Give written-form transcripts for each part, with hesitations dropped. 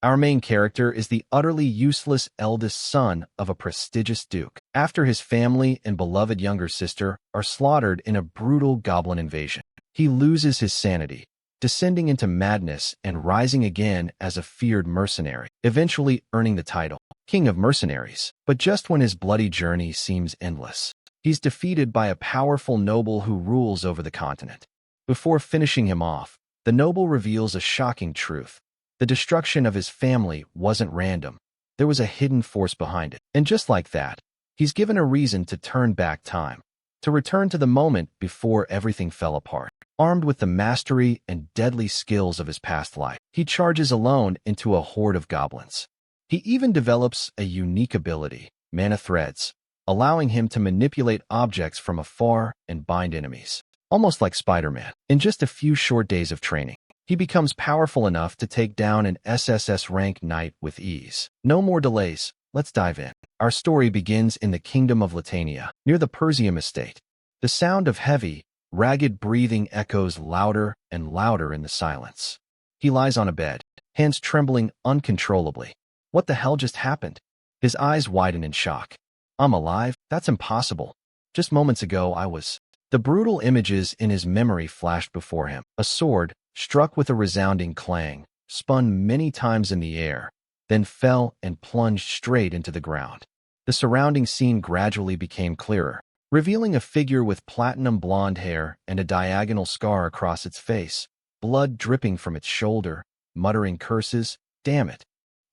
Our main character is the utterly useless eldest son of a prestigious duke. After his family and beloved younger sister are slaughtered in a brutal goblin invasion, he loses his sanity, descending into madness and rising again as a feared mercenary, eventually earning the title King of Mercenaries. But just when his bloody journey seems endless, he's defeated by a powerful noble who rules over the continent. Before finishing him off, the noble reveals a shocking truth. The destruction of his family wasn't random. There was a hidden force behind it. And just like that, he's given a reason to turn back time, to return to the moment before everything fell apart. Armed with the mastery and deadly skills of his past life, he charges alone into a horde of goblins. He even develops a unique ability, mana threads, allowing him to manipulate objects from afar and bind enemies. Almost like Spider-Man. In just a few short days of training, he becomes powerful enough to take down an SSS rank knight with ease. No more delays, let's dive in. Our story begins in the kingdom of Latania, near the Persium estate. The sound of heavy, ragged breathing echoes louder and louder in the silence. He lies on a bed, hands trembling uncontrollably. What the hell just happened? His eyes widen in shock. I'm alive? That's impossible. Just moments ago I was... The brutal images in his memory flashed before him. A sword, struck with a resounding clang, spun many times in the air, then fell and plunged straight into the ground. The surrounding scene gradually became clearer, revealing a figure with platinum blonde hair and a diagonal scar across its face, blood dripping from its shoulder, muttering curses. Damn it.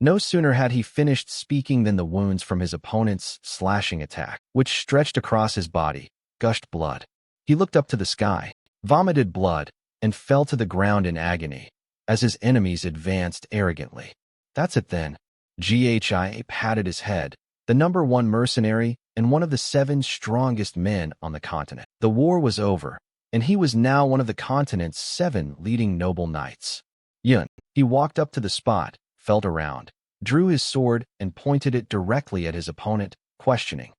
No sooner had he finished speaking than the wounds from his opponent's slashing attack, which stretched across his body, gushed blood. He looked up to the sky, vomited blood, and fell to the ground in agony, as his enemies advanced arrogantly. That's it then. GHI patted his head, the #1 mercenary and one of the 7 strongest men on the continent. The war was over, and he was now one of the continent's 7 leading noble knights. Yun. He walked up to the spot, felt around, drew his sword, and pointed it directly at his opponent, questioning,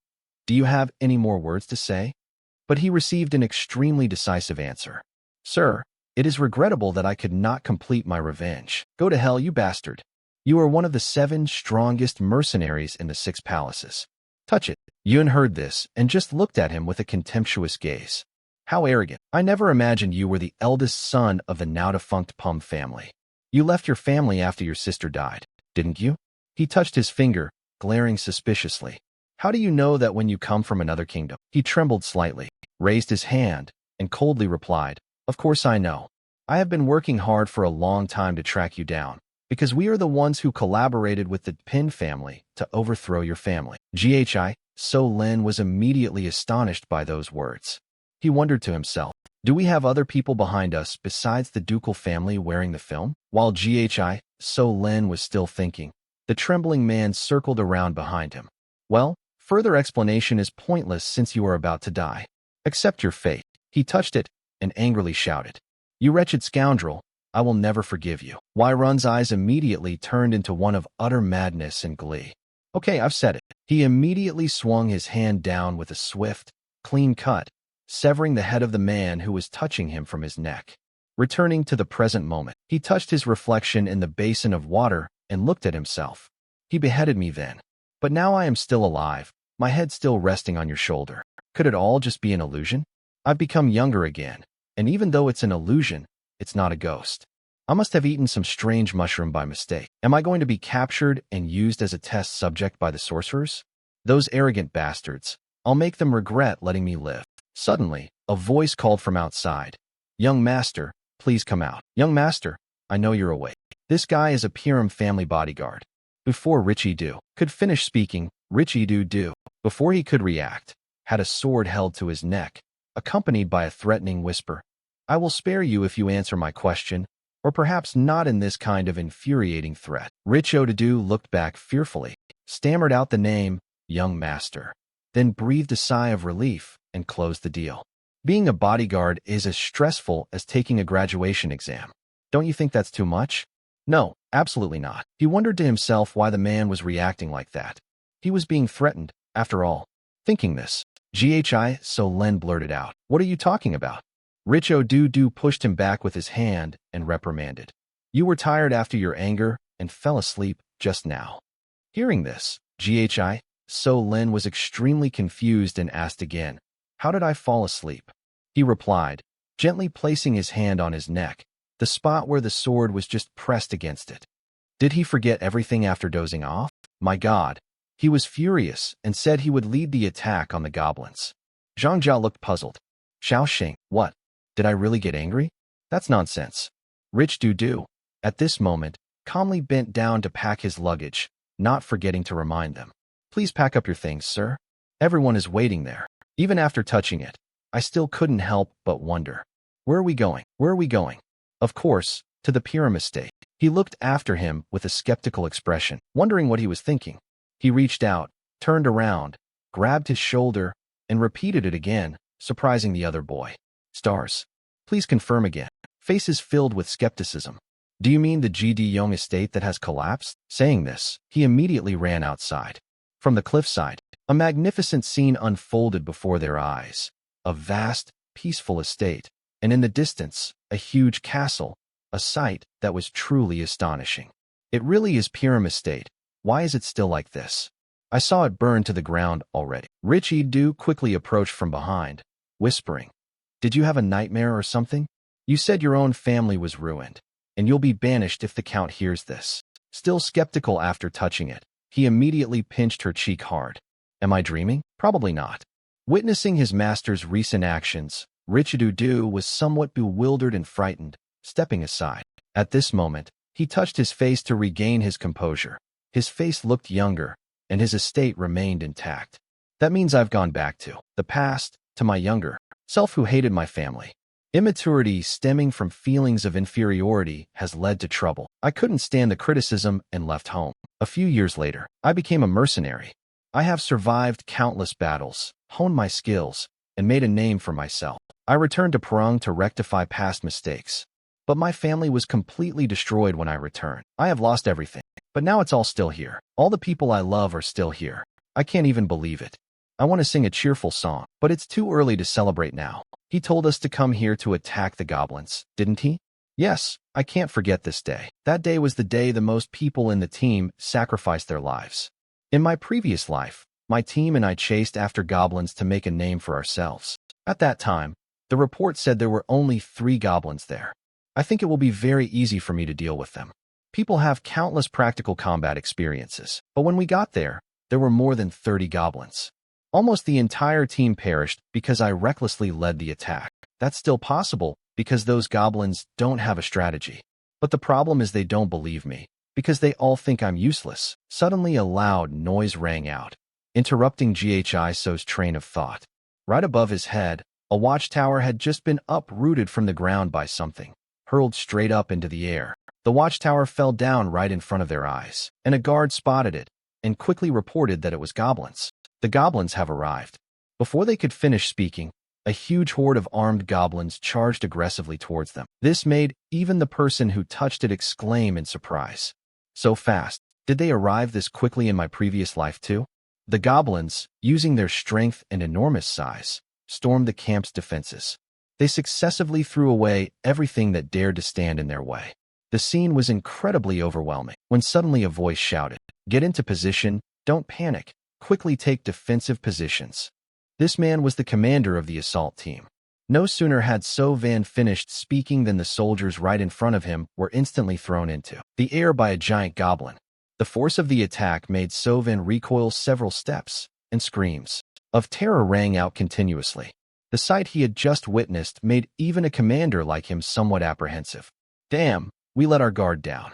"Do you have any more words to say?" But he received an extremely decisive answer. "Sir, it is regrettable that I could not complete my revenge." "Go to hell, you bastard. You are one of the 7 strongest mercenaries in the 6 palaces. Touch it." Yun heard this and just looked at him with a contemptuous gaze. "How arrogant. I never imagined you were the eldest son of the now-defunct Pum family. You left your family after your sister died, didn't you?" He touched his finger, glaring suspiciously. "How do you know that when you come from another kingdom?" He trembled slightly, raised his hand, and coldly replied, "Of course I know. I have been working hard for a long time to track you down, because we are the ones who collaborated with the Pin family to overthrow your family." GHI So Lin was immediately astonished by those words. He wondered to himself, do we have other people behind us besides the ducal family wearing the film? While GHI So Lin was still thinking, the trembling man circled around behind him. "Well, further explanation is pointless since you are about to die. Accept your fate." He touched it and angrily shouted, "You wretched scoundrel, I will never forgive you." Run's eyes immediately turned into one of utter madness and glee. "Okay, I've said it." He immediately swung his hand down with a swift, clean cut, severing the head of the man who was touching him from his neck. Returning to the present moment, he touched his reflection in the basin of water and looked at himself. "He beheaded me then. But now I am still alive, my head still resting on your shoulder. Could it all just be an illusion? I've become younger again, and even though it's an illusion, it's not a ghost. I must have eaten some strange mushroom by mistake. Am I going to be captured and used as a test subject by the sorcerers? Those arrogant bastards. I'll make them regret letting me live." Suddenly, a voice called from outside. "Young master, please come out." "Young master, I know you're awake. This guy is a Piram family bodyguard." Before Richie-Do could finish speaking, Richie-Do, before he could react, had a sword held to his neck, accompanied by a threatening whisper. "I will spare you if you answer my question, or perhaps not in this kind of infuriating threat." Richie-Do looked back fearfully, stammered out the name, "Young master," then breathed a sigh of relief and closed the deal. Being a bodyguard is as stressful as taking a graduation exam. Don't you think that's too much? No, absolutely not. He wondered to himself why the man was reacting like that. He was being threatened, after all. Thinking this, GHI So Len blurted out, "What are you talking about?" Richie-Do pushed him back with his hand and reprimanded. "You were tired after your anger, and fell asleep just now. Hearing this, So Lin was extremely confused and asked again, "How did I fall asleep?" He replied, gently placing his hand on his neck, the spot where the sword was just pressed against it. Did he forget everything after dozing off? My God. He was furious and said he would lead the attack on the goblins. Zhang Jia looked puzzled. Xiaoxing, what? Did I really get angry? That's nonsense. Rich Do, at this moment, calmly bent down to pack his luggage, not forgetting to remind them. Please pack up your things, sir. Everyone is waiting there. Even after touching it, I still couldn't help but wonder. Where are we going? Where are we going? Of course, to the pyramid state. He looked after him with a skeptical expression, wondering what he was thinking. He reached out, turned around, grabbed his shoulder, and repeated it again, surprising the other boy. Stars. Please confirm again. Faces filled with skepticism. Do you mean the GD Yong estate that has collapsed? Saying this, he immediately ran outside. From the cliffside, a magnificent scene unfolded before their eyes. A vast, peaceful estate, and in the distance, a huge castle, a sight that was truly astonishing. It really is Pyramid State. Why is it still like this? I saw it burn to the ground already. Rich Du quickly approached from behind, whispering, Did you have a nightmare or something? You said your own family was ruined, and you'll be banished if the Count hears this. Still skeptical after touching it, he immediately pinched her cheek hard. Am I dreaming? Probably not. Witnessing his master's recent actions, Richard Du was somewhat bewildered and frightened, stepping aside. At this moment, he touched his face to regain his composure. His face looked younger, and his estate remained intact. That means I've gone back to the past, to my younger self who hated my family. Immaturity stemming from feelings of inferiority has led to trouble. I couldn't stand the criticism and left home. A few years later, I became a mercenary. I have survived countless battles, honed my skills, and made a name for myself. I returned to Perung to rectify past mistakes. But my family was completely destroyed when I returned. I have lost everything. But now it's all still here. All the people I love are still here. I can't even believe it. I want to sing a cheerful song, but it's too early to celebrate now. He told us to come here to attack the goblins, didn't he? Yes, I can't forget this day. That day was the day the most people in the team sacrificed their lives. In my previous life, my team and I chased after goblins to make a name for ourselves. At that time, the report said there were only 3 goblins there. I think it will be very easy for me to deal with them. People have countless practical combat experiences, but when we got there were more than 30 goblins. Almost the entire team perished because I recklessly led the attack. That's still possible because those goblins don't have a strategy. But the problem is they don't believe me, because they all think I'm useless. Suddenly a loud noise rang out, interrupting So's train of thought. Right above his head, a watchtower had just been uprooted from the ground by something, hurled straight up into the air. The watchtower fell down right in front of their eyes, and a guard spotted it and quickly reported that it was goblins. The goblins have arrived. Before they could finish speaking, a huge horde of armed goblins charged aggressively towards them. This made even the person who touched it exclaim in surprise. So fast. Did they arrive this quickly in my previous life too? The goblins, using their strength and enormous size, stormed the camp's defenses. They successively threw away everything that dared to stand in their way. The scene was incredibly overwhelming when suddenly a voice shouted, Get into position, don't panic, quickly take defensive positions. This man was the commander of the assault team. No sooner had So Van finished speaking than the soldiers right in front of him were instantly thrown into the air by a giant goblin. The force of the attack made So Van recoil several steps, and screams of terror rang out continuously. The sight he had just witnessed made even a commander like him somewhat apprehensive. Damn, we let our guard down.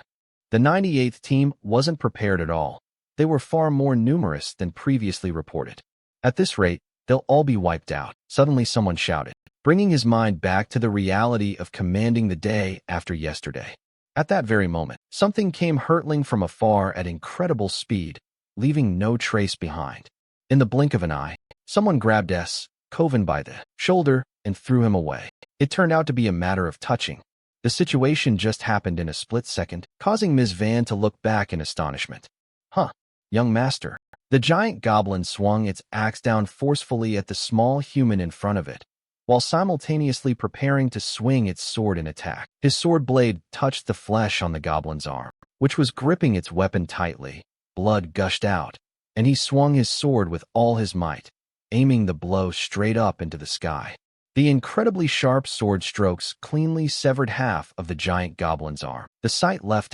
The 98th team wasn't prepared at all. They were far more numerous than previously reported. At this rate, they'll all be wiped out. Suddenly someone shouted, bringing his mind back to the reality of commanding the day after yesterday. At that very moment, something came hurtling from afar at incredible speed, leaving no trace behind. In the blink of an eye, someone grabbed Coven by the shoulder and threw him away. It turned out to be a matter of touching. The situation just happened in a split second, causing Ms. Van to look back in astonishment. Young master. The giant goblin swung its axe down forcefully at the small human in front of it, while simultaneously preparing to swing its sword in attack. His sword blade touched the flesh on the goblin's arm. which was gripping its weapon tightly. Blood gushed out, and he swung his sword with all his might, aiming the blow straight up into the sky. The incredibly sharp sword strokes cleanly severed half of the giant goblin's arm. The sight left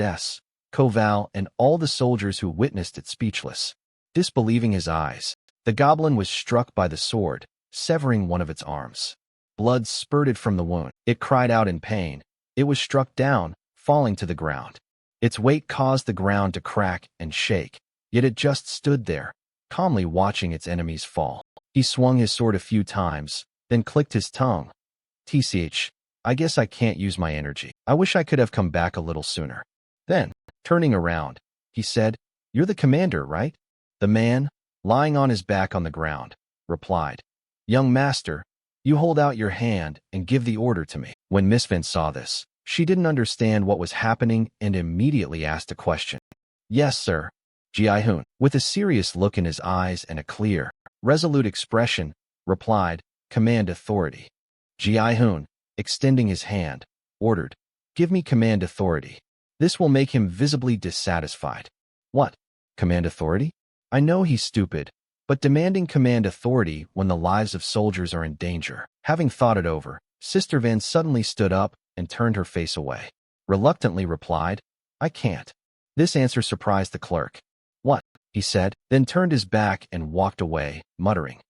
Koval and all the soldiers who witnessed it speechless, disbelieving his eyes. The goblin was struck by the sword, severing one of its arms. Blood spurted from the wound. It cried out in pain. It was struck down, falling to the ground. Its weight caused the ground to crack and shake, yet it just stood there, calmly watching its enemies fall. He swung his sword a few times, then clicked his tongue. "Tch, I guess I can't use my energy. I wish I could have come back a little sooner." Then, turning around, he said, "You're the commander, right?" The man, lying on his back on the ground, replied, "Young master, you hold out your hand and give the order to me." When Miss Vin saw this, she didn't understand what was happening and immediately asked a question. "Yes, sir." Ji-hoon, with a serious look in his eyes and a clear, resolute expression, replied, "Command authority." Ji-hoon, extending his hand, ordered, "Give me command authority." This will make him visibly dissatisfied. What? Command authority? I know he's stupid, but demanding command authority when the lives of soldiers are in danger. Having thought it over, Sister Van suddenly stood up and turned her face away. Reluctantly replied, "I can't." This answer surprised the clerk. "What?" he said, then turned his back and walked away, muttering,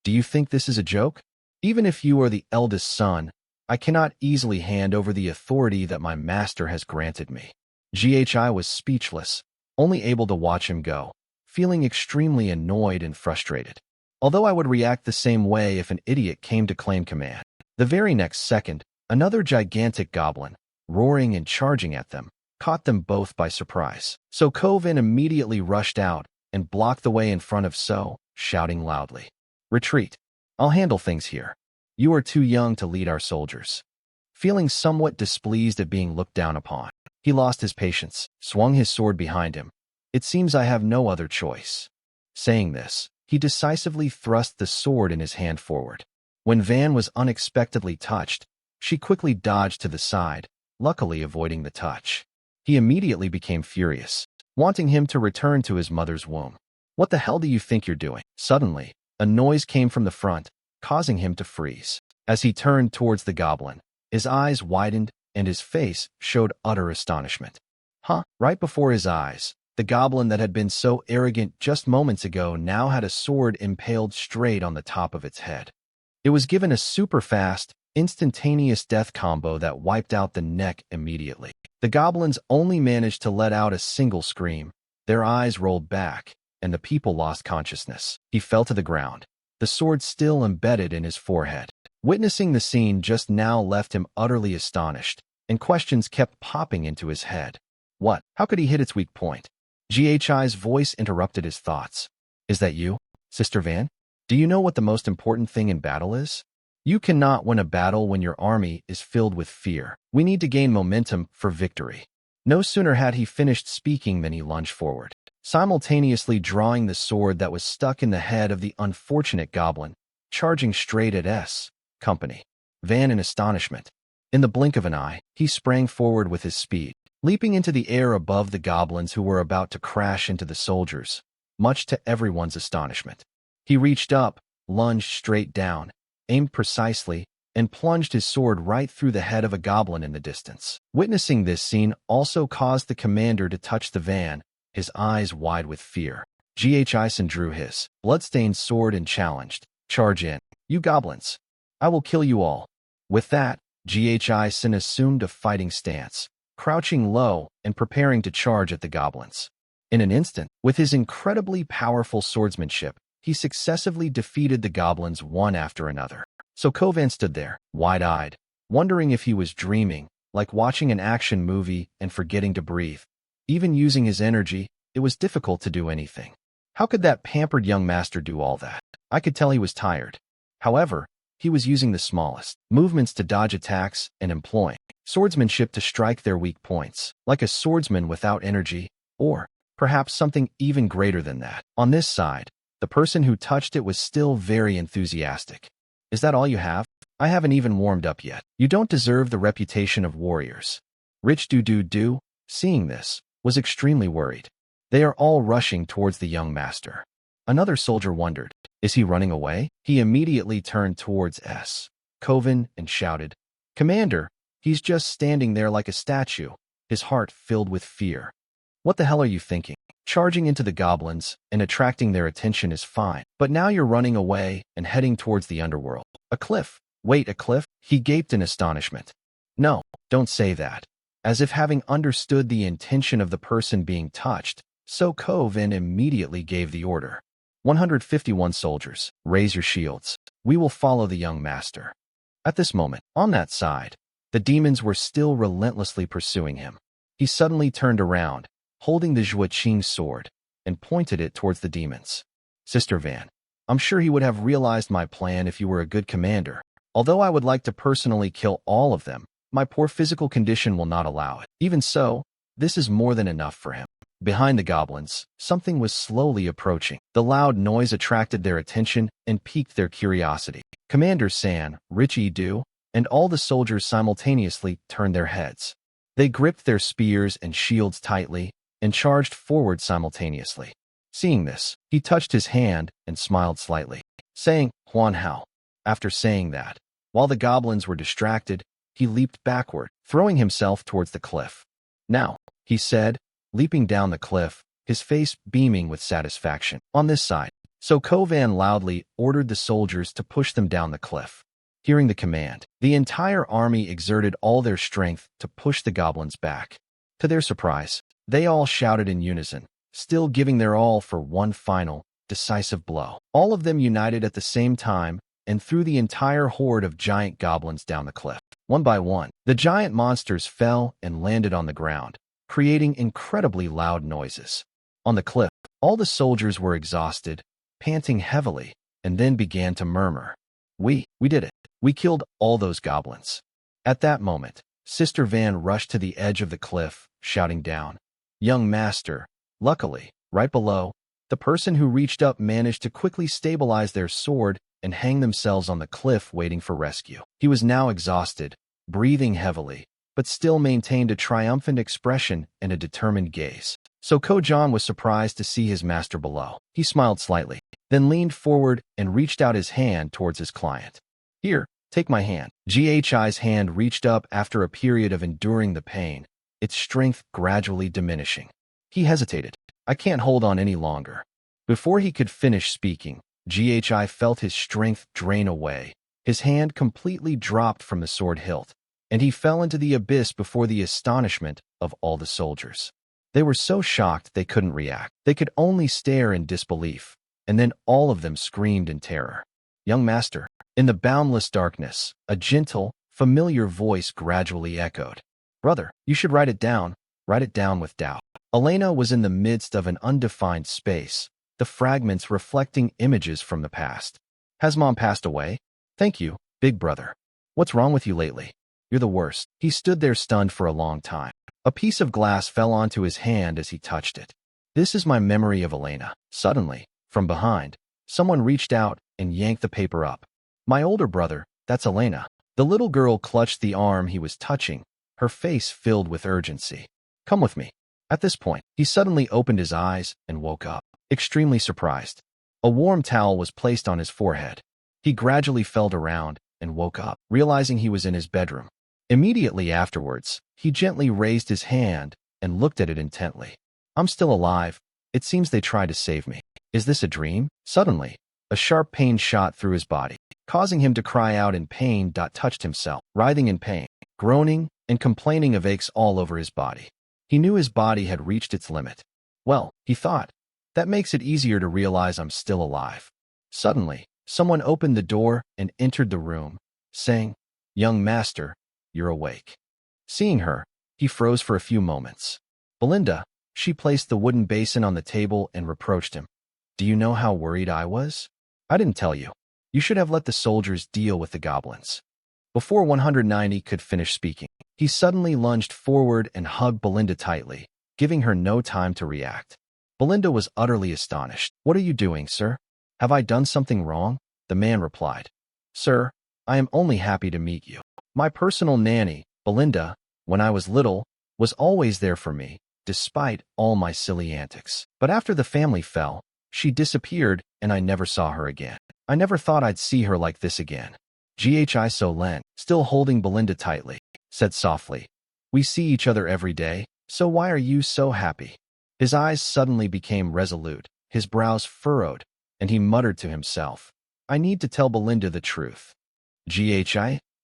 "Do you think this is a joke? Even if you are the eldest son, I cannot easily hand over the authority that my master has granted me." Ghi was speechless, only able to watch him go, feeling extremely annoyed and frustrated. Although I would react the same way if an idiot came to claim command. The very next second, another gigantic goblin, roaring and charging at them, caught them both by surprise. So Kovin immediately rushed out and blocked the way in front of So, shouting loudly, "Retreat! I'll handle things here. You are too young to lead our soldiers." Feeling somewhat displeased at being looked down upon, he lost his patience, swung his sword behind him. "It seems I have no other choice." Saying this, he decisively thrust the sword in his hand forward. When Van was unexpectedly touched, she quickly dodged to the side, luckily avoiding the touch. He immediately became furious, wanting him to return to his mother's womb. "What the hell do you think you're doing?" Suddenly, a noise came from the front, causing him to freeze. As he turned towards the goblin, his eyes widened and his face showed utter astonishment. Right before his eyes, the goblin that had been so arrogant just moments ago now had a sword impaled straight on the top of its head. It was given a super fast, instantaneous death combo that wiped out the neck immediately. The goblins only managed to let out a single scream. Their eyes rolled back, and the people lost consciousness. He fell to the ground, the sword still embedded in his forehead. Witnessing the scene just now left him utterly astonished, and questions kept popping into his head. What? How could he hit its weak point? Ghi's voice interrupted his thoughts. "Is that you, Sister Van? Do you know what the most important thing in battle is? You cannot win a battle when your army is filled with fear. We need to gain momentum for victory." No sooner had he finished speaking than he lunged forward, simultaneously drawing the sword that was stuck in the head of the unfortunate goblin, charging straight at Company. Van in astonishment. In the blink of an eye, he sprang forward with his speed, leaping into the air above the goblins who were about to crash into the soldiers, much to everyone's astonishment. He reached up, lunged straight down, aimed precisely, and plunged his sword right through the head of a goblin in the distance. Witnessing this scene also caused the commander to touch the van, his eyes wide with fear. Ghi drew his bloodstained sword and challenged, "Charge in, you goblins! I will kill you all." With that, Ghi assumed a fighting stance, crouching low and preparing to charge at the goblins. In an instant, with his incredibly powerful swordsmanship, he successively defeated the goblins one after another. So Kovan stood there, wide-eyed, wondering if he was dreaming, like watching an action movie and forgetting to breathe. Even using his energy, it was difficult to do anything. How could that pampered young master do all that? I could tell he was tired. However, he was using the smallest movements to dodge attacks and employing swordsmanship to strike their weak points, like a swordsman without energy, or perhaps something even greater than that. On this side, the person who touched it was still very enthusiastic. "Is that all you have? I haven't even warmed up yet. You don't deserve the reputation of warriors." Rich do. Seeing this, was extremely worried. They are all rushing towards the young master. Another soldier wondered, is he running away? He immediately turned towards Coven and shouted, Commander, he's just standing there like a statue, his heart filled with fear. What the hell are you thinking? Charging into the goblins and attracting their attention is fine, but now you're running away and heading towards the underworld. A cliff. Wait, a cliff? He gaped in astonishment. No, don't say that. As if having understood the intention of the person being touched, so Coven immediately gave the order. 151 soldiers, raise your shields. We will follow the young master. At this moment, on that side, the demons were still relentlessly pursuing him. He suddenly turned around, holding the Zhuoqing sword, and pointed it towards the demons. Sister Van, I'm sure he would have realized my plan if you were a good commander. Although I would like to personally kill all of them, my poor physical condition will not allow it. Even so, this is more than enough for him. Behind the goblins, something was slowly approaching. The loud noise attracted their attention and piqued their curiosity. Commander San, Richie Du, and all the soldiers simultaneously turned their heads. They gripped their spears and shields tightly and charged forward simultaneously. Seeing this, he touched his hand and smiled slightly, saying, Huan Hao. After saying that, while the goblins were distracted, he leaped backward, throwing himself towards the cliff. Now, he said, leaping down the cliff, his face beaming with satisfaction. On this side, so Kovan loudly ordered the soldiers to push them down the cliff. Hearing the command, the entire army exerted all their strength to push the goblins back. To their surprise, they all shouted in unison, still giving their all for one final, decisive blow. All of them united at the same time and threw the entire horde of giant goblins down the cliff. One by one, the giant monsters fell and landed on the ground, creating incredibly loud noises. On the cliff, all the soldiers were exhausted, panting heavily, and then began to murmur. We did it. We killed all those goblins. At that moment, Sister Van rushed to the edge of the cliff, shouting down, Young master. Luckily, right below, the person who reached up managed to quickly stabilize their sword and hang themselves on the cliff waiting for rescue. He was now exhausted, breathing heavily, but still maintained a triumphant expression and a determined gaze. So Kojan was surprised to see his master below. He smiled slightly, then leaned forward and reached out his hand towards his client. Here, take my hand. Ghi's hand reached up after a period of enduring the pain, its strength gradually diminishing. He hesitated. I can't hold on any longer. Before he could finish speaking, Ghi felt his strength drain away. His hand completely dropped from the sword hilt, and he fell into the abyss before the astonishment of all the soldiers. They were so shocked they couldn't react. They could only stare in disbelief, and then all of them screamed in terror. Young master. In the boundless darkness, a gentle, familiar voice gradually echoed. Brother, you should write it down. Write it down with doubt. Elena was in the midst of an undefined space, the fragments reflecting images from the past. Has Mom passed away? Thank you, big brother. What's wrong with you lately? You're the worst. He stood there stunned for a long time. A piece of glass fell onto his hand as he touched it. This is my memory of Elena. Suddenly, from behind, someone reached out and yanked the paper up. My older brother, that's Elena. The little girl clutched the arm he was touching, her face filled with urgency. Come with me. At this point, he suddenly opened his eyes and woke up, extremely surprised. A warm towel was placed on his forehead. He gradually felt around and woke up, realizing he was in his bedroom. Immediately afterwards, he gently raised his hand and looked at it intently. I'm still alive. It seems they tried to save me. Is this a dream? Suddenly, a sharp pain shot through his body, causing him to cry out in pain. Touched himself, writhing in pain, groaning, and complaining of aches all over his body. He knew his body had reached its limit. Well, he thought, that makes it easier to realize I'm still alive. Suddenly, someone opened the door and entered the room, saying, Young master, you're awake. Seeing her, he froze for a few moments. Belinda, she placed the wooden basin on the table and reproached him. Do you know how worried I was? I didn't tell you. You should have let the soldiers deal with the goblins. Before 190 could finish speaking, he suddenly lunged forward and hugged Belinda tightly, giving her no time to react. Belinda was utterly astonished. What are you doing, sir? Have I done something wrong? The man replied. Sir, I am only happy to meet you. My personal nanny, Belinda, when I was little, was always there for me, despite all my silly antics. But after the family fell, she disappeared and I never saw her again. I never thought I'd see her like this again. Ghi Solen, still holding Belinda tightly, said softly, "We see each other every day, so why are you so happy?" His eyes suddenly became resolute, his brows furrowed, and he muttered to himself, "I need to tell Belinda the truth." Ghi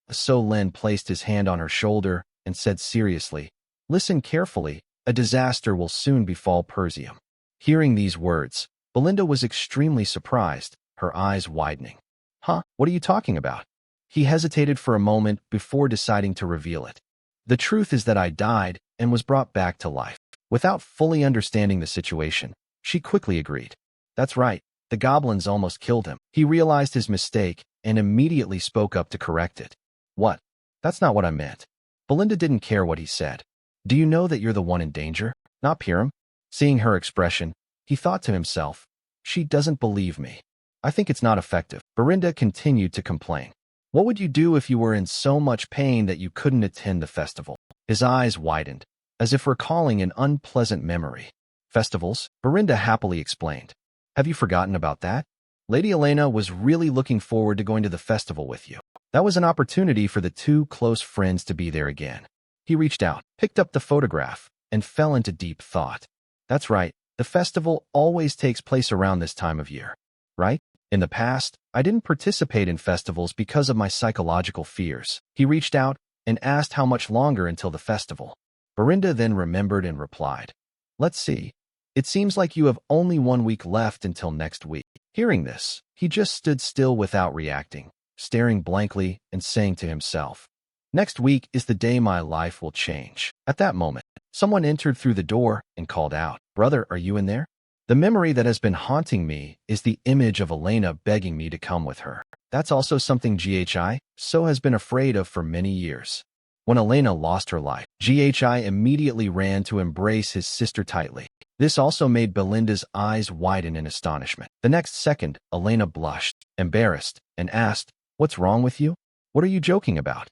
Solen placed his hand on her shoulder and said seriously, "Listen carefully, a disaster will soon befall Persium." Hearing these words, Belinda was extremely surprised, her eyes widening. "Huh? What are you talking about?" He hesitated for a moment before deciding to reveal it. "The truth is that I died and was brought back to life." Without fully understanding the situation, she quickly agreed. "That's right, the goblins almost killed him." He realized his mistake and immediately spoke up to correct it. "What? That's not what I meant." Belinda didn't care what he said. "Do you know that you're the one in danger, not Piram?" Seeing her expression, he thought to himself, "She doesn't believe me. I think it's not effective." Belinda continued to complain. "What would you do if you were in so much pain that you couldn't attend the festival?" His eyes widened, as if recalling an unpleasant memory. "Festivals?" Belinda happily explained. "Have you forgotten about that? Lady Elena was really looking forward to going to the festival with you. That was an opportunity for the two close friends to be there again." He reached out, picked up the photograph, and fell into deep thought. "That's right, the festival always takes place around this time of year, right? In the past, I didn't participate in festivals because of my psychological fears." He reached out and asked how much longer until the festival. Belinda then remembered and replied, "Let's see. It seems like you have only 1 week left until next week." Hearing this, he just stood still without reacting, staring blankly and saying to himself, "Next week is the day my life will change." At that moment, someone entered through the door and called out, "Brother, are you in there?" The memory that has been haunting me is the image of Elena begging me to come with her. That's also something Ghi so has been afraid of for many years. When Elena lost her life, Ghi immediately ran to embrace his sister tightly. This also made Belinda's eyes widen in astonishment. The next second, Elena blushed, embarrassed, and asked, "What's wrong with you? What are you joking about?"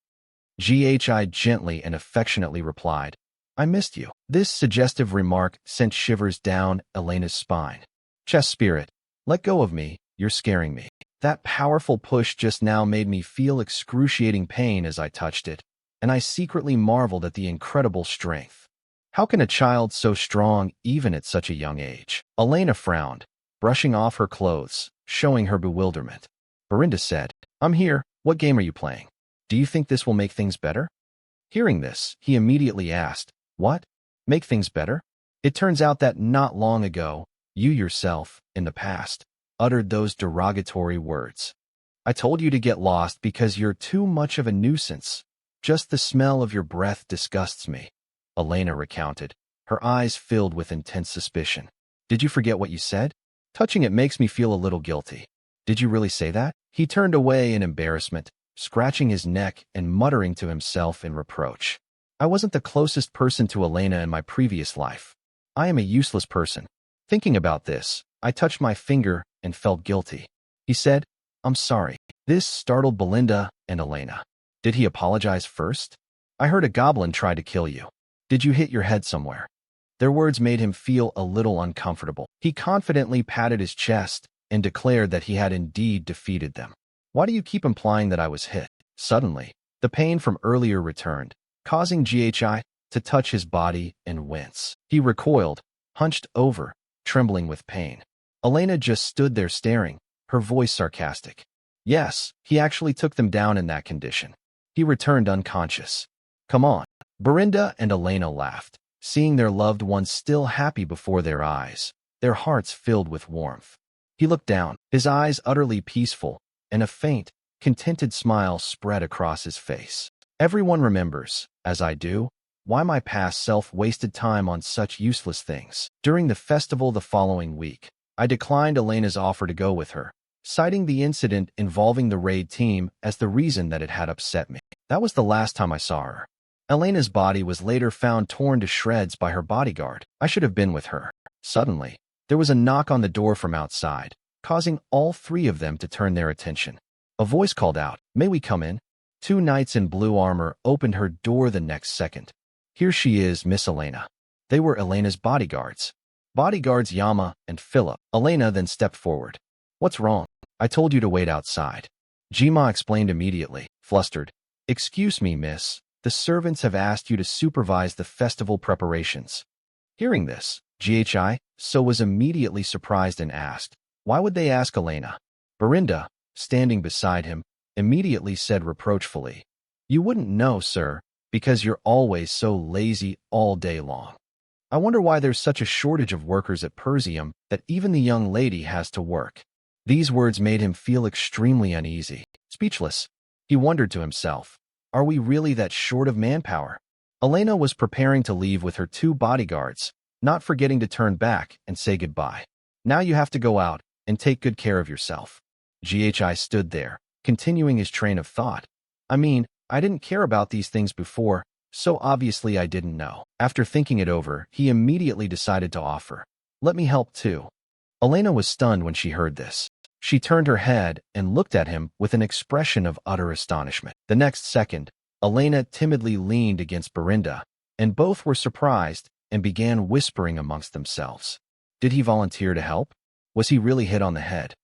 Ghi gently and affectionately replied, "I missed you." This suggestive remark sent shivers down Elena's spine. "Chess spirit, let go of me, you're scaring me." That powerful push just now made me feel excruciating pain as I touched it, and I secretly marveled at the incredible strength. How can a child so strong even at such a young age? Elena frowned, brushing off her clothes, showing her bewilderment. Belinda said, "I'm here. What game are you playing? Do you think this will make things better?" Hearing this, he immediately asked, "What? Make things better?" It turns out that not long ago, you yourself, in the past, uttered those derogatory words. "I told you to get lost because you're too much of a nuisance. Just the smell of your breath disgusts me," Elena recounted, her eyes filled with intense suspicion. "Did you forget what you said? Touching it makes me feel a little guilty." "Did you really say that?" He turned away in embarrassment, scratching his neck and muttering to himself in reproach. "I wasn't the closest person to Elena in my previous life. I am a useless person." Thinking about this, I touched my finger and felt guilty. He said, "I'm sorry." This startled Belinda and Elena. "Did he apologize first? I heard a goblin try to kill you. Did you hit your head somewhere?" Their words made him feel a little uncomfortable. He confidently patted his chest and declared that he had indeed defeated them. "Why do you keep implying that I was hit?" Suddenly, the pain from earlier returned, causing Ghi to touch his body and wince. He recoiled, hunched over, trembling with pain. Elena just stood there staring, her voice sarcastic. "Yes, he actually took them down in that condition. He returned unconscious." "Come on." Belinda and Elena laughed, seeing their loved ones still happy before their eyes, their hearts filled with warmth. He looked down, his eyes utterly peaceful, and a faint, contented smile spread across his face. "Everyone remembers, as I do, why my past self wasted time on such useless things." During the festival the following week, I declined Elena's offer to go with her, citing the incident involving the raid team as the reason that it had upset me. That was the last time I saw her. Elena's body was later found torn to shreds by her bodyguard. I should have been with her. Suddenly, there was a knock on the door from outside, causing all three of them to turn their attention. A voice called out, "May we come in?" Two knights in blue armor opened her door the next second. "Here she is, Miss Elena." They were Elena's bodyguards. Bodyguards Yama and Philip. Elena then stepped forward. What's wrong? I told you to wait outside. Jima explained immediately, flustered. Excuse me, miss. The servants have asked you to supervise the festival preparations. Hearing this, So was immediately surprised and asked, why would they ask Elena? Belinda, standing beside him, immediately said reproachfully, you wouldn't know, sir, because you're always so lazy all day long. I wonder why there's such a shortage of workers at Perseum that even the young lady has to work. These words made him feel extremely uneasy. Speechless, he wondered to himself, are we really that short of manpower? Elena was preparing to leave with her 2 bodyguards, not forgetting to turn back and say goodbye. Now you have to go out and take good care of yourself. Ghi stood there, continuing his train of thought. I mean, I didn't care about these things before, so obviously I didn't know. After thinking it over, he immediately decided to offer. Let me help too. Elena was stunned when she heard this. She turned her head and looked at him with an expression of utter astonishment. The next second, Elena timidly leaned against Belinda, and both were surprised and began whispering amongst themselves. Did he volunteer to help? Was he really hit on the head?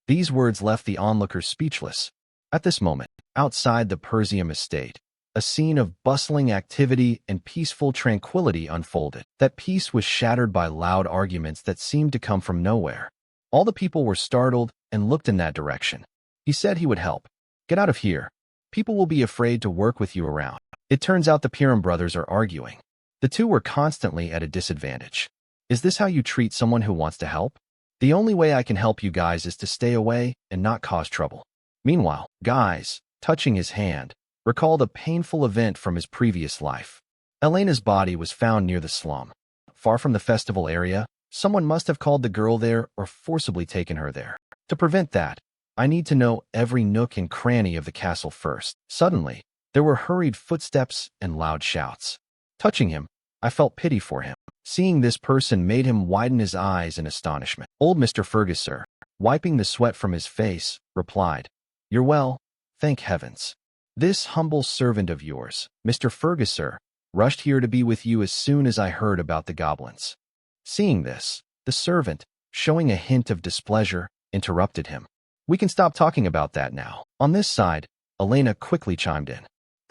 These words left the onlookers speechless. At this moment, outside the Perseum estate, a scene of bustling activity and peaceful tranquility unfolded. That peace was shattered by loud arguments that seemed to come from nowhere. All the people were startled and looked in that direction. He said he would help. Get out of here. People will be afraid to work with you around. It turns out the Piram brothers are arguing. The 2 were constantly at a disadvantage. Is this how you treat someone who wants to help? The only way I can help you guys is to stay away and not cause trouble. Meanwhile, guys, touching his hand, recalled a painful event from his previous life. Elena's body was found near the slum. Far from the festival area, someone must have called the girl there or forcibly taken her there. To prevent that, I need to know every nook and cranny of the castle first. Suddenly, there were hurried footsteps and loud shouts. Touching him, I felt pity for him. Seeing this person made him widen his eyes in astonishment. Old Mr. Fergus, sir, wiping the sweat from his face, replied, You're well, thank heavens. This humble servant of yours, Mr. Fergus, sir, rushed here to be with you as soon as I heard about the goblins. Seeing this, the servant, showing a hint of displeasure, interrupted him. We can stop talking about that now. On this side, Elena quickly chimed in.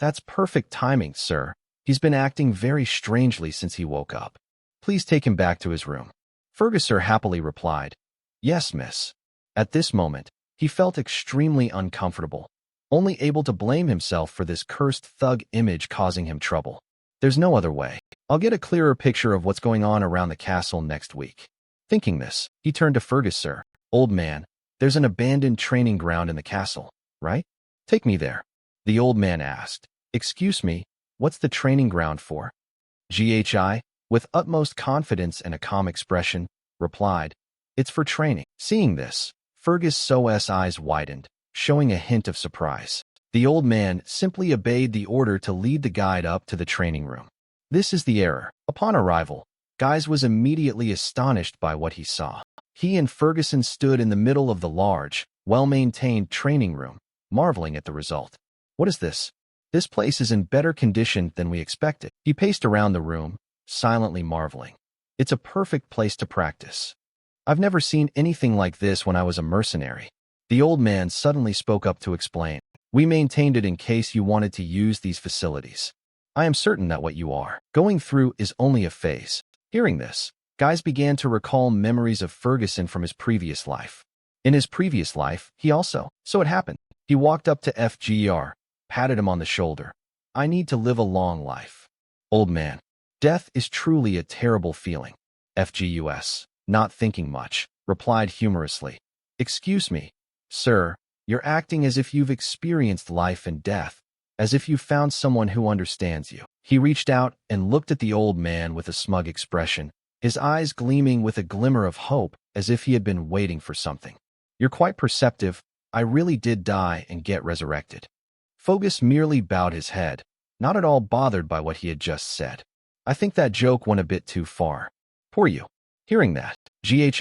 That's perfect timing, sir. He's been acting very strangely since he woke up. Please take him back to his room. Fergus, sir, happily replied. Yes, miss. At this moment, he felt extremely uncomfortable, only able to blame himself for this cursed thug image causing him trouble. There's no other way. I'll get a clearer picture of what's going on around the castle next week. Thinking this, he turned to Fergus, sir. Old man, there's an abandoned training ground in the castle, right? Take me there. The old man asked. Excuse me, what's the training ground for? Ghi, with utmost confidence and a calm expression, replied, It's for training. Seeing this, Fergus' eyes widened, showing a hint of surprise. The old man simply obeyed the order to lead the guide up to the training room. This is the error. Upon arrival, Guys was immediately astonished by what he saw. He and Ferguson stood in the middle of the large, well-maintained training room, marveling at the result. What is this? This place is in better condition than we expected. He paced around the room, silently marveling. It's a perfect place to practice. I've never seen anything like this when I was a mercenary. The old man suddenly spoke up to explain. We maintained it in case you wanted to use these facilities. I am certain that what you are going through is only a phase. Hearing this, Guys began to recall memories of Ferguson from his previous life. In his previous life, so it happened. He walked up to FGR, patted him on the shoulder. I need to live a long life. Old man, death is truly a terrible feeling. FGUS, not thinking much, replied humorously. Excuse me, sir, you're acting as if you've experienced life and death, as if you've found someone who understands you. He reached out and looked at the old man with a smug expression, his eyes gleaming with a glimmer of hope as if he had been waiting for something. You're quite perceptive. I really did die and get resurrected. Fergus merely bowed his head, not at all bothered by what he had just said. I think that joke went a bit too far. Poor you. Hearing that, Ghi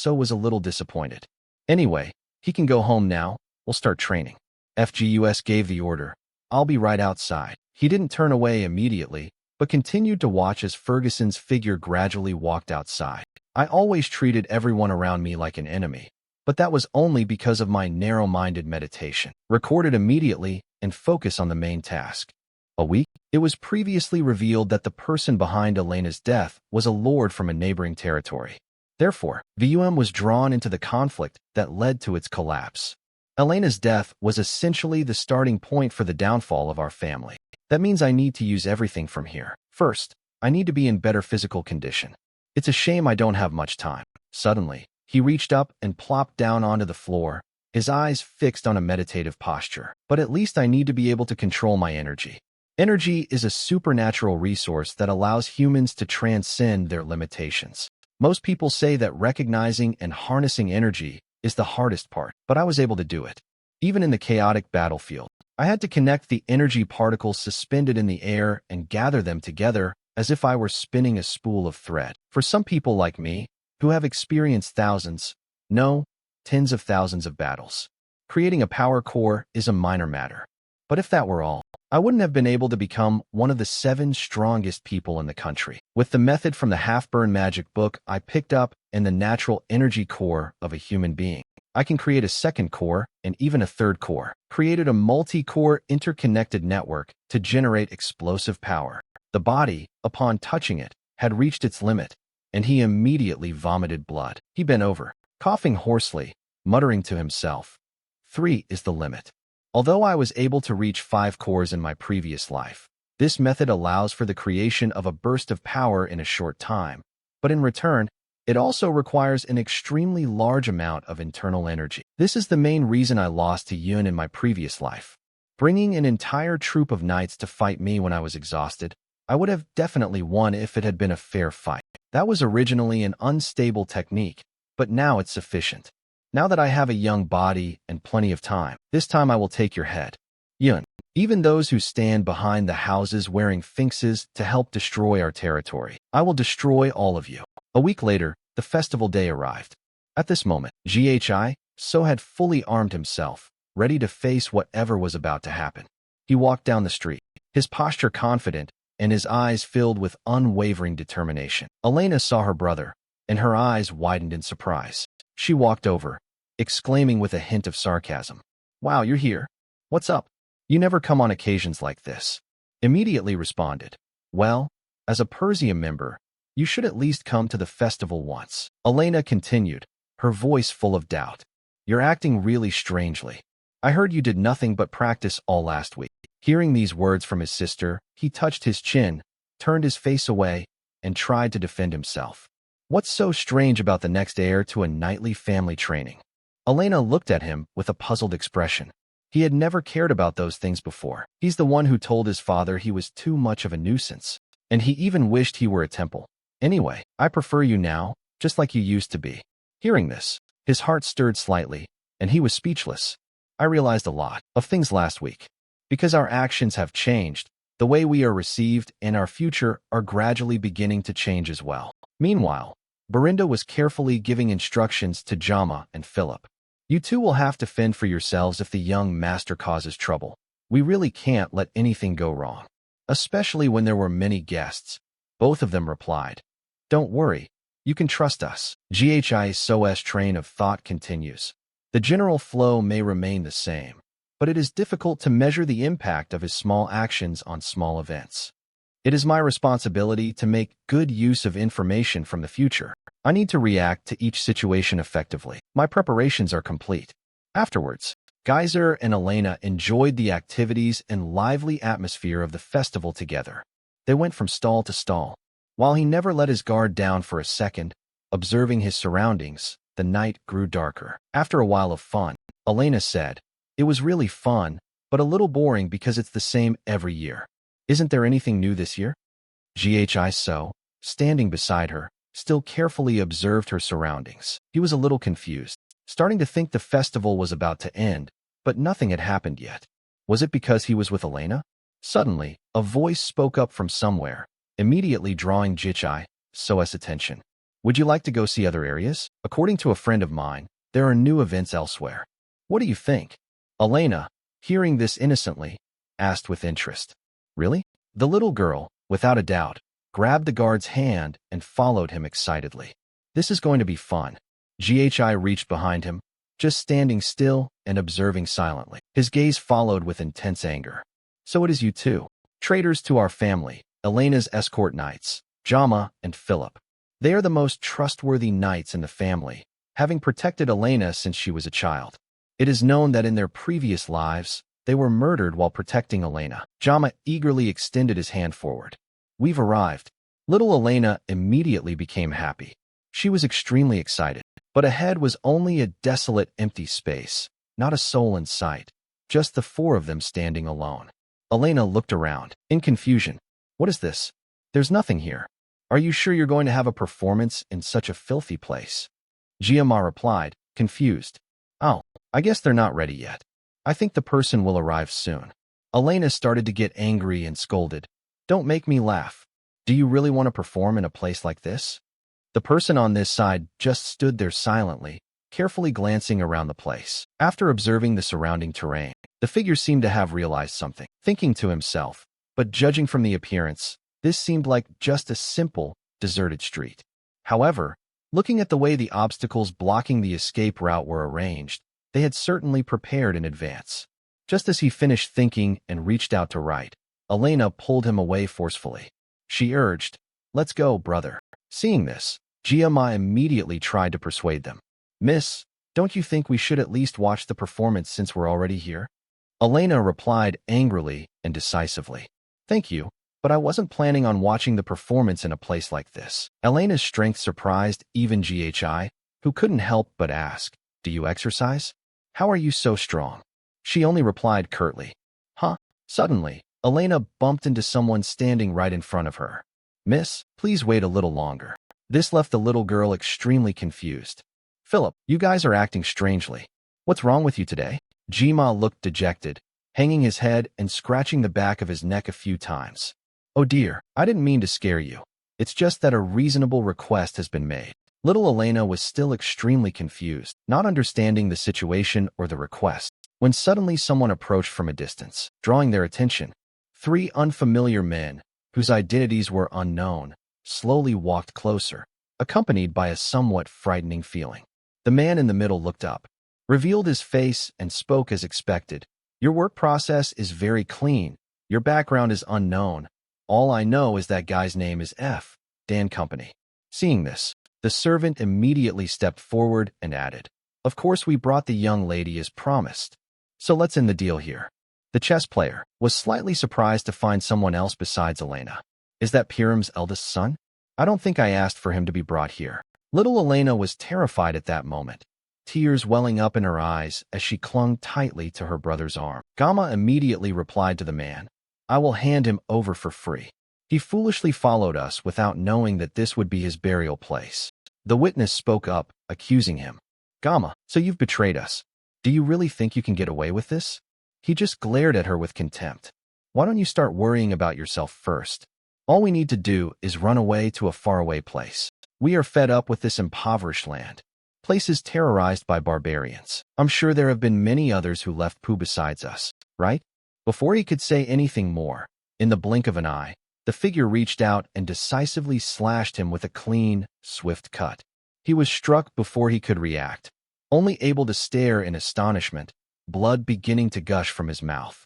was a little disappointed. Anyway, he can go home now. We'll start training. FGUS gave the order. I'll be right outside. He didn't turn away immediately, but continued to watch as Ferguson's figure gradually walked outside. I always treated everyone around me like an enemy, but that was only because of my narrow-minded meditation. Recorded immediately and focus on the main task. A week? It was previously revealed that the person behind Elena's death was a lord from a neighboring territory. Therefore, VUM was drawn into the conflict that led to its collapse. Elena's death was essentially the starting point for the downfall of our family. That means I need to use everything from here. First, I need to be in better physical condition. It's a shame I don't have much time. Suddenly, he reached up and plopped down onto the floor, his eyes fixed on a meditative posture. But at least I need to be able to control my energy. Energy is a supernatural resource that allows humans to transcend their limitations. Most people say that recognizing and harnessing energy is the hardest part, but I was able to do it. Even in the chaotic battlefield, I had to connect the energy particles suspended in the air and gather them together as if I were spinning a spool of thread. For some people like me, who have experienced thousands, no, tens of thousands of battles, creating a power core is a minor matter. But if that were all, I wouldn't have been able to become one of the 7 strongest people in the country. With the method from the Half-Burn Magic book I picked up and the natural energy core of a human being, I can create a second core and even a third core. Created a multi-core interconnected network to generate explosive power. The body, upon touching it, had reached its limit, and he immediately vomited blood. He bent over, coughing hoarsely, muttering to himself, 3 is the limit. Although I was able to reach 5 cores in my previous life, this method allows for the creation of a burst of power in a short time, but in return, it also requires an extremely large amount of internal energy. This is the main reason I lost to Yun in my previous life. Bringing an entire troop of knights to fight me when I was exhausted, I would have definitely won if it had been a fair fight. That was originally an unstable technique, but now it's sufficient. Now that I have a young body and plenty of time, this time I will take your head. Yun, even those who stand behind the houses wearing sphinxes to help destroy our territory, I will destroy all of you. A week later, the festival day arrived. At this moment, So had fully armed himself, ready to face whatever was about to happen. He walked down the street, his posture confident and his eyes filled with unwavering determination. Elena saw her brother, and her eyes widened in surprise. She walked over, exclaiming with a hint of sarcasm, "Wow, you're here. What's up? You never come on occasions like this." Immediately responded, "Well, as a Persia member, you should at least come to the festival once." Elena continued, her voice full of doubt, "You're acting really strangely. I heard you did nothing but practice all last week." Hearing these words from his sister, he touched his chin, turned his face away, and tried to defend himself. What's so strange about the next heir to a knightly family training? Elena looked at him with a puzzled expression. He had never cared about those things before. He's the one who told his father he was too much of a nuisance, and he even wished he were a temple. Anyway, I prefer you now, just like you used to be. Hearing this, his heart stirred slightly, and he was speechless. I realized a lot of things last week. Because our actions have changed, the way we are received and our future are gradually beginning to change as well. Meanwhile, Berinda was carefully giving instructions to Jama and Philip. You two will have to fend for yourselves if the young master causes trouble. We really can't let anything go wrong. Especially when there were many guests. Both of them replied, "Don't worry. You can trust us." GHISOS train of thought continues. The general flow may remain the same, but it is difficult to measure the impact of his small actions on small events. It is my responsibility to make good use of information from the future. I need to react to each situation effectively. My preparations are complete. Afterwards, Geyser and Elena enjoyed the activities and lively atmosphere of the festival together. They went from stall to stall. While he never let his guard down for a second, observing his surroundings, the night grew darker. After a while of fun, Elena said, "It was really fun, but a little boring because it's the same every year. Isn't there anything new this year?" GHISO, standing beside her, still carefully observed her surroundings. He was a little confused, starting to think the festival was about to end, but nothing had happened yet. Was it because he was with Elena? Suddenly, a voice spoke up from somewhere, immediately drawing GHISO's attention. "Would you like to go see other areas? According to a friend of mine, there are new events elsewhere. What do you think?" Elena, hearing this innocently, asked with interest. "Really?" The little girl, without a doubt, grabbed the guard's hand and followed him excitedly. This is going to be fun. GHI reached behind him, just standing still and observing silently. His gaze followed with intense anger. So it is you two. Traitors to our family, Elena's escort knights, Jama and Philip. They are the most trustworthy knights in the family, having protected Elena since she was a child. It is known that in their previous lives, they were murdered while protecting Elena. Jama eagerly extended his hand forward. We've arrived. Little Elena immediately became happy. She was extremely excited, but ahead was only a desolate, empty space, not a soul in sight, just the four of them standing alone. Elena looked around, in confusion. What is this? There's nothing here. Are you sure you're going to have a performance in such a filthy place? Giamma replied, confused. Oh, I guess they're not ready yet. I think the person will arrive soon. Elena started to get angry and scolded. Don't make me laugh. Do you really want to perform in a place like this? The person on this side just stood there silently, carefully glancing around the place. After observing the surrounding terrain, the figure seemed to have realized something, thinking to himself, but judging from the appearance, this seemed like just a simple, deserted street. However, looking at the way the obstacles blocking the escape route were arranged, they had certainly prepared in advance. Just as he finished thinking and reached out to write, Elena pulled him away forcefully. She urged, "Let's go, brother." Seeing this, Giamma immediately tried to persuade them. "Miss, don't you think we should at least watch the performance since we're already here?" Elena replied angrily and decisively. "Thank you, but I wasn't planning on watching the performance in a place like this." Elena's strength surprised even GHI, who couldn't help but ask, "Do you exercise? How are you so strong?" She only replied curtly, "Huh?" Suddenly, Elena bumped into someone standing right in front of her. "Miss, please wait a little longer." This left the little girl extremely confused. "Philip, you guys are acting strangely. What's wrong with you today?" Jima looked dejected, hanging his head and scratching the back of his neck a few times. "Oh dear, I didn't mean to scare you. It's just that a reasonable request has been made." Little Elena was still extremely confused, not understanding the situation or the request, when suddenly someone approached from a distance, drawing their attention. Three unfamiliar men, whose identities were unknown, slowly walked closer, accompanied by a somewhat frightening feeling. The man in the middle looked up, revealed his face, and spoke as expected. "Your work process is very clean. Your background is unknown. All I know is that guy's name is F. Dan Company." Seeing this, the servant immediately stepped forward and added, "Of course we brought the young lady as promised. So let's end the deal here." The chess player was slightly surprised to find someone else besides Elena. "Is that Piram's eldest son? I don't think I asked for him to be brought here." Little Elena was terrified at that moment, tears welling up in her eyes as she clung tightly to her brother's arm. Gamma immediately replied to the man, "I will hand him over for free. He foolishly followed us without knowing that this would be his burial place." The witness spoke up, accusing him. "Gamma, so you've betrayed us. Do you really think you can get away with this?" He just glared at her with contempt. "Why don't you start worrying about yourself first? All we need to do is run away to a faraway place. We are fed up with this impoverished land. Places terrorized by barbarians. I'm sure there have been many others who left Pooh besides us, right?" Before he could say anything more, in the blink of an eye, the figure reached out and decisively slashed him with a clean, swift cut. He was struck before he could react, only able to stare in astonishment, blood beginning to gush from his mouth.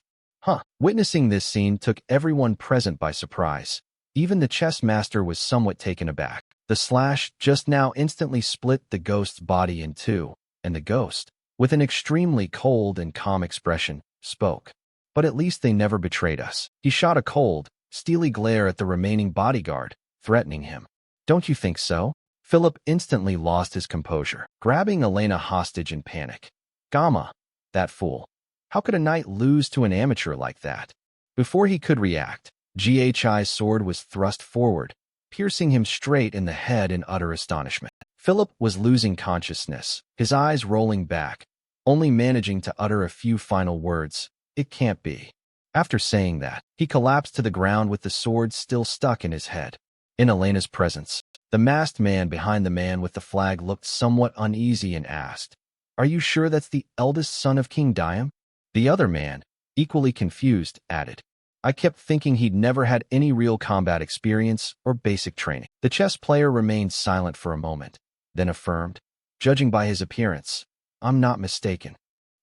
Witnessing this scene took everyone present by surprise. Even the chess master was somewhat taken aback. The slash just now instantly split the ghost's body in two, and the ghost, with an extremely cold and calm expression, spoke. "But at least they never betrayed us." He shot a cold, steely glare at the remaining bodyguard, threatening him. "Don't you think so?" Philip instantly lost his composure, grabbing Elena hostage in panic. "Gamma, that fool. How could a knight lose to an amateur like that?" Before he could react, GHI's sword was thrust forward, piercing him straight in the head in utter astonishment. Philip was losing consciousness, his eyes rolling back, only managing to utter a few final words. "It can't be." After saying that, he collapsed to the ground with the sword still stuck in his head. In Elena's presence, the masked man behind the man with the flag looked somewhat uneasy and asked, "Are you sure that's the eldest son of King Diam?" The other man, equally confused, added, I kept thinking he'd never had any real combat experience or basic training. The chess player remained silent for a moment, then affirmed, "Judging by his appearance, I'm not mistaken."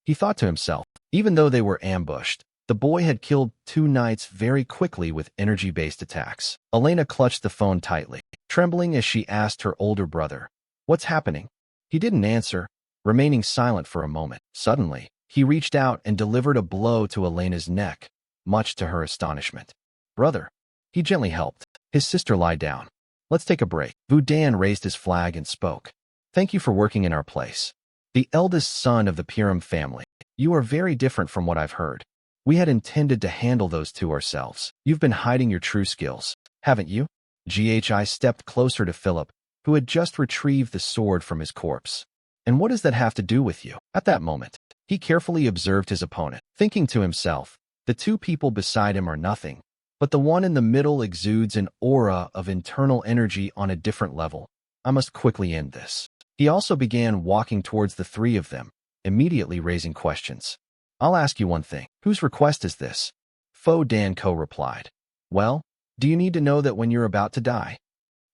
He thought to himself, even though they were ambushed, the boy had killed 2 knights very quickly with energy-based attacks. Elena clutched the phone tightly, trembling as she asked her older brother, "What's happening?" He didn't answer, remaining silent for a moment. Suddenly, he reached out and delivered a blow to Elena's neck, much to her astonishment. "Brother," he gently helped his sister lie down. "Let's take a break." Vu Dan raised his flag and spoke. "Thank you for working in our place. The eldest son of the Piram family. You are very different from what I've heard. We had intended to handle those two ourselves. You've been hiding your true skills, haven't you?" GHI stepped closer to Philip, who had just retrieved the sword from his corpse. "And what does that have to do with you?" At that moment, he carefully observed his opponent, thinking to himself, the 2 people beside him are nothing, but the one in the middle exudes an aura of internal energy on a different level. I must quickly end this. He also began walking towards the 3 of them, immediately raising questions. "I'll ask you one thing. Whose request is this?" Fo Dan-ko replied. "Well, do you need to know that when you're about to die?"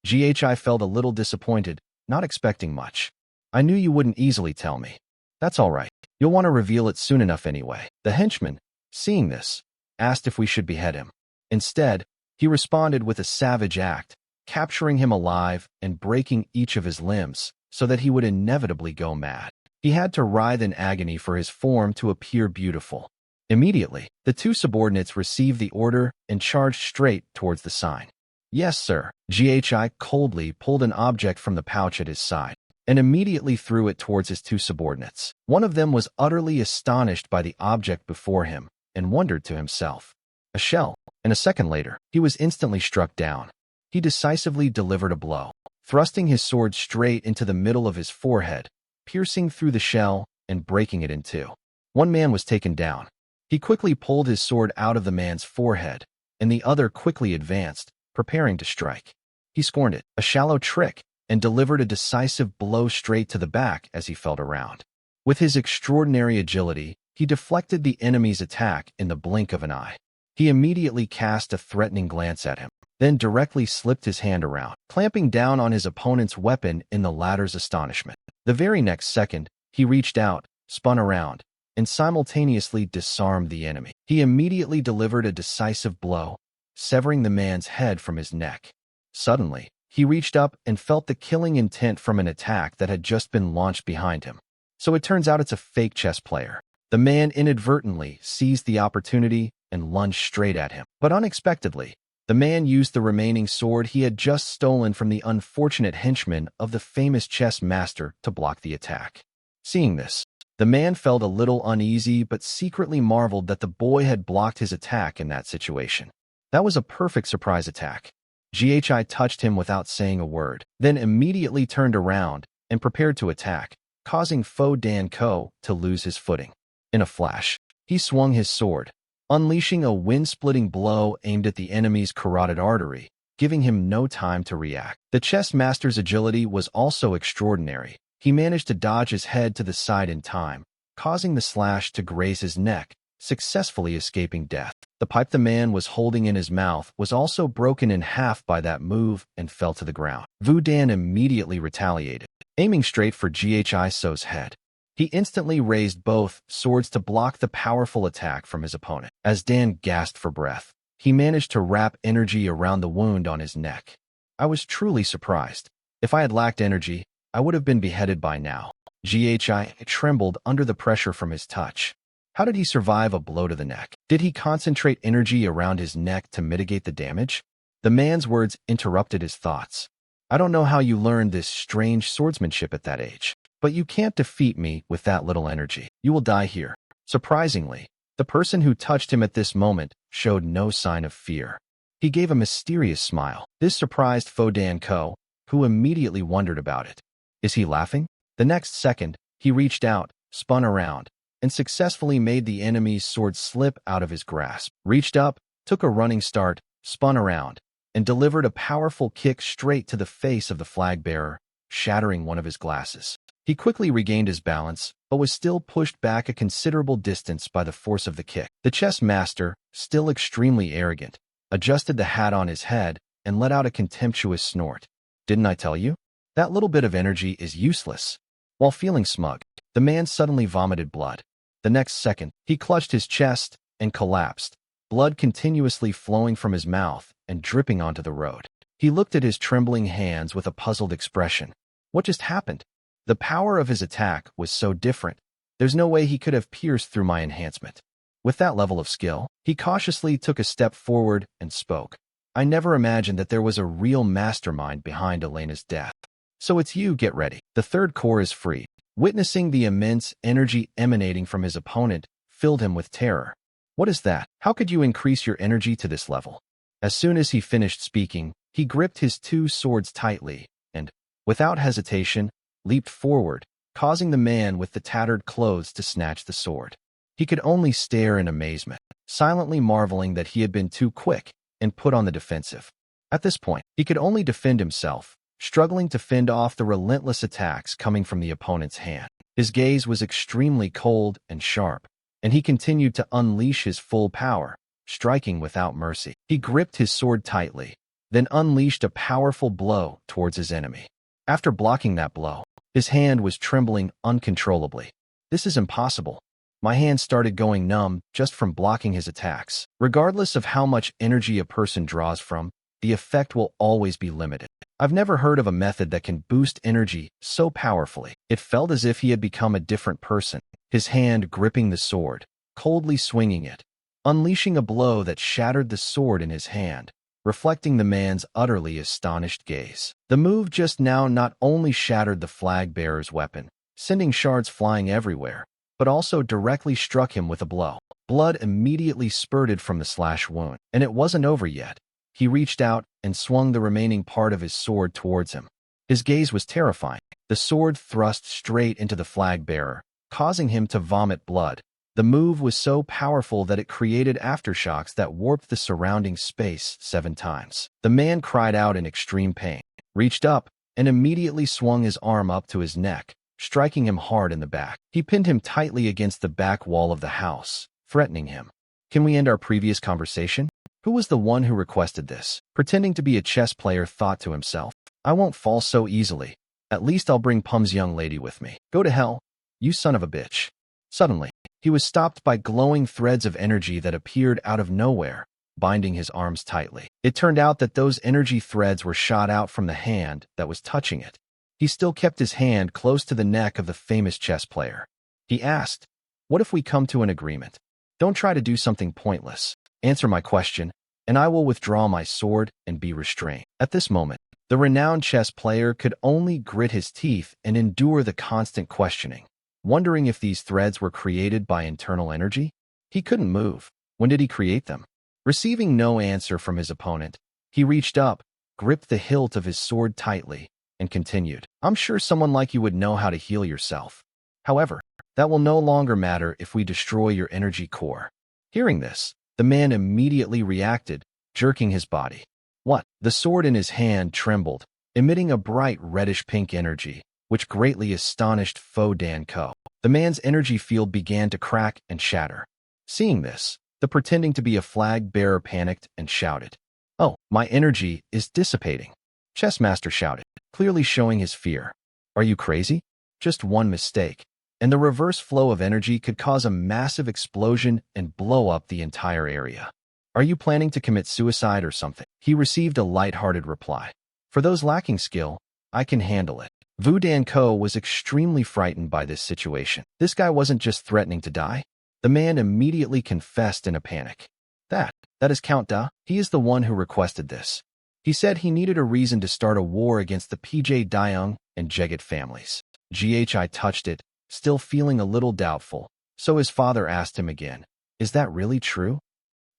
GHI felt a little disappointed, not expecting much. "I knew you wouldn't easily tell me." "That's all right. You'll want to reveal it soon enough anyway." The henchman, seeing this, asked if we should behead him. Instead, he responded with a savage act, capturing him alive and breaking each of his limbs, so that he would inevitably go mad. He had to writhe in agony for his form to appear beautiful. Immediately, the 2 subordinates received the order and charged straight towards the sign. "Yes, sir." GHI coldly pulled an object from the pouch at his side and immediately threw it towards his 2 subordinates. One of them was utterly astonished by the object before him and wondered to himself, "A shell," and a second later, he was instantly struck down. He decisively delivered a blow, thrusting his sword straight into the middle of his forehead, piercing through the shell and breaking it in 2. One man was taken down. He quickly pulled his sword out of the man's forehead, and the other quickly advanced, preparing to strike. He scorned it, a shallow trick, and delivered a decisive blow straight to the back as he felt around. With his extraordinary agility, he deflected the enemy's attack in the blink of an eye. He immediately cast a threatening glance at him, then directly slipped his hand around, clamping down on his opponent's weapon in the latter's astonishment. The very next second, he reached out, spun around, and simultaneously disarmed the enemy. He immediately delivered a decisive blow, severing the man's head from his neck. Suddenly, he reached up and felt the killing intent from an attack that had just been launched behind him. So it turns out it's a fake chess player. The man inadvertently seized the opportunity and lunged straight at him. But unexpectedly, the man used the remaining sword he had just stolen from the unfortunate henchman of the famous chess master to block the attack. Seeing this, the man felt a little uneasy but secretly marveled that the boy had blocked his attack in that situation. That was a perfect surprise attack. GHI touched him without saying a word, then immediately turned around and prepared to attack, causing Fo Dan-ko to lose his footing. In a flash, he swung his sword, unleashing a wind-splitting blow aimed at the enemy's carotid artery, giving him no time to react. The chess master's agility was also extraordinary. He managed to dodge his head to the side in time, causing the slash to graze his neck, successfully escaping death. The pipe the man was holding in his mouth was also broken in half by that move and fell to the ground. Vu Dan immediately retaliated, aiming straight for GHI So's head. He instantly raised both swords to block the powerful attack from his opponent. As Dan gasped for breath, he managed to wrap energy around the wound on his neck. I was truly surprised. If I had lacked energy, I would have been beheaded by now. GHI trembled under the pressure from his touch. How did he survive a blow to the neck? Did he concentrate energy around his neck to mitigate the damage? The man's words interrupted his thoughts. I don't know how you learned this strange swordsmanship at that age, but you can't defeat me with that little energy. You will die here. Surprisingly, the person who touched him at this moment showed no sign of fear. He gave a mysterious smile. This surprised Fo Dan-ko, who immediately wondered about it. Is he laughing? The next second, he reached out, spun around, and successfully made the enemy's sword slip out of his grasp. Reached up, took a running start, spun around, and delivered a powerful kick straight to the face of the flag bearer, shattering one of his glasses. He quickly regained his balance, but was still pushed back a considerable distance by the force of the kick. The chess master, still extremely arrogant, adjusted the hat on his head and let out a contemptuous snort. Didn't I tell you? That little bit of energy is useless. While feeling smug, the man suddenly vomited blood. The next second, he clutched his chest and collapsed, blood continuously flowing from his mouth and dripping onto the road. He looked at his trembling hands with a puzzled expression. What just happened? The power of his attack was so different. There's no way he could have pierced through my enhancement. With that level of skill, he cautiously took a step forward and spoke. I never imagined that there was a real mastermind behind Elena's death. So it's you, get ready. The third core is free. Witnessing the immense energy emanating from his opponent filled him with terror. What is that? How could you increase your energy to this level? As soon as he finished speaking, he gripped his two swords tightly and, without hesitation, leaped forward, causing the man with the tattered clothes to snatch the sword. He could only stare in amazement, silently marveling that he had been too quick and put on the defensive. At this point, he could only defend himself, struggling to fend off the relentless attacks coming from the opponent's hand. His gaze was extremely cold and sharp, and he continued to unleash his full power, striking without mercy. He gripped his sword tightly, then unleashed a powerful blow towards his enemy. After blocking that blow, his hand was trembling uncontrollably. This is impossible. My hand started going numb just from blocking his attacks. Regardless of how much energy a person draws from, the effect will always be limited. I've never heard of a method that can boost energy so powerfully. It felt as if he had become a different person, his hand gripping the sword, coldly swinging it, unleashing a blow that shattered the sword in his hand, reflecting the man's utterly astonished gaze. The move just now not only shattered the flag-bearer's weapon, sending shards flying everywhere, but also directly struck him with a blow. Blood immediately spurted from the slash wound, and it wasn't over yet. He reached out and swung the remaining part of his sword towards him. His gaze was terrifying. The sword thrust straight into the flag-bearer, causing him to vomit blood. The move was so powerful that it created aftershocks that warped the surrounding space 7 times. The man cried out in extreme pain, reached up, and immediately swung his arm up to his neck, striking him hard in the back. He pinned him tightly against the back wall of the house, threatening him. Can we end our previous conversation? Who was the one who requested this? Pretending to be a chess player thought to himself, I won't fall so easily. At least I'll bring Pum's young lady with me. Go to hell, you son of a bitch. Suddenly, he was stopped by glowing threads of energy that appeared out of nowhere, binding his arms tightly. It turned out that those energy threads were shot out from the hand that was touching it. He still kept his hand close to the neck of the famous chess player. He asked, what if we come to an agreement? Don't try to do something pointless. Answer my question, and I will withdraw my sword and be restrained. At this moment, the renowned chess player could only grit his teeth and endure the constant questioning, wondering if these threads were created by internal energy. He couldn't move. When did he create them? Receiving no answer from his opponent, he reached up, gripped the hilt of his sword tightly, and continued. I'm sure someone like you would know how to heal yourself. However, that will no longer matter if we destroy your energy core. Hearing this, the man immediately reacted, jerking his body. What? The sword in his hand trembled, emitting a bright reddish-pink energy, which greatly astonished Fo Dan Ko. The man's energy field began to crack and shatter. Seeing this, the pretending to be a flag-bearer panicked and shouted, Oh, my energy is dissipating. Chessmaster shouted, clearly showing his fear. Are you crazy? Just one mistake, and the reverse flow of energy could cause a massive explosion and blow up the entire area. Are you planning to commit suicide or something? He received a light-hearted reply. For those lacking skill, I can handle it. Vu Dan Ko was extremely frightened by this situation. This guy wasn't just threatening to die. The man immediately confessed in a panic. That is Count Da. He is the one who requested this. He said he needed a reason to start a war against the PJ Daeung and Jeget families. GHI touched it, still feeling a little doubtful, so his father asked him again, Is that really true?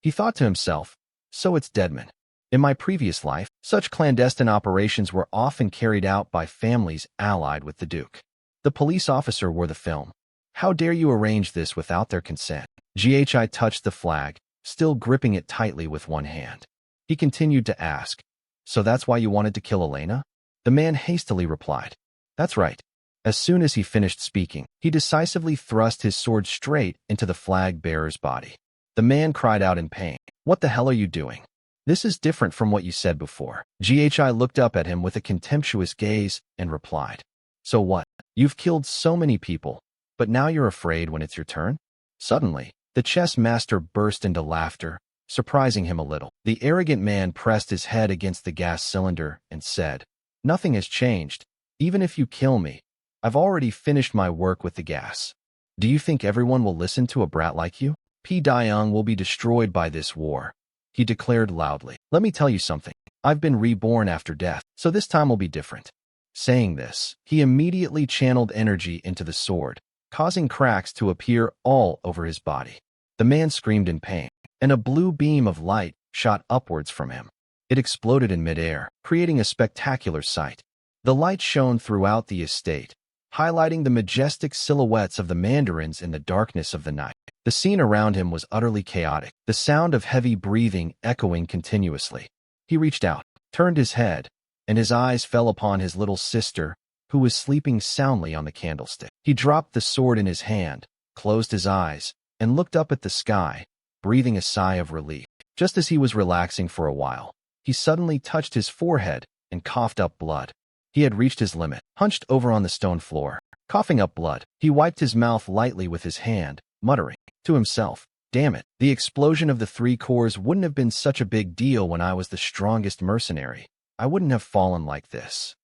He thought to himself, So it's Deadman. In my previous life, such clandestine operations were often carried out by families allied with the Duke. The police officer wore the film. How dare you arrange this without their consent? GHI touched the flag, still gripping it tightly with one hand. He continued to ask, So that's why you wanted to kill Elena? The man hastily replied, That's right. As soon as he finished speaking, he decisively thrust his sword straight into the flag bearer's body. The man cried out in pain. "What the hell are you doing? This is different from what you said before." GHI looked up at him with a contemptuous gaze and replied, "So what? You've killed so many people, but now you're afraid when it's your turn?" Suddenly, the chess master burst into laughter, surprising him a little. The arrogant man pressed his head against the gas cylinder and said, "Nothing has changed. Even if you kill me, I've already finished my work with the gas. Do you think everyone will listen to a brat like you? P. Dayang will be destroyed by this war," he declared loudly. "Let me tell you something. I've been reborn after death, so this time will be different." Saying this, he immediately channeled energy into the sword, causing cracks to appear all over his body. The man screamed in pain, and a blue beam of light shot upwards from him. It exploded in midair, creating a spectacular sight. The light shone throughout the estate, highlighting the majestic silhouettes of the mandarins in the darkness of the night. The scene around him was utterly chaotic, the sound of heavy breathing echoing continuously. He reached out, turned his head, and his eyes fell upon his little sister, who was sleeping soundly on the candlestick. He dropped the sword in his hand, closed his eyes, and looked up at the sky, breathing a sigh of relief. Just as he was relaxing for a while, he suddenly touched his forehead and coughed up blood. He had reached his limit. Hunched over on the stone floor, coughing up blood, he wiped his mouth lightly with his hand, muttering to himself, "Damn it, the explosion of the 3 cores wouldn't have been such a big deal when I was the strongest mercenary. I wouldn't have fallen like this."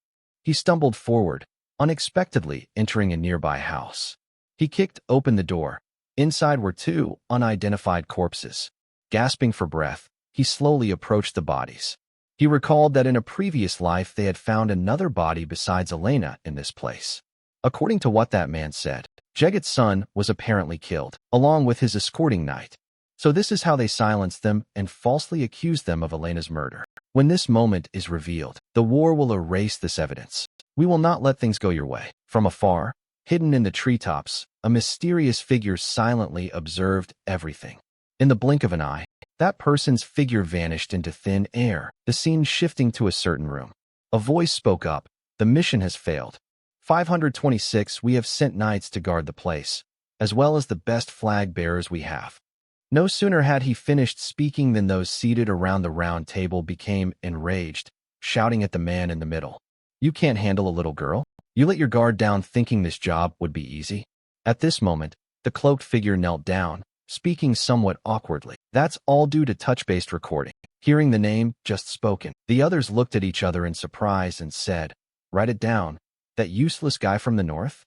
He stumbled forward, unexpectedly entering a nearby house. He kicked open the door. Inside were 2 unidentified corpses. Gasping for breath, he slowly approached the bodies. He recalled that in a previous life they had found another body besides Elena in this place. According to what that man said, Jeget's son was apparently killed, along with his escorting knight. So this is how they silenced them and falsely accused them of Elena's murder. When this moment is revealed, the war will erase this evidence. We will not let things go your way. From afar, hidden in the treetops, a mysterious figure silently observed everything. In the blink of an eye, that person's figure vanished into thin air, the scene shifting to a certain room. A voice spoke up. "The mission has failed. 526, we have sent knights to guard the place, as well as the best flag bearers we have." No sooner had he finished speaking than those seated around the round table became enraged, shouting at the man in the middle. "You can't handle a little girl? You let your guard down thinking this job would be easy?" At this moment, the cloaked figure knelt down, speaking somewhat awkwardly. "That's all due to touch-based recording." Hearing the name just spoken, the others looked at each other in surprise and said, "Write it down. That useless guy from the north?"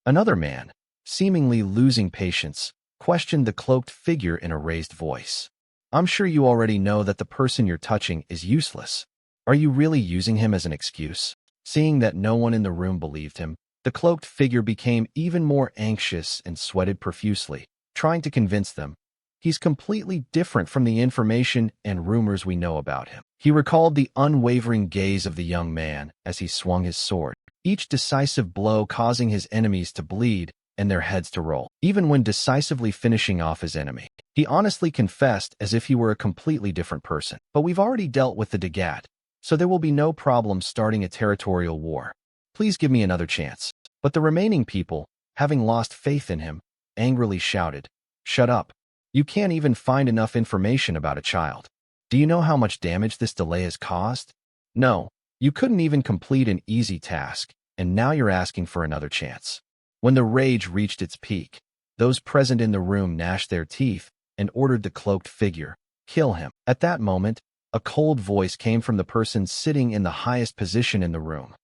Another man, seemingly losing patience, questioned the cloaked figure in a raised voice. "I'm sure you already know that the person you're touching is useless. Are you really using him as an excuse?" Seeing that no one in the room believed him, the cloaked figure became even more anxious and sweated profusely, trying to convince them, "He's completely different from the information and rumors we know about him." He recalled the unwavering gaze of the young man as he swung his sword, each decisive blow causing his enemies to bleed and their heads to roll. Even when decisively finishing off his enemy, he honestly confessed as if he were a completely different person. "But we've already dealt with the Dagat, so there will be no problem starting a territorial war. Please give me another chance." But the remaining people, having lost faith in him, angrily shouted, "Shut up. You can't even find enough information about a child. Do you know how much damage this delay has caused? No, you couldn't even complete an easy task, and now you're asking for another chance." When the rage reached its peak, those present in the room gnashed their teeth and ordered the cloaked figure, "Kill him." At that moment, a cold voice came from the person sitting in the highest position in the room.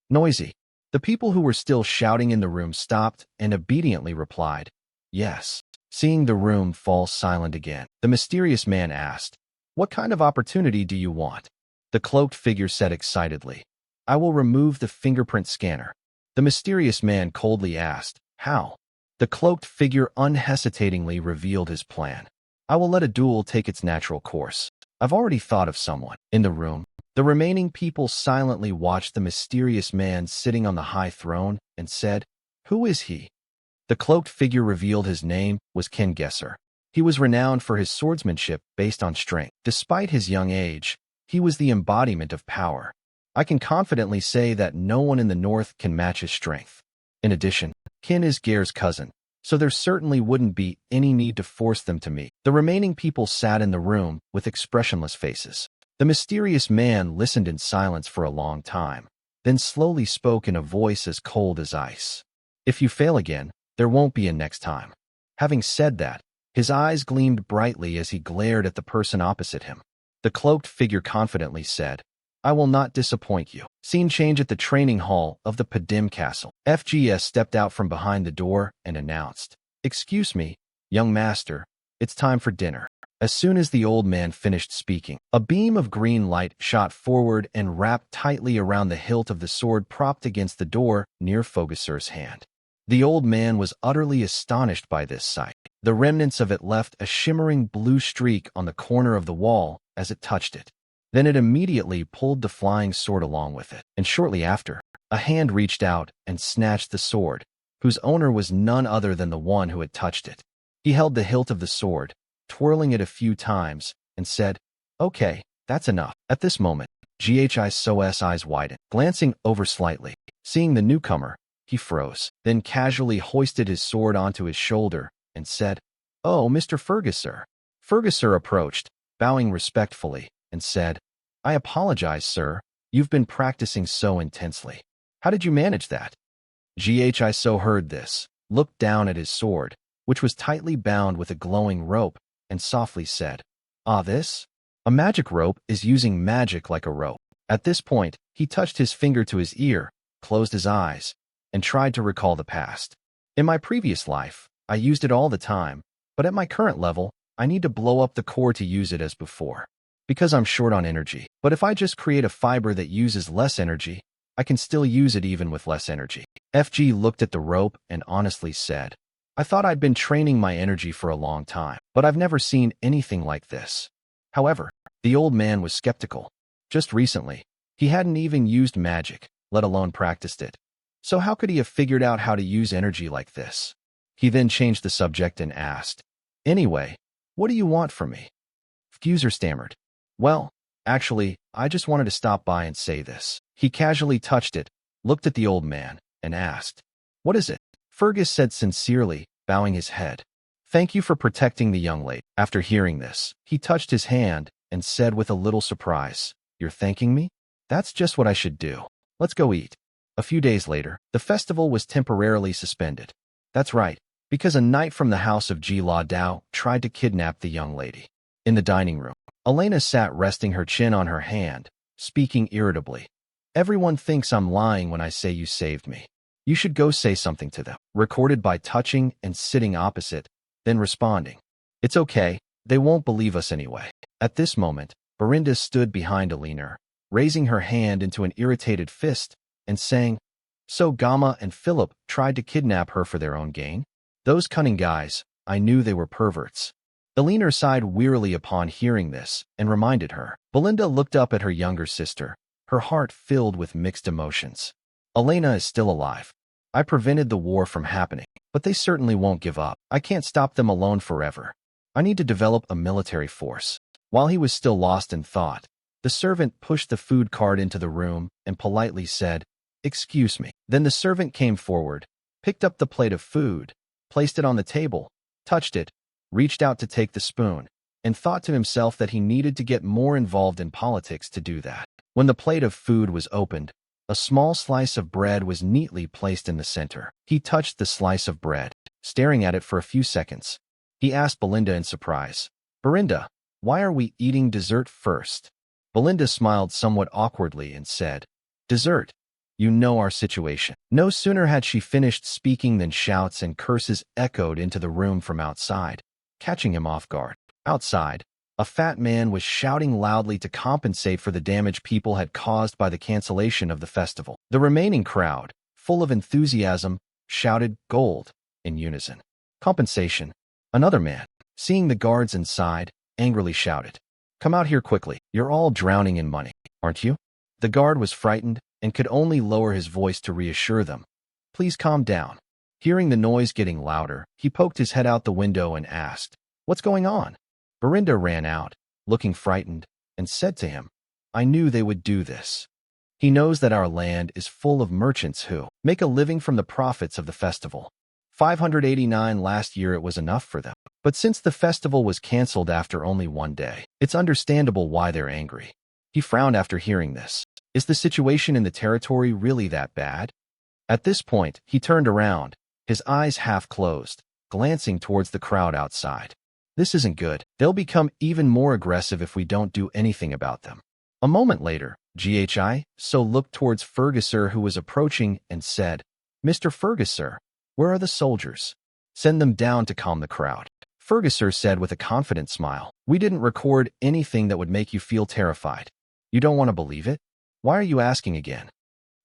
"Noisy." The people who were still shouting in the room stopped and obediently replied, "Yes." Seeing the room fall silent again, the mysterious man asked, "What kind of opportunity do you want?" The cloaked figure said excitedly, "I will remove the fingerprint scanner." The mysterious man coldly asked, "How?" The cloaked figure unhesitatingly revealed his plan. "I will let a duel take its natural course. I've already thought of someone." In the room, the remaining people silently watched the mysterious man sitting on the high throne and said, "Who is he?" The cloaked figure revealed his name was Ken Gesser. He was renowned for his swordsmanship based on strength. Despite his young age, he was the embodiment of power. "I can confidently say that no one in the north can match his strength. In addition, Kin is Gare's cousin, so there certainly wouldn't be any need to force them to meet. The remaining people sat in the room with expressionless faces. The mysterious man listened in silence for a long time, then slowly spoke in a voice as cold as ice. If you fail again, there won't be a next time. Having said that, his eyes gleamed brightly as he glared at the person opposite him. The cloaked figure confidently said, I will not disappoint you. Scene change at the training hall of the Padim Castle. FGS stepped out from behind the door and announced, Excuse me, young master, it's time for dinner. As soon as the old man finished speaking, a beam of green light shot forward and wrapped tightly around the hilt of the sword propped against the door near Fogasur's hand. The old man was utterly astonished by this sight. The remnants of it left a shimmering blue streak on the corner of the wall as it touched it. Then it immediately pulled the flying sword along with it, and shortly after, a hand reached out and snatched the sword, whose owner was none other than the one who had touched it. He held the hilt of the sword, twirling it a few times, and said, Okay, that's enough. At this moment, GHISO's eyes widened. Glancing over slightly, seeing the newcomer, he froze, then casually hoisted his sword onto his shoulder and said, Oh, Mr. Fergusser. Fergusser approached, bowing respectfully, and said, I apologize, sir. You've been practicing so intensely. How did you manage that? GHISO heard this, looked down at his sword, which was tightly bound with a glowing rope, and softly said, Ah, this? A magic rope is using magic like a rope. At this point, he touched his finger to his ear, closed his eyes, and tried to recall the past. In my previous life, I used it all the time, but at my current level, I need to blow up the core to use it as before. Because I'm short on energy. But if I just create a fiber that uses less energy, I can still use it even with less energy. FG looked at the rope and honestly said, I thought I'd been training my energy for a long time, but I've never seen anything like this. However, the old man was skeptical. Just recently, he hadn't even used magic, let alone practiced it. So how could he have figured out how to use energy like this? He then changed the subject and asked, Anyway, what do you want from me? Fuser stammered, Well, actually, I just wanted to stop by and say this. He casually touched it, looked at the old man, and asked, What is it? Fergus said sincerely, bowing his head. Thank you for protecting the young lady. After hearing this, he touched his hand and said with a little surprise, You're thanking me? That's just what I should do. Let's go eat. A few days later, the festival was temporarily suspended. That's right, because a knight from the house of Ji La Dao tried to kidnap the young lady. In the dining room, Elena sat resting her chin on her hand, speaking irritably. Everyone thinks I'm lying when I say you saved me. You should go say something to them. Recorded by touching and sitting opposite, then responding. It's okay, they won't believe us anyway. At this moment, Berinda stood behind Elena, raising her hand into an irritated fist and saying, So Gamma and Philip tried to kidnap her for their own gain? Those cunning guys, I knew they were perverts. Elena sighed wearily upon hearing this and reminded her. Belinda looked up at her younger sister, her heart filled with mixed emotions. Elena is still alive. I prevented the war from happening, but they certainly won't give up. I can't stop them alone forever. I need to develop a military force. While he was still lost in thought, the servant pushed the food cart into the room and politely said, Excuse me. Then the servant came forward, picked up the plate of food, placed it on the table, touched it, reached out to take the spoon, and thought to himself that he needed to get more involved in politics to do that. When the plate of food was opened, a small slice of bread was neatly placed in the center. He touched the slice of bread, staring at it for a few seconds. He asked Belinda in surprise, Berinda, why are we eating dessert first? Belinda smiled somewhat awkwardly and said, Dessert. You know our situation. No sooner had she finished speaking than shouts and curses echoed into the room from outside, catching him off guard. Outside, a fat man was shouting loudly to compensate for the damage people had caused by the cancellation of the festival. The remaining crowd, full of enthusiasm, shouted gold in unison. Compensation. Another man, seeing the guards inside, angrily shouted, Come out here quickly. You're all drowning in money, aren't you? The guard was frightened and could only lower his voice to reassure them. Please calm down. Hearing the noise getting louder, he poked his head out the window and asked, What's going on? Berinda ran out, looking frightened, and said to him, I knew they would do this. He knows that our land is full of merchants who make a living from the profits of the festival. 589 last year it was enough for them. But since the festival was cancelled after only one day, it's understandable why they're angry. He frowned after hearing this. Is the situation in the territory really that bad? At this point, he turned around, his eyes half closed, glancing towards the crowd outside. This isn't good. They'll become even more aggressive if we don't do anything about them. A moment later, So looked towards Ferguson, who was approaching, and said, Mr. Ferguson, where are the soldiers? Send them down to calm the crowd. Ferguson said with a confident smile, We didn't record anything that would make you feel terrified. You don't want to believe it? Why are you asking again?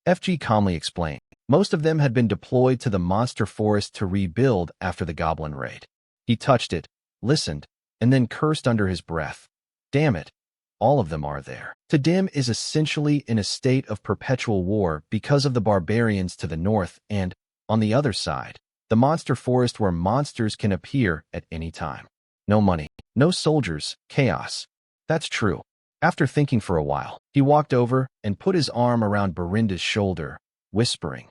FG calmly explained. Most of them had been deployed to the monster forest to rebuild after the goblin raid. He touched it, listened, and then cursed under his breath. Damn it. All of them are there. Tadim is essentially in a state of perpetual war because of the barbarians to the north and, on the other side, the monster forest where monsters can appear at any time. No money, no soldiers, chaos. That's true. After thinking for a while, he walked over and put his arm around Berinda's shoulder, whispering,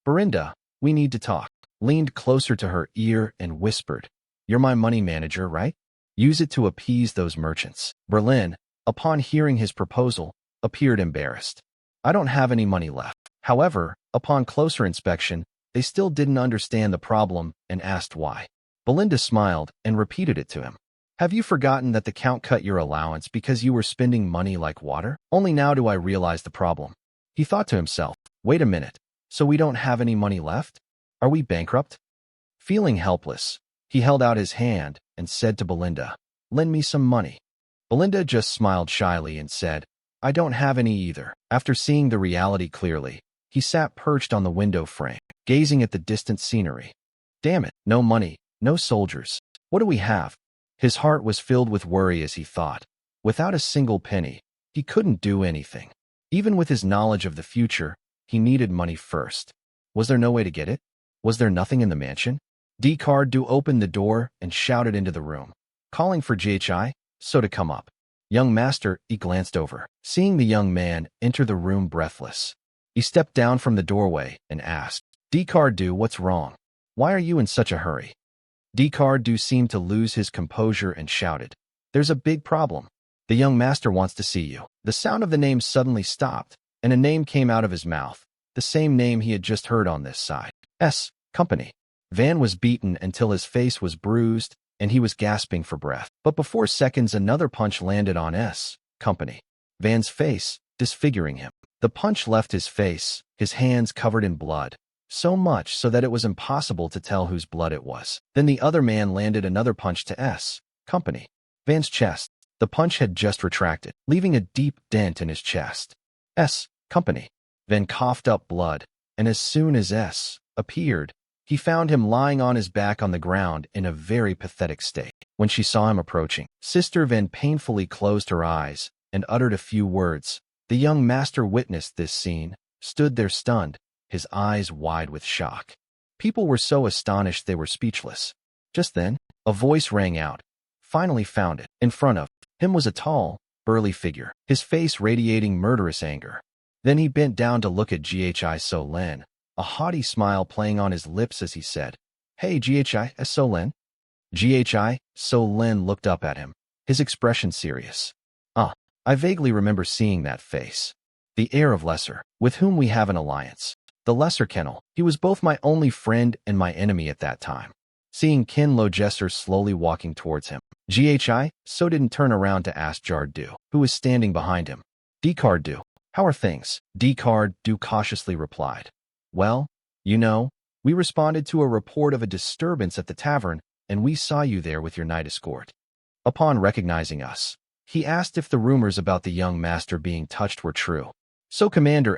Berinda, we need to talk. Leaned closer to her ear and whispered, You're my money manager, right? Use it to appease those merchants. Berlin, upon hearing his proposal, appeared embarrassed. I don't have any money left. However, upon closer inspection, they still didn't understand the problem and asked why. Belinda smiled and repeated it to him. Have you forgotten that the Count cut your allowance because you were spending money like water? Only now do I realize the problem. He thought to himself, wait a minute, so we don't have any money left? Are we bankrupt? Feeling helpless, he held out his hand and said to Belinda, Lend me some money. Belinda just smiled shyly and said, I don't have any either. After seeing the reality clearly, he sat perched on the window frame, gazing at the distant scenery. Damn it, no money, no soldiers. What do we have? His heart was filled with worry as he thought. Without a single penny, he couldn't do anything. Even with his knowledge of the future, he needed money first. Was there no way to get it? Was there nothing in the mansion? Decardu opened the door and shouted into the room, calling for So to come up. Young master, he glanced over, seeing the young man enter the room breathless. He stepped down from the doorway and asked, Decardu, what's wrong? Why are you in such a hurry? Decardu seemed to lose his composure and shouted, There's a big problem. The young master wants to see you. The sound of the name suddenly stopped, and a name came out of his mouth, the same name he had just heard on this side. Company. Van was beaten until his face was bruised, and he was gasping for breath. But before seconds another punch landed on Company. Van's face, disfiguring him. The punch left his face, his hands covered in blood, so much so that it was impossible to tell whose blood it was. Then the other man landed another punch to Company. Van's chest. The punch had just retracted, leaving a deep dent in his chest. Company. Van coughed up blood, and as soon as appeared, he found him lying on his back on the ground in a very pathetic state. When she saw him approaching, Sister Van painfully closed her eyes and uttered a few words. The young master witnessed this scene, stood there stunned, his eyes wide with shock. People were so astonished they were speechless. Just then, a voice rang out. Finally found it. In front of him was a tall, burly figure, his face radiating murderous anger. Then he bent down to look at Solen, a haughty smile playing on his lips as he said, Hey Solen. Solen looked up at him, his expression serious. I vaguely remember seeing that face. The heir of Lesser, with whom we have an alliance. The Lesser Kennel, he was both my only friend and my enemy at that time. Seeing Ken Logesser slowly walking towards him, So didn't turn around to ask Jardu, who was standing behind him. Decardu, how are things? Decardu cautiously replied. Well, we responded to a report of a disturbance at the tavern, and we saw you there with your night escort. Upon recognizing us, he asked if the rumors about the young master being touched were true. So Commander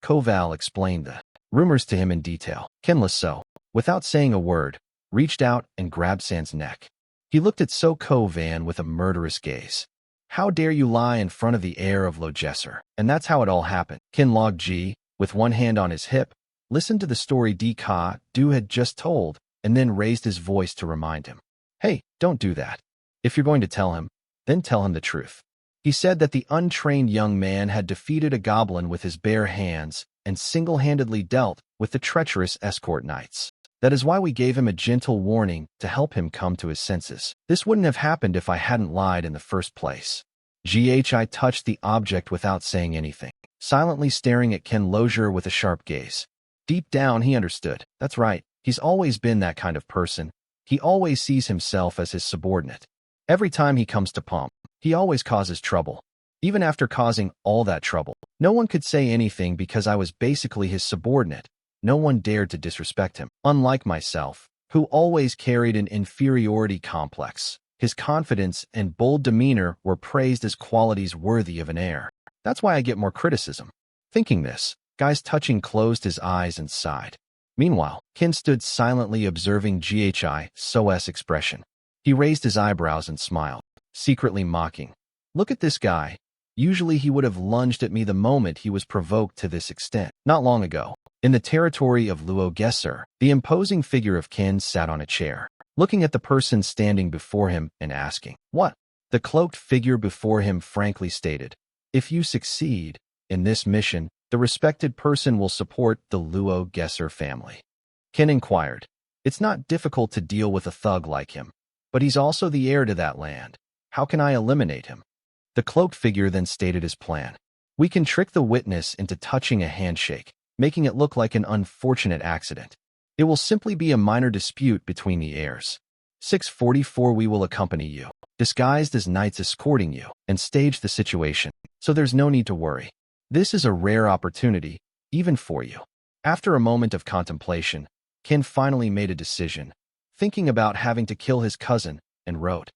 Koval explained the rumors to him in detail. Ken Lasso, without saying a word, reached out and grabbed San's neck. He looked at Kovan with a murderous gaze. How dare you lie in front of the heir of Logesser? And that's how it all happened. Ken Log G, with one hand on his hip, listened to the story Du had just told, and then raised his voice to remind him. Hey, don't do that. If you're going to tell him, then tell him the truth. He said that the untrained young man had defeated a goblin with his bare hands and single-handedly dealt with the treacherous escort knights. That is why we gave him a gentle warning to help him come to his senses. This wouldn't have happened if I hadn't lied in the first place. I touched the object without saying anything, silently staring at Ken Lozier with a sharp gaze. Deep down, he understood. That's right. He's always been that kind of person. He always sees himself as his subordinate. Every time he comes to Pomp, he always causes trouble. Even after causing all that trouble, no one could say anything because I was basically his subordinate. No one dared to disrespect him. Unlike myself, who always carried an inferiority complex, his confidence and bold demeanor were praised as qualities worthy of an heir. That's why I get more criticism. Thinking this, Guy's touching closed his eyes and sighed. Meanwhile, Ken stood silently observing So's expression. He raised his eyebrows and smiled, secretly mocking. Look at this guy. Usually he would have lunged at me the moment he was provoked to this extent. Not long ago, in the territory of Regressed, the imposing figure of Ken sat on a chair, looking at the person standing before him and asking, "What?" The cloaked figure before him frankly stated, "If you succeed in this mission, the respected person will support the Regressed family." Ken inquired, "It's not difficult to deal with a thug like him, but he's also the heir to that land. How can I eliminate him?" The cloaked figure then stated his plan. "We can trick the witness into touching a handshake, making it look like an unfortunate accident. It will simply be a minor dispute between the heirs. 644 We will accompany you, disguised as knights escorting you, and stage the situation, so there's no need to worry. This is a rare opportunity, even for you." After a moment of contemplation, Ken finally made a decision, thinking about having to kill his cousin, and wrote,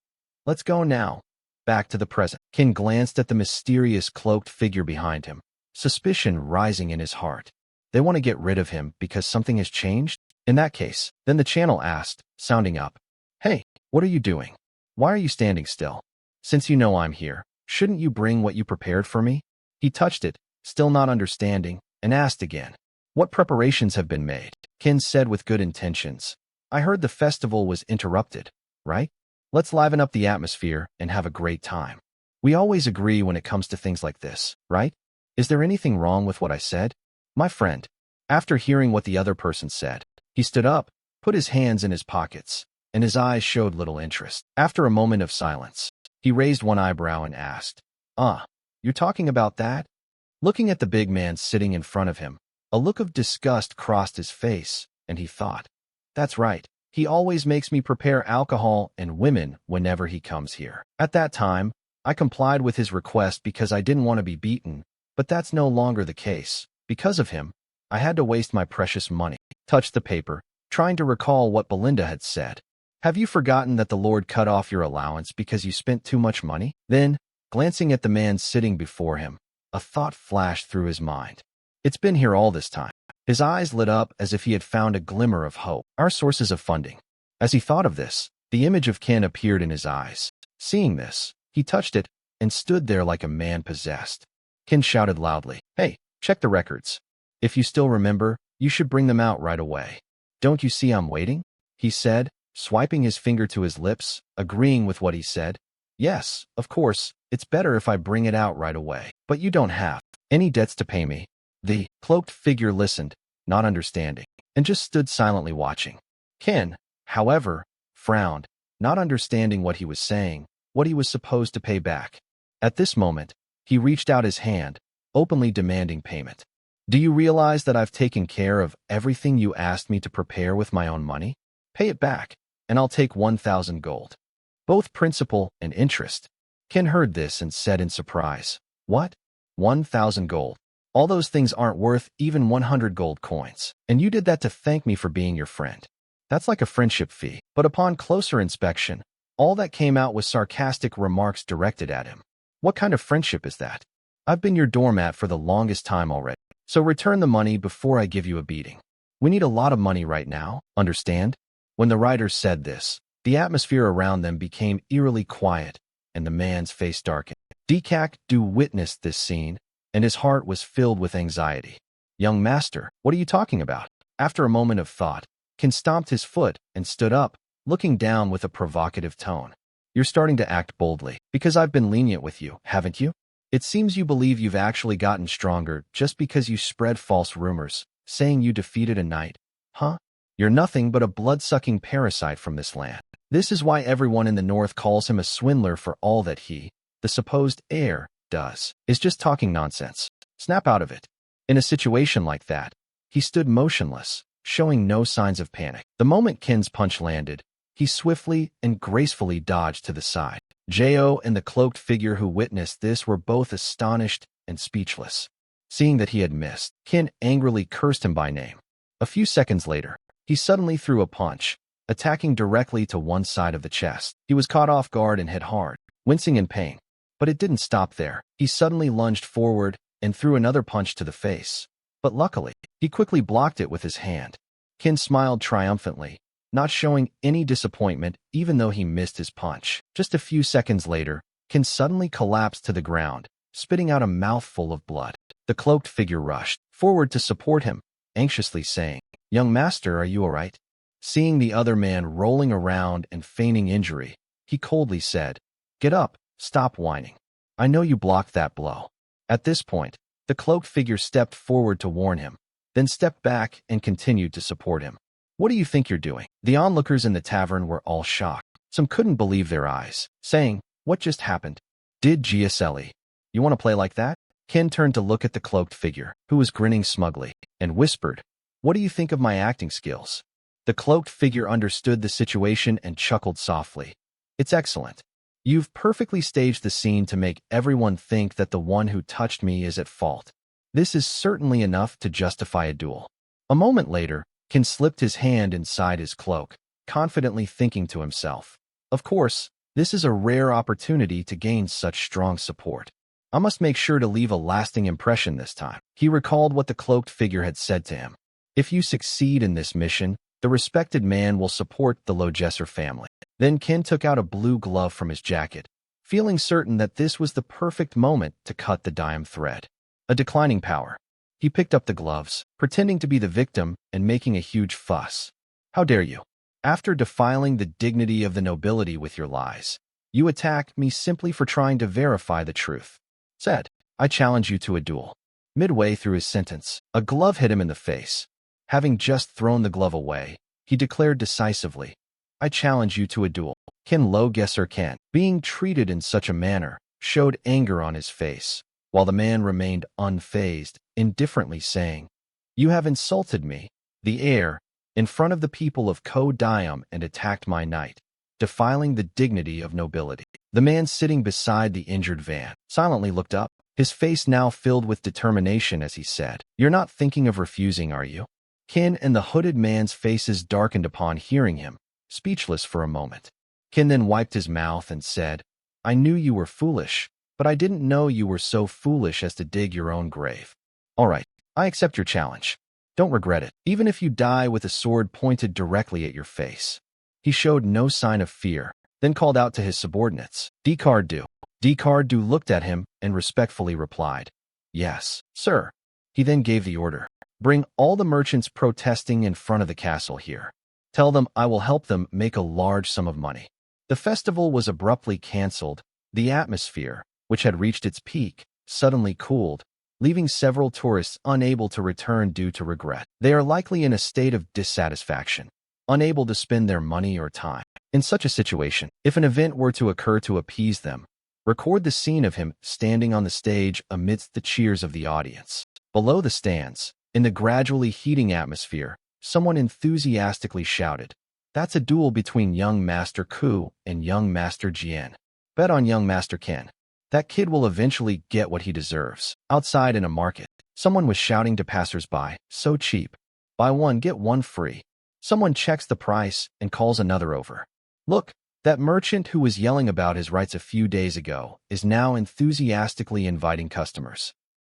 "Let's go now." Back to the present. Ken glanced at the mysterious cloaked figure behind him, suspicion rising in his heart. They want to get rid of him because something has changed? In that case, then the channel asked, sounding up, "Hey, what are you doing? Why are you standing still? Since you know I'm here, shouldn't you bring what you prepared for me?" He touched it, still not understanding, and asked again, "What preparations have been made?" Ken said with good intentions, "I heard the festival was interrupted, right? Let's liven up the atmosphere and have a great time. We always agree when it comes to things like this, right? Is there anything wrong with what I said?" My friend, after hearing what the other person said, he stood up, put his hands in his pockets, and his eyes showed little interest. After a moment of silence, he raised one eyebrow and asked, You're talking about that?" Looking at the big man sitting in front of him, a look of disgust crossed his face, and he thought, "That's right. He always makes me prepare alcohol and women whenever he comes here." At that time, I complied with his request because I didn't want to be beaten, but that's no longer the case. Because of him, I had to waste my precious money. Touched the paper, trying to recall what Belinda had said. "Have you forgotten that the Lord cut off your allowance because you spent too much money?" Then, glancing at the man sitting before him, a thought flashed through his mind. It's been here all this time. His eyes lit up as if he had found a glimmer of hope. Our sources of funding. As he thought of this, the image of Ken appeared in his eyes. Seeing this, he touched it and stood there like a man possessed. Ken shouted loudly, "Hey, check the records. If you still remember, you should bring them out right away." "Don't you see I'm waiting?" he said, swiping his finger to his lips, agreeing with what he said. "Yes, of course, it's better if I bring it out right away. But you don't have any debts to pay me." The cloaked figure listened, not understanding, and just stood silently watching. Ken, however, frowned, not understanding what he was saying, what he was supposed to pay back. At this moment, he reached out his hand, openly demanding payment. "Do you realize that I've taken care of everything you asked me to prepare with my own money? Pay it back, and I'll take 1,000 gold. Both principal and interest." Ken heard this and said in surprise, "What? 1,000 gold? All those things aren't worth even 100 gold coins. And you did that to thank me for being your friend. That's like a friendship fee." But upon closer inspection, all that came out was sarcastic remarks directed at him. "What kind of friendship is that? I've been your doormat for the longest time already. So return the money before I give you a beating. We need a lot of money right now, understand?" When the writers said this, the atmosphere around them became eerily quiet, and the man's face darkened. Du witnessed this scene, and his heart was filled with anxiety. "Young master, what are you talking about?" After a moment of thought, Ken stomped his foot and stood up, looking down with a provocative tone. You're starting to act boldly. Because I've been lenient with you, haven't you? It seems you believe you've actually gotten stronger just because you spread false rumors, saying you defeated a knight. Huh? You're nothing but a blood-sucking parasite from this land. This is why everyone in the north calls him a swindler, for all that he, the supposed heir, does is just talking nonsense. Snap out of it. In a situation like that, he stood motionless, showing no signs of panic. The moment Qin's punch landed, he swiftly and gracefully dodged to the side. Jo and the cloaked figure who witnessed this were both astonished and speechless. Seeing that he had missed, Qin angrily cursed him by name. A few seconds later, he suddenly threw a punch, attacking directly to one side of the chest. He was caught off guard and hit hard, wincing in pain. But it didn't stop there. He suddenly lunged forward and threw another punch to the face. But luckily, he quickly blocked it with his hand. Qin smiled triumphantly, not showing any disappointment even though he missed his punch. Just a few seconds later, Qin suddenly collapsed to the ground, spitting out a mouthful of blood. The cloaked figure rushed forward to support him, anxiously saying, "Young master, are you all right?" Seeing the other man rolling around and feigning injury, he coldly said, "Get up, stop whining. I know you blocked that blow." At this point, the cloaked figure stepped forward to warn him, then stepped back and continued to support him. "What do you think you're doing?" The onlookers in the tavern were all shocked. Some couldn't believe their eyes, saying, "What just happened? Did Giuseppe? You want to play like that?" Qin turned to look at the cloaked figure, who was grinning smugly, and whispered, "What do you think of my acting skills?" The cloaked figure understood the situation and chuckled softly. "It's excellent. You've perfectly staged the scene to make everyone think that the one who touched me is at fault. This is certainly enough to justify a duel." A moment later, Qin slipped his hand inside his cloak, confidently thinking to himself, "Of course, this is a rare opportunity to gain such strong support. I must make sure to leave a lasting impression this time." He recalled what the cloaked figure had said to him. "If you succeed in this mission, the respected man will support the Logesser family." Then Qin took out a blue glove from his jacket, feeling certain that this was the perfect moment to cut the dime thread. A declining power. He picked up the gloves, pretending to be the victim and making a huge fuss. "How dare you? After defiling the dignity of the nobility with your lies, you attack me simply for trying to verify the truth. Said, I challenge you to a duel." Midway through his sentence, a glove hit him in the face. Having just thrown the glove away, he declared decisively, "I challenge you to a duel." Qin Logesser Ken, being treated in such a manner, showed anger on his face, while the man remained unfazed, indifferently saying, "You have insulted me, the heir, in front of the people of Ko Diam and attacked my knight, defiling the dignity of nobility." The man sitting beside the injured Van silently looked up, his face now filled with determination as he said, "You're not thinking of refusing, are you?" Qin and the hooded man's faces darkened upon hearing him, speechless for a moment. Qin then wiped his mouth and said, "I knew you were foolish, but I didn't know you were so foolish as to dig your own grave. All right, I accept your challenge. Don't regret it, even if you die with a sword pointed directly at your face." He showed no sign of fear, then called out to his subordinates, "Dicardu." Dicardu looked at him and respectfully replied, "Yes, sir." He then gave the order, "Bring all the merchants protesting in front of the castle here. Tell them I will help them make a large sum of money." The festival was abruptly cancelled. The atmosphere, which had reached its peak, suddenly cooled, leaving several tourists unable to return due to regret. They are likely in a state of dissatisfaction, unable to spend their money or time. In such a situation, if an event were to occur to appease them, record the scene of him standing on the stage amidst the cheers of the audience. Below the stands, in the gradually heating atmosphere, someone enthusiastically shouted, "That's a duel between young Master Ku and young Master Jian. Bet on young Master Ken. That kid will eventually get what he deserves." Outside in a market, someone was shouting to passers-by, "So cheap. Buy one, get one free." Someone checks the price and calls another over. "Look, that merchant who was yelling about his rights a few days ago is now enthusiastically inviting customers.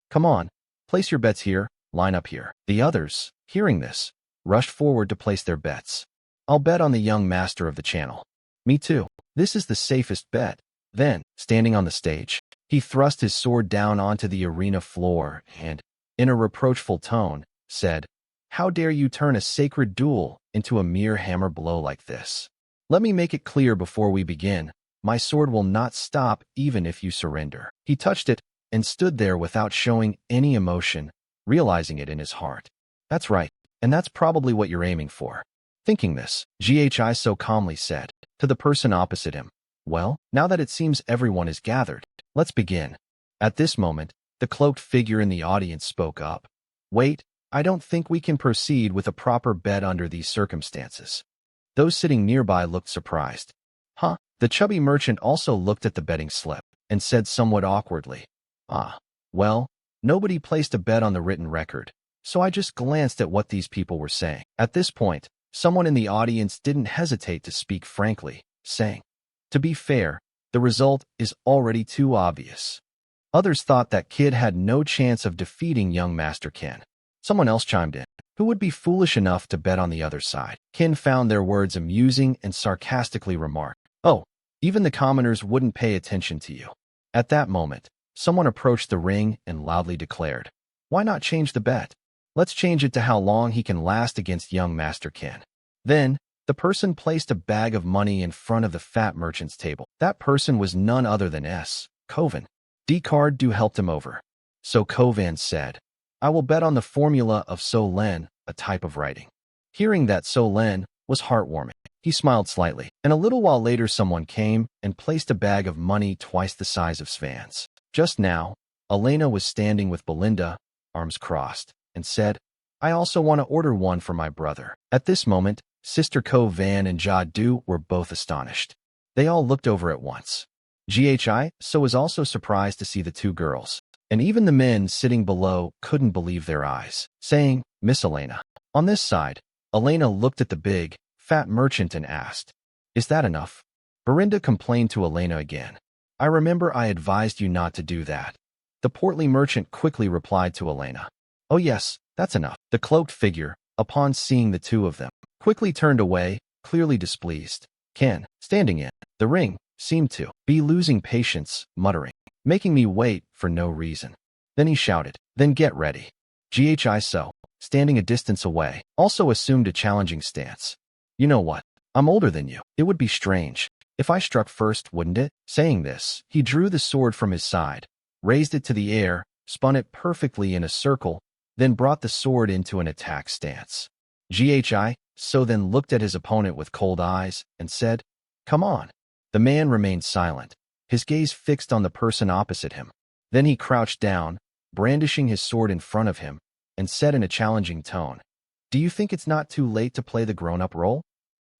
Come on, place your bets here, line up here." The others, hearing this, rushed forward to place their bets. "I'll bet on the young master of the channel." "Me too. This is the safest bet." Then, standing on the stage, he thrust his sword down onto the arena floor and, in a reproachful tone, said, "How dare you turn a sacred duel into a mere hammer blow like this? Let me make it clear before we begin. My sword will not stop even if you surrender. He touched it and stood there without showing any emotion, realizing it in his heart. That's right, and that's probably what you're aiming for. Thinking this, Ghi so calmly said to the person opposite him, well, now that it seems everyone is gathered, let's begin. At this moment, the cloaked figure in the audience spoke up. Wait, I don't think we can proceed with a proper bet under these circumstances. Those sitting nearby looked surprised. Huh? The chubby merchant also looked at the betting slip and said somewhat awkwardly, well, nobody placed a bet on the written record, so I just glanced at what these people were saying. At this point, someone in the audience didn't hesitate to speak frankly, saying, to be fair, the result is already too obvious. Others thought that Kid had no chance of defeating young Master Ken. Someone else chimed in, who would be foolish enough to bet on the other side. Ken found their words amusing and sarcastically remarked, oh, even the commoners wouldn't pay attention to you. At that moment, someone approached the ring and loudly declared, why not change the bet? Let's change it to how long he can last against young Master Ken. Then, the person placed a bag of money in front of the fat merchant's table. That person was none other than S. Kovan. D-Card Do helped him over. So Kovan said, I will bet on the formula of So Len, a type of writing. Hearing that So Len was heartwarming, he smiled slightly, and a little while later someone came and placed a bag of money twice the size of Svan's. Just now, Elena was standing with Belinda, arms crossed, and said, I also want to order one for my brother. At this moment, Sister Kovan and Jadu were both astonished. They all looked over at once. Ghi so was also surprised to see the two girls, and even the men sitting below couldn't believe their eyes, saying, Miss Elena. On this side, Elena looked at the big, fat merchant and asked, is that enough? Belinda complained to Elena again. I remember I advised you not to do that. The portly merchant quickly replied to Elena. Oh yes, that's enough. The cloaked figure, upon seeing the two of them, quickly turned away, clearly displeased. Ken, standing in the ring, seemed to be losing patience, muttering, making me wait for no reason. Then he shouted, then get ready. Ghi so, standing a distance away, also assumed a challenging stance. You know what? I'm older than you. It would be strange if I struck first, wouldn't it? Saying this, he drew the sword from his side, raised it to the air, spun it perfectly in a circle, then brought the sword into an attack stance. Ghi so then looked at his opponent with cold eyes and said, come on. The man remained silent, his gaze fixed on the person opposite him. Then he crouched down, brandishing his sword in front of him, and said in a challenging tone, do you think it's not too late to play the grown-up role?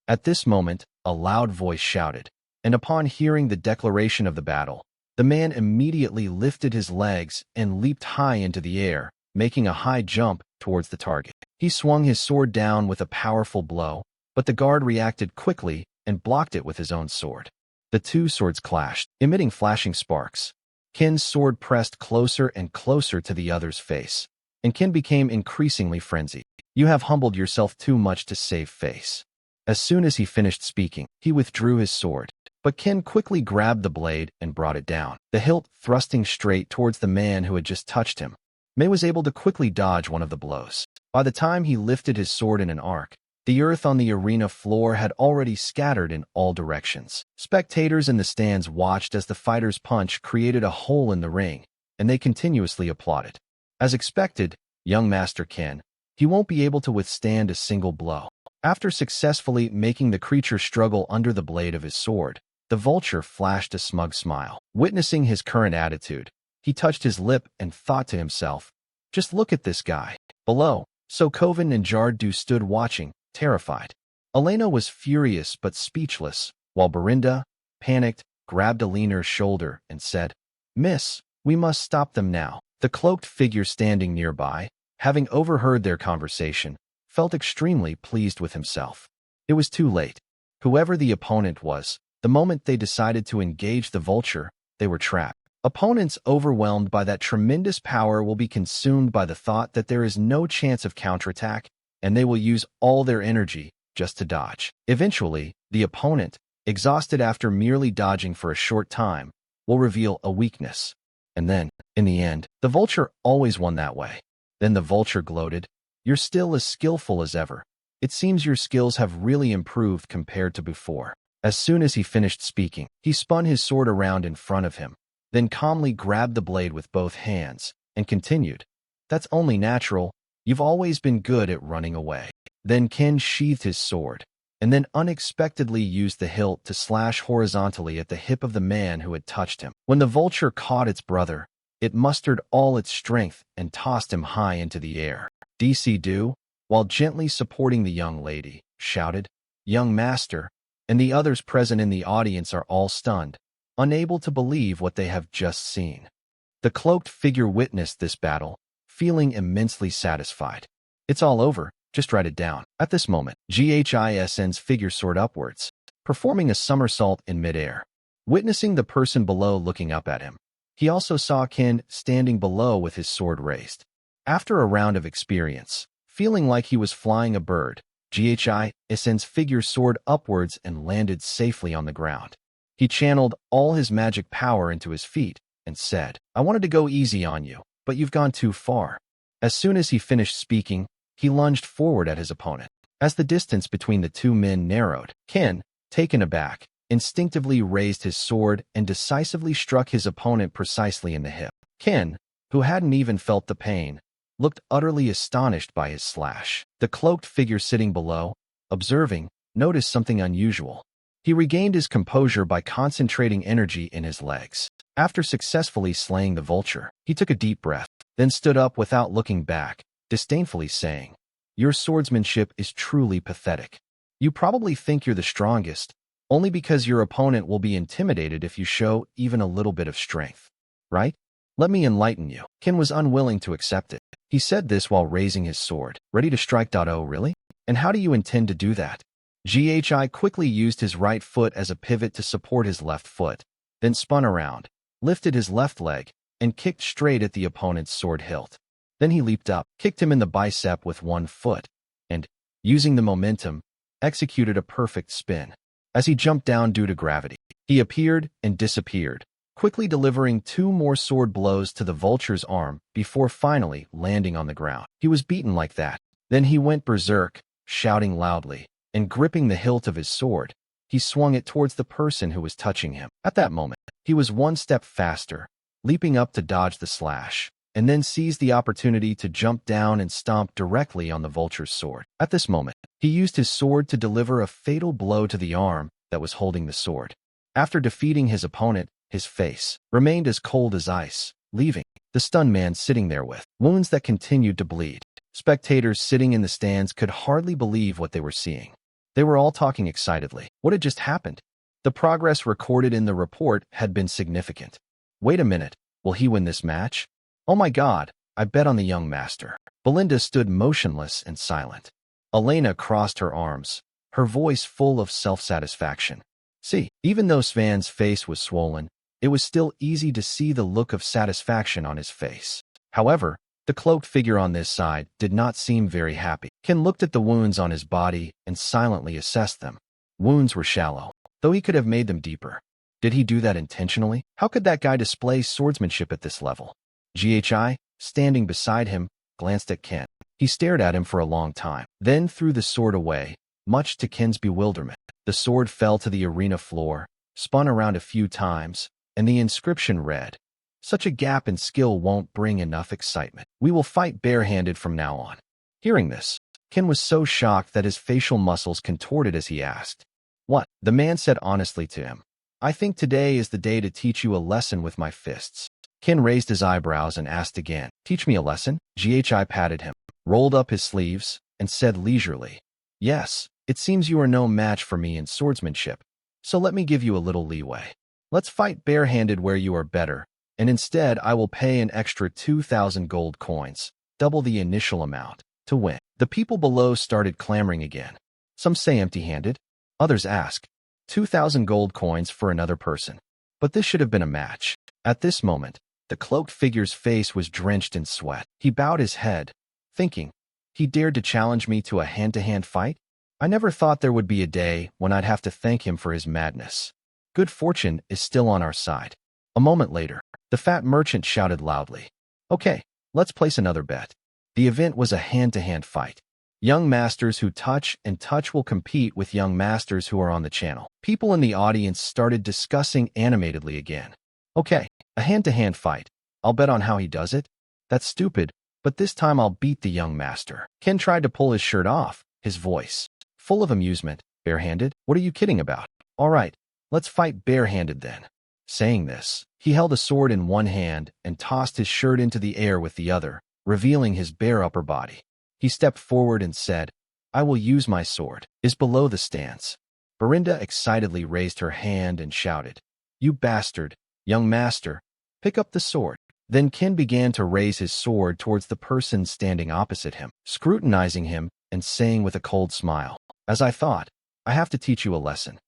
At this moment, a loud voice shouted, and upon hearing the declaration of the battle, the man immediately lifted his legs and leaped high into the air, making a high jump towards the target. He swung his sword down with a powerful blow, but the guard reacted quickly and blocked it with his own sword. The two swords clashed, emitting flashing sparks. Ken's sword pressed closer and closer to the other's face, and Ken became increasingly frenzied. You have humbled yourself too much to save face. As soon as he finished speaking, he withdrew his sword, but Ken quickly grabbed the blade and brought it down, the hilt thrusting straight towards the man who had just touched him. May was able to quickly dodge one of the blows. By the time he lifted his sword in an arc, the earth on the arena floor had already scattered in all directions. Spectators in the stands watched as the fighter's punch created a hole in the ring, and they continuously applauded. As expected, young Master Ken, he won't be able to withstand a single blow. After successfully making the creature struggle under the blade of his sword, the vulture flashed a smug smile. Witnessing his current attitude, he touched his lip and thought to himself, just look at this guy. Below, So Kovan and Jadu stood watching, terrified. Elena was furious but speechless, while Belinda, panicked, grabbed Elena's shoulder and said, Miss, we must stop them now. The cloaked figure standing nearby, having overheard their conversation, felt extremely pleased with himself. It was too late. Whoever the opponent was, the moment they decided to engage the vulture, they were trapped. Opponents overwhelmed by that tremendous power will be consumed by the thought that there is no chance of counterattack, and they will use all their energy just to dodge. Eventually, the opponent, exhausted after merely dodging for a short time, will reveal a weakness. And then, in the end, the vulture always won that way. Then the vulture gloated, you're still as skillful as ever. It seems your skills have really improved compared to before. As soon as he finished speaking, he spun his sword around in front of him, then calmly grabbed the blade with both hands, and continued. That's only natural. You've always been good at running away. Then Ken sheathed his sword, and then unexpectedly used the hilt to slash horizontally at the hip of the man who had touched him. When the vulture caught its brother, it mustered all its strength and tossed him high into the air. DC Do, while gently supporting the young lady, shouted, "Young master," and the others present in the audience are all stunned, unable to believe what they have just seen. The cloaked figure witnessed this battle, feeling immensely satisfied. It's all over, just write it down. At this moment, Ghisn's figure soared upwards, performing a somersault in midair. Witnessing the person below looking up at him, he also saw Ken standing below with his sword raised. After a round of experience, feeling like he was flying a bird, Ghisn's figure soared upwards and landed safely on the ground. He channeled all his magic power into his feet and said, "I wanted to go easy on you, but you've gone too far." As soon as he finished speaking, he lunged forward at his opponent. As the distance between the two men narrowed, Ken, taken aback, instinctively raised his sword and decisively struck his opponent precisely in the hip. Ken, who hadn't even felt the pain, looked utterly astonished by his slash. The cloaked figure sitting below, observing, noticed something unusual. He regained his composure by concentrating energy in his legs. After successfully slaying the vulture, he took a deep breath, then stood up without looking back, disdainfully saying, "Your swordsmanship is truly pathetic. You probably think you're the strongest, only because your opponent will be intimidated if you show even a little bit of strength. Right? Let me enlighten you." Ken was unwilling to accept it. He said this while raising his sword. "Ready to strike? Oh, really? And how do you intend to do that?" Ghi quickly used his right foot as a pivot to support his left foot, then spun around, lifted his left leg, and kicked straight at the opponent's sword hilt. Then he leaped up, kicked him in the bicep with one foot, and, using the momentum, executed a perfect spin. As he jumped down due to gravity, he appeared and disappeared, quickly delivering two more sword blows to the vulture's arm before finally landing on the ground. He was beaten like that. Then he went berserk, shouting loudly, and gripping the hilt of his sword, he swung it towards the person who was touching him. At that moment, he was one step faster, leaping up to dodge the slash, and then seized the opportunity to jump down and stomp directly on the vulture's sword. At this moment, he used his sword to deliver a fatal blow to the arm that was holding the sword. After defeating his opponent, his face remained as cold as ice, leaving the stunned man sitting there with wounds that continued to bleed. Spectators sitting in the stands could hardly believe what they were seeing. They were all talking excitedly. What had just happened? The progress recorded in the report had been significant. Wait a minute, will he win this match? Oh my God, I bet on the young master. Belinda stood motionless and silent. Elena crossed her arms, her voice full of self-satisfaction. See, even though Svan's face was swollen, it was still easy to see the look of satisfaction on his face. However, the cloaked figure on this side did not seem very happy. Ken looked at the wounds on his body and silently assessed them. Wounds were shallow, though he could have made them deeper. Did he do that intentionally? How could that guy display swordsmanship at this level? Ghi, standing beside him, glanced at Ken. He stared at him for a long time, then threw the sword away, much to Ken's bewilderment. The sword fell to the arena floor, spun around a few times, and the inscription read, "Such a gap in skill won't bring enough excitement. We will fight barehanded from now on." Hearing this, Ken was so shocked that his facial muscles contorted as he asked, "What?" The man said honestly to him, "I think today is the day to teach you a lesson with my fists." Ken raised his eyebrows and asked again, "Teach me a lesson?" Ghi patted him, rolled up his sleeves, and said leisurely, "Yes, it seems you are no match for me in swordsmanship, so let me give you a little leeway. Let's fight barehanded where you are better, and instead I will pay an extra 2,000 gold coins, double the initial amount, to win." The people below started clamoring again. Some say empty-handed, others ask, 2,000 gold coins for another person. But this should have been a match. At this moment, the cloaked figure's face was drenched in sweat. He bowed his head, thinking, he dared to challenge me to a hand-to-hand fight? I never thought there would be a day when I'd have to thank him for his madness. Good fortune is still on our side. A moment later, the fat merchant shouted loudly, "Okay, let's place another bet." The event was a hand-to-hand fight. Young masters who touch and touch will compete with young masters who are on the channel. People in the audience started discussing animatedly again. Okay, a hand-to-hand fight. I'll bet on how he does it. That's stupid, but this time I'll beat the young master. Ken tried to pull his shirt off, his voice full of amusement. Barehanded? What are you kidding about? All right, let's fight barehanded then. Saying this, he held a sword in one hand and tossed his shirt into the air with the other, revealing his bare upper body. He stepped forward and said, I will use my sword. Is below the stance. Berinda excitedly raised her hand and shouted, You bastard, young master, pick up the sword. Then Ken began to raise his sword towards the person standing opposite him, scrutinizing him and saying with a cold smile, As I thought, I have to teach you a lesson.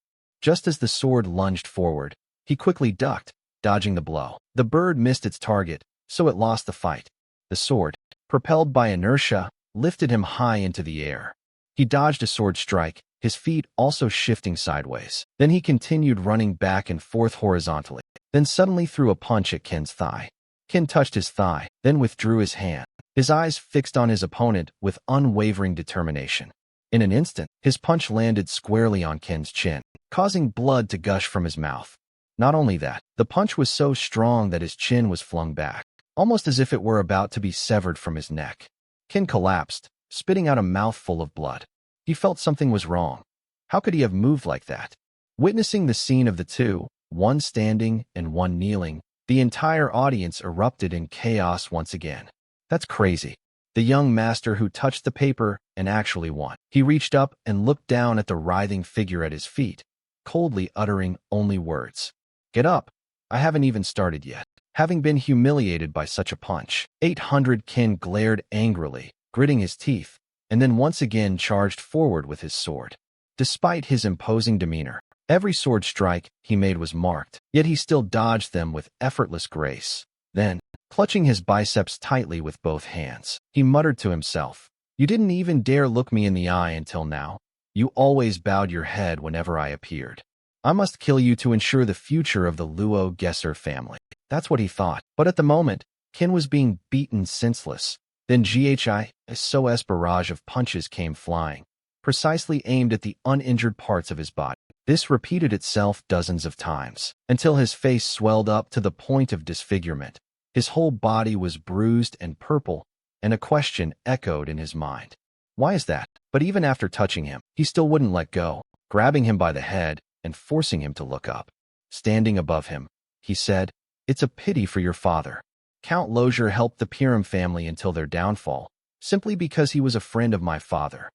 Just as the sword lunged forward, he quickly ducked, dodging the blow. The bird missed its target, so it lost the fight. The sword, propelled by inertia, lifted him high into the air. He dodged a sword strike, his feet also shifting sideways. Then he continued running back and forth horizontally, then suddenly threw a punch at Ken's thigh. Ken touched his thigh, then withdrew his hand, his eyes fixed on his opponent with unwavering determination. In an instant, his punch landed squarely on Ken's chin, causing blood to gush from his mouth. Not only that, the punch was so strong that his chin was flung back, almost as if it were about to be severed from his neck. Ken collapsed, spitting out a mouthful of blood. He felt something was wrong. How could he have moved like that? Witnessing the scene of the two, one standing and one kneeling, the entire audience erupted in chaos once again. That's crazy. The young master who touched the paper and actually won. He reached up and looked down at the writhing figure at his feet, coldly uttering only words. Get up. I haven't even started yet. Having been humiliated by such a punch, 800 Ken glared angrily, gritting his teeth, and then once again charged forward with his sword. Despite his imposing demeanor, every sword strike he made was marked, yet he still dodged them with effortless grace. Then, clutching his biceps tightly with both hands, he muttered to himself, You didn't even dare look me in the eye until now. You always bowed your head whenever I appeared. I must kill you to ensure the future of the Luo Gesser family. That's what he thought. But at the moment, Ken was being beaten senseless. Then SOS barrage of punches came flying, precisely aimed at the uninjured parts of his body. This repeated itself dozens of times, until his face swelled up to the point of disfigurement. His whole body was bruised and purple, and a question echoed in his mind. Why is that? But even after touching him, he still wouldn't let go, grabbing him by the head and forcing him to look up. Standing above him, he said, It's a pity for your father. Count Lozier helped the Piram family until their downfall, simply because he was a friend of my father.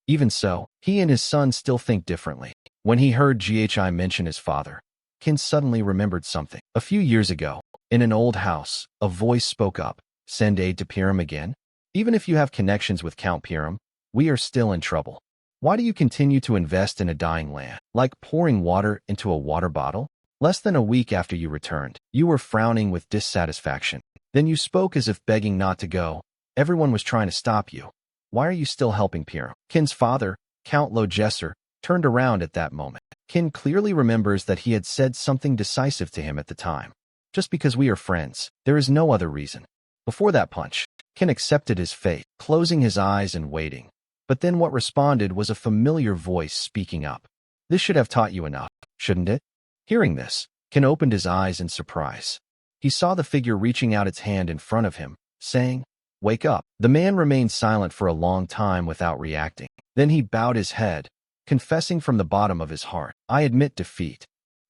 Even so, he and his son still think differently. When he heard Ghi mention his father, Ken suddenly remembered something. A few years ago, in an old house, a voice spoke up, Send aid to Piram again? Even if you have connections with Count Piram, we are still in trouble. Why do you continue to invest in a dying land, like pouring water into a water bottle? Less than a week after you returned, you were frowning with dissatisfaction. Then you spoke as if begging not to go. Everyone was trying to stop you. Why are you still helping Piram? Ken's father, Count Logesser, turned around at that moment. Ken clearly remembers that he had said something decisive to him at the time. Just because we are friends, there is no other reason. Before that punch, Ken accepted his fate, closing his eyes and waiting. But then what responded was a familiar voice speaking up. This should have taught you enough, shouldn't it? Hearing this, Ken opened his eyes in surprise. He saw the figure reaching out its hand in front of him, saying, Wake up. The man remained silent for a long time without reacting. Then he bowed his head, confessing from the bottom of his heart, I admit defeat.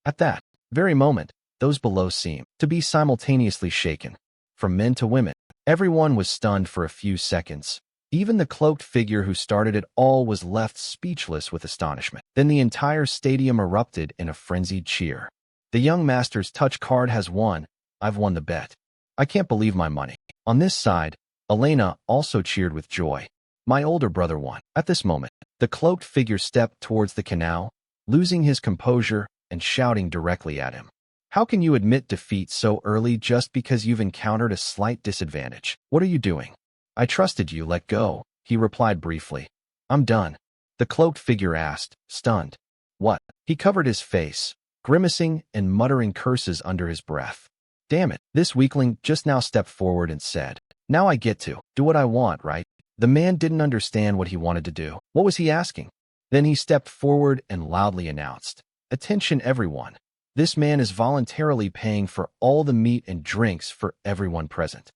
At that very moment, those below seemed to be simultaneously shaken. From men to women, everyone was stunned for a few seconds. Even the cloaked figure who started it all was left speechless with astonishment. Then the entire stadium erupted in a frenzied cheer. The young master's touch card has won. I've won the bet. I can't believe my money. On this side, Elena also cheered with joy. My older brother won. At this moment, the cloaked figure stepped towards the canal, losing his composure and shouting directly at him. How can you admit defeat so early just because you've encountered a slight disadvantage? What are you doing? I trusted you, let go, he replied briefly. I'm done. The cloaked figure asked, stunned. What? He covered his face, grimacing and muttering curses under his breath. Damn it, this weakling just now stepped forward and said, Now I get to do what I want, right? The man didn't understand what he wanted to do. What was he asking? Then he stepped forward and loudly announced, "Attention everyone. This man is voluntarily paying for all the meat and drinks for everyone present."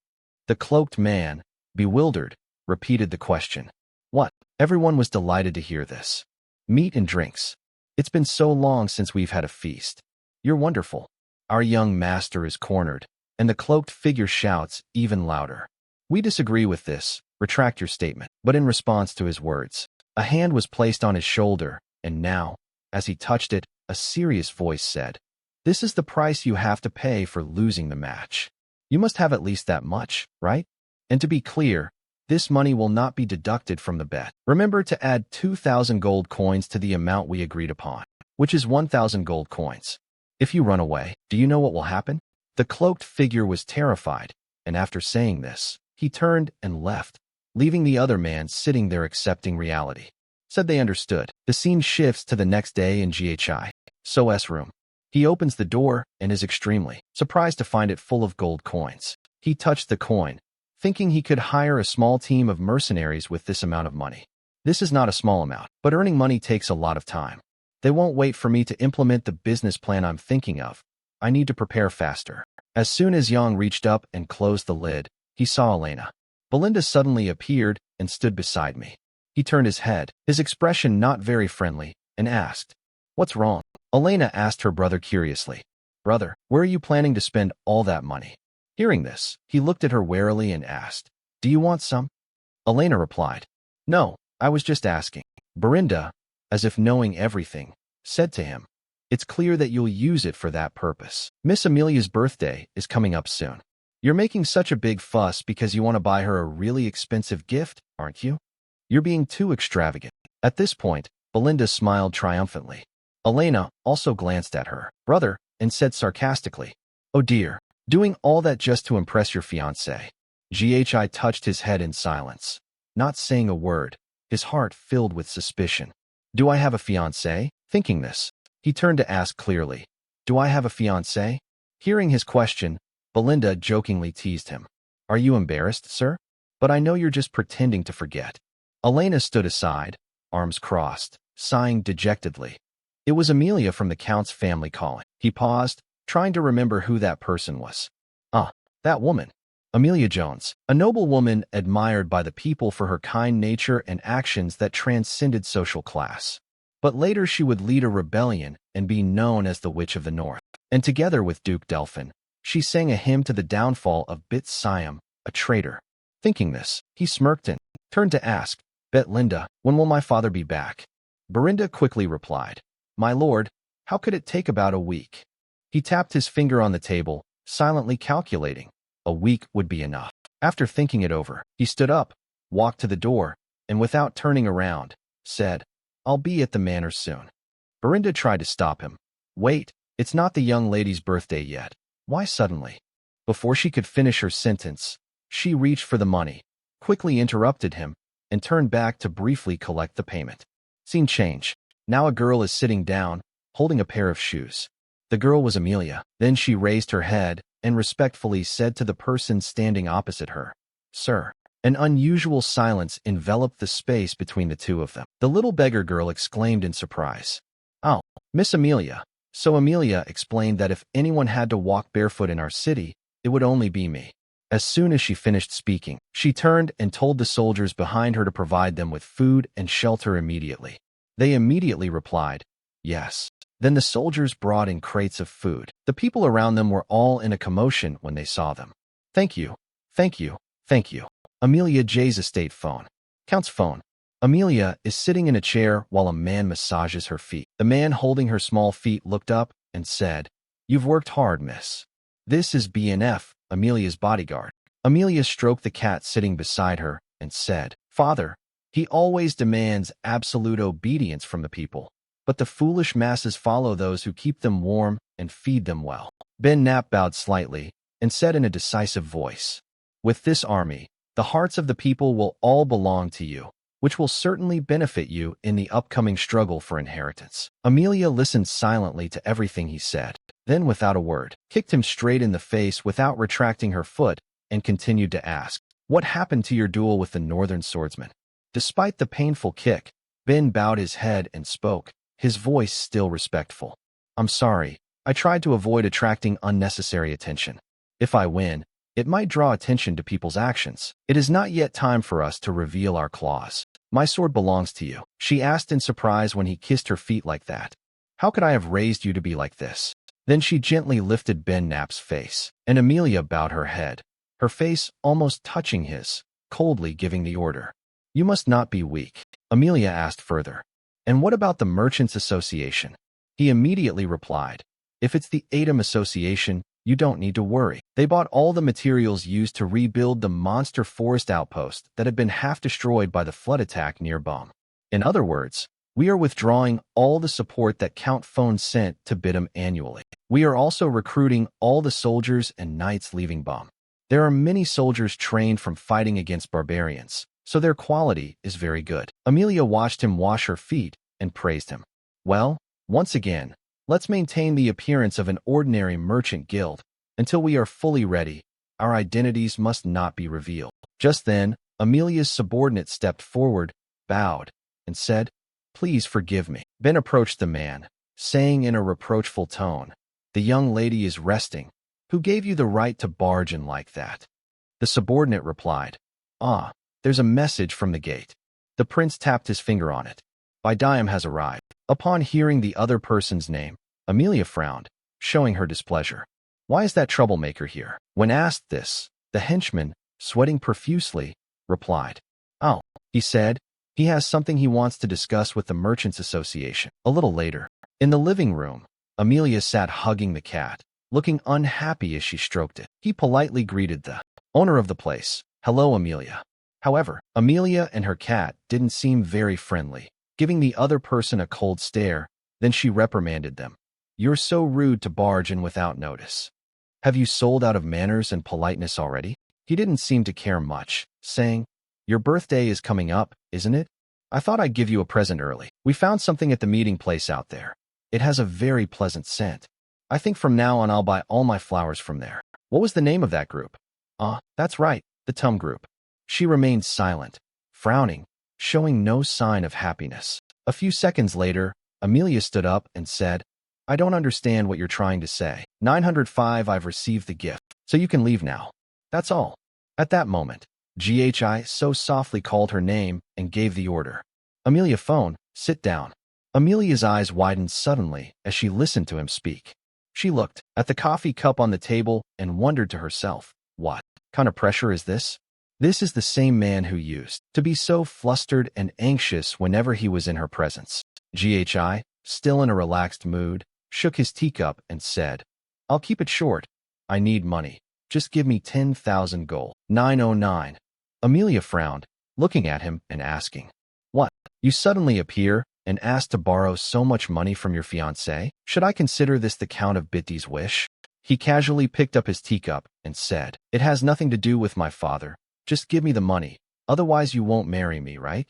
The cloaked man, bewildered, repeated the question. What? Everyone was delighted to hear this. Meat and drinks. It's been so long since we've had a feast. You're wonderful. Our young master is cornered, and the cloaked figure shouts even louder. We disagree with this. Retract your statement. But in response to his words, a hand was placed on his shoulder, and now, as he touched it, a serious voice said, "This is the price you have to pay for losing the match. You must have at least that much, right? And to be clear, this money will not be deducted from the bet. Remember to add 2,000 gold coins to the amount we agreed upon, which is 1,000 gold coins. If you run away, do you know what will happen?" The cloaked figure was terrified, and after saying this, he turned and left, leaving the other man sitting there accepting reality. Said they understood. The scene shifts to the next day in GHI. So's room. He opens the door and is extremely surprised to find it full of gold coins. He touched the coin, thinking he could hire a small team of mercenaries with this amount of money. This is not a small amount, but earning money takes a lot of time. They won't wait for me to implement the business plan I'm thinking of. I need to prepare faster. As soon as Yang reached up and closed the lid, he saw Elena. Belinda suddenly appeared and stood beside me. He turned his head, his expression not very friendly, and asked, "What's wrong?" Elena asked her brother curiously. "Brother, where are you planning to spend all that money?" Hearing this, he looked at her warily and asked, "Do you want some?" Elena replied, "No, I was just asking." Belinda, as if knowing everything, said to him, "It's clear that you'll use it for that purpose. Miss Amelia's birthday is coming up soon. You're making such a big fuss because you want to buy her a really expensive gift, aren't you? You're being too extravagant." At this point, Belinda smiled triumphantly. Elena also glanced at her brother and said sarcastically, "Oh dear, doing all that just to impress your fiancé." GHI touched his head in silence, not saying a word, his heart filled with suspicion. "Do I have a fiancé?" Thinking this, he turned to ask clearly, "Do I have a fiancé?" Hearing his question, Belinda jokingly teased him. "Are you embarrassed, sir? But I know you're just pretending to forget." Elena stood aside, arms crossed, sighing dejectedly. It was Amelia from the Count's family calling. He paused, trying to remember who that person was. That woman. Amelia Jones, a noble woman admired by the people for her kind nature and actions that transcended social class. But later she would lead a rebellion and be known as the Witch of the North. And together with Duke Delphin, she sang a hymn to the downfall of Bet Siam, a traitor. Thinking this, he smirked and turned to ask, "Bet Linda, when will my father be back?" Belinda quickly replied, "My lord, how could it take about a week?" He tapped his finger on the table, silently calculating. A week would be enough. After thinking it over, he stood up, walked to the door, and without turning around, said, "I'll be at the manor soon." Belinda tried to stop him. "Wait, it's not the young lady's birthday yet. Why suddenly?" Before she could finish her sentence, she reached for the money, quickly interrupted him, and turned back to briefly collect the payment. Scene change. Now a girl is sitting down, holding a pair of shoes. The girl was Amelia. Then she raised her head and respectfully said to the person standing opposite her, "Sir." An unusual silence enveloped the space between the two of them. The little beggar girl exclaimed in surprise, "Oh, Miss Amelia." So Amelia explained that if anyone had to walk barefoot in our city, it would only be me. As soon as she finished speaking, she turned and told the soldiers behind her to provide them with food and shelter immediately. They immediately replied, "Yes." Then the soldiers brought in crates of food. The people around them were all in a commotion when they saw them. "Thank you, thank you, thank you." Amelia J's estate phone. Count's phone. Amelia is sitting in a chair while a man massages her feet. The man holding her small feet looked up and said, "You've worked hard, miss. This is BNF, Amelia's bodyguard." Amelia stroked the cat sitting beside her and said, "Father, he always demands absolute obedience from the people, but the foolish masses follow those who keep them warm and feed them well." Ben Knapp bowed slightly and said in a decisive voice, "With this army, the hearts of the people will all belong to you, which will certainly benefit you in the upcoming struggle for inheritance." Amelia listened silently to everything he said, then without a word, kicked him straight in the face without retracting her foot and continued to ask, What happened to your duel with the northern swordsman? Despite the painful kick, Ben bowed his head and spoke, his voice still respectful. I'm sorry. I tried to avoid attracting unnecessary attention. If I win, it might draw attention to people's actions. It is not yet time for us to reveal our claws. My sword belongs to you, she asked in surprise when he kissed her feet like that. How could I have raised you to be like this? Then she gently lifted Ben Knapp's face, and Amelia bowed her head, her face almost touching his, coldly giving the order. You must not be weak, Amelia asked further. And what about the Merchants Association? He immediately replied, if it's the Atom Association, you don't need to worry. They bought all the materials used to rebuild the monster forest outpost that had been half destroyed by the flood attack near Bum. In other words, we are withdrawing all the support that Count Phone sent to Bidham annually. We are also recruiting all the soldiers and knights leaving Bum. There are many soldiers trained from fighting against barbarians, so their quality is very good. Amelia watched him wash her feet and praised him. Well, once again, let's maintain the appearance of an ordinary merchant guild. Until we are fully ready, our identities must not be revealed. Just then, Amelia's subordinate stepped forward, bowed, and said, Please forgive me. Ben approached the man, saying in a reproachful tone, The young lady is resting. Who gave you the right to barge in like that? The subordinate replied, There's a message from the gate. The prince tapped his finger on it. Bidiam has arrived. Upon hearing the other person's name, Amelia frowned, showing her displeasure. Why is that troublemaker here? When asked this, the henchman, sweating profusely, replied, Oh, he said, he has something he wants to discuss with the Merchants Association. A little later, in the living room, Amelia sat hugging the cat, looking unhappy as she stroked it. He politely greeted the owner of the place. Hello, Amelia. However, Amelia and her cat didn't seem very friendly, giving the other person a cold stare. Then she reprimanded them. You're so rude to barge in without notice. Have you sold out of manners and politeness already? He didn't seem to care much, saying, Your birthday is coming up, isn't it? I thought I'd give you a present early. We found something at the meeting place out there. It has a very pleasant scent. I think from now on I'll buy all my flowers from there. What was the name of that group? That's right, the Tum Group. She remained silent, frowning, showing no sign of happiness. A few seconds later, Amelia stood up and said, I don't understand what you're trying to say. 905 I've received the gift, so you can leave now. That's all. At that moment, GHI so softly called her name and gave the order. Amelia Phone, sit down. Amelia's eyes widened suddenly as she listened to him speak. She looked at the coffee cup on the table and wondered to herself, what kind of pressure is this? This is the same man who used to be so flustered and anxious whenever he was in her presence. GHI, still in a relaxed mood, shook his teacup and said, I'll keep it short. I need money. Just give me 10,000 gold. 909. Amelia frowned, looking at him and asking, What? You suddenly appear and ask to borrow so much money from your fiancé? Should I consider this the Count of Bitty's wish? He casually picked up his teacup and said, It has nothing to do with my father. Just give me the money, otherwise you won't marry me, right?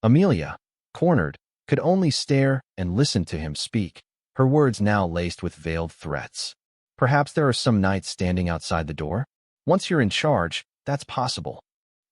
Amelia, cornered, could only stare and listen to him speak, her words now laced with veiled threats. Perhaps there are some knights standing outside the door? Once you're in charge, that's possible.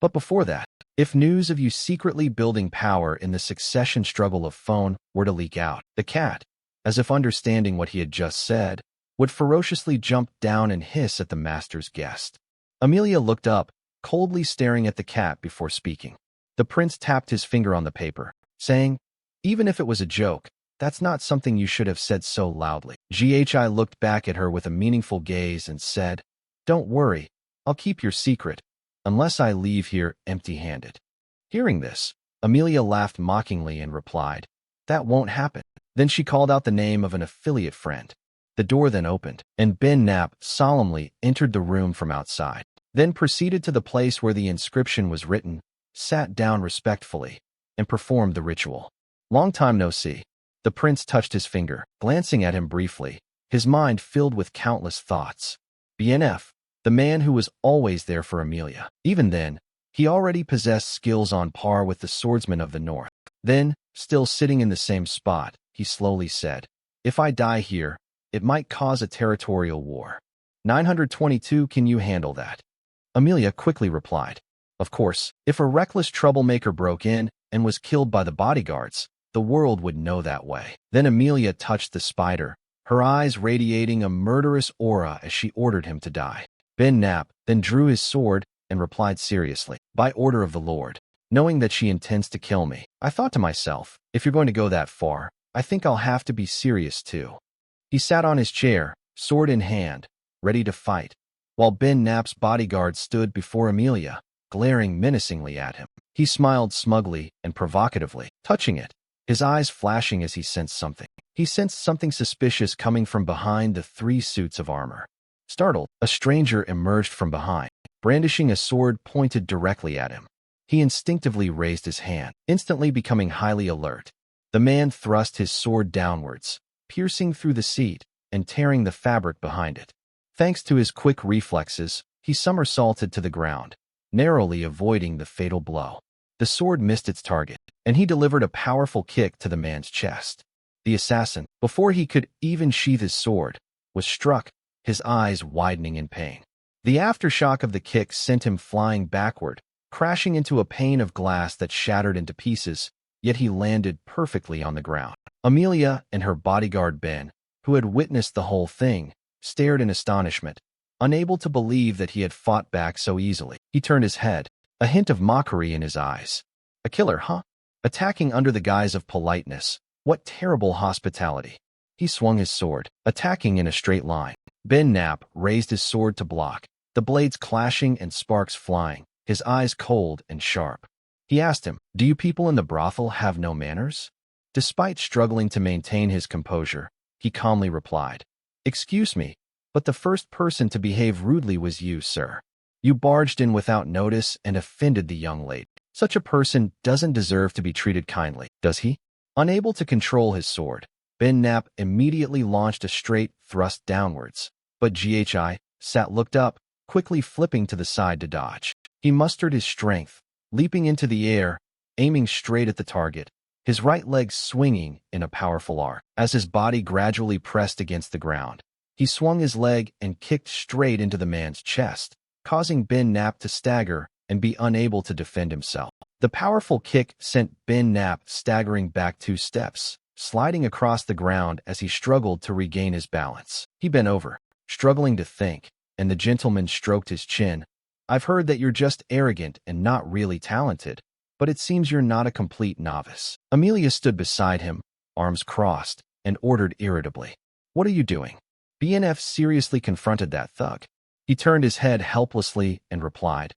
But before that, if news of you secretly building power in the succession struggle of Phone were to leak out, the cat, as if understanding what he had just said, would ferociously jump down and hiss at the master's guest. Amelia looked up, coldly staring at the cat before speaking. The prince tapped his finger on the paper, saying, Even if it was a joke, that's not something you should have said so loudly. GHI looked back at her with a meaningful gaze and said, Don't worry, I'll keep your secret, unless I leave here empty-handed. Hearing this, Amelia laughed mockingly and replied, That won't happen. Then she called out the name of an affiliate friend. The door then opened, and Ben Knapp solemnly entered the room from outside, then proceeded to the place where the inscription was written, sat down respectfully, and performed the ritual. Long time no see. The prince touched his finger, glancing at him briefly, his mind filled with countless thoughts. BNF, the man who was always there for Amelia. Even then, he already possessed skills on par with the swordsman of the north. Then, still sitting in the same spot, he slowly said, If I die here, it might cause a territorial war. 922, can you handle that? Amelia quickly replied, Of course, if a reckless troublemaker broke in and was killed by the bodyguards, the world would know that way. Then Amelia touched the spider, her eyes radiating a murderous aura as she ordered him to die. Ben Knapp then drew his sword and replied seriously, "By order of the Lord." Knowing that she intends to kill me, I thought to myself, if you're going to go that far, I think I'll have to be serious too. He sat on his chair, sword in hand, ready to fight, while Ben Knapp's bodyguard stood before Amelia, glaring menacingly at him. He smiled smugly and provocatively, touching it, his eyes flashing as he sensed something. He sensed something suspicious coming from behind the 3 suits of armor. Startled, a stranger emerged from behind, brandishing a sword pointed directly at him. He instinctively raised his hand, instantly becoming highly alert. The man thrust his sword downwards, piercing through the seat and tearing the fabric behind it. Thanks to his quick reflexes, he somersaulted to the ground, narrowly avoiding the fatal blow. The sword missed its target, and he delivered a powerful kick to the man's chest. The assassin, before he could even sheath his sword, was struck, his eyes widening in pain. The aftershock of the kick sent him flying backward, crashing into a pane of glass that shattered into pieces, yet he landed perfectly on the ground. Amelia and her bodyguard Ben, who had witnessed the whole thing, stared in astonishment, unable to believe that he had fought back so easily. He turned his head, a hint of mockery in his eyes. A killer, huh? Attacking under the guise of politeness. What terrible hospitality. He swung his sword, attacking in a straight line. Ben Knapp raised his sword to block, the blades clashing and sparks flying, his eyes cold and sharp. He asked him, "Do you people in the brothel have no manners?" Despite struggling to maintain his composure, he calmly replied, "Excuse me, but the first person to behave rudely was you, sir. You barged in without notice and offended the young lady. Such a person doesn't deserve to be treated kindly, does he?" Unable to control his sword, Ben Knapp immediately launched a straight thrust downwards, but Sat looked up, quickly flipping to the side to dodge. He mustered his strength, leaping into the air, aiming straight at the target, his right leg swinging in a powerful arc. As his body gradually pressed against the ground, he swung his leg and kicked straight into the man's chest, causing Ben Knapp to stagger and be unable to defend himself. The powerful kick sent Ben Knapp staggering back 2 steps, sliding across the ground as he struggled to regain his balance. He bent over, struggling to think, and the gentleman stroked his chin. "I've heard that you're just arrogant and not really talented, but it seems you're not a complete novice." Amelia stood beside him, arms crossed, and ordered irritably, "What are you doing?" BNF seriously confronted that thug. He turned his head helplessly and replied,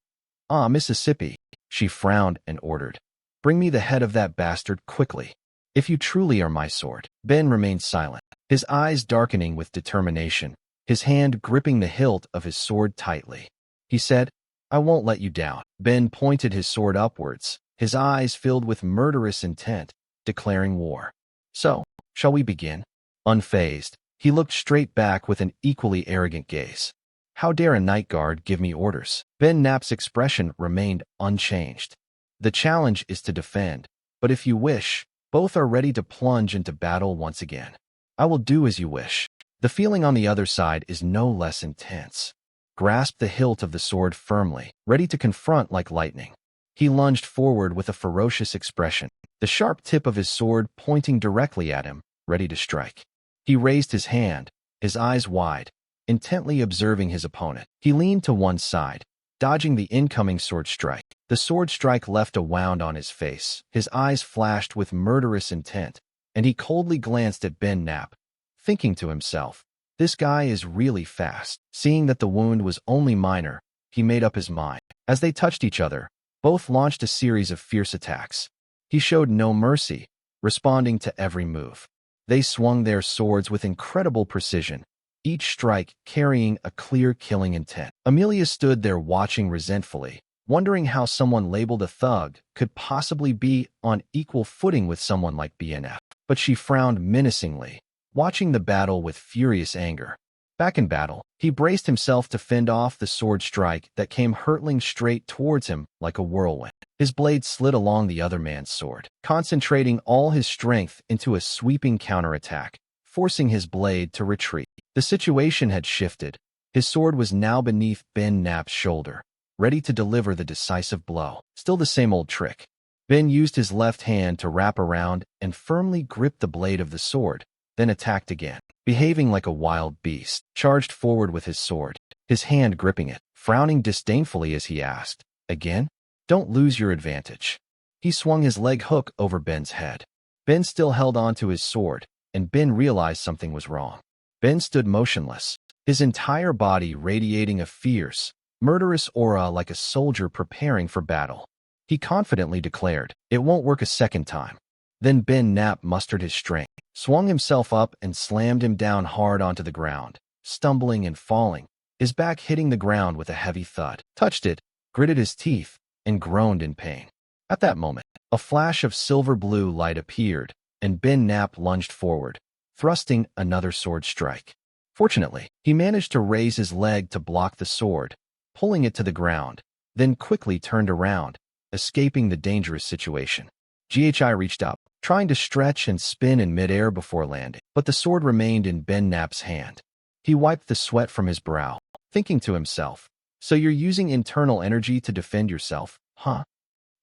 "Ah, Mississippi." She frowned and ordered, "Bring me the head of that bastard quickly. If you truly are my sword." Ben remained silent, his eyes darkening with determination, his hand gripping the hilt of his sword tightly. He said, "I won't let you down." Ben pointed his sword upwards, his eyes filled with murderous intent, declaring war. "So, shall we begin?" Unfazed, he looked straight back with an equally arrogant gaze. "How dare a night guard give me orders?" Ben Knapp's expression remained unchanged. "The challenge is to defend, but if you wish, both are ready to plunge into battle once again. I will do as you wish." The feeling on the other side is no less intense. Grasped the hilt of the sword firmly, ready to confront like lightning. He lunged forward with a ferocious expression, the sharp tip of his sword pointing directly at him, ready to strike. He raised his hand, his eyes wide, intently observing his opponent. He leaned to one side, dodging the incoming sword strike. The sword strike left a wound on his face. His eyes flashed with murderous intent, and he coldly glanced at Ben Knapp, thinking to himself, "This guy is really fast." Seeing that the wound was only minor, he made up his mind. As they touched each other, both launched a series of fierce attacks. He showed no mercy, responding to every move. They swung their swords with incredible precision, each strike carrying a clear killing intent. Amelia stood there watching resentfully, wondering how someone labeled a thug could possibly be on equal footing with someone like BNF. But she frowned menacingly, watching the battle with furious anger. Back in battle, he braced himself to fend off the sword strike that came hurtling straight towards him like a whirlwind. His blade slid along the other man's sword, concentrating all his strength into a sweeping counterattack, forcing his blade to retreat. The situation had shifted. His sword was now beneath Ben Knapp's shoulder, ready to deliver the decisive blow. Still the same old trick. Ben used his left hand to wrap around and firmly grip the blade of the sword, then attacked again. Behaving like a wild beast, charged forward with his sword, his hand gripping it, frowning disdainfully as he asked, "Again? Don't lose your advantage." He swung his leg hook over Ben's head. Ben still held on to his sword, and Ben realized something was wrong. Ben stood motionless, his entire body radiating a fierce, murderous aura like a soldier preparing for battle. He confidently declared, "It won't work a second time." Then Ben Knapp mustered his strength, swung himself up and slammed him down hard onto the ground, stumbling and falling, his back hitting the ground with a heavy thud. Touched it, gritted his teeth, and groaned in pain. At that moment, a flash of silver blue light appeared, and Ben Knapp lunged forward, thrusting another sword strike. Fortunately, he managed to raise his leg to block the sword, pulling it to the ground, then quickly turned around, escaping the dangerous situation. GHI reached up, trying to stretch and spin in midair before landing, but the sword remained in Ben Knapp's hand. He wiped the sweat from his brow, thinking to himself, "So you're using internal energy to defend yourself, huh?"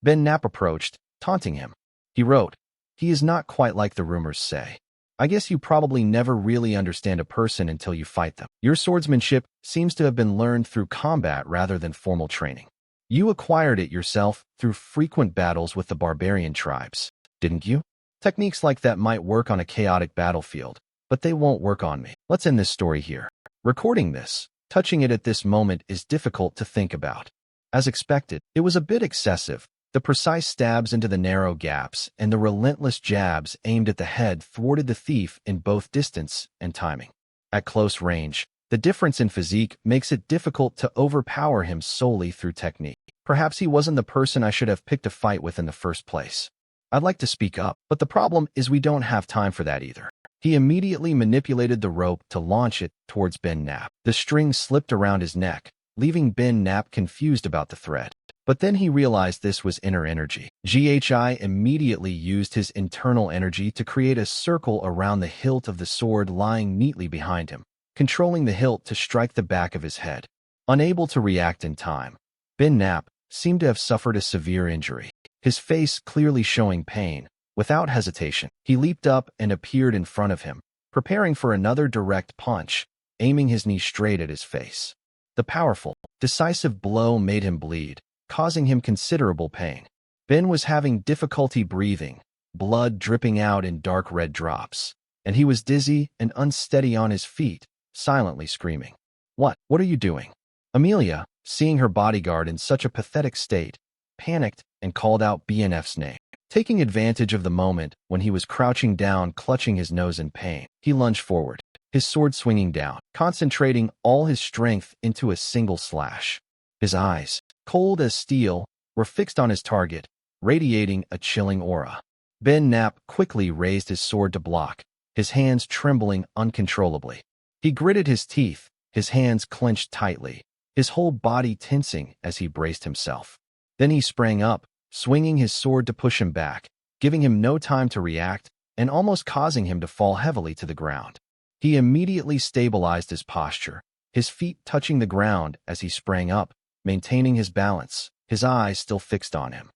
Ben Knapp approached, taunting him. He wrote, "He is not quite like the rumors say. I guess you probably never really understand a person until you fight them. Your swordsmanship seems to have been learned through combat rather than formal training. You acquired it yourself through frequent battles with the barbarian tribes, didn't you? Techniques like that might work on a chaotic battlefield, but they won't work on me." Let's end this story here. Recording this, touching it at this moment is difficult to think about. As expected, it was a bit excessive. The precise stabs into the narrow gaps and the relentless jabs aimed at the head thwarted the thief in both distance and timing. At close range, the difference in physique makes it difficult to overpower him solely through technique. Perhaps he wasn't the person I should have picked a fight with in the first place. I'd like to speak up, but the problem is we don't have time for that either. He immediately manipulated the rope to launch it towards Ben Knapp. The string slipped around his neck, leaving Ben Knapp confused about the thread. But then he realized this was inner energy. GHI immediately used his internal energy to create a circle around the hilt of the sword lying neatly behind him, controlling the hilt to strike the back of his head. Unable to react in time, Ben Knapp seemed to have suffered a severe injury, his face clearly showing pain. Without hesitation, he leaped up and appeared in front of him, preparing for another direct punch, aiming his knee straight at his face. The powerful, decisive blow made him bleed, causing him considerable pain. Ben was having difficulty breathing, blood dripping out in dark red drops, and he was dizzy and unsteady on his feet, silently screaming. What are you doing?" Amelia, seeing her bodyguard in such a pathetic state, panicked and called out BNF's name. Taking advantage of the moment when he was crouching down, clutching his nose in pain, he lunged forward, his sword swinging down, concentrating all his strength into a single slash. His eyes, cold as steel, were fixed on his target, radiating a chilling aura. Ben Knapp quickly raised his sword to block, his hands trembling uncontrollably. He gritted his teeth, his hands clenched tightly, his whole body tensing as he braced himself. Then he sprang up, swinging his sword to push him back, giving him no time to react and almost causing him to fall heavily to the ground. He immediately stabilized his posture, his feet touching the ground as he sprang up, maintaining his balance, his eyes still fixed on him.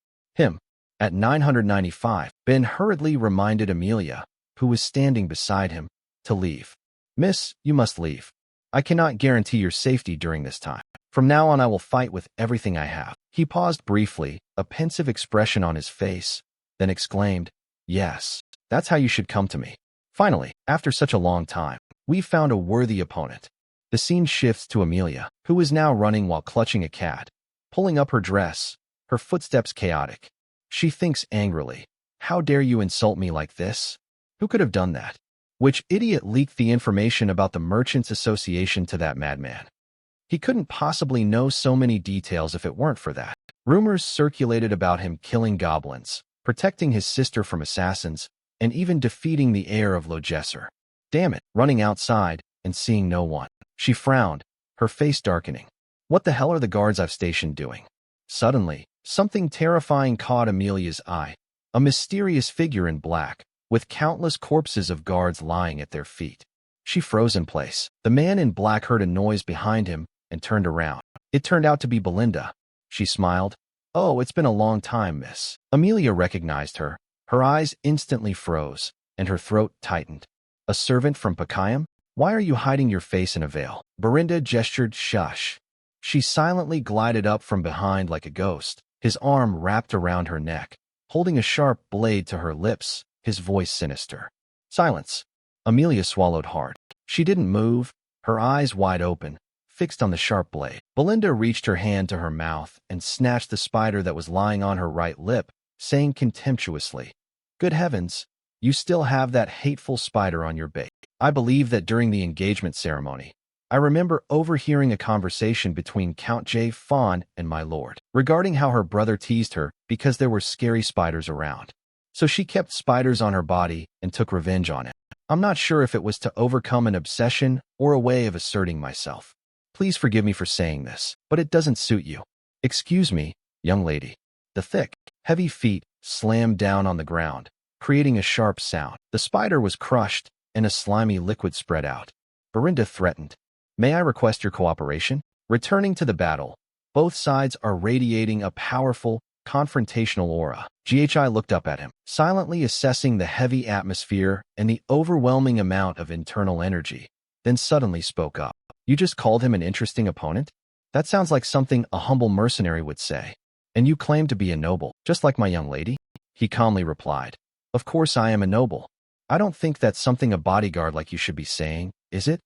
At 995, Ben hurriedly reminded Amelia, who was standing beside him, to leave. "Miss, you must leave. I cannot guarantee your safety during this time. From now on I will fight with everything I have." He paused briefly, a pensive expression on his face, then exclaimed, "Yes, that's how you should come to me. Finally, after such a long time, we've found a worthy opponent." The scene shifts to Amelia, who is now running while clutching a cat, pulling up her dress, her footsteps chaotic. She thinks angrily, "How dare you insult me like this? Who could have done that? Which idiot leaked the information about the Merchants Association to that madman? He couldn't possibly know so many details if it weren't for that." Rumors circulated about him killing goblins, protecting his sister from assassins, and even defeating the heir of Logesser. Damn it, running outside and seeing no one. She frowned, her face darkening. What the hell are the guards I've stationed doing? Suddenly, something terrifying caught Amelia's eye. A mysterious figure in black, with countless corpses of guards lying at their feet. She froze in place. The man in black heard a noise behind him and turned around. It turned out to be Belinda, She smiled. Oh, it's been a long time, miss. Amelia recognized her. Her eyes instantly froze, and her throat tightened. A servant from Pakayam? Why are you hiding your face in a veil? Barinda gestured shush. She silently glided up from behind like a ghost, his arm wrapped around her neck, holding a sharp blade to her lips, his voice sinister. Silence. Amelia swallowed hard. She didn't move, her eyes wide open, fixed on the sharp blade. Belinda reached her hand to her mouth and snatched the spider that was lying on her right lip, saying contemptuously, Good heavens, you still have that hateful spider on your bait. I believe that during the engagement ceremony, I remember overhearing a conversation between Count J. Fawn and my lord, regarding how her brother teased her because there were scary spiders around. So she kept spiders on her body and took revenge on it. I'm not sure if it was to overcome an obsession or a way of asserting myself. Please forgive me for saying this, but it doesn't suit you. Excuse me, young lady. The thick, heavy feet slammed down on the ground, creating a sharp sound. The spider was crushed, and a slimy liquid spread out. Barinda threatened, May I request your cooperation? Returning to the battle, both sides are radiating a powerful, confrontational aura. GHI looked up at him, silently assessing the heavy atmosphere and the overwhelming amount of internal energy, then suddenly spoke up. You just called him an interesting opponent? That sounds like something a humble mercenary would say. And you claim to be a noble, just like my young lady? He calmly replied, Of course I am a noble. I don't think that's something a bodyguard like you should be saying, is it?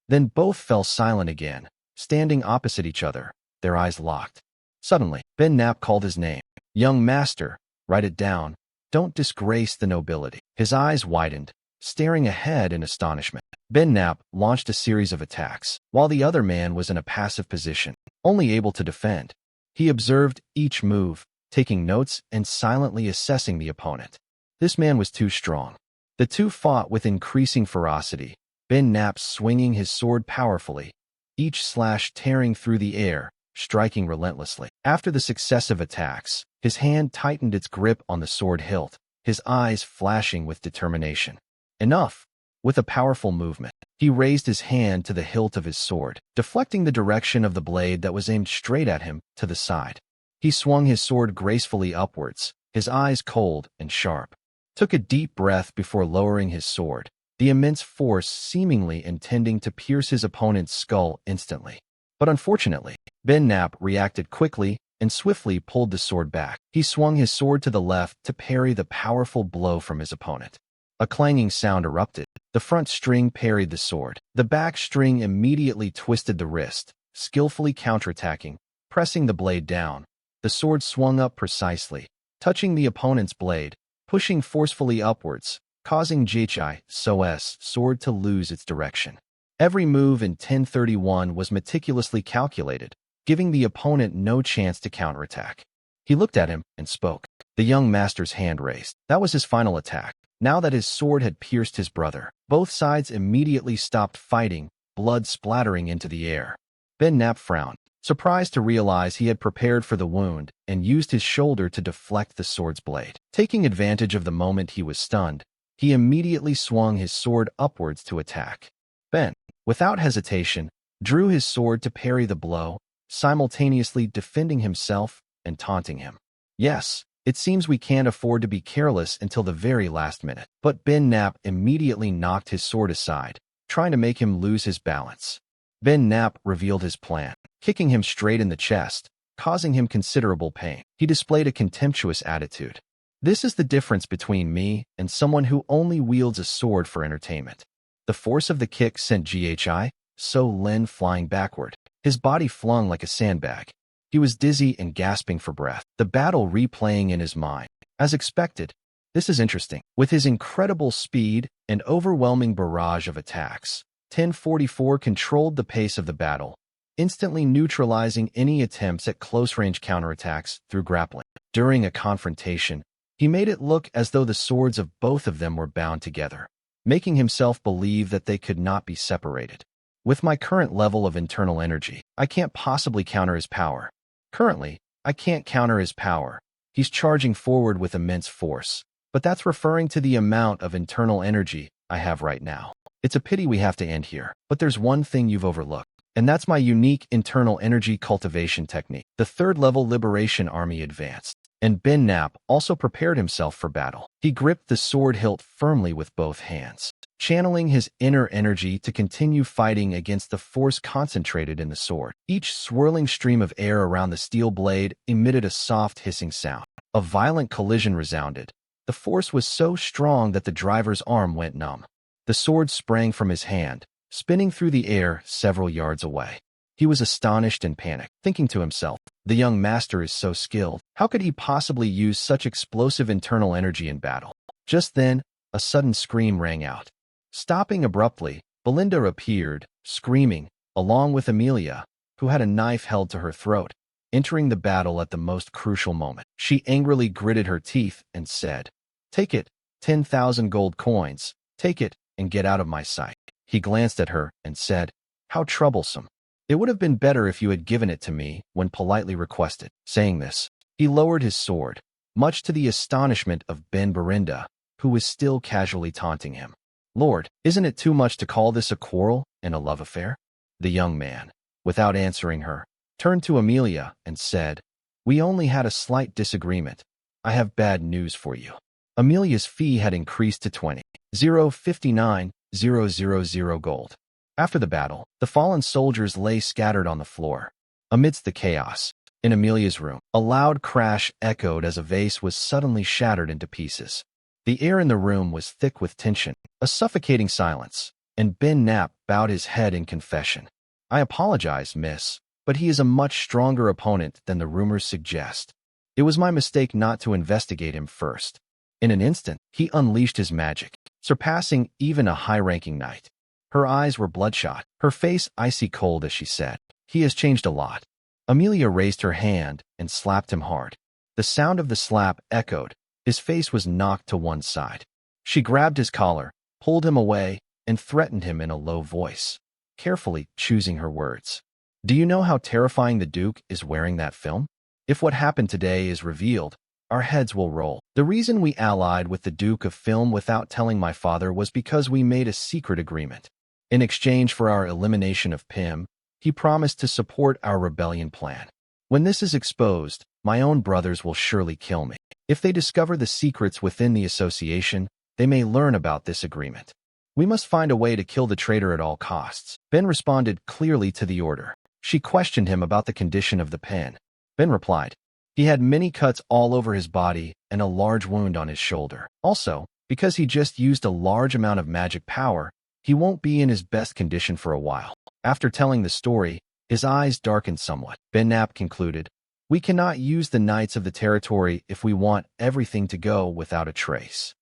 Then both fell silent again, standing opposite each other, their eyes locked. Suddenly, Ben Knapp called his name. Young master, write it down. Don't disgrace the nobility. His eyes widened, staring ahead in astonishment. Ben Knapp launched a series of attacks, while the other man was in a passive position, only able to defend. He observed each move, taking notes and silently assessing the opponent. This man was too strong. The two fought with increasing ferocity, Ben Knapp swinging his sword powerfully, each slash tearing through the air, striking relentlessly. After the successive attacks, his hand tightened its grip on the sword hilt, his eyes flashing with determination. Enough! With a powerful movement, he raised his hand to the hilt of his sword, deflecting the direction of the blade that was aimed straight at him to the side. He swung his sword gracefully upwards, his eyes cold and sharp. Took a deep breath before lowering his sword, the immense force seemingly intending to pierce his opponent's skull instantly. But unfortunately, Ben Knapp reacted quickly and swiftly pulled the sword back. He swung his sword to the left to parry the powerful blow from his opponent. A clanging sound erupted. The front string parried the sword. The back string immediately twisted the wrist, skillfully counterattacking, pressing the blade down. The sword swung up precisely, touching the opponent's blade, pushing forcefully upwards, causing JHI's sword to lose its direction. Every move in 1031 was meticulously calculated, giving the opponent no chance to counterattack. He looked at him and spoke. The young master's hand raised. That was his final attack. Now that his sword had pierced his brother, both sides immediately stopped fighting, blood splattering into the air. Ben Knapp frowned, surprised to realize he had prepared for the wound and used his shoulder to deflect the sword's blade. Taking advantage of the moment he was stunned, he immediately swung his sword upwards to attack. Ben, without hesitation, drew his sword to parry the blow, simultaneously defending himself and taunting him. Yes, it seems we can't afford to be careless until the very last minute. But Ben Knapp immediately knocked his sword aside, trying to make him lose his balance. Ben Knapp revealed his plan, kicking him straight in the chest, causing him considerable pain. He displayed a contemptuous attitude. This is the difference between me and someone who only wields a sword for entertainment. The force of the kick sent Len flying backward, his body flung like a sandbag. He was dizzy and gasping for breath, the battle replaying in his mind. As expected, this is interesting. With his incredible speed and overwhelming barrage of attacks, 1044 controlled the pace of the battle, instantly neutralizing any attempts at close-range counterattacks through grappling. During a confrontation, he made it look as though the swords of both of them were bound together, making himself believe that they could not be separated. With my current level of internal energy, I can't possibly counter his power. Currently, I can't counter his power. He's charging forward with immense force, but that's referring to the amount of internal energy I have right now. It's a pity we have to end here, but there's one thing you've overlooked. And that's my unique internal energy cultivation technique. The third-level Liberation Army advanced, and Ben Knapp also prepared himself for battle. He gripped the sword hilt firmly with both hands, channeling his inner energy to continue fighting against the force concentrated in the sword. Each swirling stream of air around the steel blade emitted a soft hissing sound. A violent collision resounded. The force was so strong that the driver's arm went numb. The sword sprang from his hand, spinning through the air several yards away. He was astonished and panicked, thinking to himself, the young master is so skilled. How could he possibly use such explosive internal energy in battle? Just then, a sudden scream rang out. Stopping abruptly, Belinda appeared, screaming, along with Amelia, who had a knife held to her throat, entering the battle at the most crucial moment. She angrily gritted her teeth and said, "Take it, 10,000 gold coins. Take it and get out of my sight." He glanced at her and said, "How troublesome. It would have been better if you had given it to me when politely requested." Saying this, he lowered his sword, much to the astonishment of Ben Berinda, who was still casually taunting him. "Lord, isn't it too much to call this a quarrel and a love affair?" The young man, without answering her, turned to Amelia and said, "We only had a slight disagreement. I have bad news for you." Amelia's fee had increased to 20,059,000 gold. After the battle, the fallen soldiers lay scattered on the floor. Amidst the chaos, in Amelia's room, a loud crash echoed as a vase was suddenly shattered into pieces. The air in the room was thick with tension, a suffocating silence, and Ben Knapp bowed his head in confession. "I apologize, miss, but he is a much stronger opponent than the rumors suggest. It was my mistake not to investigate him first." In an instant, he unleashed his magic, surpassing even a high-ranking knight. Her eyes were bloodshot, her face icy cold as she said, "He has changed a lot." Amelia raised her hand and slapped him hard. The sound of the slap echoed. His face was knocked to one side. She grabbed his collar, pulled him away, and threatened him in a low voice, carefully choosing her words. "Do you know how terrifying the Duke is wearing that film? If what happened today is revealed, our heads will roll. The reason we allied with the Duke of Film without telling my father was because we made a secret agreement. In exchange for our elimination of Pym, he promised to support our rebellion plan. When this is exposed, my own brothers will surely kill me. If they discover the secrets within the association, they may learn about this agreement. We must find a way to kill the traitor at all costs." Ben responded clearly to the order. She questioned him about the condition of the pen. Ben replied, "He had many cuts all over his body and a large wound on his shoulder. Also, because he just used a large amount of magic power, he won't be in his best condition for a while." After telling the story, his eyes darkened somewhat. Ben Knapp concluded, "We cannot use the Knights of the Territory if we want everything to go without a trace."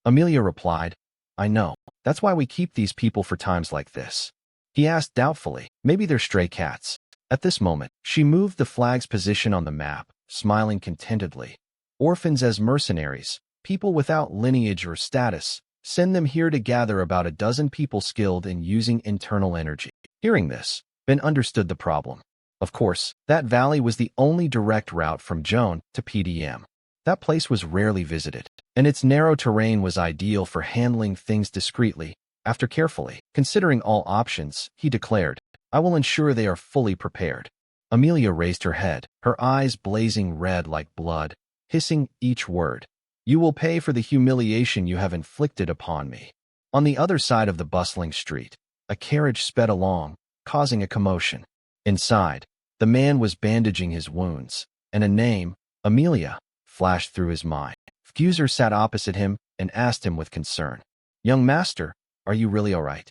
Amelia replied, "I know. That's why we keep these people for times like this." He asked doubtfully, "Maybe they're stray cats." At this moment, she moved the flag's position on the map, smiling contentedly. "Orphans as mercenaries, people without lineage or status. Send them here to gather about a dozen people skilled in using internal energy." Hearing this, Ben understood the problem. Of course, that valley was the only direct route from Joan to PDM. That place was rarely visited, and its narrow terrain was ideal for handling things discreetly. After carefully considering all options, he declared, "I will ensure they are fully prepared." Amelia raised her head, her eyes blazing red like blood, hissing each word. "You will pay for the humiliation you have inflicted upon me." On the other side of the bustling street, a carriage sped along, causing a commotion. Inside, the man was bandaging his wounds, and a name, Amelia, flashed through his mind. Fuser sat opposite him and asked him with concern, "Young master, are you really all right?"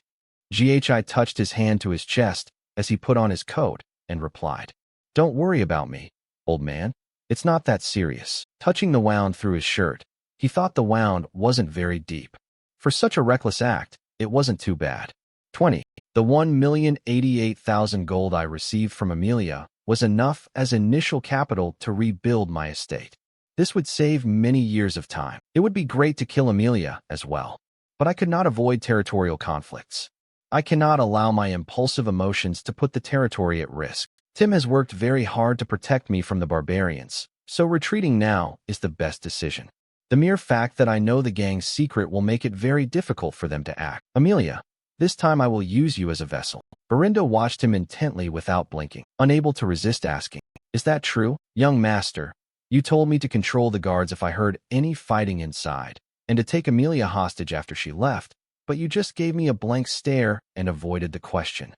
Ghi touched his hand to his chest as he put on his coat and replied, "Don't worry about me, old man. It's not that serious." Touching the wound through his shirt, he thought the wound wasn't very deep. For such a reckless act, it wasn't too bad. 20. The 1,088,000 gold I received from Amelia was enough as initial capital to rebuild my estate. This would save many years of time. It would be great to kill Amelia as well. But I could not avoid territorial conflicts. I cannot allow my impulsive emotions to put the territory at risk. Tim has worked very hard to protect me from the barbarians, so retreating now is the best decision. The mere fact that I know the gang's secret will make it very difficult for them to act. Amelia, This time I will use you as a vessel. Belinda watched him intently without blinking, unable to resist asking, "Is that true, young master? You told me to control the guards if I heard any fighting inside, and to take Amelia hostage after she left, but you just gave me a blank stare and avoided the question."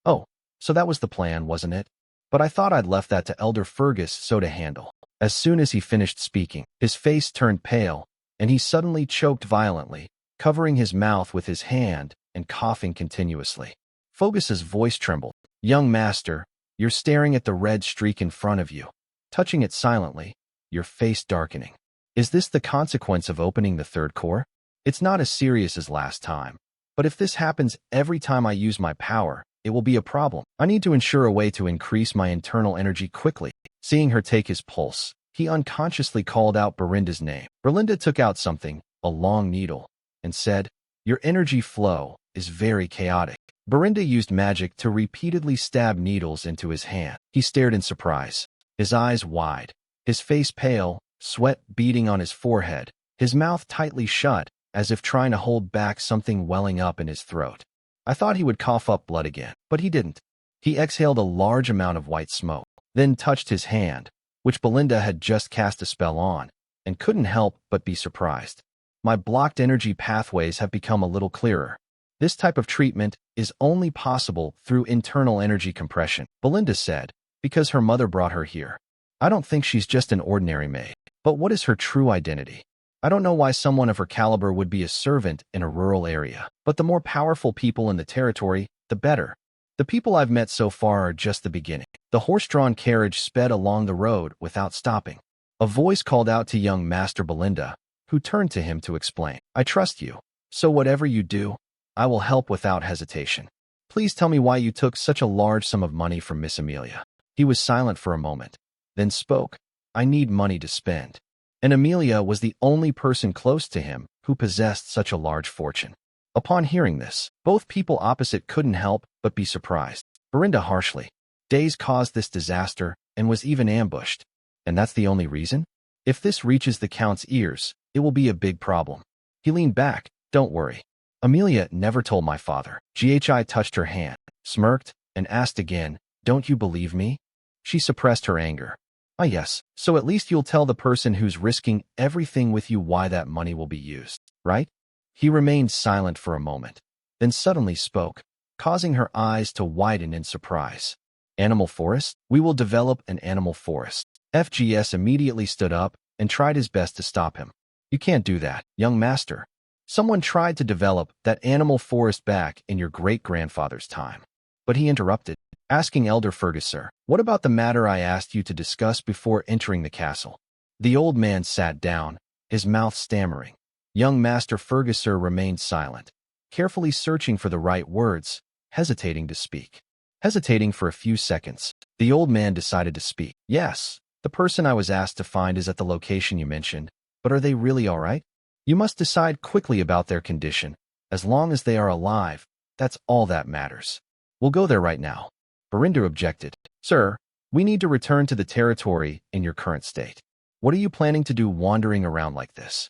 "Oh, so that was the plan, wasn't it? But I thought I'd left that to Elder Fergus so to handle." As soon as he finished speaking, his face turned pale, and he suddenly choked violently, covering his mouth with his hand and coughing continuously. Fergus's voice trembled. "Young master, you're staring at the red streak in front of you, touching it silently, your face darkening. Is this the consequence of opening the third core? It's not as serious as last time, but if this happens every time I use my power, it will be a problem. I need to ensure a way to increase my internal energy quickly." Seeing her take his pulse, he unconsciously called out Belinda's name. Belinda took out something, a long needle, and said, "Your energy flow is very chaotic." Belinda used magic to repeatedly stab needles into his hand. He stared in surprise, his eyes wide, his face pale, sweat beading on his forehead, his mouth tightly shut, as if trying to hold back something welling up in his throat. I thought he would cough up blood again, but he didn't. He exhaled a large amount of white smoke, then touched his hand, which Belinda had just cast a spell on, and couldn't help but be surprised. "My blocked energy pathways have become a little clearer. This type of treatment is only possible through internal energy compression," Belinda said, "because her mother brought her here. I don't think she's just an ordinary maid. But what is her true identity? I don't know why someone of her caliber would be a servant in a rural area. But the more powerful people in the territory, the better. The people I've met so far are just the beginning." The horse-drawn carriage sped along the road without stopping. A voice called out to young Master Belinda, who turned to him to explain, "I trust you, so whatever you do, I will help without hesitation. Please tell me why you took such a large sum of money from Miss Amelia." He was silent for a moment, then spoke, "I need money to spend." And Amelia was the only person close to him who possessed such a large fortune. Upon hearing this, both people opposite couldn't help but be surprised. Belinda harshly, "Days caused this disaster and was even ambushed. And that's the only reason? If this reaches the Count's ears, it will be a big problem." He leaned back, "Don't worry. Amelia never told my father." Ghi touched her hand, smirked, and asked again, "Don't you believe me?" She suppressed her anger. "Ah yes, so at least you'll tell the person who's risking everything with you why that money will be used, right?" He remained silent for a moment, then suddenly spoke, causing her eyes to widen in surprise. "Animal forest? We will develop an animal forest." FGS immediately stood up and tried his best to stop him. "You can't do that, young master. Someone tried to develop that animal forest back in your great-grandfather's time." But he interrupted, asking Elder Fergus, "Sir, what about the matter I asked you to discuss before entering the castle?" The old man sat down, his mouth stammering. Young Master Ferguser remained silent, carefully searching for the right words, hesitating to speak. Hesitating for a few seconds, the old man decided to speak. "Yes, the person I was asked to find is at the location you mentioned, but are they really all right? You must decide quickly about their condition. As long as they are alive, that's all that matters." "We'll go there right now." Belinda objected. "Sir, we need to return to the territory in your current state. What are you planning to do wandering around like this?"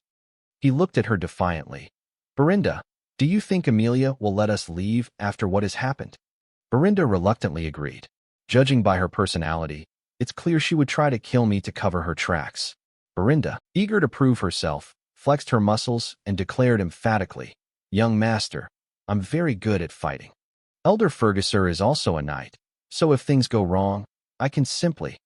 He looked at her defiantly. "Belinda, do you think Amelia will let us leave after what has happened?" Belinda reluctantly agreed. "Judging by her personality, it's clear she would try to kill me to cover her tracks." Belinda, eager to prove herself, flexed her muscles and declared emphatically, "Young master, I'm very good at fighting. Elder Ferguser is also a knight, so if things go wrong, I can simply—"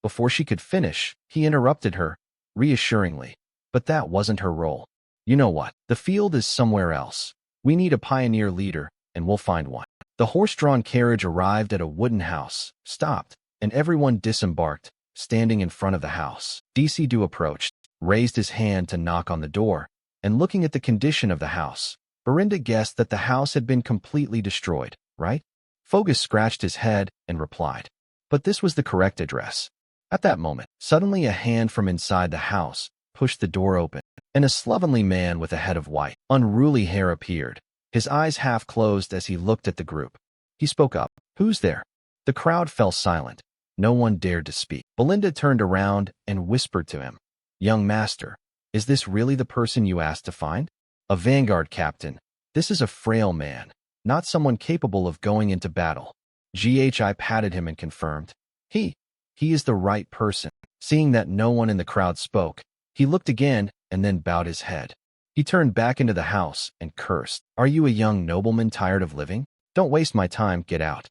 Before she could finish, he interrupted her, reassuringly, "But that wasn't her role. You know what? The field is somewhere else. We need a pioneer leader, and we'll find one." The horse-drawn carriage arrived at a wooden house, stopped, and everyone disembarked, standing in front of the house. DC approached, raised his hand to knock on the door, and looking at the condition of the house, Belinda guessed that the house had been completely destroyed, right? Fergus scratched his head and replied, "But this was the correct address." At that moment, suddenly a hand from inside the house pushed the door open, and a slovenly man with a head of white, unruly hair appeared, his eyes half closed as he looked at the group. He spoke up, "Who's there?" The crowd fell silent. No one dared to speak. Belinda turned around and whispered to him, "Young master, is this really the person you asked to find?" "A vanguard captain. This is a frail man, not someone capable of going into battle. GHI patted him and confirmed. He is the right person. Seeing that no one in the crowd spoke, he looked again and then bowed his head. He turned back into the house and cursed. Are you a young nobleman tired of living? Don't waste my time, get out.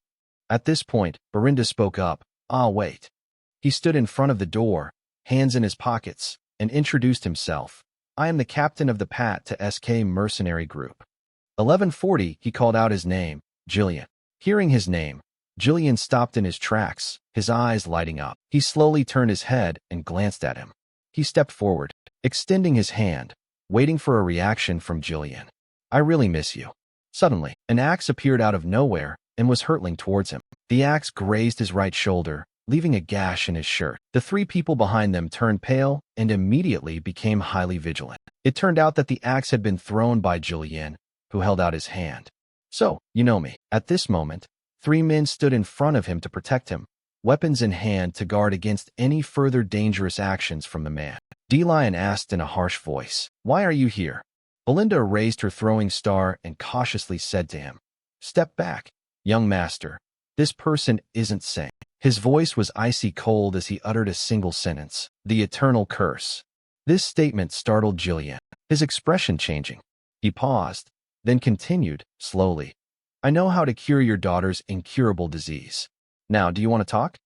At this point, Belinda spoke up. Ah, wait. He stood in front of the door, hands in his pockets, and introduced himself. I am the captain of the PAT to SK Mercenary Group. 1140, he called out his name, Jillian. Hearing his name, Jillian stopped in his tracks, his eyes lighting up. He slowly turned his head and glanced at him. He stepped forward, extending his hand, waiting for a reaction from Jillian. I really miss you. Suddenly, an axe appeared out of nowhere and was hurtling towards him. The axe grazed his right shoulder, leaving a gash in his shirt. The three people behind them turned pale and immediately became highly vigilant. It turned out that the axe had been thrown by Jillian, who held out his hand. So, you know me. At this moment, three men stood in front of him to protect him, weapons in hand to guard against any further dangerous actions from the man. D-Lion asked in a harsh voice, Why are you here? Belinda raised her throwing star and cautiously said to him, Step back, young master. This person isn't sane. His voice was icy cold as he uttered a single sentence, the eternal curse. This statement startled Jillian, his expression changing. He paused, then continued, slowly. I know how to cure your daughter's incurable disease. Now, do you want to talk?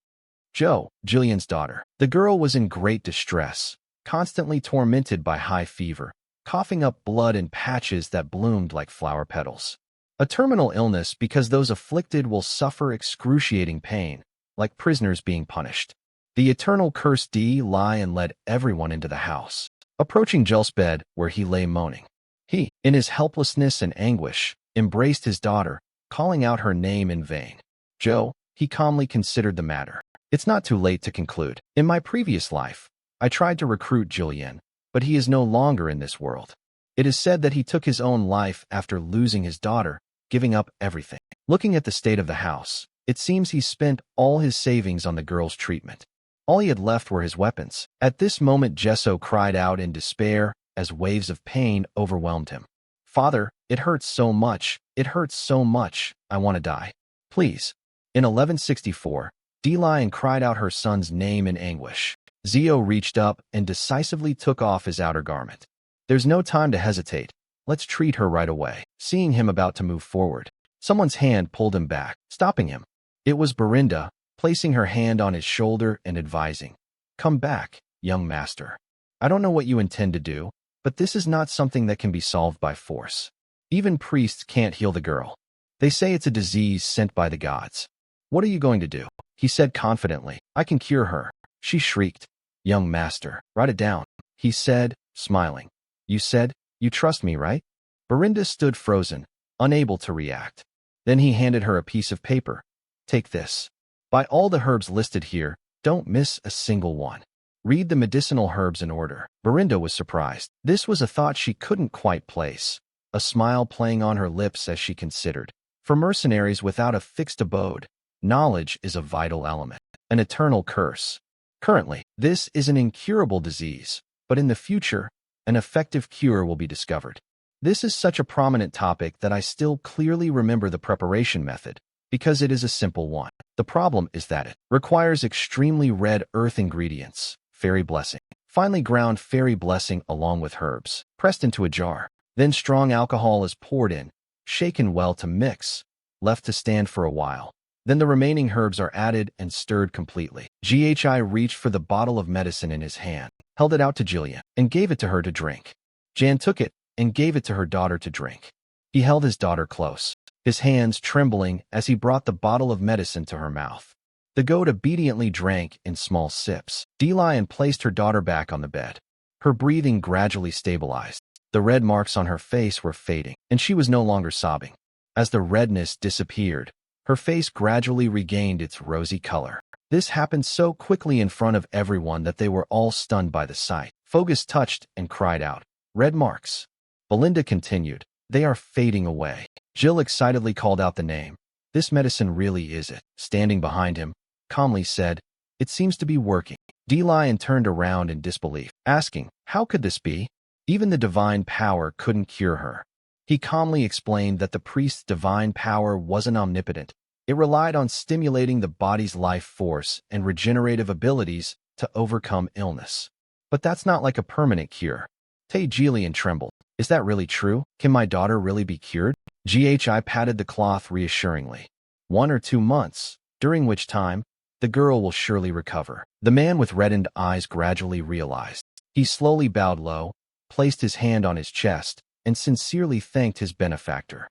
Jo, Jillian's daughter. The girl was in great distress, constantly tormented by high fever, coughing up blood in patches that bloomed like flower petals. A terminal illness because those afflicted will suffer excruciating pain, like prisoners being punished. The eternal curse D-Lion led everyone into the house, approaching Jill's bed where he lay moaning. He, in his helplessness and anguish, embraced his daughter, calling out her name in vain. Jo, he calmly considered the matter. It's not too late to conclude. In my previous life, I tried to recruit Jillian, but he is no longer in this world. It is said that he took his own life after losing his daughter, giving up everything. Looking at the state of the house, it seems he spent all his savings on the girl's treatment. All he had left were his weapons. At this moment, Gesso cried out in despair as waves of pain overwhelmed him. Father, it hurts so much. It hurts so much. I want to die. Please. In 1164, D-Lion cried out her son's name in anguish. Zio reached up and decisively took off his outer garment. There's no time to hesitate. Let's treat her right away. Seeing him about to move forward, someone's hand pulled him back, stopping him. It was Belinda, placing her hand on his shoulder and advising, Come back, young master. I don't know what you intend to do, but this is not something that can be solved by force. Even priests can't heal the girl. They say it's a disease sent by the gods. What are you going to do? He said confidently. I can cure her. She shrieked. Young master, write it down. He said, smiling. You said, you trust me, right? Belinda stood frozen, unable to react. Then he handed her a piece of paper. Take this. By all the herbs listed here, don't miss a single one. Read the medicinal herbs in order. Belinda was surprised. This was a thought she couldn't quite place, a smile playing on her lips as she considered. For mercenaries without a fixed abode, knowledge is a vital element, an eternal curse. Currently, this is an incurable disease, but in the future, an effective cure will be discovered. This is such a prominent topic that I still clearly remember the preparation method, because it is a simple one. The problem is that it requires extremely red earth ingredients, fairy blessing. Finely ground fairy blessing along with herbs, pressed into a jar. Then strong alcohol is poured in, shaken well to mix, left to stand for a while. Then the remaining herbs are added and stirred completely. GHI reached for the bottle of medicine in his hand, held it out to Jillian, and gave it to her to drink. Jan took it and gave it to her daughter to drink. He held his daughter close, his hands trembling as he brought the bottle of medicine to her mouth. The goat obediently drank in small sips. D-Lion placed her daughter back on the bed. Her breathing gradually stabilized. The red marks on her face were fading, and she was no longer sobbing. As the redness disappeared, her face gradually regained its rosy color. This happened so quickly in front of everyone that they were all stunned by the sight. Fogus touched and cried out, Red marks. Belinda continued, They are fading away. Jill excitedly called out the name. This medicine really is it. Standing behind him, calmly said, It seems to be working. D-Lion turned around in disbelief, asking, How could this be? Even the divine power couldn't cure her. He calmly explained that the priest's divine power wasn't omnipotent. It relied on stimulating the body's life force and regenerative abilities to overcome illness. But that's not like a permanent cure. Tae Jillian trembled. Is that really true? Can my daughter really be cured? GHI patted the cloth reassuringly. 1 or 2 months, during which time, the girl will surely recover. The man with reddened eyes gradually realized. He slowly bowed low, placed his hand on his chest, and sincerely thanked his benefactor.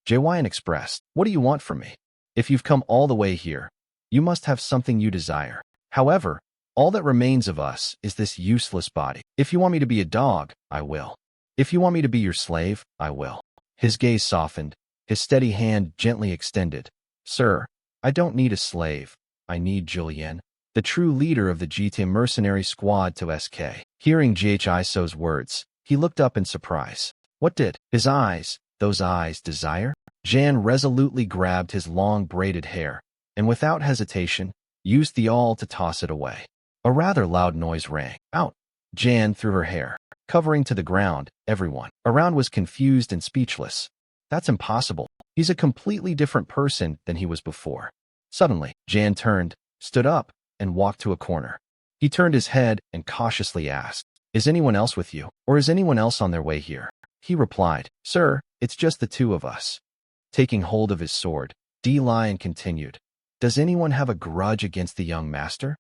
Jaewon expressed, "What do you want from me? If you've come all the way here, you must have something you desire. However, all that remains of us is this useless body. If you want me to be a dog, I will. If you want me to be your slave, I will." His gaze softened, his steady hand gently extended. "Sir, I don't need a slave. I need Julian, the true leader of the GTA Mercenary squad to SK." Hearing GHI So's words, he looked up in surprise. What did those eyes, desire? Jan resolutely grabbed his long braided hair, and without hesitation, used the awl to toss it away. A rather loud noise rang out. Jan threw her hair, covering to the ground. Everyone around was confused and speechless. That's impossible. He's a completely different person than he was before. Suddenly, Jan turned, stood up, and walked to a corner. He turned his head and cautiously asked, "Is anyone else with you, or is anyone else on their way here?" He replied, "Sir, it's just the 2 of us." Taking hold of his sword, D-Lion continued, "Does anyone have a grudge against the young master?"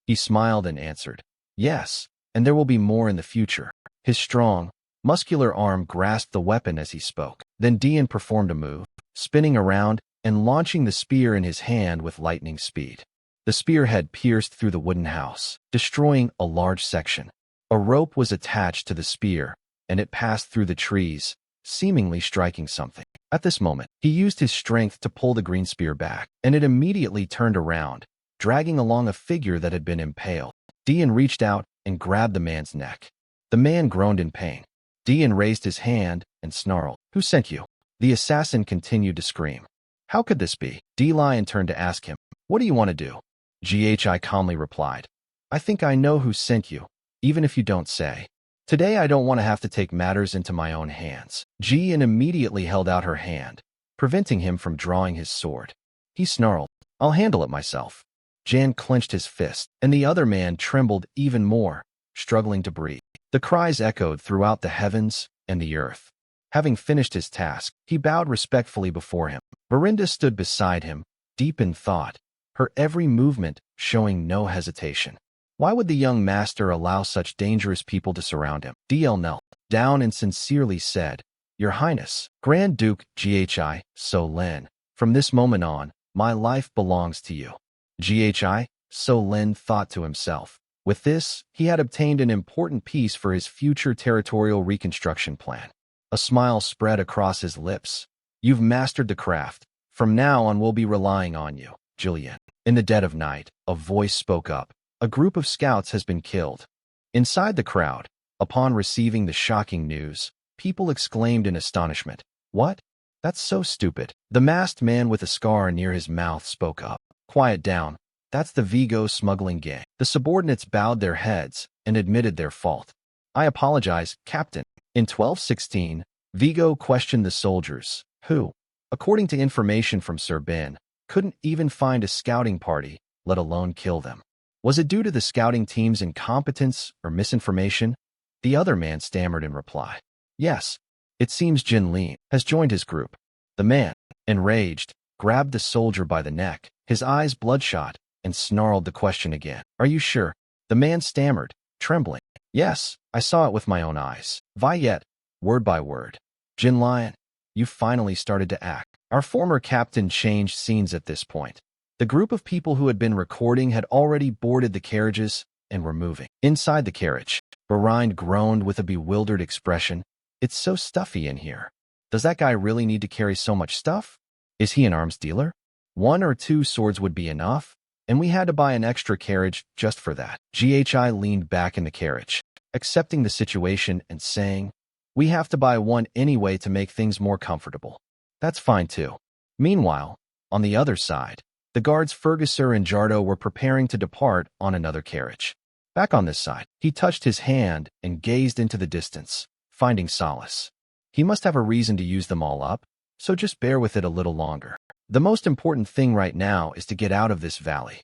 He smiled and answered, "Yes, and there will be more in the future." His strong, muscular arm grasped the weapon as he spoke. Then Dian performed a move, spinning around and launching the spear in his hand with lightning speed. The spearhead pierced through the wooden house, destroying a large section. A rope was attached to the spear, and it passed through the trees, seemingly striking something. At this moment, he used his strength to pull the green spear back, and it immediately turned around, dragging along a figure that had been impaled. Dian reached out and grabbed the man's neck. The man groaned in pain. Dian raised his hand and snarled, "Who sent you?" The assassin continued to scream. "How could this be?" D-Lion turned to ask him, "What do you want to do?" GHI calmly replied, "I think I know who sent you, even if you don't say. Today I don't want to have to take matters into my own hands." Jian immediately held out her hand, preventing him from drawing his sword. He snarled, "I'll handle it myself." Jan clenched his fist, and the other man trembled even more, struggling to breathe. The cries echoed throughout the heavens and the earth. Having finished his task, he bowed respectfully before him. Verinda stood beside him, deep in thought, her every movement showing no hesitation. Why would the young master allow such dangerous people to surround him? DL knelt down and sincerely said, "Your Highness, Grand Duke GHI So Lin, from this moment on, my life belongs to you." GHI So Lin thought to himself. With this, he had obtained an important piece for his future territorial reconstruction plan. A smile spread across his lips. "You've mastered the craft. From now on we'll be relying on you, Julian." In the dead of night, a voice spoke up. "A group of scouts has been killed." Inside the crowd, upon receiving the shocking news, people exclaimed in astonishment. "What? That's so stupid." The masked man with a scar near his mouth spoke up. "Quiet down. That's the Vigo smuggling gang." The subordinates bowed their heads and admitted their fault. "I apologize, Captain." In 1216, Vigo questioned the soldiers, who, according to information from Sir Ben, couldn't even find a scouting party, let alone kill them. Was it due to the scouting team's incompetence or misinformation? The other man stammered in reply. "Yes, it seems Jin Lin has joined his group." The man, enraged, grabbed the soldier by the neck, his eyes bloodshot, and snarled the question again. "Are you sure?" The man stammered, trembling. "Yes, I saw it with my own eyes." Viet, word by word. "Jin Lion, you finally started to act." Our former captain changed scenes at this point. The group of people who had been recording had already boarded the carriages and were moving. Inside the carriage, Barind groaned with a bewildered expression. "It's so stuffy in here. Does that guy really need to carry so much stuff? Is he an arms dealer? 1 or 2 swords would be enough, and we had to buy an extra carriage just for that." GHI leaned back in the carriage, accepting the situation and saying, "We have to buy one anyway to make things more comfortable." "That's fine too." Meanwhile, on the other side, the guards Ferguson and Jardo were preparing to depart on another carriage. Back on this side, he touched his hand and gazed into the distance, finding solace. He must have a reason to use them all up, so just bear with it a little longer. The most important thing right now is to get out of this valley.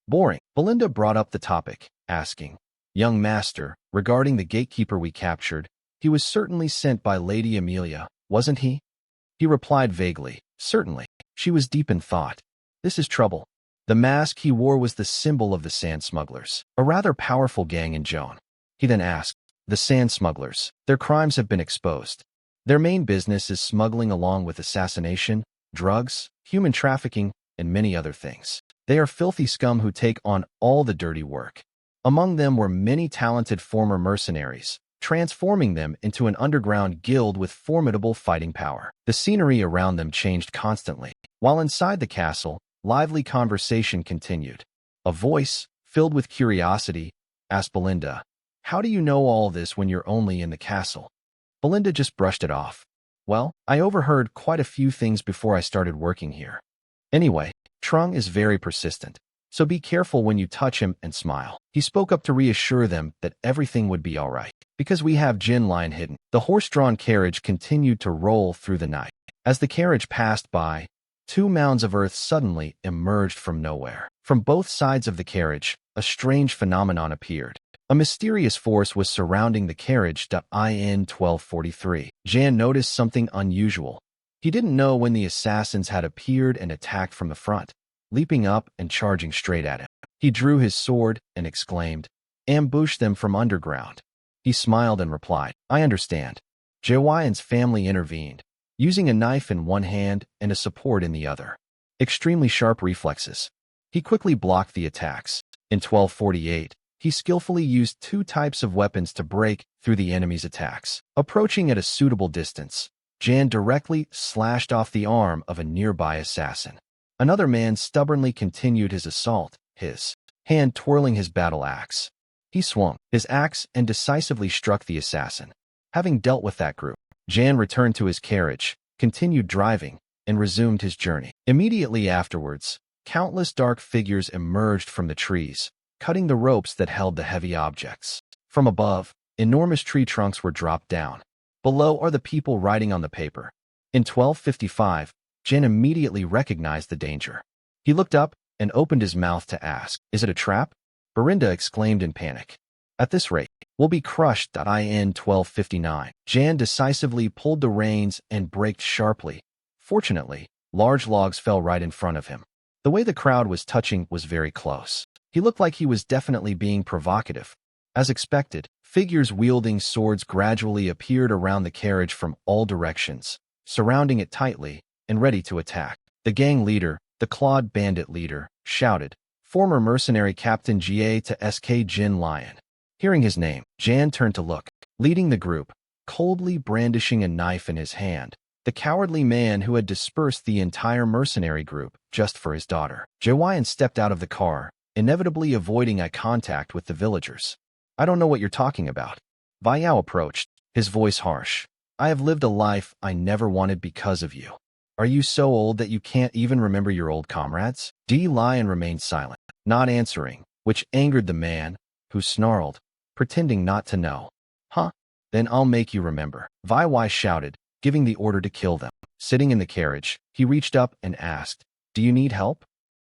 Boring. Belinda brought up the topic, asking, "Young master, regarding the gatekeeper we captured, he was certainly sent by Lady Amelia, wasn't he?" He replied vaguely, "Certainly." She was deep in thought. This is trouble. The mask he wore was the symbol of the sand smugglers, a rather powerful gang in Joan. He then asked, "The sand smugglers, their crimes have been exposed. Their main business is smuggling along with assassination, drugs, human trafficking, and many other things. They are filthy scum who take on all the dirty work. Among them were many talented former mercenaries, transforming them into an underground guild with formidable fighting power. The scenery around them changed constantly. While inside the castle, lively conversation continued. A voice, filled with curiosity, asked Belinda, "How do you know all this when you're only in the castle?" Belinda just brushed it off. "Well, I overheard quite a few things before I started working here. Anyway, Trung is very persistent, so be careful when you touch him and smile." He spoke up to reassure them that everything would be all right. "Because we have Jin Lion hidden." The horse-drawn carriage continued to roll through the night. As the carriage passed by, two mounds of earth suddenly emerged from nowhere. From both sides of the carriage, a strange phenomenon appeared. A mysterious force was surrounding the carriage. In 1243, Jan noticed something unusual. He didn't know when the assassins had appeared and attacked from the front, leaping up and charging straight at him. He drew his sword and exclaimed, "Ambush them from underground." He smiled and replied, "I understand." Jaewyan's family intervened, using a knife in one hand and a support in the other. Extremely sharp reflexes. He quickly blocked the attacks. In 1248, he skillfully used two types of weapons to break through the enemy's attacks. Approaching at a suitable distance, Jan directly slashed off the arm of a nearby assassin. Another man stubbornly continued his assault, his hand twirling his battle axe. He swung his axe and decisively struck the assassin. Having dealt with that group, Jan returned to his carriage, continued driving, and resumed his journey. Immediately afterwards, countless dark figures emerged from the trees, cutting the ropes that held the heavy objects. From above, enormous tree trunks were dropped down. Below are the people writing on the paper. In 1255, Jan immediately recognized the danger. He looked up and opened his mouth to ask, "Is it a trap?" Belinda exclaimed in panic, "At this rate, we'll be crushed." In 1259, Jan decisively pulled the reins and braked sharply. Fortunately, large logs fell right in front of him. The way the crowd was touching was very close. He looked like he was definitely being provocative. As expected, figures wielding swords gradually appeared around the carriage from all directions, surrounding it tightly and ready to attack. The gang leader, the clawed bandit leader, shouted, "Former mercenary Captain Ga to SK Jin Lion." Hearing his name, Jan turned to look. Leading the group, coldly brandishing a knife in his hand, the cowardly man who had dispersed the entire mercenary group just for his daughter. Jaewyan stepped out of the car, inevitably avoiding eye contact with the villagers. "I don't know what you're talking about." Vaiyao approached, his voice harsh. "I have lived a life I never wanted because of you. Are you so old that you can't even remember your old comrades?" D. Lion remained silent, not answering, which angered the man, who snarled, pretending not to know. "Huh? Then I'll make you remember." Vaiyao shouted, giving the order to kill them. Sitting in the carriage, he reached up and asked, "Do you need help?"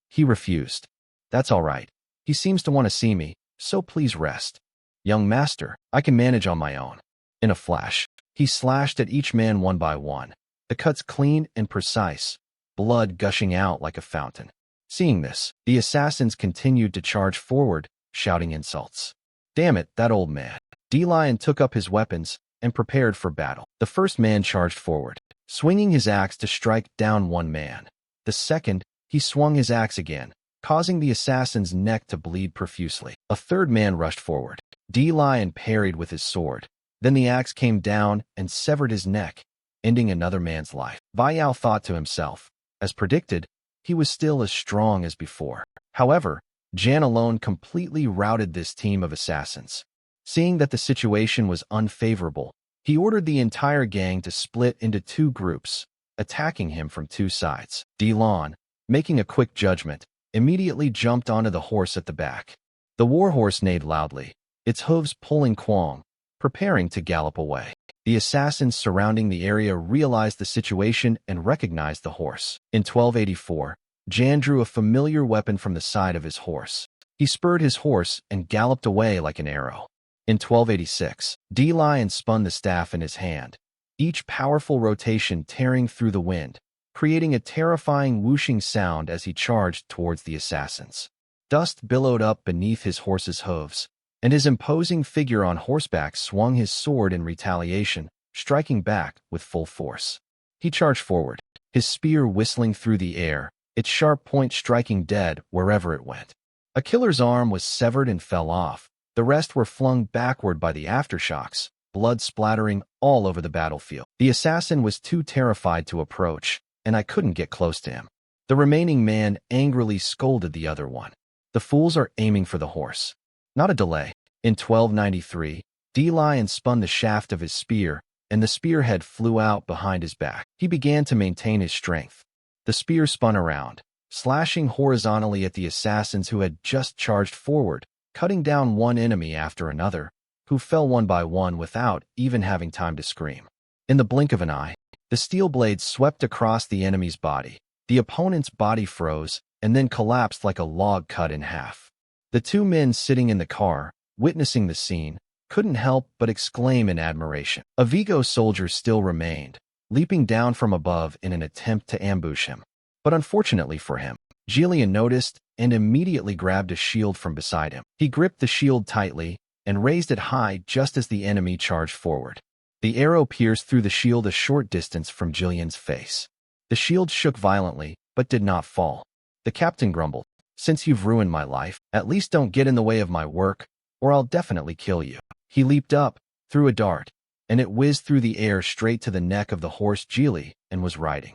He refused. "That's all right. He seems to want to see me, so please rest." "Young master, I can manage on my own." In a flash, he slashed at each man one by one, the cuts clean and precise, blood gushing out like a fountain. Seeing this, the assassins continued to charge forward, shouting insults. "Damn it, that old man." D-Lion took up his weapons and prepared for battle. The first man charged forward, swinging his axe to strike down one man. The second, he swung his axe again, causing the assassin's neck to bleed profusely. A third man rushed forward. D-Lion parried with his sword. Then the axe came down and severed his neck, ending another man's life. Vaiyao thought to himself, as predicted, he was still as strong as before. However, Jan alone completely routed this team of assassins. Seeing that the situation was unfavorable, he ordered the entire gang to split into two groups, attacking him from two sides. Delon, making a quick judgment, immediately jumped onto the horse at the back. The warhorse neighed loudly, its hooves pulling Kwong, preparing to gallop away. The assassins surrounding the area realized the situation and recognized the horse. In 1284, Jan drew a familiar weapon from the side of his horse. He spurred his horse and galloped away like an arrow. In 1286, D-Lion spun the staff in his hand, each powerful rotation tearing through the wind, creating a terrifying whooshing sound as he charged towards the assassins. Dust billowed up beneath his horse's hooves, and his imposing figure on horseback swung his sword in retaliation, striking back with full force. He charged forward, his spear whistling through the air, its sharp point striking dead wherever it went. A killer's arm was severed and fell off. The rest were flung backward by the aftershocks, blood splattering all over the battlefield. The assassin was too terrified to approach, and I couldn't get close to him. The remaining man angrily scolded the other one. The fools are aiming for the horse. Not a delay. In 1293, D-Lion spun the shaft of his spear, and the spearhead flew out behind his back. He began to maintain his strength. The spear spun around, slashing horizontally at the assassins who had just charged forward, cutting down one enemy after another, who fell one by one without even having time to scream. In the blink of an eye, the steel blade swept across the enemy's body. The opponent's body froze and then collapsed like a log cut in half. The two men sitting in the car, witnessing the scene, couldn't help but exclaim in admiration. A Vigo soldier still remained, leaping down from above in an attempt to ambush him. But unfortunately for him, Jillian noticed and immediately grabbed a shield from beside him. He gripped the shield tightly and raised it high just as the enemy charged forward. The arrow pierced through the shield a short distance from Jillian's face. The shield shook violently, but did not fall. The captain grumbled, "Since you've ruined my life, at least don't get in the way of my work, or I'll definitely kill you." He leaped up, threw a dart, and it whizzed through the air straight to the neck of the horse Jili and was riding.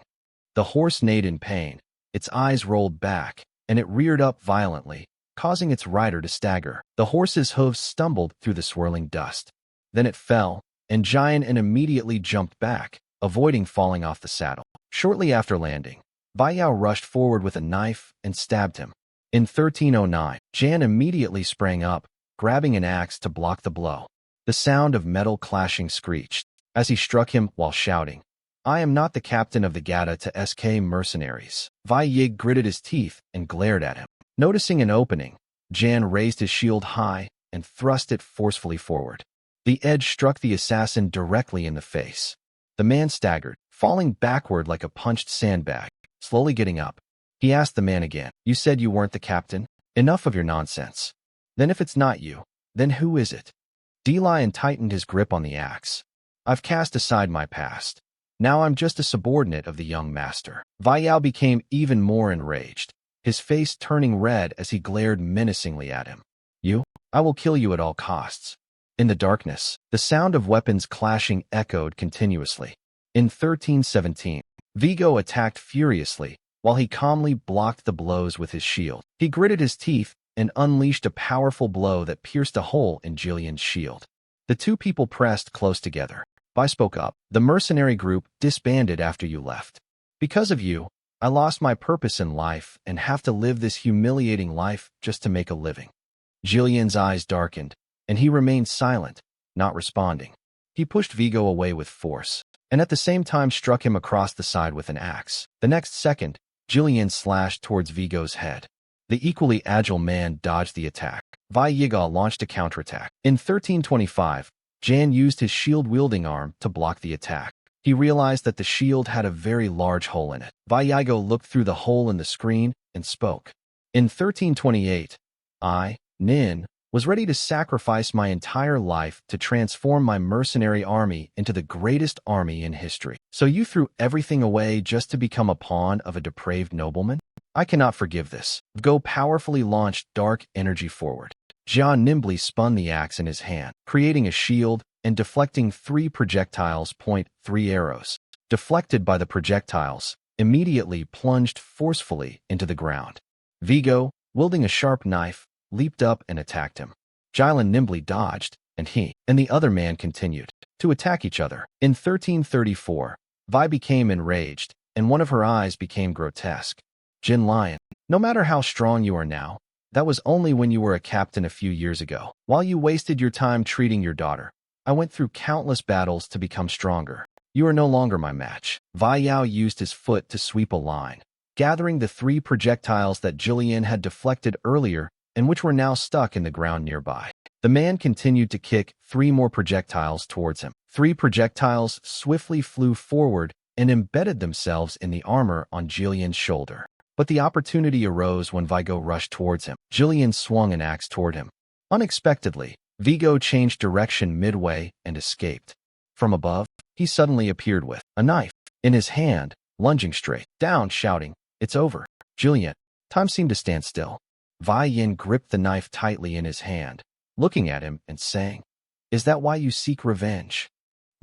The horse neighed in pain, its eyes rolled back, and it reared up violently, causing its rider to stagger. The horse's hooves stumbled through the swirling dust. Then it fell, and Jian immediately jumped back, avoiding falling off the saddle. Shortly after landing, Bai Yao rushed forward with a knife and stabbed him. In 1309, Jan immediately sprang up, grabbing an axe to block the blow. The sound of metal clashing screeched as he struck him while shouting, "I am not the captain of the Gata to SK mercenaries." Vai Yig gritted his teeth and glared at him. Noticing an opening, Jan raised his shield high and thrust it forcefully forward. The edge struck the assassin directly in the face. The man staggered, falling backward like a punched sandbag. Slowly getting up, he asked the man again, "You said you weren't the captain? Enough of your nonsense. Then if it's not you, then who is it?" D-Lion tightened his grip on the axe. "I've cast aside my past. Now I'm just a subordinate of the young master." Vai Yao became even more enraged, his face turning red as he glared menacingly at him. "You? I will kill you at all costs." In the darkness, the sound of weapons clashing echoed continuously. In 1317, Vigo attacked furiously, while he calmly blocked the blows with his shield. He gritted his teeth and unleashed a powerful blow that pierced a hole in Jillian's shield. The two people pressed close together. Bai spoke up, "The mercenary group disbanded after you left. Because of you, I lost my purpose in life and have to live this humiliating life just to make a living." Jillian's eyes darkened, and he remained silent, not responding. He pushed Vigo away with force, and at the same time struck him across the side with an axe. The next second, Jillian slashed towards Vigo's head. The equally agile man dodged the attack. Vai Yiga launched a counterattack. In 1325, Jan used his shield-wielding arm to block the attack. He realized that the shield had a very large hole in it. Vai Yiga looked through the hole in the screen and spoke. In 1328, I, Nin, was ready to sacrifice my entire life to transform my mercenary army into the greatest army in history. So you threw everything away just to become a pawn of a depraved nobleman? I cannot forgive this. Go powerfully launched dark energy forward. Jia nimbly spun the axe in his hand, creating a shield and deflecting 3 projectiles. 3 arrows, deflected by the projectiles, immediately plunged forcefully into the ground. Vigo, wielding a sharp knife, leaped up and attacked him. Jilin nimbly dodged, and he and the other man continued to attack each other. In 1334, Vi became enraged, and one of her eyes became grotesque. Jin Lion, no matter how strong you are now, that was only when you were a captain a few years ago. While you wasted your time treating your daughter, I went through countless battles to become stronger. You are no longer my match. Vai Yao used his foot to sweep a line, gathering the 3 projectiles that Jillian had deflected earlier and which were now stuck in the ground nearby. The man continued to kick 3 more projectiles towards him. 3 projectiles swiftly flew forward and embedded themselves in the armor on Jillian's shoulder. But the opportunity arose when Vigo rushed towards him. Jillian swung an axe toward him. Unexpectedly, Vigo changed direction midway and escaped. From above, he suddenly appeared with a knife in his hand, lunging straight down, shouting, "It's over." Jillian. Time seemed to stand still. Vai Yin gripped the knife tightly in his hand, looking at him and saying, "Is that why you seek revenge?"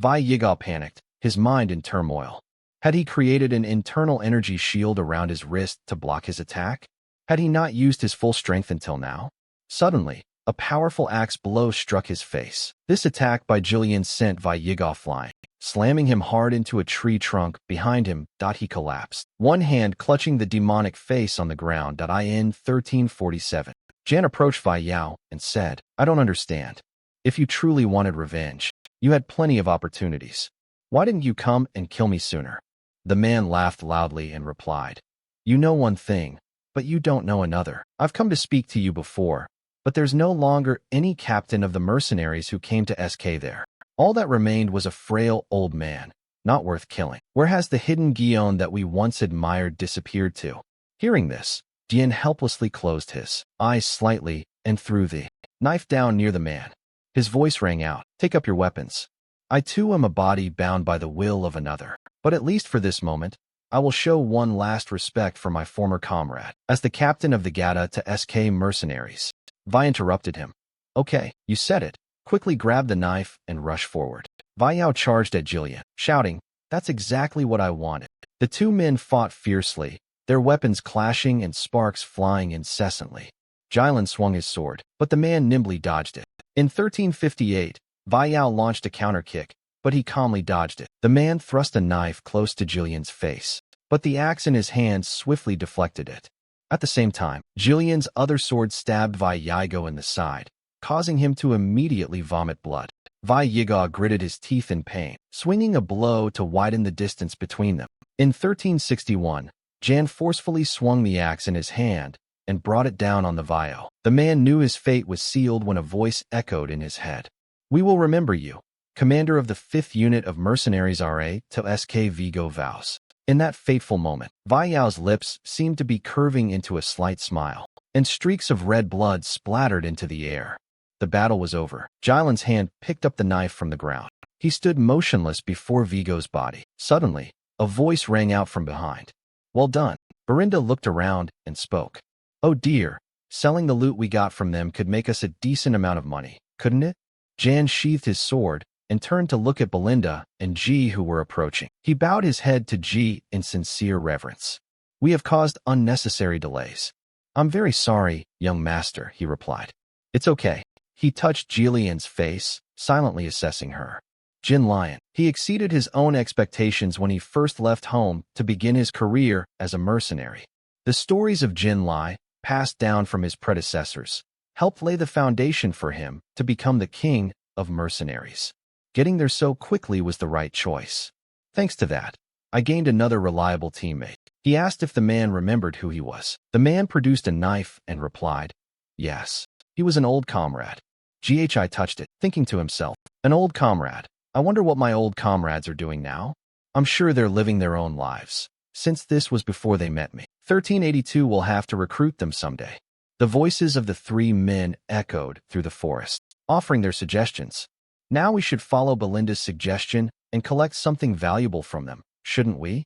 Vai Yigal panicked, his mind in turmoil. Had he created an internal energy shield around his wrist to block his attack? Had he not used his full strength until now? Suddenly, a powerful axe blow struck his face. This attack by Jillian sent Vai Yigal flying, slamming him hard into a tree trunk behind him. He collapsed, one hand clutching the demonic face on the ground. In 1347, Jan approached Vai Yao and said, "I don't understand. If you truly wanted revenge, you had plenty of opportunities. Why didn't you come and kill me sooner?" The man laughed loudly and replied, "You know one thing, but you don't know another. I've come to speak to you before, but there's no longer any captain of the mercenaries who came to SK there. All that remained was a frail old man, not worth killing. Where has the hidden Guion that we once admired disappeared to?" Hearing this, Dian helplessly closed his eyes slightly and threw the knife down near the man. His voice rang out, "Take up your weapons. I too am a body bound by the will of another. But at least for this moment, I will show one last respect for my former comrade. As the captain of the Gata to SK mercenaries." Vi interrupted him. "Okay, you said it." Quickly grabbed the knife and rushed forward. Vai Yao charged at Jillian, shouting, "That's exactly what I wanted." The 2 men fought fiercely, their weapons clashing and sparks flying incessantly. Jilin swung his sword, but the man nimbly dodged it. In 1358, Vai Yao launched a counter kick, but he calmly dodged it. The man thrust a knife close to Jillian's face, but the axe in his hand swiftly deflected it. At the same time, Jillian's other sword stabbed Vai Yigo in the side, causing him to immediately vomit blood. Vai Yigo gritted his teeth in pain, swinging a blow to widen the distance between them. In 1361, Jan forcefully swung the axe in his hand and brought it down on the Vio. The man knew his fate was sealed when a voice echoed in his head. "We will remember you, commander of the 5th unit of mercenaries RA to SK Vigo vows." In that fateful moment, Vai Yao's lips seemed to be curving into a slight smile, and streaks of red blood splattered into the air. The battle was over. Jilin's hand picked up the knife from the ground. He stood motionless before Vigo's body. Suddenly, a voice rang out from behind. "Well done." Berinda looked around and spoke. "Oh dear, selling the loot we got from them could make us a decent amount of money, couldn't it?" Jan sheathed his sword and turned to look at Belinda and G, who were approaching. He bowed his head to G in sincere reverence. "We have caused unnecessary delays." "I'm very sorry, young master," he replied. "It's okay." He touched Jillian's face, silently assessing her. Jin Lion. He exceeded his own expectations when he first left home to begin his career as a mercenary. The stories of Jin Lai, passed down from his predecessors, helped lay the foundation for him to become the king of mercenaries. Getting there so quickly was the right choice. Thanks to that, I gained another reliable teammate. He asked if the man remembered who he was. The man produced a knife and replied, "Yes." He was an old comrade. GHI touched it, thinking to himself, "An old comrade. I wonder what my old comrades are doing now. I'm sure they're living their own lives, since this was before they met me. 1382 will have to recruit them someday." The voices of the 3 men echoed through the forest, offering their suggestions. "Now we should follow Belinda's suggestion and collect something valuable from them, shouldn't we?"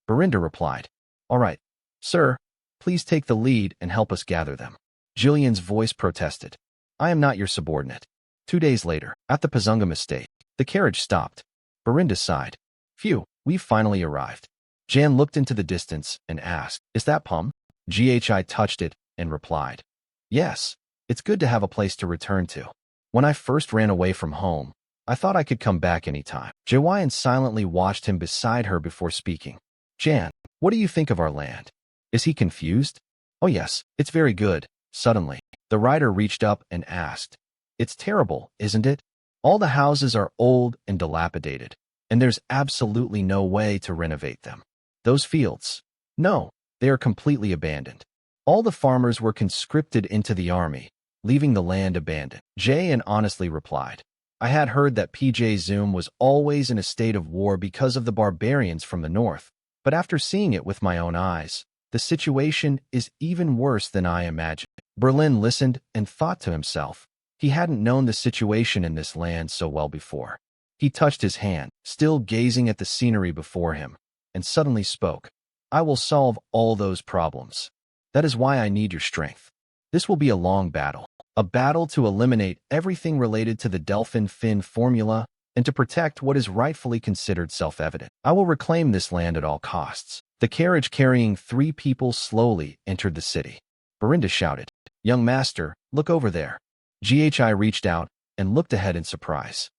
Berinda replied, "All right, sir, please take the lead and help us gather them." Jillian's voice protested, "I am not your subordinate." 2 days later, at the Pazungam estate, the carriage stopped. Berinda sighed. "Phew, we've finally arrived." Jan looked into the distance and asked, "Is that Pum?" GHI touched it and replied, "Yes, it's good to have a place to return to. When I first ran away from home, I thought I could come back anytime." Jawayan silently watched him beside her before speaking. "Jan, what do you think of our land?" Is he confused? "Oh yes, it's very good." Suddenly, the rider reached up and asked, "It's terrible, isn't it?" All the houses are old and dilapidated, and there's absolutely no way to renovate them. Those fields? No, they are completely abandoned. All the farmers were conscripted into the army, leaving the land abandoned. Jay honestly replied, I had heard that PJ Zoom was always in a state of war because of the barbarians from the north, but after seeing it with my own eyes, the situation is even worse than I imagined. Berlin listened and thought to himself. He hadn't known the situation in this land so well before. He touched his hand, still gazing at the scenery before him, and suddenly spoke. I will solve all those problems. That is why I need your strength. This will be a long battle. A battle to eliminate everything related to the Delphin-Fin formula and to protect what is rightfully considered self-evident. I will reclaim this land at all costs. The carriage carrying 3 people slowly entered the city. Berinda shouted, Young master, look over there. GHI reached out and looked ahead in surprise.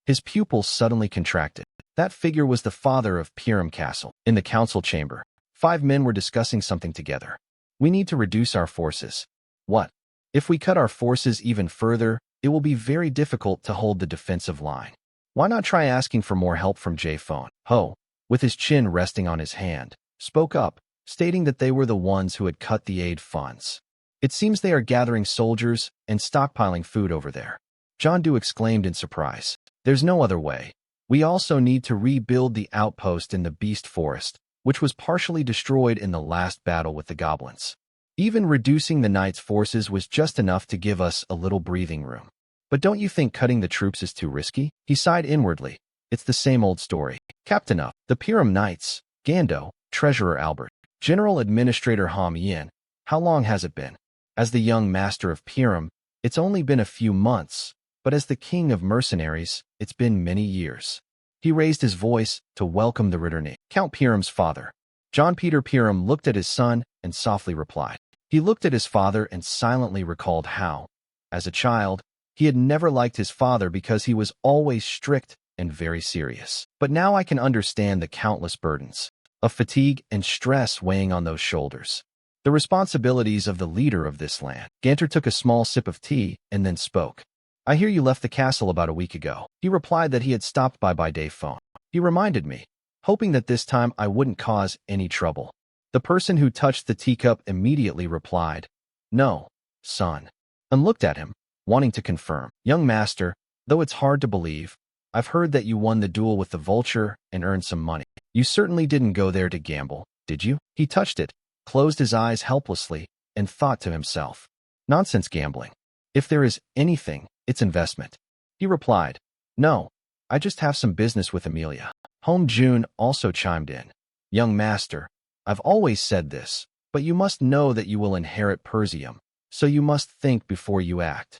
His pupils suddenly contracted. That figure was the father of Pyram Castle. In the council chamber, 5 men were discussing something together. We need to reduce our forces. What? If we cut our forces even further, it will be very difficult to hold the defensive line. Why not try asking for more help from J-Phone? Ho, with his chin resting on his hand, spoke up, stating that they were the ones who had cut the aid funds. It seems they are gathering soldiers and stockpiling food over there. John Doe exclaimed in surprise. There's no other way. We also need to rebuild the outpost in the Beast Forest, which was partially destroyed in the last battle with the goblins. Even reducing the knight's forces was just enough to give us a little breathing room. But don't you think cutting the troops is too risky? He sighed inwardly. It's the same old story. Captain Up, the Pyram Knights, Gando, Treasurer Albert, General Administrator Ham Yin. How long has it been? As the young master of Pyram, it's only been a few months, but as the king of mercenaries, it's been many years. He raised his voice to welcome the returning Count Pyram's father. John Peter Pyram looked at his son and softly replied. He looked at his father and silently recalled how, as a child, he had never liked his father because he was always strict and very serious. But now I can understand the countless burdens of fatigue and stress weighing on those shoulders. The responsibilities of the leader of this land. Ganter took a small sip of tea and then spoke. I hear you left the castle about a week ago. He replied that he had stopped by day phone. He reminded me, hoping that this time I wouldn't cause any trouble. The person who touched the teacup immediately replied, No, son, and looked at him, wanting to confirm. Young master, though it's hard to believe, I've heard that you won the duel with the vulture and earned some money. You certainly didn't go there to gamble, did you? He touched it, closed his eyes helplessly, and thought to himself, Nonsense gambling. If there is anything, it's investment. He replied, No, I just have some business with Amelia. Home June also chimed in. Young master, I've always said this, but you must know that you will inherit Persium, so you must think before you act.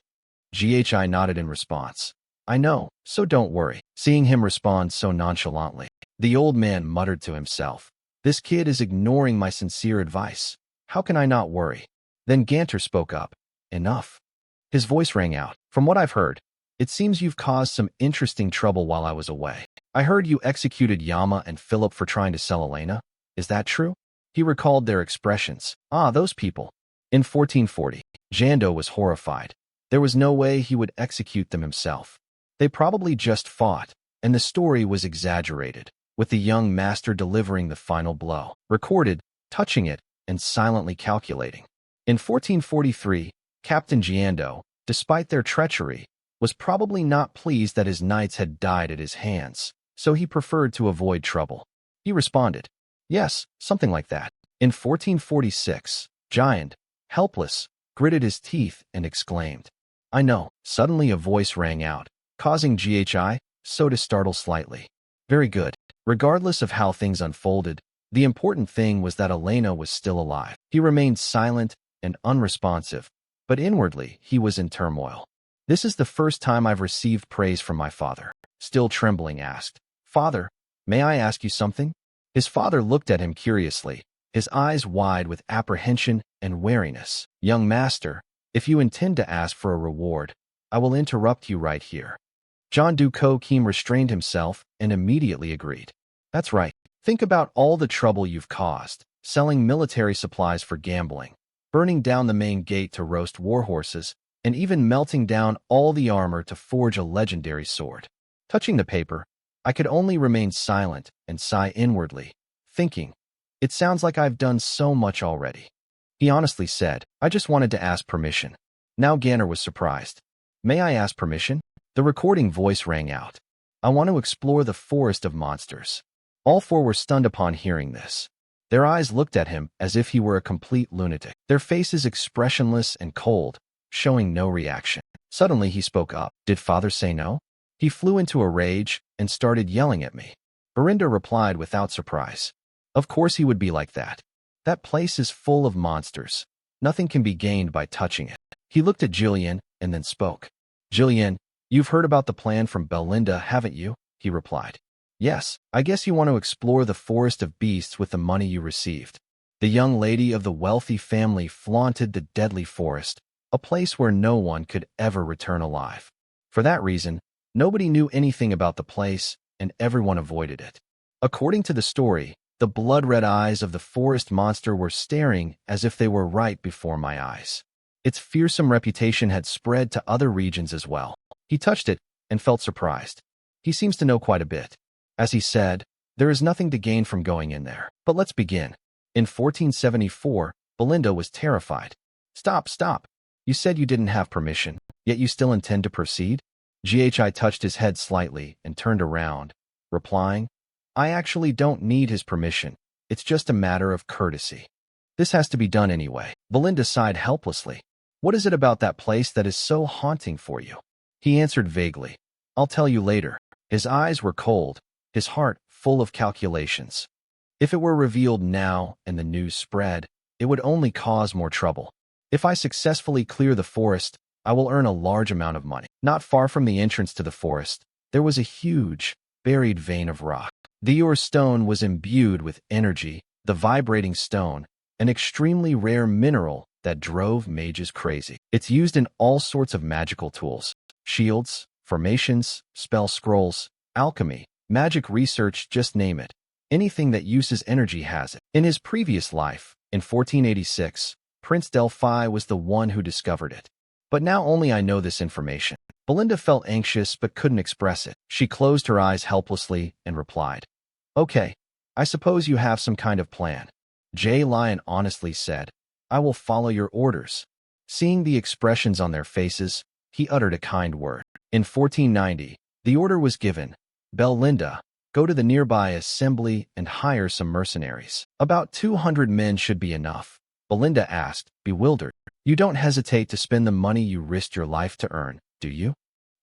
GHI nodded in response. I know, so don't worry. Seeing him respond so nonchalantly, the old man muttered to himself, This kid is ignoring my sincere advice. How can I not worry? Then Ganter spoke up. Enough. His voice rang out. From what I've heard, it seems you've caused some interesting trouble while I was away. I heard you executed Yama and Philip for trying to sell Elena. Is that true? He recalled their expressions. Ah, those people. In 1440, Jando was horrified. There was no way he would execute them himself. They probably just fought, and the story was exaggerated, with the young master delivering the final blow, recorded, touching it, and silently calculating. In 1443, Captain Giando, despite their treachery, was probably not pleased that his knights had died at his hands, so he preferred to avoid trouble. He responded, Yes, something like that. In 1446, Giant, helpless, gritted his teeth and exclaimed, I know. Suddenly a voice rang out, causing GHI so to startle slightly. Very good. Regardless of how things unfolded, the important thing was that Elena was still alive. He remained silent and unresponsive, but inwardly he was in turmoil. This is the first time I've received praise from my father. Still trembling, asked, Father, may I ask you something? His father looked at him curiously, his eyes wide with apprehension and wariness. Young master, if you intend to ask for a reward, I will interrupt you right here. John Duco Keem restrained himself and immediately agreed. That's right. Think about all the trouble you've caused, selling military supplies for gambling, burning down the main gate to roast war horses, and even melting down all the armor to forge a legendary sword. Touching the paper, I could only remain silent and sigh inwardly, thinking, it sounds like I've done so much already. He honestly said, I just wanted to ask permission. Now Ganner was surprised. May I ask permission? The recording voice rang out. I want to explore the forest of monsters. All four were stunned upon hearing this. Their eyes looked at him as if he were a complete lunatic, their faces expressionless and cold, showing no reaction. Suddenly he spoke up. Did father say no? He flew into a rage and started yelling at me. Belinda replied without surprise. Of course he would be like that. That place is full of monsters. Nothing can be gained by touching it. He looked at Jillian and then spoke. Jillian, you've heard about the plan from Belinda, haven't you? He replied. Yes, I guess you want to explore the forest of beasts with the money you received. The young lady of the wealthy family flaunted the deadly forest, a place where no one could ever return alive. For that reason, nobody knew anything about the place, and everyone avoided it. According to the story, the blood-red eyes of the forest monster were staring as if they were right before my eyes. Its fearsome reputation had spread to other regions as well. He touched it and felt surprised. He seems to know quite a bit. As he said, there is nothing to gain from going in there. But let's begin. In 1474, Belinda was terrified. Stop, stop. You said you didn't have permission, yet you still intend to proceed? GHI touched his head slightly and turned around, replying, I actually don't need his permission. It's just a matter of courtesy. This has to be done anyway. Belinda sighed helplessly. What is it about that place that is so haunting for you? He answered vaguely. I'll tell you later. His eyes were cold, his heart full of calculations. If it were revealed now and the news spread, it would only cause more trouble. If I successfully clear the forest, I will earn a large amount of money. Not far from the entrance to the forest, there was a huge, buried vein of rock. The ore stone was imbued with energy, the vibrating stone, an extremely rare mineral that drove mages crazy. It's used in all sorts of magical tools, shields, formations, spell scrolls, alchemy, magic research, just name it. Anything that uses energy has it. In his previous life, in 1486, Prince Delphi was the one who discovered it. But now only I know this information. Belinda felt anxious but couldn't express it. She closed her eyes helplessly and replied, Okay, I suppose you have some kind of plan. J. Lion honestly said, I will follow your orders. Seeing the expressions on their faces, he uttered a kind word. In 1490, the order was given, Belinda, go to the nearby assembly and hire some mercenaries. About 200 men should be enough. Belinda asked, bewildered. You don't hesitate to spend the money you risked your life to earn, do you?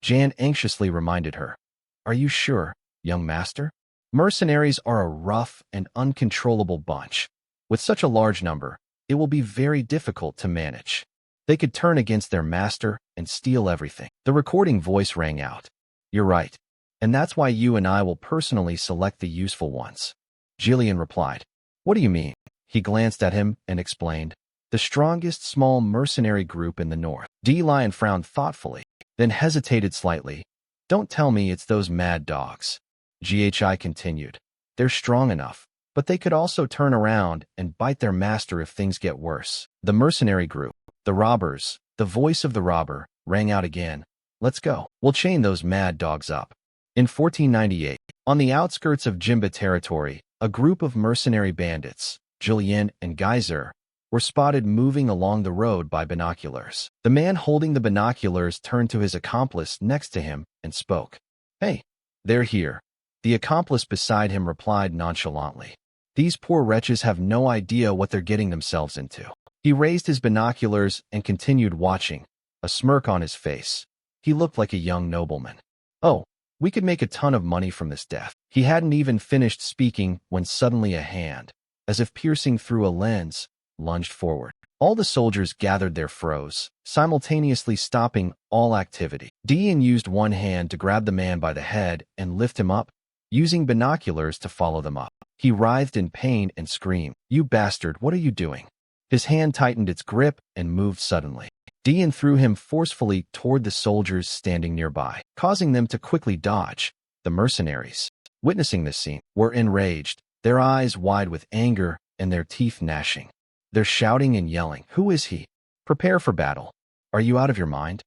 Jan anxiously reminded her. Are you sure, young master? Mercenaries are a rough and uncontrollable bunch. With such a large number, it will be very difficult to manage. They could turn against their master and steal everything. The recording voice rang out. You're right. And that's why you and I will personally select the useful ones. Jillian replied. What do you mean? He glanced at him and explained. The strongest small mercenary group in the north. D. Lion frowned thoughtfully, then hesitated slightly. Don't tell me it's those mad dogs. GHI continued. They're strong enough, but they could also turn around and bite their master if things get worse. The mercenary group, the robbers, the voice of the robber, rang out again. Let's go. We'll chain those mad dogs up. In 1498, on the outskirts of Jimba territory, a group of mercenary bandits, Julian and Geyser, were spotted moving along the road by binoculars. The man holding the binoculars turned to his accomplice next to him and spoke. Hey, they're here. The accomplice beside him replied nonchalantly. These poor wretches have no idea what they're getting themselves into. He raised his binoculars and continued watching, a smirk on his face. He looked like a young nobleman. Oh, we could make a ton of money from this death. He hadn't even finished speaking when suddenly a hand, as if piercing through a lens, lunged forward. All the soldiers gathered their froze, simultaneously stopping all activity. Dean used one hand to grab the man by the head and lift him up, using binoculars to follow them up. He writhed in pain and screamed, You bastard, what are you doing? His hand tightened its grip and moved suddenly. Dean threw him forcefully toward the soldiers standing nearby, causing them to quickly dodge. The mercenaries, witnessing this scene, were enraged, their eyes wide with anger and their teeth gnashing. They're shouting and yelling, Who is he? Prepare for battle. Are you out of your mind?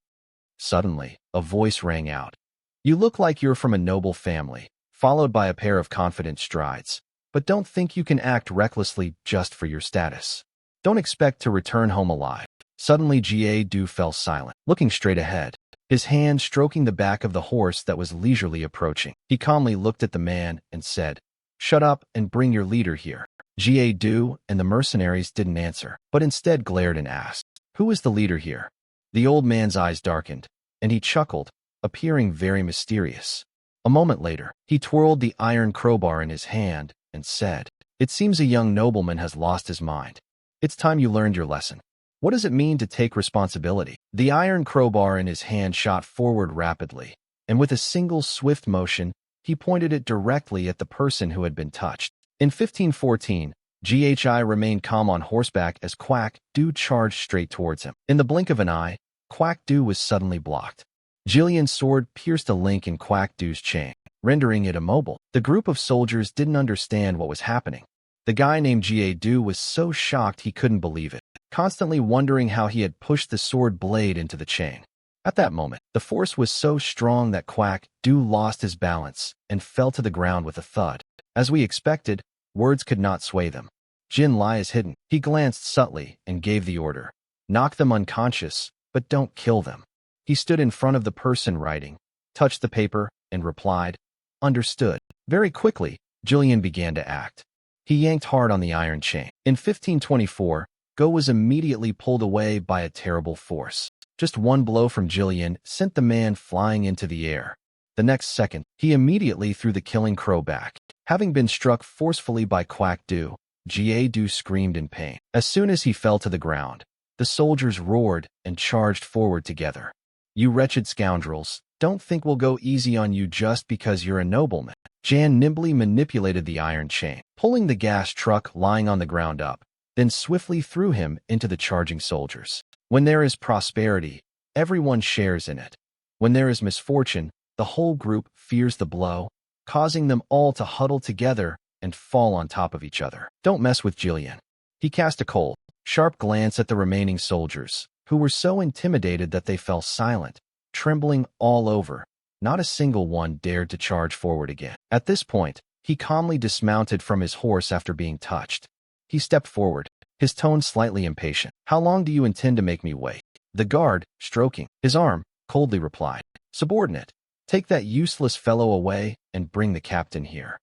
Suddenly, a voice rang out. You look like you're from a noble family, followed by a pair of confident strides. But don't think you can act recklessly just for your status. Don't expect to return home alive. Suddenly Ga Du fell silent, looking straight ahead, his hand stroking the back of the horse that was leisurely approaching. He calmly looked at the man and said, "Shut up and bring your leader here." Ga Du and the mercenaries didn't answer, but instead glared and asked, "Who is the leader here?" The old man's eyes darkened, and he chuckled, appearing very mysterious. A moment later, he twirled the iron crowbar in his hand and said, "It seems a young nobleman has lost his mind. It's time you learned your lesson. What does it mean to take responsibility?" The iron crowbar in his hand shot forward rapidly, and with a single swift motion, he pointed it directly at the person who had been touched. In 1514, Ghi remained calm on horseback as Quack Du charged straight towards him. In the blink of an eye, Quack Du was suddenly blocked. Jillian's sword pierced a link in Quack Du's chain, rendering it immobile. The group of soldiers didn't understand what was happening. The guy named Ga Du was so shocked he couldn't believe it, constantly wondering how he had pushed the sword blade into the chain. At that moment, the force was so strong that Quack Du lost his balance and fell to the ground with a thud. As we expected, words could not sway them. Jin Lai is hidden. He glanced subtly and gave the order. Knock them unconscious, but don't kill them. He stood in front of the person writing, touched the paper, and replied, "Understood." Very quickly, Jillian began to act. He yanked hard on the iron chain. In 1524, Go was immediately pulled away by a terrible force. Just one blow from Jillian sent the man flying into the air. The next second, he immediately threw the killing crow back. Having been struck forcefully by Quack Du, Ga Du screamed in pain. As soon as he fell to the ground, the soldiers roared and charged forward together. "You wretched scoundrels, don't think we'll go easy on you just because you're a nobleman." Jan nimbly manipulated the iron chain, pulling the gas truck lying on the ground up, then swiftly threw him into the charging soldiers. When there is prosperity, everyone shares in it. When there is misfortune, the whole group fears the blow, causing them all to huddle together and fall on top of each other. Don't mess with Jillian. He cast a cold, sharp glance at the remaining soldiers, who were so intimidated that they fell silent, trembling all over. Not a single one dared to charge forward again. At this point, he calmly dismounted from his horse after being touched. He stepped forward, his tone slightly impatient. "How long do you intend to make me wait?" The guard, stroking his arm, coldly replied, "Subordinate, take that useless fellow away and bring the captain here."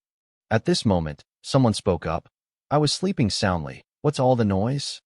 At this moment, someone spoke up. "I was sleeping soundly. What's all the noise?"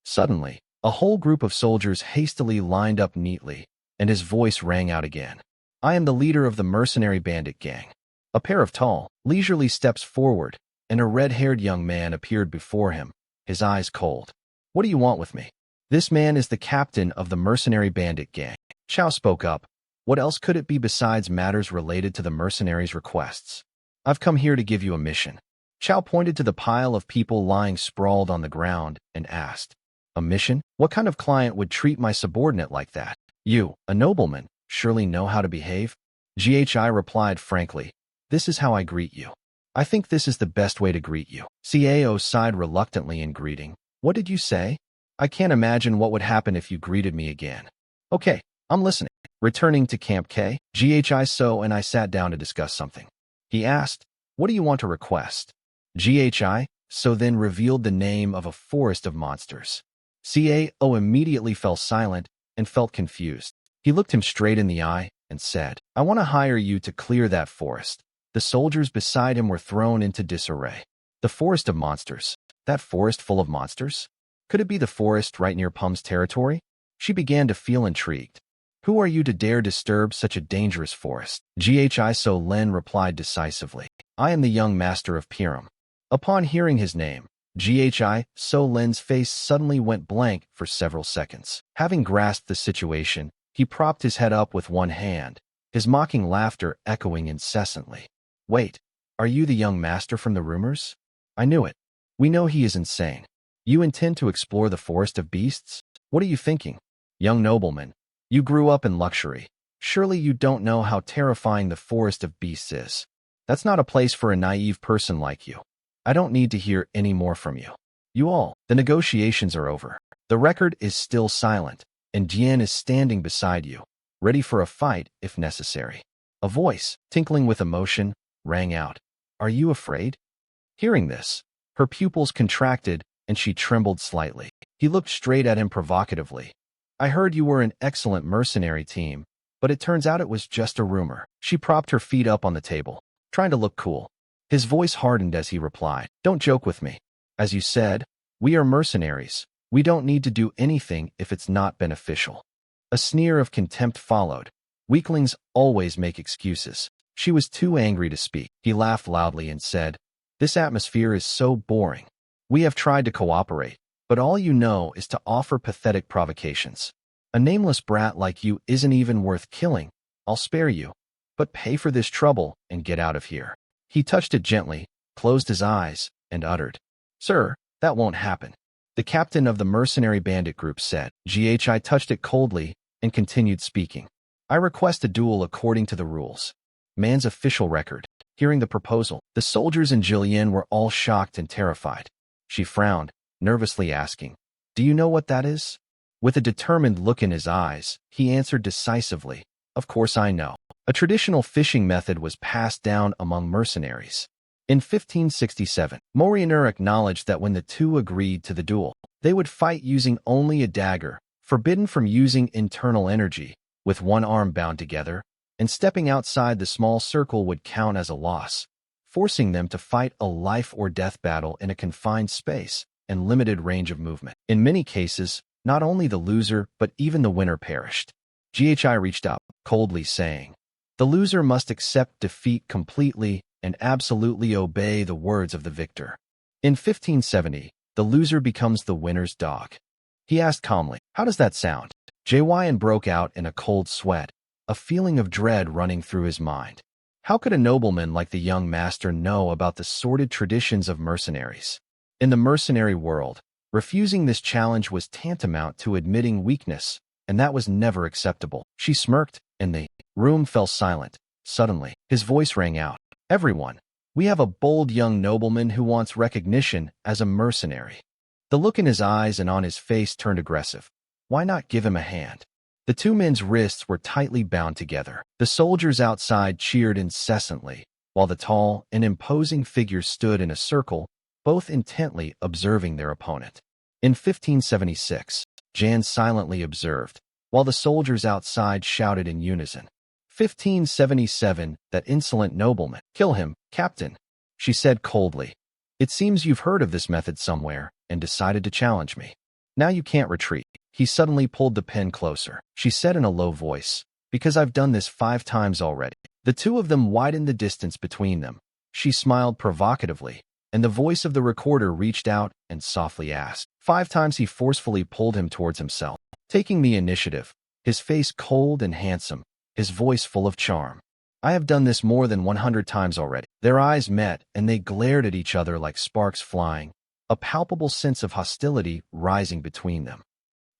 Suddenly, a whole group of soldiers hastily lined up neatly, and his voice rang out again. "I am the leader of the mercenary bandit gang." A pair of tall, leisurely steps forward, and a red-haired young man appeared before him, his eyes cold. "What do you want with me?" "This man is the captain of the mercenary bandit gang." Chow spoke up. "What else could it be besides matters related to the mercenaries' requests?" "I've come here to give you a mission." Chow pointed to the pile of people lying sprawled on the ground and asked, "A mission? What kind of client would treat my subordinate like that?" "You, a nobleman, surely know how to behave." Ghi replied frankly, "This is how I greet you. I think this is the best way to greet you." Cao sighed reluctantly in greeting. "What did you say?" "I can't imagine what would happen if you greeted me again." "Okay, I'm listening." Returning to Camp K, Ghi So and I sat down to discuss something. He asked, "What do you want to request?" Ghi So then revealed the name of a forest of monsters. Cao immediately fell silent and felt confused. He looked him straight in the eye and said, "I want to hire you to clear that forest." The soldiers beside him were thrown into disarray. The forest of monsters? That forest full of monsters? Could it be the forest right near Pum's territory? She began to feel intrigued. "Who are you to dare disturb such a dangerous forest?" Ghi So Len replied decisively, "I am the young master of Piram." Upon hearing his name, Ghi So Len's face suddenly went blank for several seconds. Having grasped the situation, he propped his head up with one hand, his mocking laughter echoing incessantly. "Wait, are you the young master from the rumors?" "I knew it. We know he is insane. You intend to explore the forest of beasts? What are you thinking? Young nobleman, you grew up in luxury. Surely you don't know how terrifying the forest of beasts is. That's not a place for a naive person like you. I don't need to hear any more from you. You all, the negotiations are over. The record is still silent. and Jian is standing beside you, ready for a fight if necessary. A voice, tinkling with emotion, rang out. Are you afraid? Hearing this, her pupils contracted and she trembled slightly. He looked straight at him provocatively. I heard you were an excellent mercenary team, but it turns out it was just a rumor. She propped her feet up on the table, trying to look cool. His voice hardened as he replied, Don't joke with me. As you said, we are mercenaries. We don't need to do anything if it's not beneficial. A sneer of contempt followed. Weaklings always make excuses. She was too angry to speak. He laughed loudly and said, This atmosphere is so boring. We have tried to cooperate, but all you know is to offer pathetic provocations. A nameless brat like you isn't even worth killing. I'll spare you, but pay for this trouble and get out of here. He touched it gently, closed his eyes, and uttered, Sir, that won't happen. The captain of the mercenary bandit group said. GHI touched it coldly and continued speaking. I request a duel according to the rules. Man's official record. Hearing the proposal, the soldiers and Jillian were all shocked and terrified. She frowned, nervously asking, Do you know what that is? With a determined look in his eyes, he answered decisively, Of course I know. A traditional fishing method was passed down among mercenaries. In 1567, Morianur acknowledged that when the two agreed to the duel, they would fight using only a dagger, forbidden from using internal energy, with one arm bound together, and stepping outside the small circle would count as a loss, forcing them to fight a life-or-death battle in a confined space and limited range of movement. In many cases, not only the loser but even the winner perished. GHI reached up, coldly saying, The loser must accept defeat completely and absolutely obey the words of the victor. In 1570, the loser becomes the winner's dog. He asked calmly, How does that sound? JYN broke out in a cold sweat, a feeling of dread running through his mind. How could a nobleman like the young master know about the sordid traditions of mercenaries? In the mercenary world, refusing this challenge was tantamount to admitting weakness, and that was never acceptable. She smirked, and the room fell silent. Suddenly, his voice rang out. Everyone, we have a bold young nobleman who wants recognition as a mercenary. The look in his eyes and on his face turned aggressive. Why not give him a hand? The two men's wrists were tightly bound together. The soldiers outside cheered incessantly, while the tall and imposing figures stood in a circle, both intently observing their opponent. In 1576, Jan silently observed, while the soldiers outside shouted in unison. 1577, that insolent nobleman. Kill him, Captain, she said coldly. It seems you've heard of this method somewhere and decided to challenge me. Now you can't retreat. He suddenly pulled the pen closer. She said in a low voice, Because I've done this 5 times already. The two of them widened the distance between them. She smiled provocatively, and the voice of the recorder reached out and softly asked. 5 times he forcefully pulled him towards himself, taking the initiative, his face cold and handsome, his voice full of charm. I have done this more than 100 times already. Their eyes met, and they glared at each other like sparks flying, a palpable sense of hostility rising between them.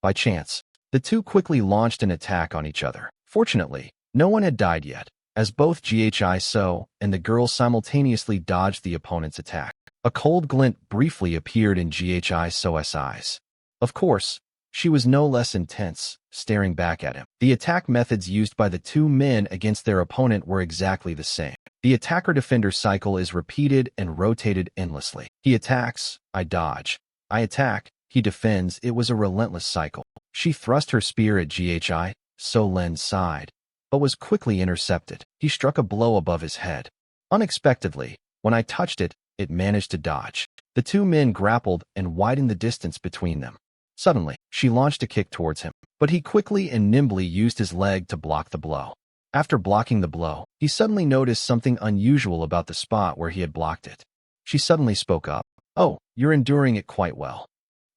By chance, the two quickly launched an attack on each other. Fortunately, no one had died yet, as both GHI So and the girl simultaneously dodged the opponent's attack. A cold glint briefly appeared in GHI So's eyes. Of course, she was no less intense, staring back at him. The attack methods used by the two men against their opponent were exactly the same. The attacker-defender cycle is repeated and rotated endlessly. He attacks, I dodge. I attack, he defends. It was a relentless cycle. She thrust her spear at GHI, So Len sighed, but was quickly intercepted. He struck a blow above his head. Unexpectedly, when I touched it, it managed to dodge. The two men grappled and widened the distance between them. Suddenly, she launched a kick towards him, but he quickly and nimbly used his leg to block the blow. After blocking the blow, he suddenly noticed something unusual about the spot where he had blocked it. She suddenly spoke up. Oh, you're enduring it quite well.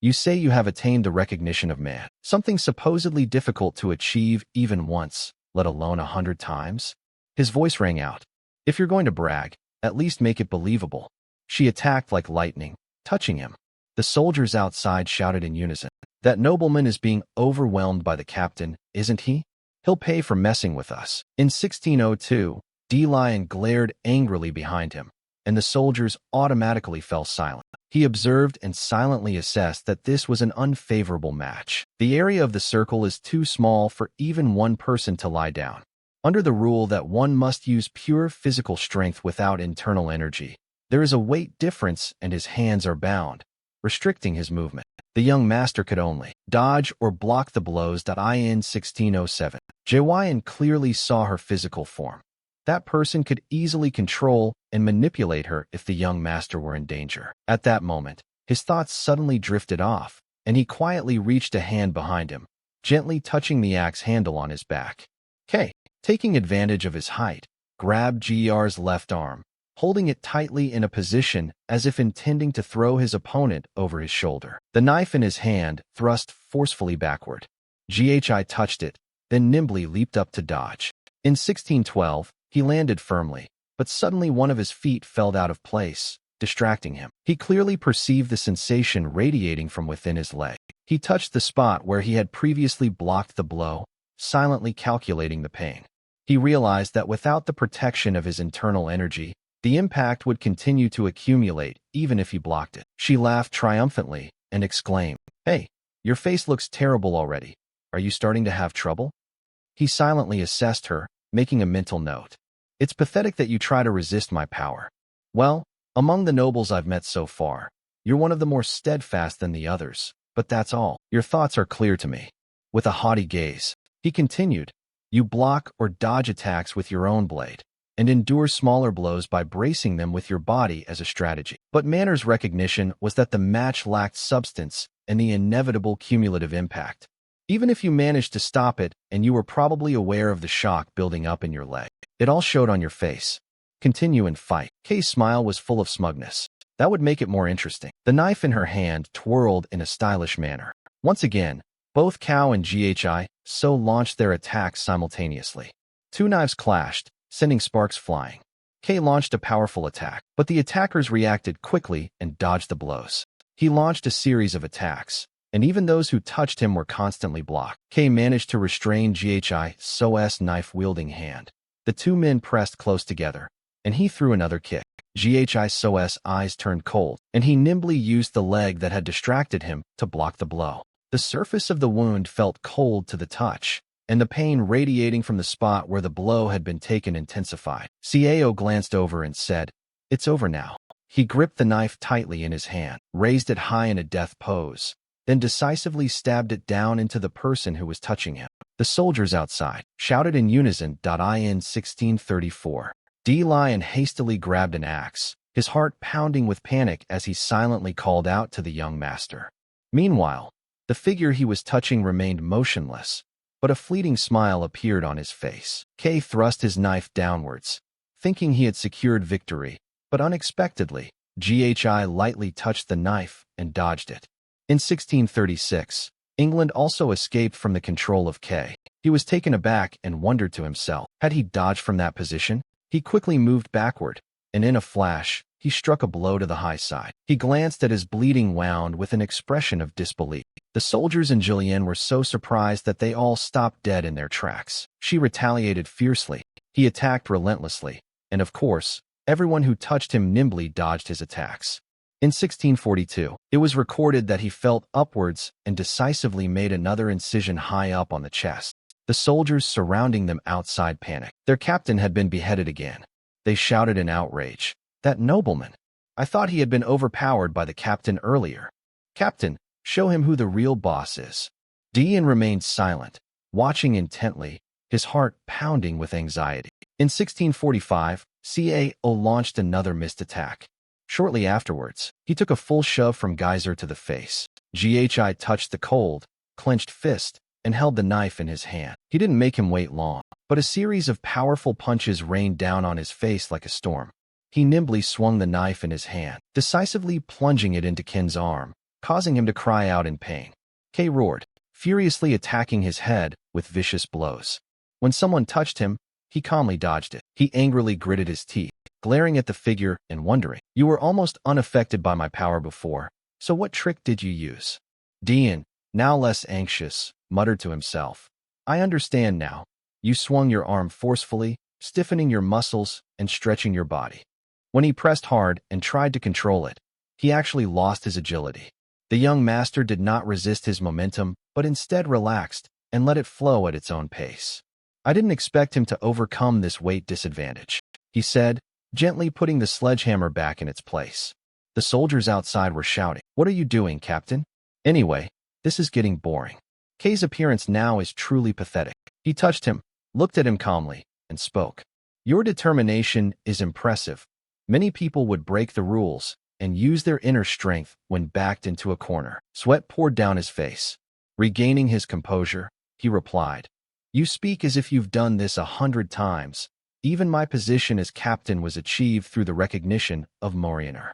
You say you have attained the recognition of man, something supposedly difficult to achieve even once, let alone 100 times? His voice rang out. If you're going to brag, at least make it believable. She attacked like lightning, touching him. The soldiers outside shouted in unison. That nobleman is being overwhelmed by the captain, isn't he? He'll pay for messing with us. In 1602, D. Lion glared angrily behind him, and the soldiers automatically fell silent. He observed and silently assessed that this was an unfavorable match. The area of the circle is too small for even one person to lie down. Under the rule that one must use pure physical strength without internal energy, there is a weight difference and his hands are bound, restricting his movement. The young master could only dodge or block the blows. In 1607, Jaewayan clearly saw her physical form. That person could easily control and manipulate her if the young master were in danger. At that moment, his thoughts suddenly drifted off, and he quietly reached a hand behind him, gently touching the axe handle on his back. K, taking advantage of his height, grabbed GR's left arm, holding it tightly in a position as if intending to throw his opponent over his shoulder. The knife in his hand thrust forcefully backward. GHI touched it, then nimbly leaped up to dodge. In 1612, he landed firmly, but suddenly one of his feet fell out of place, distracting him. He clearly perceived the sensation radiating from within his leg. He touched the spot where he had previously blocked the blow, silently calculating the pain. He realized that without the protection of his internal energy, the impact would continue to accumulate even if he blocked it. She laughed triumphantly and exclaimed, "Hey, your face looks terrible already. Are you starting to have trouble?" He silently assessed her, making a mental note. "It's pathetic that you try to resist my power. Well, among the nobles I've met so far, you're one of the more steadfast than the others, but that's all. Your thoughts are clear to me." With a haughty gaze, he continued, "You block or dodge attacks with your own blade, and endure smaller blows by bracing them with your body as a strategy." But Manner's recognition was that the match lacked substance and the inevitable cumulative impact. Even if you managed to stop it, and you were probably aware of the shock building up in your leg, it all showed on your face. Continue and fight. Kay's smile was full of smugness. That would make it more interesting. The knife in her hand twirled in a stylish manner. Once again, both Cao and GHI so launched their attacks simultaneously. Two knives clashed, sending sparks flying. Kay launched a powerful attack, but the attackers reacted quickly and dodged the blows. He launched a series of attacks, and even those who touched him were constantly blocked. Kay managed to restrain GHI So's knife-wielding hand. The two men pressed close together, and he threw another kick. GHI So's eyes turned cold, and he nimbly used the leg that had distracted him to block the blow. The surface of the wound felt cold to the touch, and the pain radiating from the spot where the blow had been taken intensified. Cao glanced over and said, "It's over now." He gripped the knife tightly in his hand, raised it high in a death pose, then decisively stabbed it down into the person who was touching him. The soldiers outside shouted in unison. In 1634, D. Lion hastily grabbed an axe, his heart pounding with panic as he silently called out to the young master. Meanwhile, the figure he was touching remained motionless, but a fleeting smile appeared on his face. Kay thrust his knife downwards, thinking he had secured victory, but unexpectedly, GHI lightly touched the knife and dodged it. In 1636, England also escaped from the control of Kay. He was taken aback and wondered to himself, had he dodged from that position? He quickly moved backward, and in a flash, he struck a blow to the high side. He glanced at his bleeding wound with an expression of disbelief. The soldiers and Jillian were so surprised that they all stopped dead in their tracks. She retaliated fiercely. He attacked relentlessly, and of course, everyone who touched him nimbly dodged his attacks. In 1642, it was recorded that he felt upwards and decisively made another incision high up on the chest. The soldiers surrounding them outside panicked. Their captain had been beheaded again. They shouted in outrage, "That nobleman! I thought he had been overpowered by the captain earlier. Captain, show him who the real boss is." Dian remained silent, watching intently, his heart pounding with anxiety. In 1645, Cao launched another missed attack. Shortly afterwards, he took a full shove from Geyser to the face. GHI touched the cold, clenched fist, and held the knife in his hand. He didn't make him wait long, but a series of powerful punches rained down on his face like a storm. He nimbly swung the knife in his hand, decisively plunging it into Ken's arm, causing him to cry out in pain. Kay roared, furiously attacking his head with vicious blows. When someone touched him, he calmly dodged it. He angrily gritted his teeth, glaring at the figure and wondering, "You were almost unaffected by my power before, so what trick did you use?" Dian, now less anxious, muttered to himself, "I understand now. You swung your arm forcefully, stiffening your muscles and stretching your body." When he pressed hard and tried to control it, he actually lost his agility. The young master did not resist his momentum, but instead relaxed and let it flow at its own pace. I didn't expect him to overcome this weight disadvantage, he said, gently putting the sledgehammer back in its place. The soldiers outside were shouting, "What are you doing, Captain? Anyway, this is getting boring." Kay's appearance now is truly pathetic. He touched him, looked at him calmly, and spoke. "Your determination is impressive. Many people would break the rules and use their inner strength when backed into a corner." Sweat poured down his face. Regaining his composure, he replied, "You speak as if you've done this 100 times. Even my position as captain was achieved through the recognition of Morioner.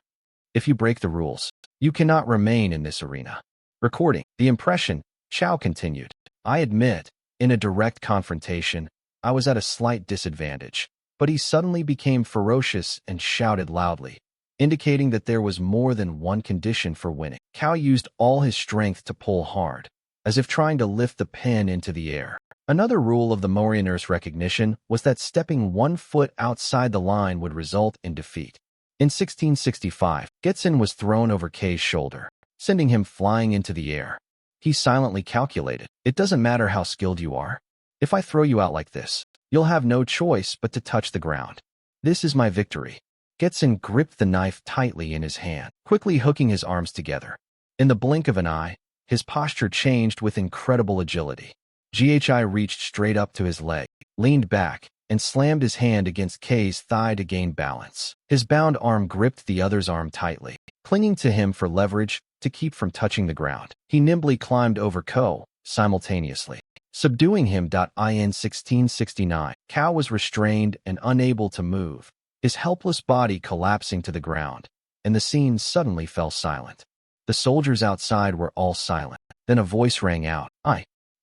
If you break the rules, you cannot remain in this arena." Recording the impression, Chao continued, "I admit, in a direct confrontation, I was at a slight disadvantage, but he suddenly became ferocious and shouted loudly, indicating that there was more than one condition for winning. Cao used all his strength to pull hard, as if trying to lift the pen into the air. Another rule of the Morioner's recognition was that stepping 1 foot outside the line would result in defeat. In 1665, Getsin was thrown over Kei's shoulder, sending him flying into the air. He silently calculated, "It doesn't matter how skilled you are. If I throw you out like this, you'll have no choice but to touch the ground. This is my victory." Getsin gripped the knife tightly in his hand, quickly hooking his arms together. In the blink of an eye, his posture changed with incredible agility. Ghi reached straight up to his leg, leaned back, and slammed his hand against Kei's thigh to gain balance. His bound arm gripped the other's arm tightly, clinging to him for leverage to keep from touching the ground. He nimbly climbed over Ko, simultaneously, subduing him. In 1669, Cao was restrained and unable to move, his helpless body collapsing to the ground, and the scene suddenly fell silent. The soldiers outside were all silent. Then a voice rang out,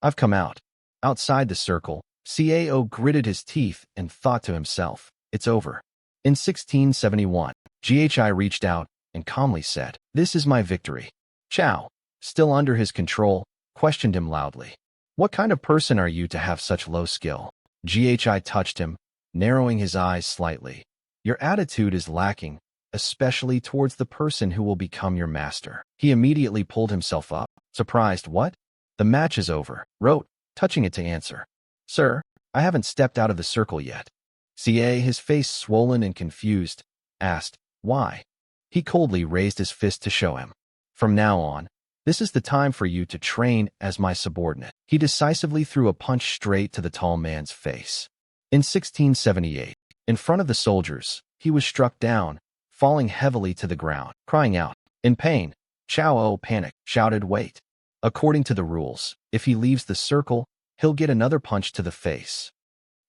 I've come out." Outside the circle, Cao gritted his teeth and thought to himself, "It's over." In 1671, Ghi reached out and calmly said, "This is my victory." Chao, still under his control, questioned him loudly. "What kind of person are you to have such low skill?" Ghi touched him, narrowing his eyes slightly. "Your attitude is lacking, especially towards the person who will become your master." He immediately pulled himself up, surprised. "What? The match is over," wrote, touching it to answer. "Sir, I haven't stepped out of the circle yet." Ca, his face swollen and confused, asked, "Why?" He coldly raised his fist to show him. "From now on, this is the time for you to train as my subordinate." He decisively threw a punch straight to the tall man's face. In 1678, in front of the soldiers, he was struck down, falling heavily to the ground, crying out. In pain, Chao, panicked, shouted, "Wait." According to the rules, if he leaves the circle, he'll get another punch to the face.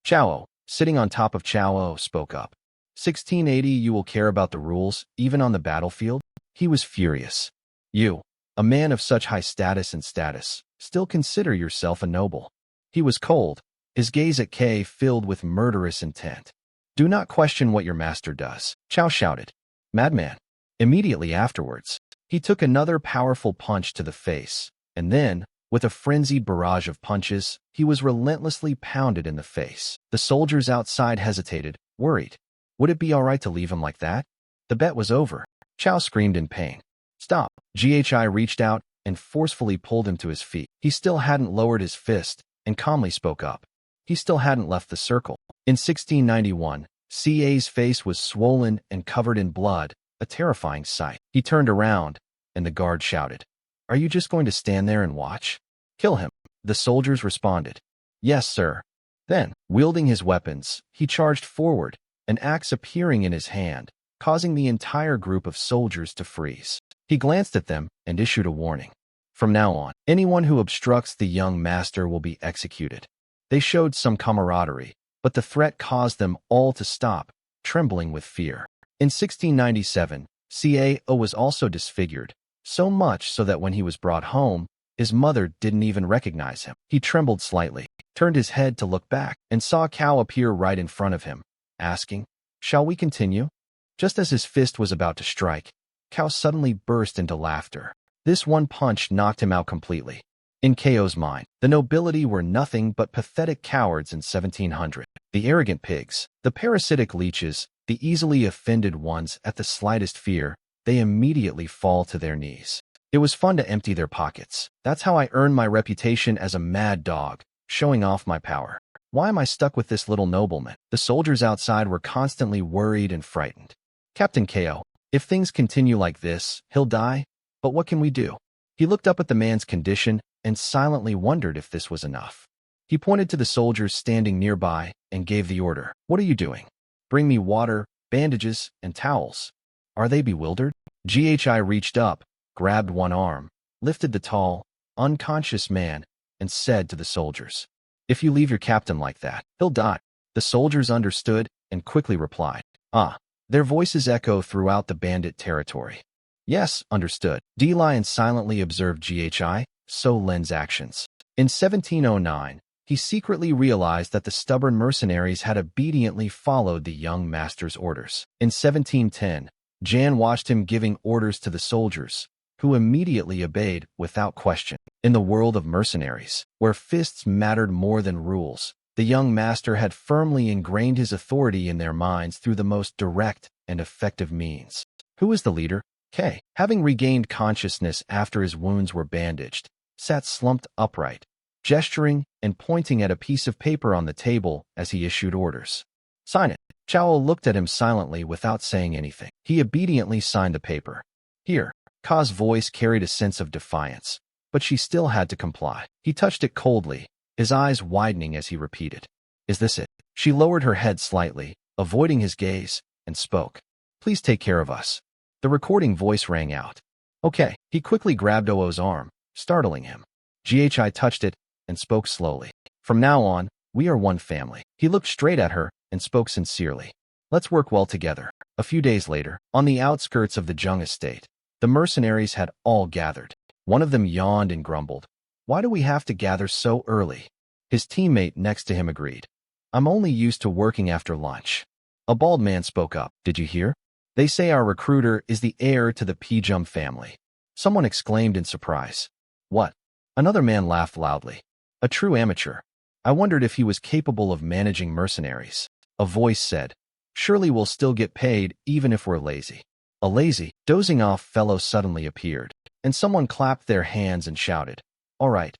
Chao, sitting on top of Chao, spoke up. 1680, you will care about the rules, even on the battlefield? He was furious. You, a man of such high status, still consider yourself a noble. He was cold, his gaze at Kei filled with murderous intent. "Do not question what your master does," Chao shouted. "Madman." Immediately afterwards, he took another powerful punch to the face, and then, with a frenzied barrage of punches, he was relentlessly pounded in the face. The soldiers outside hesitated, worried. Would it be all right to leave him like that? The bet was over. Chao screamed in pain. "Stop." Ghi reached out and forcefully pulled him to his feet. He still hadn't lowered his fist and calmly spoke up. He still hadn't left the circle. In 1691, Ca's face was swollen and covered in blood, a terrifying sight. He turned around, and the guard shouted, "Are you just going to stand there and watch? Kill him." The soldiers responded, "Yes, sir." Then, wielding his weapons, he charged forward, an axe appearing in his hand, causing the entire group of soldiers to freeze. He glanced at them and issued a warning. From now on, anyone who obstructs the young master will be executed. They showed some camaraderie, but the threat caused them all to stop, trembling with fear. In 1697, Cao was also disfigured, so much so that when he was brought home, his mother didn't even recognize him. He trembled slightly, turned his head to look back, and saw Cao appear right in front of him, asking, "Shall we continue?" Just as his fist was about to strike, Cao suddenly burst into laughter. This one punch knocked him out completely. In Cao's mind, the nobility were nothing but pathetic cowards in 1700. The arrogant pigs, the parasitic leeches, the easily offended ones at the slightest fear, they immediately fall to their knees. It was fun to empty their pockets. That's how I earned my reputation as a mad dog, showing off my power. Why am I stuck with this little nobleman? The soldiers outside were constantly worried and frightened. Captain Ko, if things continue like this, he'll die, but what can we do? He looked up at the man's condition and silently wondered if this was enough. He pointed to the soldiers standing nearby and gave the order. What are you doing? Bring me water, bandages, and towels. Are they bewildered? GHI reached up, grabbed one arm, lifted the tall, unconscious man, and said to the soldiers, "If you leave your captain like that, he'll die." The soldiers understood and quickly replied, "Ah." Their voices echo throughout the bandit territory. Yes, understood. D-Lion silently observed GHI, so Len's actions. In 1709, he secretly realized that the stubborn mercenaries had obediently followed the young master's orders. In 1710, Jan watched him giving orders to the soldiers, who immediately obeyed without question. In the world of mercenaries, where fists mattered more than rules, the young master had firmly ingrained his authority in their minds through the most direct and effective means. Who is the leader? K, having regained consciousness after his wounds were bandaged, sat slumped upright, gesturing and pointing at a piece of paper on the table as he issued orders. "Sign it." Chao looked at him silently without saying anything. He obediently signed the paper. "Here." Ka's voice carried a sense of defiance, but she still had to comply. He touched it coldly, his eyes widening as he repeated, "Is this it?" She lowered her head slightly, avoiding his gaze, and spoke. "Please take care of us." The recording voice rang out. "Okay." He quickly grabbed Oo's arm, startling him. GHI touched it and spoke slowly. "From now on, we are one family." He looked straight at her and spoke sincerely. "Let's work well together." A few days later, on the outskirts of the Jung estate, the mercenaries had all gathered. One of them yawned and grumbled, "Why do we have to gather so early?" His teammate next to him agreed, "I'm only used to working after lunch." A bald man spoke up. "Did you hear? They say our recruiter is the heir to the Pijum family." Someone exclaimed in surprise. "What?" Another man laughed loudly. "A true amateur. I wondered if he was capable of managing mercenaries." A voice said, "Surely we'll still get paid even if we're lazy." A lazy, dozing off fellow suddenly appeared, and someone clapped their hands and shouted, all right,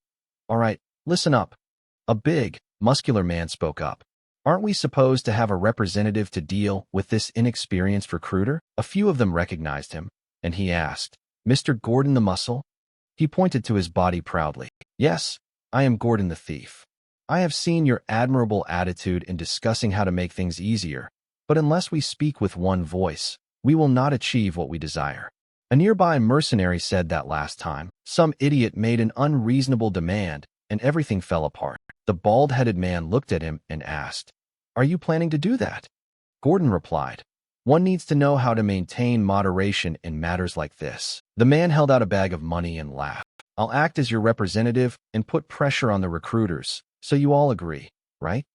listen up." A big, muscular man spoke up. "Aren't we supposed to have a representative to deal with this inexperienced recruiter?" A few of them recognized him, and he asked, "Mr. Gordon the Muscle?" He pointed to his body proudly. "Yes, I am Gordon the Thief. I have seen your admirable attitude in discussing how to make things easier, but unless we speak with one voice, we will not achieve what we desire." A nearby mercenary said that last time, some idiot made an unreasonable demand, and everything fell apart. The bald-headed man looked at him and asked, "Are you planning to do that?" Gordon replied, "One needs to know how to maintain moderation in matters like this." The man held out a bag of money and laughed. "I'll act as your representative and put pressure on the recruiters, so you all agree, right?"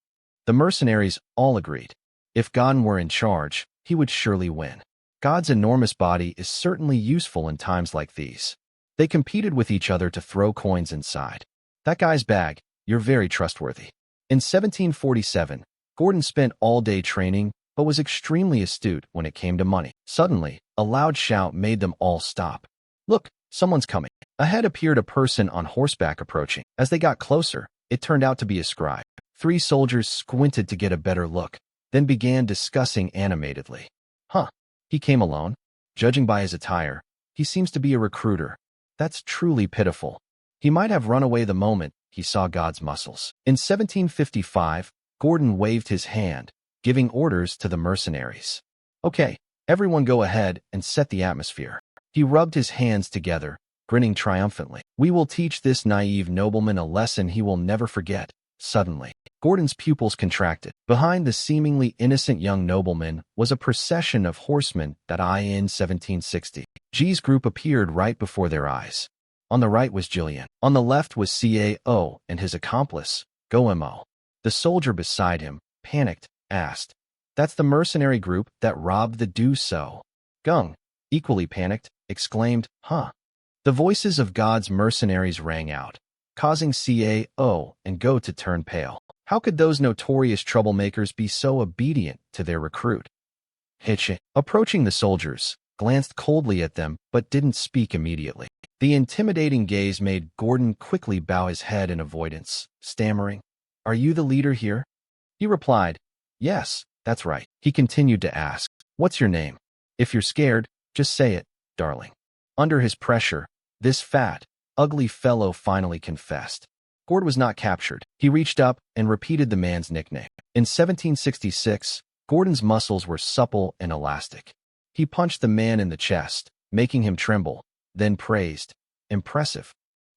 The mercenaries all agreed. If God were in charge, he would surely win. God's enormous body is certainly useful in times like these. They competed with each other to throw coins inside. "That guy's bag, you're very trustworthy." In 1747, Gordon spent all day training, but was extremely astute when it came to money. Suddenly, a loud shout made them all stop. "Look, someone's coming." Ahead appeared a person on horseback approaching. As they got closer, it turned out to be a scribe. Three soldiers squinted to get a better look, then began discussing animatedly. "Huh, he came alone? Judging by his attire, he seems to be a recruiter. That's truly pitiful. He might have run away the moment he saw God's muscles." In 1755, Gordon waved his hand, giving orders to the mercenaries. "Okay, everyone go ahead and set the atmosphere." He rubbed his hands together, grinning triumphantly. "We will teach this naive nobleman a lesson he will never forget." Suddenly, Gordon's pupils contracted. Behind the seemingly innocent young nobleman was a procession of horsemen that in 1760. G's group appeared right before their eyes. On the right was Jillian. On the left was Cao and his accomplice, Goemo. The soldier beside him, panicked, asked, "That's the mercenary group that robbed the Do-So." Gung, equally panicked, exclaimed, "Huh." The voices of God's mercenaries rang out, causing Cao and Go to turn pale. How could those notorious troublemakers be so obedient to their recruit? Hitche, approaching the soldiers, glanced coldly at them but didn't speak immediately. The intimidating gaze made Gordon quickly bow his head in avoidance, stammering, "Are you the leader here?" He replied, "Yes, that's right." He continued to ask, "What's your name? If you're scared, just say it, darling." Under his pressure, this fat, ugly fellow finally confessed. Gord was not captured. He reached up and repeated the man's nickname. In 1766, Gordon's muscles were supple and elastic. He punched the man in the chest, making him tremble, then praised, "Impressive."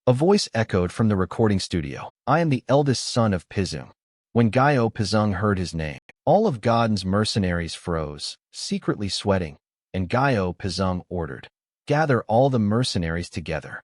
A voice echoed from the recording studio, "I am the eldest son of Pizung." When Gyo Pizung heard his name, all of Gordon's mercenaries froze, secretly sweating, and Gyo Pizung ordered, "Gather all the mercenaries together.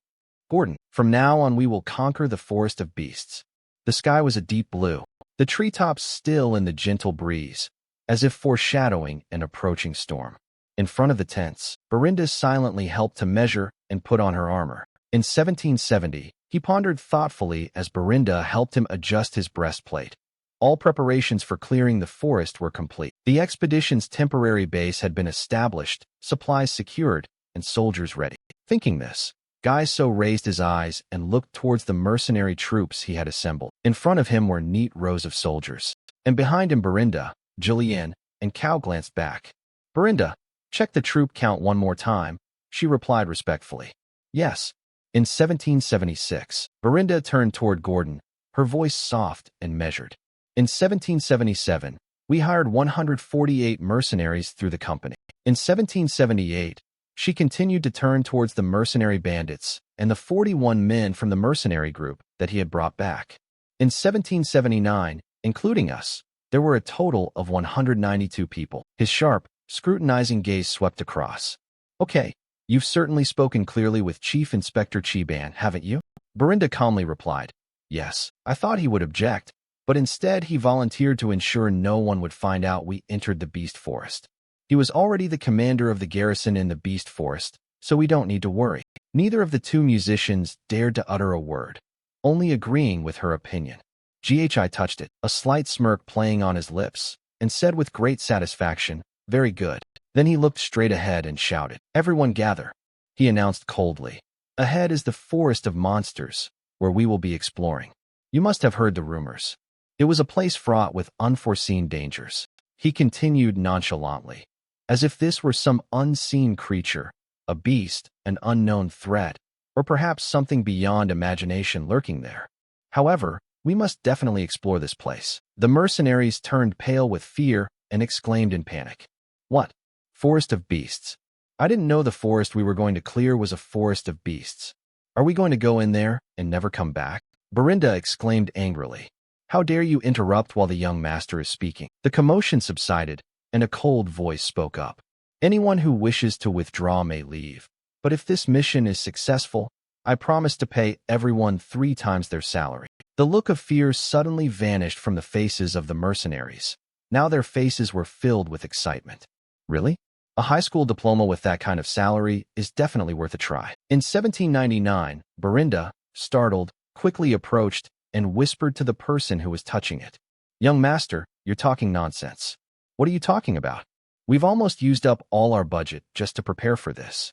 Gordon, from now on we will conquer the forest of beasts." The sky was a deep blue, the treetops still in the gentle breeze, as if foreshadowing an approaching storm. In front of the tents, Berinda silently helped to measure and put on her armor. In 1770, he pondered thoughtfully as Berinda helped him adjust his breastplate. All preparations for clearing the forest were complete. The expedition's temporary base had been established, supplies secured, and soldiers ready. Thinking this, Gaiso raised his eyes and looked towards the mercenary troops he had assembled. In front of him were neat rows of soldiers, and behind him Berinda, Julian, and Cao glanced back. "Berinda, check the troop count one more time," she replied respectfully. "Yes." In 1776, Berinda turned toward Gordon, her voice soft and measured. "In 1777, we hired 148 mercenaries through the company." In 1778, she continued to turn towards the mercenary bandits and the 41 men from the mercenary group that he had brought back. In 1779, including us, there were a total of 192 people. His sharp, scrutinizing gaze swept across. "Okay, you've certainly spoken clearly with Chief Inspector Chiban, haven't you?" Berinda calmly replied, "Yes." I thought he would object, but instead he volunteered to ensure no one would find out we entered the beast forest. He was already the commander of the garrison in the beast forest, so we don't need to worry. Neither of the two musicians dared to utter a word, only agreeing with her opinion. Ghi touched it, a slight smirk playing on his lips, and said with great satisfaction, "Very good." Then he looked straight ahead and shouted, "Everyone gather," he announced coldly. "Ahead is the forest of monsters, where we will be exploring. You must have heard the rumors. It was a place fraught with unforeseen dangers." He continued nonchalantly, as if this were some unseen creature, a beast, an unknown threat, or perhaps something beyond imagination lurking there. "However, we must definitely explore this place." The mercenaries turned pale with fear and exclaimed in panic, "What? Forest of beasts? I didn't know the forest we were going to clear was a forest of beasts. Are we going to go in there and never come back?" Berinda exclaimed angrily, "How dare you interrupt while the young master is speaking?" The commotion subsided, and a cold voice spoke up. "Anyone who wishes to withdraw may leave, but if this mission is successful, I promise to pay everyone 3 times their salary." The look of fear suddenly vanished from the faces of the mercenaries. Now their faces were filled with excitement. "Really? A high school diploma with that kind of salary is definitely worth a try." In 1799, Berinda, startled, quickly approached and whispered to the person who was touching it, "Young master, you're talking nonsense." "What are you talking about? We've almost used up all our budget just to prepare for this."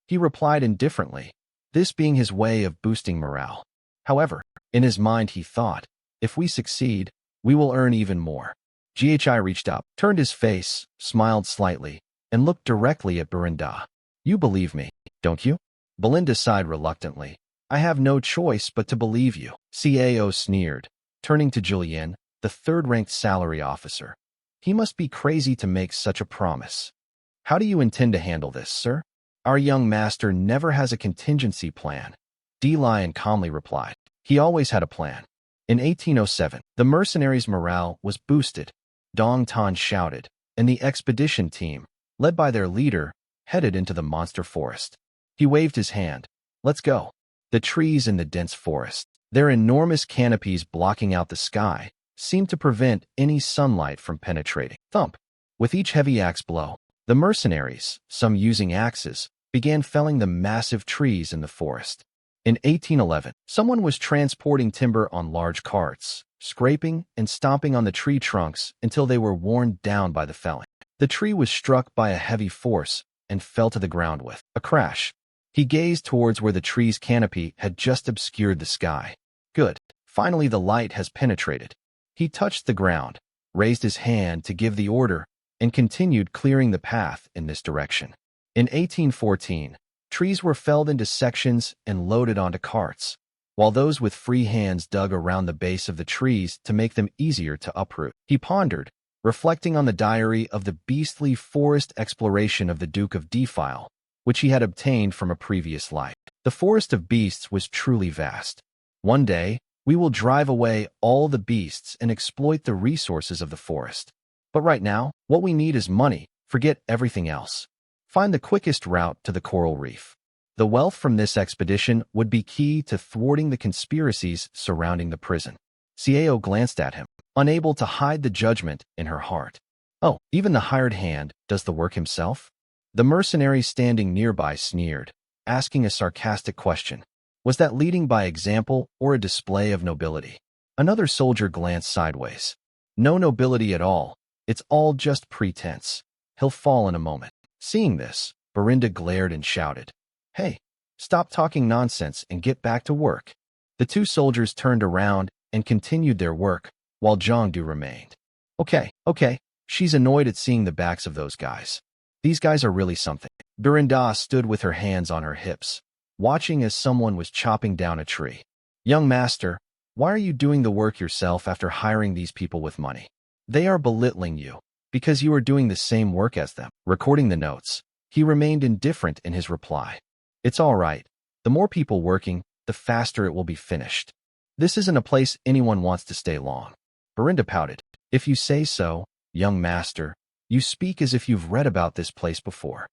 He replied indifferently, this being his way of boosting morale. However, in his mind he thought, if we succeed, we will earn even more. Ghi reached up, turned his face, smiled slightly, and looked directly at Berinda. "You believe me, don't you?" Belinda sighed reluctantly. "I have no choice but to believe you." Cao sneered, turning to Julien, the third-ranked salary officer. "He must be crazy to make such a promise. How do you intend to handle this, sir?" "Our young master never has a contingency plan," D-Lion calmly replied. He always had a plan. In 1807, the mercenaries' morale was boosted. Dong Tan shouted, and the expedition team, led by their leader, headed into the monster forest. He waved his hand. "Let's go." The trees in the dense forest, their enormous canopies blocking out the sky, seemed to prevent any sunlight from penetrating. Thump! With each heavy axe blow, the mercenaries, some using axes, began felling the massive trees in the forest. In 1811, someone was transporting timber on large carts, scraping and stomping on the tree trunks until they were worn down by the felling. The tree was struck by a heavy force, and fell to the ground with a crash. He gazed towards where the tree's canopy had just obscured the sky. Good. Finally, the light has penetrated. He touched the ground, raised his hand to give the order, and continued clearing the path in this direction. In 1814, trees were felled into sections and loaded onto carts, while those with free hands dug around the base of the trees to make them easier to uproot. He pondered, reflecting on the diary of the beastly forest exploration of the Duke of Defile, which he had obtained from a previous life. The forest of beasts was truly vast. One day, we will drive away all the beasts and exploit the resources of the forest. But right now, what we need is money. Forget everything else. Find the quickest route to the coral reef. The wealth from this expedition would be key to thwarting the conspiracies surrounding the prison. Xiao glanced at him, unable to hide the judgment in her heart. Oh, even the hired hand does the work himself? The mercenary standing nearby sneered, asking a sarcastic question. Was that leading by example or a display of nobility? Another soldier glanced sideways. No nobility at all. It's all just pretense. He'll fall in a moment. Seeing this, Belinda glared and shouted, "Hey, stop talking nonsense and get back to work." The two soldiers turned around and continued their work, while Zhangdu remained. Okay, she's annoyed at seeing the backs of those guys. These guys are really something. Belinda stood with her hands on her hips, watching as someone was chopping down a tree. "Young master, why are you doing the work yourself after hiring these people with money? They are belittling you, because you are doing the same work as them." Recording the notes, he remained indifferent in his reply. "It's all right. The more people working, the faster it will be finished. This isn't a place anyone wants to stay long." Belinda pouted. "If you say so, young master, you speak as if you've read about this place before."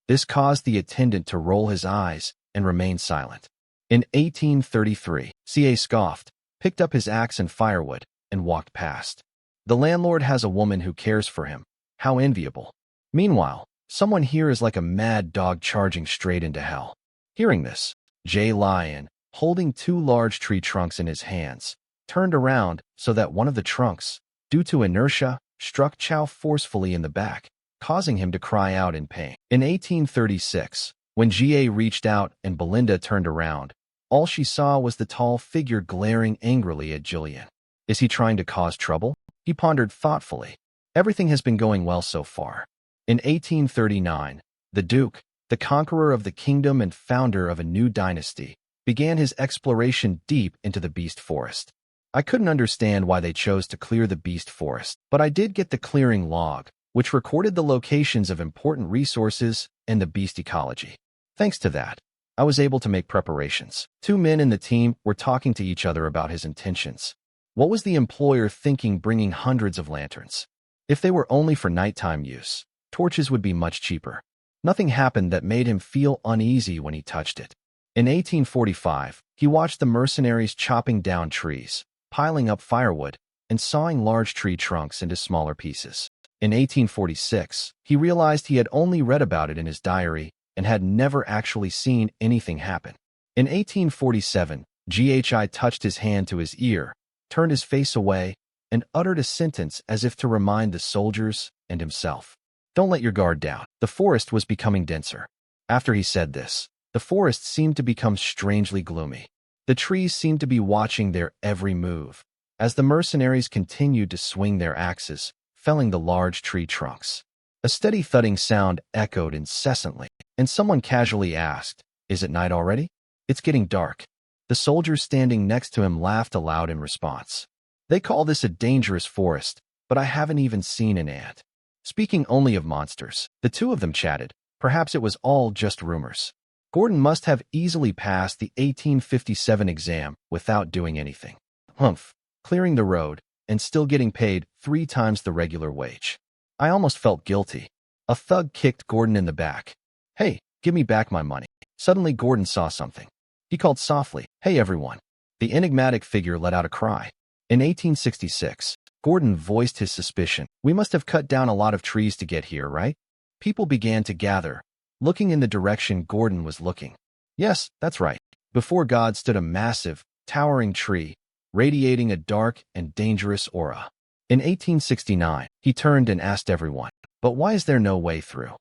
This caused the attendant to roll his eyes and remain silent. In 1833, C.A. scoffed, picked up his axe and firewood, and walked past. "The landlord has a woman who cares for him. How enviable. Meanwhile, someone here is like a mad dog charging straight into hell." Hearing this, Jay Lion, holding two large tree trunks in his hands, turned around so that one of the trunks, due to inertia, struck Chow forcefully in the back, causing him to cry out in pain. In 1836, when Jie reached out and Belinda turned around, all she saw was the tall figure glaring angrily at Jillian. Is he trying to cause trouble? He pondered thoughtfully. Everything has been going well so far. In 1839, the Duke, the conqueror of the kingdom and founder of a new dynasty, began his exploration deep into the beast forest. I couldn't understand why they chose to clear the beast forest, but I did get the clearing log, which recorded the locations of important resources and the beast ecology. Thanks to that, I was able to make preparations. Two men in the team were talking to each other about his intentions. What was the employer thinking bringing hundreds of lanterns? If they were only for nighttime use, torches would be much cheaper. Nothing happened that made him feel uneasy when he touched it. In 1845, he watched the mercenaries chopping down trees, piling up firewood, and sawing large tree trunks into smaller pieces. In 1846, he realized he had only read about it in his diary and had never actually seen anything happen. In 1847, Ghi touched his hand to his ear, turned his face away, and uttered a sentence as if to remind the soldiers and himself. "Don't let your guard down." The forest was becoming denser. After he said this, the forest seemed to become strangely gloomy. The trees seemed to be watching their every move, as the mercenaries continued to swing their axes, felling the large tree trunks. A steady thudding sound echoed incessantly, and someone casually asked, "Is it night already?" "It's getting dark." The soldiers standing next to him laughed aloud in response. "They call this a dangerous forest, but I haven't even seen an ant." Speaking only of monsters, the two of them chatted. Perhaps it was all just rumors. Gordon must have easily passed the 1857 exam without doing anything. Humph, clearing the road, and still getting paid 3 times the regular wage. I almost felt guilty. A thug kicked Gordon in the back. "Hey, give me back my money." Suddenly Gordon saw something. He called softly, "Hey everyone." The enigmatic figure let out a cry. In 1866, Gordon voiced his suspicion. "We must have cut down a lot of trees to get here, right?" People began to gather, looking in the direction Gordon was looking. Yes, that's right. Before God stood a massive, towering tree, radiating a dark and dangerous aura. In 1869, he turned and asked everyone, "But why is there no way through?"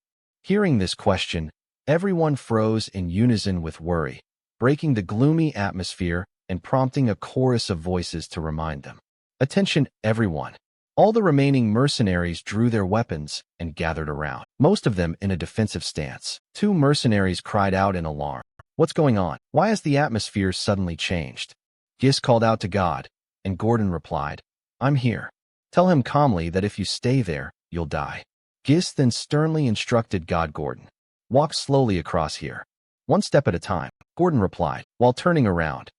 Hearing this question, everyone froze in unison with worry, breaking the gloomy atmosphere and prompting a chorus of voices to remind them. Attention, everyone. All the remaining mercenaries drew their weapons and gathered around, most of them in a defensive stance. Two mercenaries cried out in alarm. What's going on? Why has the atmosphere suddenly changed? Gis called out to God, and Gordon replied, I'm here. Tell him calmly that if you stay there, you'll die. Gis then sternly instructed God Gordon. Walk slowly across here. One step at a time, Gordon replied, while turning around.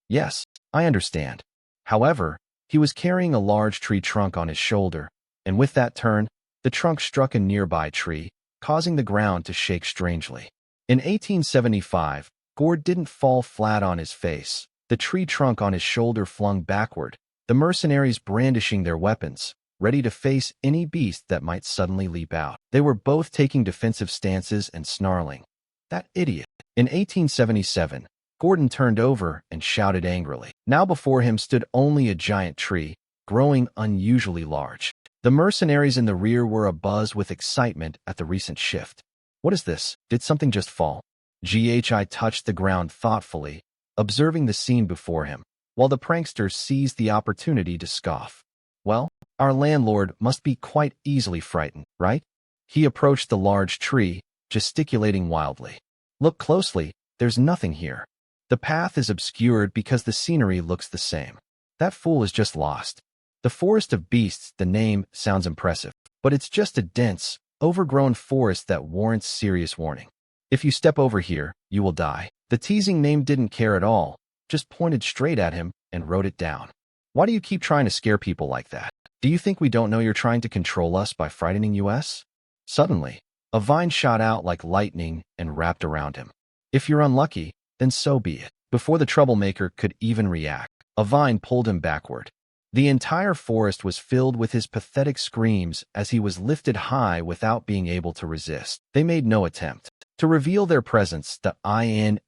Yes, I understand. However, he was carrying a large tree trunk on his shoulder, and with that turn, the trunk struck a nearby tree, causing the ground to shake strangely. In 1875, Gord didn't fall flat on his face. The tree trunk on his shoulder flung backward, the mercenaries brandishing their weapons, ready to face any beast that might suddenly leap out. They were both taking defensive stances and snarling. That idiot. In 1877, Gordon turned over and shouted angrily. Now before him stood only a giant tree, growing unusually large. The mercenaries in the rear were abuzz with excitement at the recent shift. What is this? Did something just fall? GHI touched the ground thoughtfully, observing the scene before him, while the prankster seized the opportunity to scoff. Well, our landlord must be quite easily frightened, right? He approached the large tree, gesticulating wildly. Look closely, there's nothing here. The path is obscured because the scenery looks the same. That fool is just lost. The Forest of Beasts, the name sounds impressive, but it's just a dense, overgrown forest that warrants serious warning. If you step over here, you will die. The teasing name didn't care at all, just pointed straight at him and wrote it down. Why do you keep trying to scare people like that? Do you think we don't know you're trying to control us by frightening us? Suddenly, a vine shot out like lightning and wrapped around him. If you're unlucky, then so be it. Before the troublemaker could even react, a vine pulled him backward. The entire forest was filled with his pathetic screams as he was lifted high without being able to resist. They made no attempt to reveal their presence. In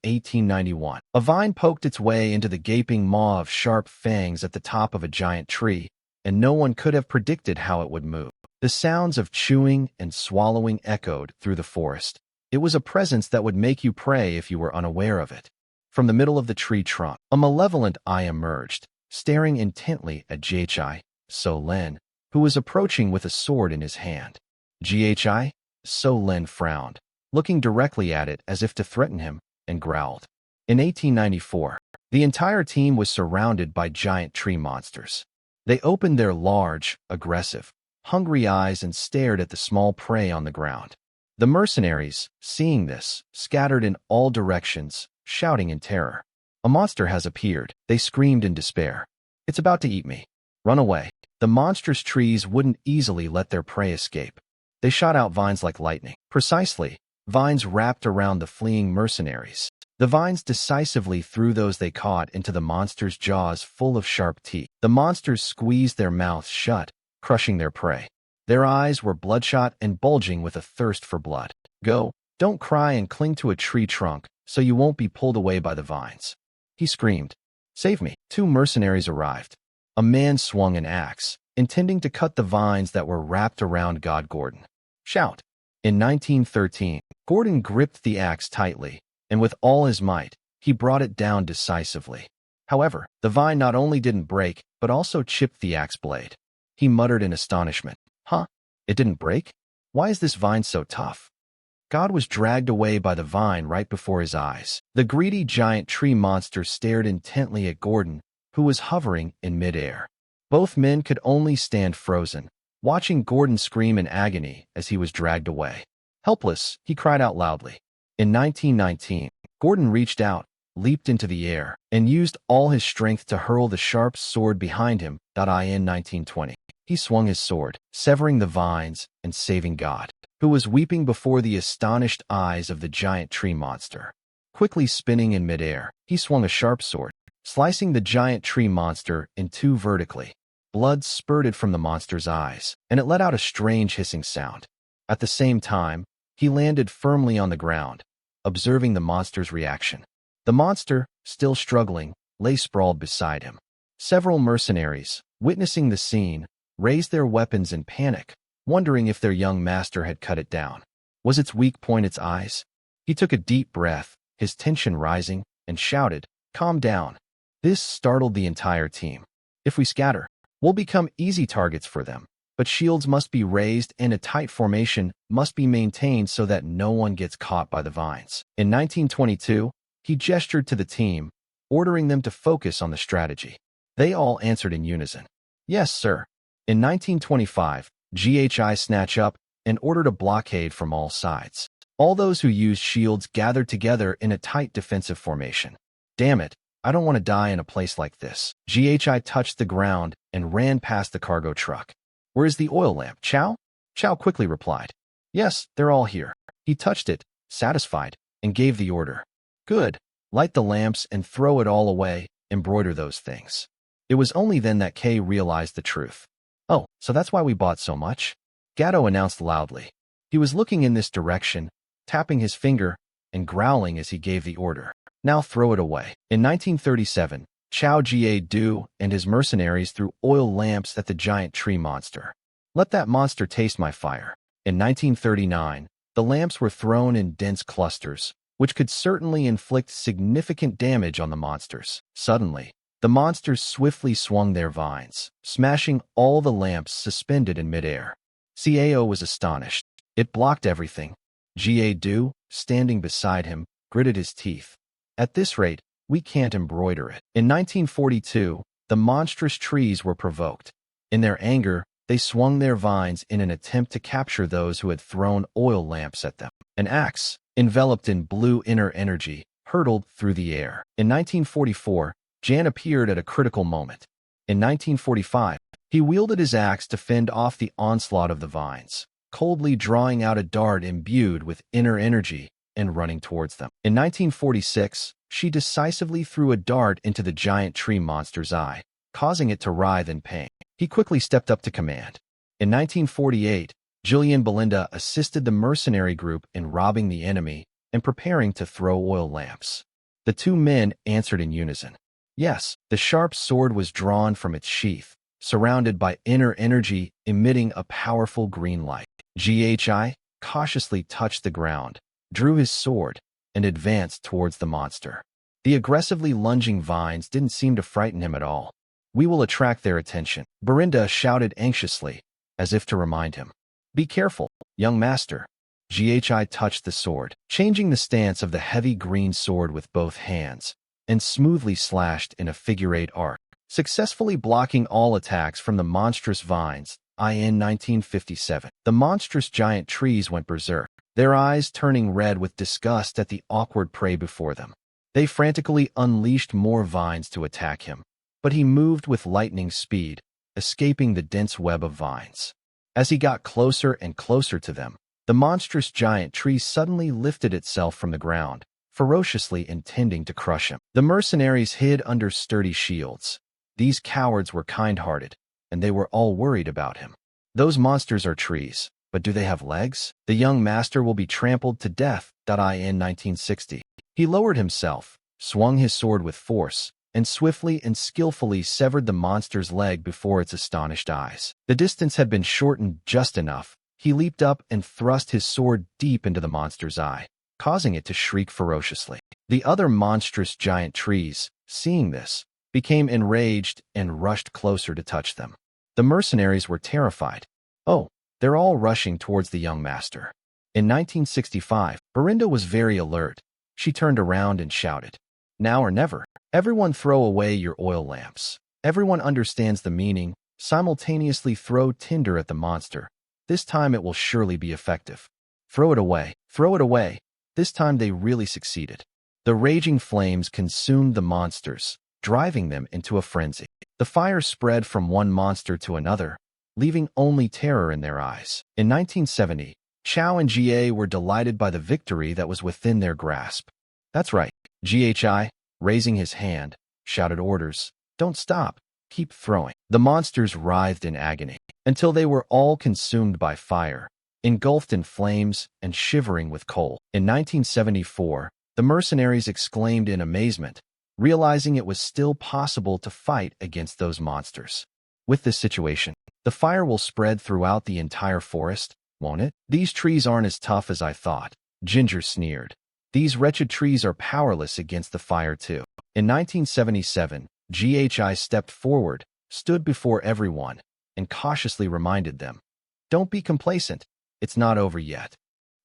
1891, a vine poked its way into the gaping maw of sharp fangs at the top of a giant tree, and no one could have predicted how it would move. The sounds of chewing and swallowing echoed through the forest. It was a presence that would make you pray if you were unaware of it. From the middle of the tree trunk, a malevolent eye emerged, staring intently at GHI, So Len, who was approaching with a sword in his hand. GHI, So Len frowned, looking directly at it as if to threaten him, and growled. In 1894, the entire team was surrounded by giant tree monsters. They opened their large, aggressive, hungry eyes and stared at the small prey on the ground. The mercenaries, seeing this, scattered in all directions, shouting in terror. A monster has appeared, they screamed in despair. It's about to eat me. Run away. The monstrous trees wouldn't easily let their prey escape. They shot out vines like lightning. Precisely, vines wrapped around the fleeing mercenaries. The vines decisively threw those they caught into the monster's jaws full of sharp teeth. The monsters squeezed their mouths shut, crushing their prey. Their eyes were bloodshot and bulging with a thirst for blood. Go, don't cry and cling to a tree trunk so you won't be pulled away by the vines. He screamed. Save me. Two mercenaries arrived. A man swung an axe, intending to cut the vines that were wrapped around God Gordon. Shout. In 1913, Gordon gripped the axe tightly, and with all his might, he brought it down decisively. However, the vine not only didn't break, but also chipped the axe blade. He muttered in astonishment. It didn't break? Why is this vine so tough? God was dragged away by the vine right before his eyes. The greedy giant tree monster stared intently at Gordon, who was hovering in midair. Both men could only stand frozen, watching Gordon scream in agony as he was dragged away. Helpless, he cried out loudly. In 1919, Gordon reached out, leaped into the air, and used all his strength to hurl the sharp sword behind him. In 1920, he swung his sword, severing the vines and saving God, who was weeping before the astonished eyes of the giant tree monster. Quickly spinning in midair, he swung a sharp sword, slicing the giant tree monster in two vertically. Blood spurted from the monster's eyes, and it let out a strange hissing sound. At the same time, he landed firmly on the ground, observing the monster's reaction. The monster, still struggling, lay sprawled beside him. Several mercenaries, witnessing the scene, raised their weapons in panic, wondering if their young master had cut it down. Was its weak point its eyes? He took a deep breath, his tension rising, and shouted, "Calm down." This startled the entire team. "If we scatter, we'll become easy targets for them. But shields must be raised and a tight formation must be maintained so that no one gets caught by the vines." In 1922, he gestured to the team, ordering them to focus on the strategy. They all answered in unison, "Yes, sir." In 1925, GHI snatched up and ordered a blockade from all sides. All those who used shields gathered together in a tight defensive formation. "Damn it, I don't want to die in a place like this." GHI touched the ground and ran past the cargo truck. "Where is the oil lamp, Chow?" Chow quickly replied, "Yes, they're all here." He touched it, satisfied, and gave the order. "Good. Light the lamps and throw it all away, embroider those things." It was only then that Kay realized the truth. "Oh, so that's why we bought so much?" Gatto announced loudly. He was looking in this direction, tapping his finger and growling as he gave the order. "Now throw it away." In 1937, Chao Jie-du and his mercenaries threw oil lamps at the giant tree monster. "Let that monster taste my fire." In 1939, the lamps were thrown in dense clusters, which could certainly inflict significant damage on the monsters. Suddenly, the monsters swiftly swung their vines, smashing all the lamps suspended in midair. Cao was astonished. It blocked everything. Jie-du, standing beside him, gritted his teeth. "At this rate, we can't embroider it." In 1942, the monstrous trees were provoked. In their anger, they swung their vines in an attempt to capture those who had thrown oil lamps at them. An axe, enveloped in blue inner energy, hurtled through the air. In 1944, Jan appeared at a critical moment. In 1945, he wielded his axe to fend off the onslaught of the vines, coldly drawing out a dart imbued with inner energy and running towards them. In 1946, she decisively threw a dart into the giant tree monster's eye, causing it to writhe in pain. He quickly stepped up to command. In 1948, Jillian Belinda assisted the mercenary group in robbing the enemy and preparing to throw oil lamps. The two men answered in unison. Yes, the sharp sword was drawn from its sheath, surrounded by inner energy emitting a powerful green light. GHI cautiously touched the ground, drew his sword, and advanced towards the monster. The aggressively lunging vines didn't seem to frighten him at all. "We will attract their attention," Belinda shouted anxiously, as if to remind him. "Be careful, young master." GHI touched the sword, changing the stance of the heavy green sword with both hands, and smoothly slashed in a figure-8 arc, successfully blocking all attacks from the monstrous vines. In 1957, the monstrous giant trees went berserk, their eyes turning red with disgust at the awkward prey before them. They frantically unleashed more vines to attack him, but he moved with lightning speed, escaping the dense web of vines. As he got closer and closer to them, the monstrous giant tree suddenly lifted itself from the ground, ferociously intending to crush him. The mercenaries hid under sturdy shields. These cowards were kind-hearted, and they were all worried about him. "Those monsters are trees, but do they have legs? The young master will be trampled to death." In 1960, he lowered himself, swung his sword with force, and swiftly and skillfully severed the monster's leg before its astonished eyes. The distance had been shortened just enough. He leaped up and thrust his sword deep into the monster's eye, causing it to shriek ferociously. The other monstrous giant trees, seeing this, became enraged and rushed closer to touch them. The mercenaries were terrified. "Oh, they're all rushing towards the young master." In 1965, Belinda was very alert. She turned around and shouted, "Now or never. Everyone throw away your oil lamps. Everyone understands the meaning. Simultaneously throw tinder at the monster. This time it will surely be effective. Throw it away. Throw it away." This time they really succeeded. The raging flames consumed the monsters, driving them into a frenzy. The fire spread from one monster to another, leaving only terror in their eyes. In 1970, Chao and GA were delighted by the victory that was within their grasp. "That's right." GHI, raising his hand, shouted orders. "Don't stop. Keep throwing." The monsters writhed in agony, until they were all consumed by fire, engulfed in flames and shivering with cold. In 1974, the mercenaries exclaimed in amazement, realizing it was still possible to fight against those monsters. With this situation, the fire will spread throughout the entire forest, won't it? These trees aren't as tough as I thought, Ginger sneered. These wretched trees are powerless against the fire too. In 1977, GHI stepped forward, stood before everyone, and cautiously reminded them, "Don't be complacent. It's not over yet."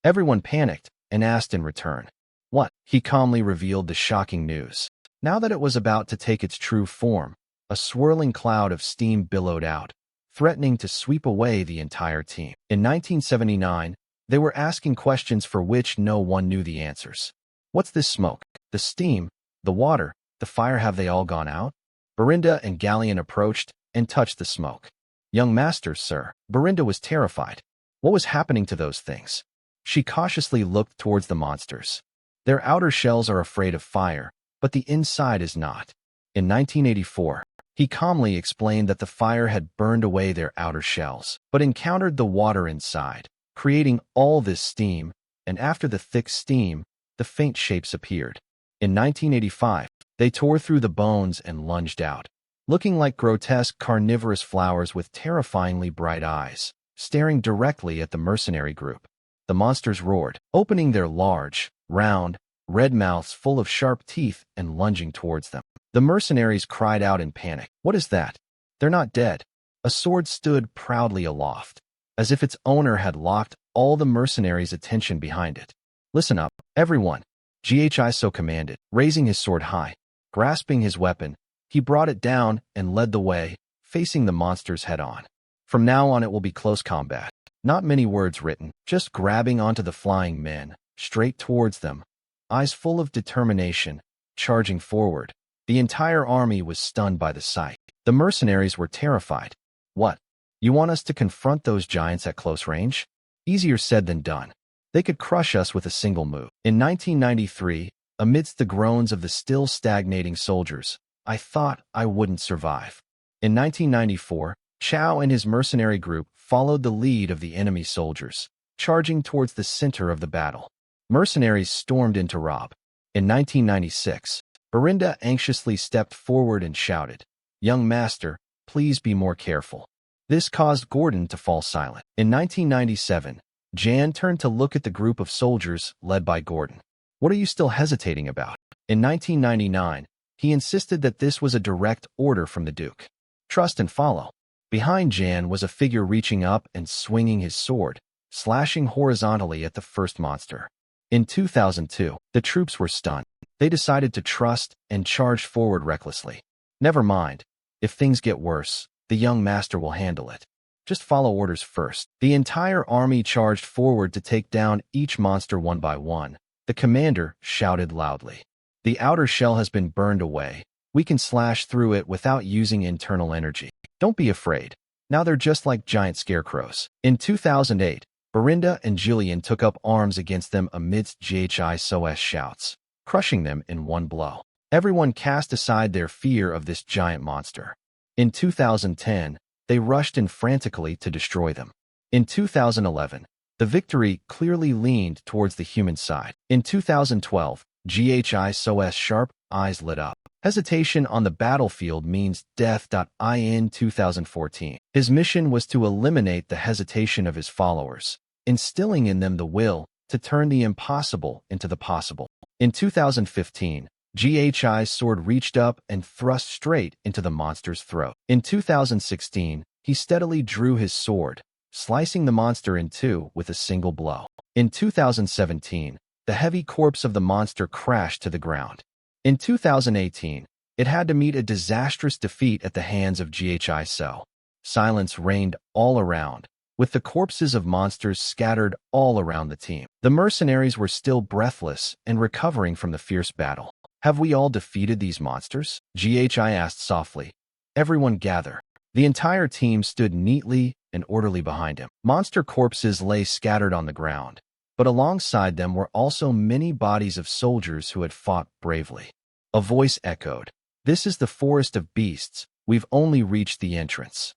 Everyone panicked and asked in return, "What?" He calmly revealed the shocking news. Now that it was about to take its true form, a swirling cloud of steam billowed out, threatening to sweep away the entire team. In 1979, they were asking questions for which no one knew the answers. What's this smoke? The steam? The water? The fire? Have they all gone out? Berinda and Galleon approached and touched the smoke. "Young master, sir." Berinda was terrified. What was happening to those things? She cautiously looked towards the monsters. Their outer shells are afraid of fire, but the inside is not. In 1984, he calmly explained that the fire had burned away their outer shells, but encountered the water inside, creating all this steam, and after the thick steam, the faint shapes appeared. In 1985, they tore through the bones and lunged out, looking like grotesque carnivorous flowers with terrifyingly bright eyes, staring directly at the mercenary group. The monsters roared, opening their large, round, red mouths full of sharp teeth and lunging towards them. The mercenaries cried out in panic. "What is that? They're not dead." A sword stood proudly aloft, as if its owner had locked all the mercenaries' attention behind it. "Listen up, everyone," GHI so commanded, raising his sword high. Grasping his weapon, he brought it down and led the way, facing the monsters head-on. From now on it will be close combat. Not many words written, just grabbing onto the flying men, straight towards them, eyes full of determination, charging forward. The entire army was stunned by the sight. The mercenaries were terrified. "What? You want us to confront those giants at close range? Easier said than done. They could crush us with a single move." In 1993, amidst the groans of the still stagnating soldiers, I thought I wouldn't survive. In 1994, Chow and his mercenary group followed the lead of the enemy soldiers, charging towards the center of the battle. Mercenaries stormed into Rob. In 1996, Berinda anxiously stepped forward and shouted, "Young master, please be more careful." This caused Gordon to fall silent. In 1997, Jan turned to look at the group of soldiers led by Gordon. "What are you still hesitating about?" In 1999, he insisted that this was a direct order from the Duke. "Trust and follow." Behind Jan was a figure reaching up and swinging his sword, slashing horizontally at the first monster. In 2002, the troops were stunned. They decided to trust and charged forward recklessly. "Never mind. If things get worse, the young master will handle it. Just follow orders first." The entire army charged forward to take down each monster one by one. The commander shouted loudly, "The outer shell has been burned away. We can slash through it without using internal energy. Don't be afraid. Now they're just like giant scarecrows." In 2008, Berinda and Jillian took up arms against them amidst GHI SOS shouts, crushing them in one blow. Everyone cast aside their fear of this giant monster. In 2010, they rushed in frantically to destroy them. In 2011, the victory clearly leaned towards the human side. In 2012, GHI SOS sharp eyes lit up. Hesitation on the battlefield means death. In 2014, his mission was to eliminate the hesitation of his followers, instilling in them the will to turn the impossible into the possible. In 2015, GHI's sword reached up and thrust straight into the monster's throat. In 2016, he steadily drew his sword, slicing the monster in two with a single blow. In 2017, the heavy corpse of the monster crashed to the ground. In 2018, it had to meet a disastrous defeat at the hands of GHI SO. Silence reigned all around, with the corpses of monsters scattered all around the team. The mercenaries were still breathless and recovering from the fierce battle. "Have we all defeated these monsters?" GHI asked softly. Everyone gather. The entire team stood neatly and orderly behind him. Monster corpses lay scattered on the ground, but alongside them were also many bodies of soldiers who had fought bravely. A voice echoed, "This is the forest of beasts. We've only reached the entrance."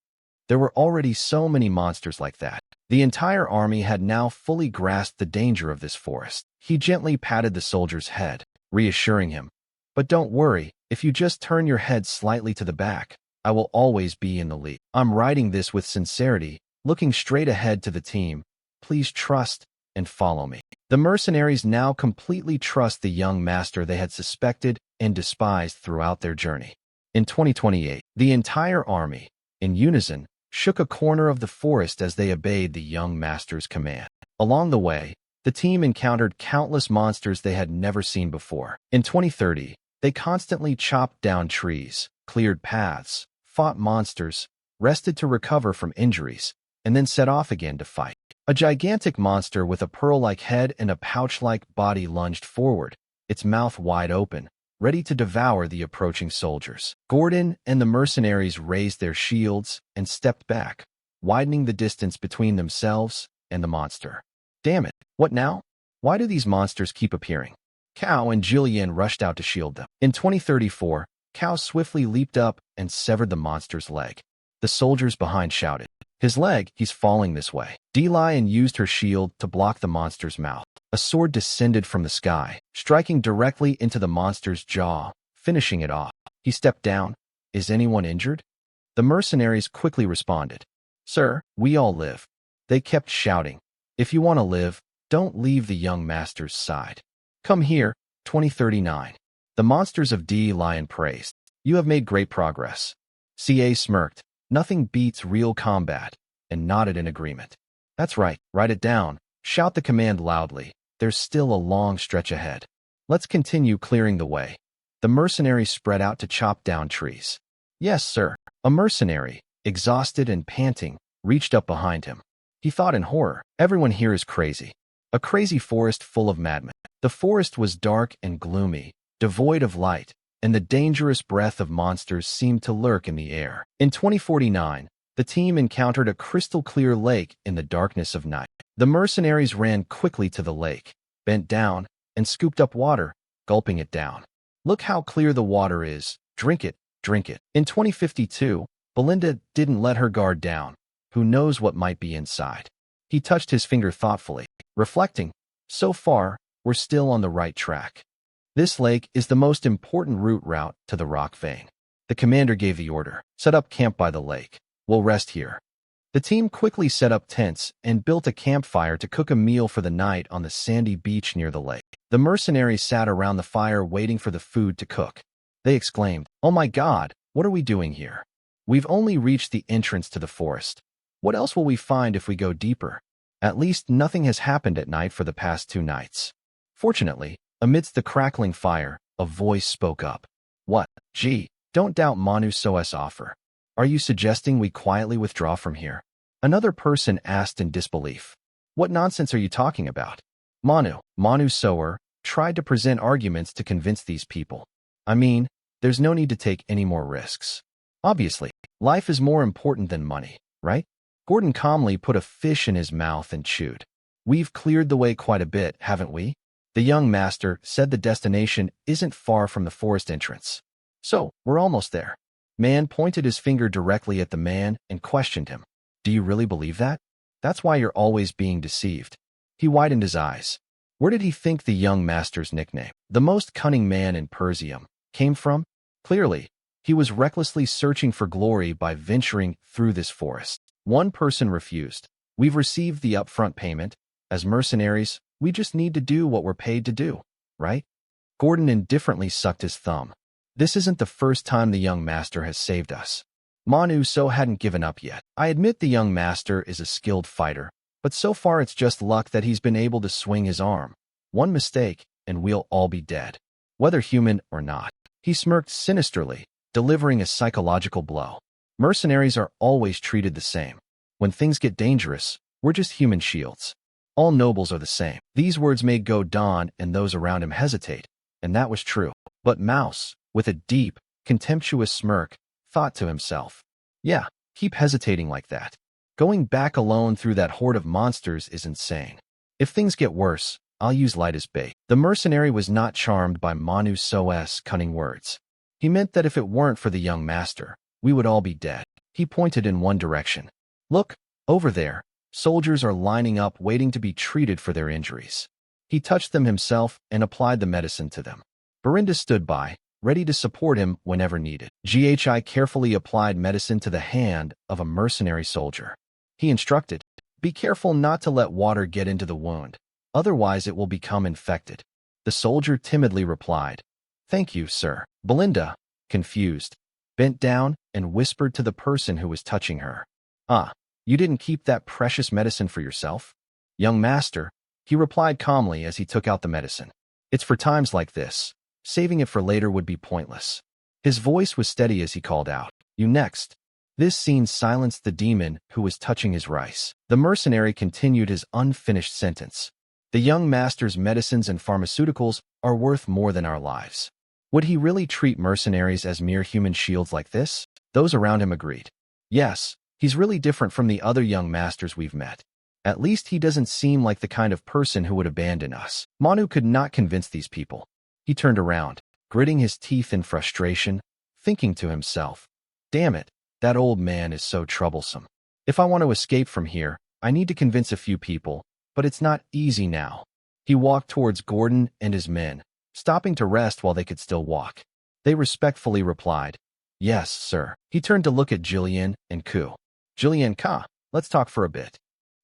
There were already so many monsters like that. The entire army had now fully grasped the danger of this forest. He gently patted the soldier's head, reassuring him, "But don't worry, if you just turn your head slightly to the back, I will always be in the lead." "I'm writing this with sincerity, looking straight ahead to the team. please trust and follow me. The mercenaries now completely trust the young master they had suspected and despised throughout their journey. In 2028, the entire army, in unison, shook a corner of the forest as they obeyed the young master's command. Along the way, the team encountered countless monsters they had never seen before. In 2030, they constantly chopped down trees, cleared paths, fought monsters, rested to recover from injuries, and then set off again to fight. A gigantic monster with a pearl-like head and a pouch-like body lunged forward, its mouth wide open, ready to devour the approaching soldiers. Gordon and the mercenaries raised their shields and stepped back, widening the distance between themselves and the monster. Damn it, what now? Why do these monsters keep appearing? Cao and Jillian rushed out to shield them. In 2034, Cao swiftly leaped up and severed the monster's leg. The soldiers behind shouted, "His leg, he's falling this way." D-Lion used her shield to block the monster's mouth. A sword descended from the sky, striking directly into the monster's jaw, finishing it off. He stepped down. "Is anyone injured?" The mercenaries quickly responded, "Sir, we all live." They kept shouting, "If you want to live, don't leave the young master's side. Come here." 2039. The monsters of D-Lion praised, "You have made great progress." CA smirked, "Nothing beats real combat," and nodded in agreement. "That's right, write it down. Shout the command loudly. There's still a long stretch ahead. Let's continue clearing the way." The mercenaries spread out to chop down trees. "Yes, sir." A mercenary, exhausted and panting, reached up behind him. He thought in horror, "Everyone here is crazy. A crazy forest full of madmen." The forest was dark and gloomy, devoid of light, and the dangerous breath of monsters seemed to lurk in the air. In 2049, the team encountered a crystal-clear lake in the darkness of night. The mercenaries ran quickly to the lake, bent down, and scooped up water, gulping it down. "Look how clear the water is. Drink it, drink it." In 2052, Belinda didn't let her guard down. Who knows what might be inside? He touched his finger thoughtfully, reflecting, "So far, we're still on the right track. This lake is the most important route to the rock vein." The commander gave the order, "Set up camp by the lake. We'll rest here." The team quickly set up tents and built a campfire to cook a meal for the night on the sandy beach near the lake. The mercenaries sat around the fire waiting for the food to cook. They exclaimed, "Oh my God, what are we doing here? We've only reached the entrance to the forest. What else will we find if we go deeper? At least nothing has happened at night for the past 2 nights." Fortunately, amidst the crackling fire, a voice spoke up. "What? Gee, don't doubt Manhwa's offer. Are you suggesting we quietly withdraw from here?" Another person asked in disbelief. "What nonsense are you talking about?" Manhwa tried to present arguments to convince these people. "I mean, there's no need to take any more risks. Obviously, life is more important than money, right?" Gordon calmly put a fish in his mouth and chewed. "We've cleared the way quite a bit, haven't we?" The young master said the destination isn't far from the forest entrance. "So, we're almost there." Man pointed his finger directly at the man and questioned him. "Do you really believe that? That's why you're always being deceived." He widened his eyes. Where did he think the young master's nickname, "the most cunning man in Persium," came from? Clearly, he was recklessly searching for glory by venturing through this forest. One person refused. "We've received the upfront payment. As mercenaries, we just need to do what we're paid to do, right?" Gordon indifferently sucked his thumb. "This isn't the first time the young master has saved us." Manhwa hadn't given up yet. "I admit the young master is a skilled fighter, but so far it's just luck that he's been able to swing his arm. One mistake, and we'll all be dead, whether human or not." He smirked sinisterly, delivering a psychological blow. "Mercenaries are always treated the same. When things get dangerous, we're just human shields. All nobles are the same." These words made Godon and those around him hesitate, and that was true. But Mouse, with a deep, contemptuous smirk, thought to himself, "Yeah, keep hesitating like that. Going back alone through that horde of monsters is insane. If things get worse, I'll use light as bait." The mercenary was not charmed by Manhwa's cunning words. He meant that if it weren't for the young master, we would all be dead. He pointed in one direction. "Look, over there. Soldiers are lining up waiting to be treated for their injuries." He touched them himself and applied the medicine to them. Berinda stood by, ready to support him whenever needed. Ghi carefully applied medicine to the hand of a mercenary soldier. He instructed, Be careful not to let water get into the wound, otherwise it will become infected. The soldier timidly replied, "Thank you, sir." Belinda, confused, bent down and whispered to the person who was touching her, "Ah, you didn't keep that precious medicine for yourself?" "Young master," he replied calmly as he took out the medicine. "It's for times like this. Saving it for later would be pointless." His voice was steady as he called out, "You next." This scene silenced the demon who was touching his rice. The mercenary continued his unfinished sentence. "The young master's medicines and pharmaceuticals are worth more than our lives." Would he really treat mercenaries as mere human shields like this? Those around him agreed. Yes, he's really different from the other young masters we've met. At least he doesn't seem like the kind of person who would abandon us. Manu could not convince these people. He turned around, gritting his teeth in frustration, thinking to himself, "Damn it, that old man is so troublesome. If I want to escape from here, I need to convince a few people, but it's not easy now." He walked towards Gordon and his men, stopping to rest while they could still walk. They respectfully replied, "Yes, sir." He turned to look at Jillian and Ku. "Jillian Ka, let's talk for a bit."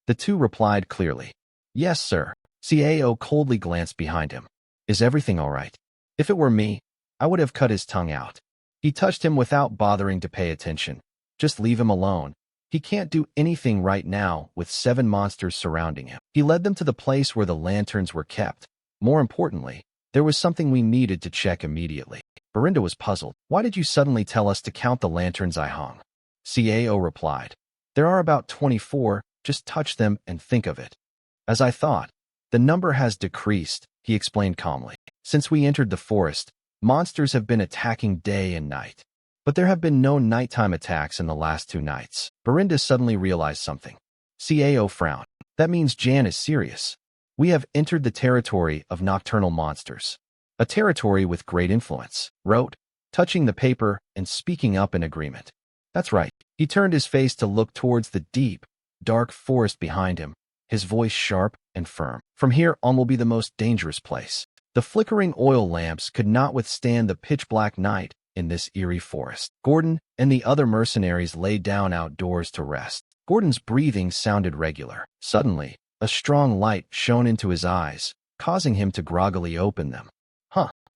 The two replied clearly, "Yes, sir." Cao coldly glanced behind him. "Is everything all right? If it were me, I would have cut his tongue out." He touched him without bothering to pay attention. Just leave him alone. He can't do anything right now with 7 monsters surrounding him. He led them to the place where the lanterns were kept. More importantly, there was something we needed to check immediately. Belinda was puzzled. "Why did you suddenly tell us to count the lanterns I hung?" Cao replied, "There are about 24, just touch them and think of it." "As I thought, the number has decreased," he explained calmly. "Since we entered the forest, monsters have been attacking day and night. But there have been no nighttime attacks in the last 2 nights." Belinda suddenly realized something. Cao frowned. "That means Jan is serious. We have entered the territory of nocturnal monsters. A territory with great influence," wrote, touching the paper and speaking up in agreement. "That's right." He turned his face to look towards the deep, dark forest behind him, his voice sharp and firm. "From here on will be the most dangerous place." The flickering oil lamps could not withstand the pitch-black night in this eerie forest. Gordon and the other mercenaries lay down outdoors to rest. Gordon's breathing sounded regular. Suddenly, a strong light shone into his eyes, causing him to groggily open them.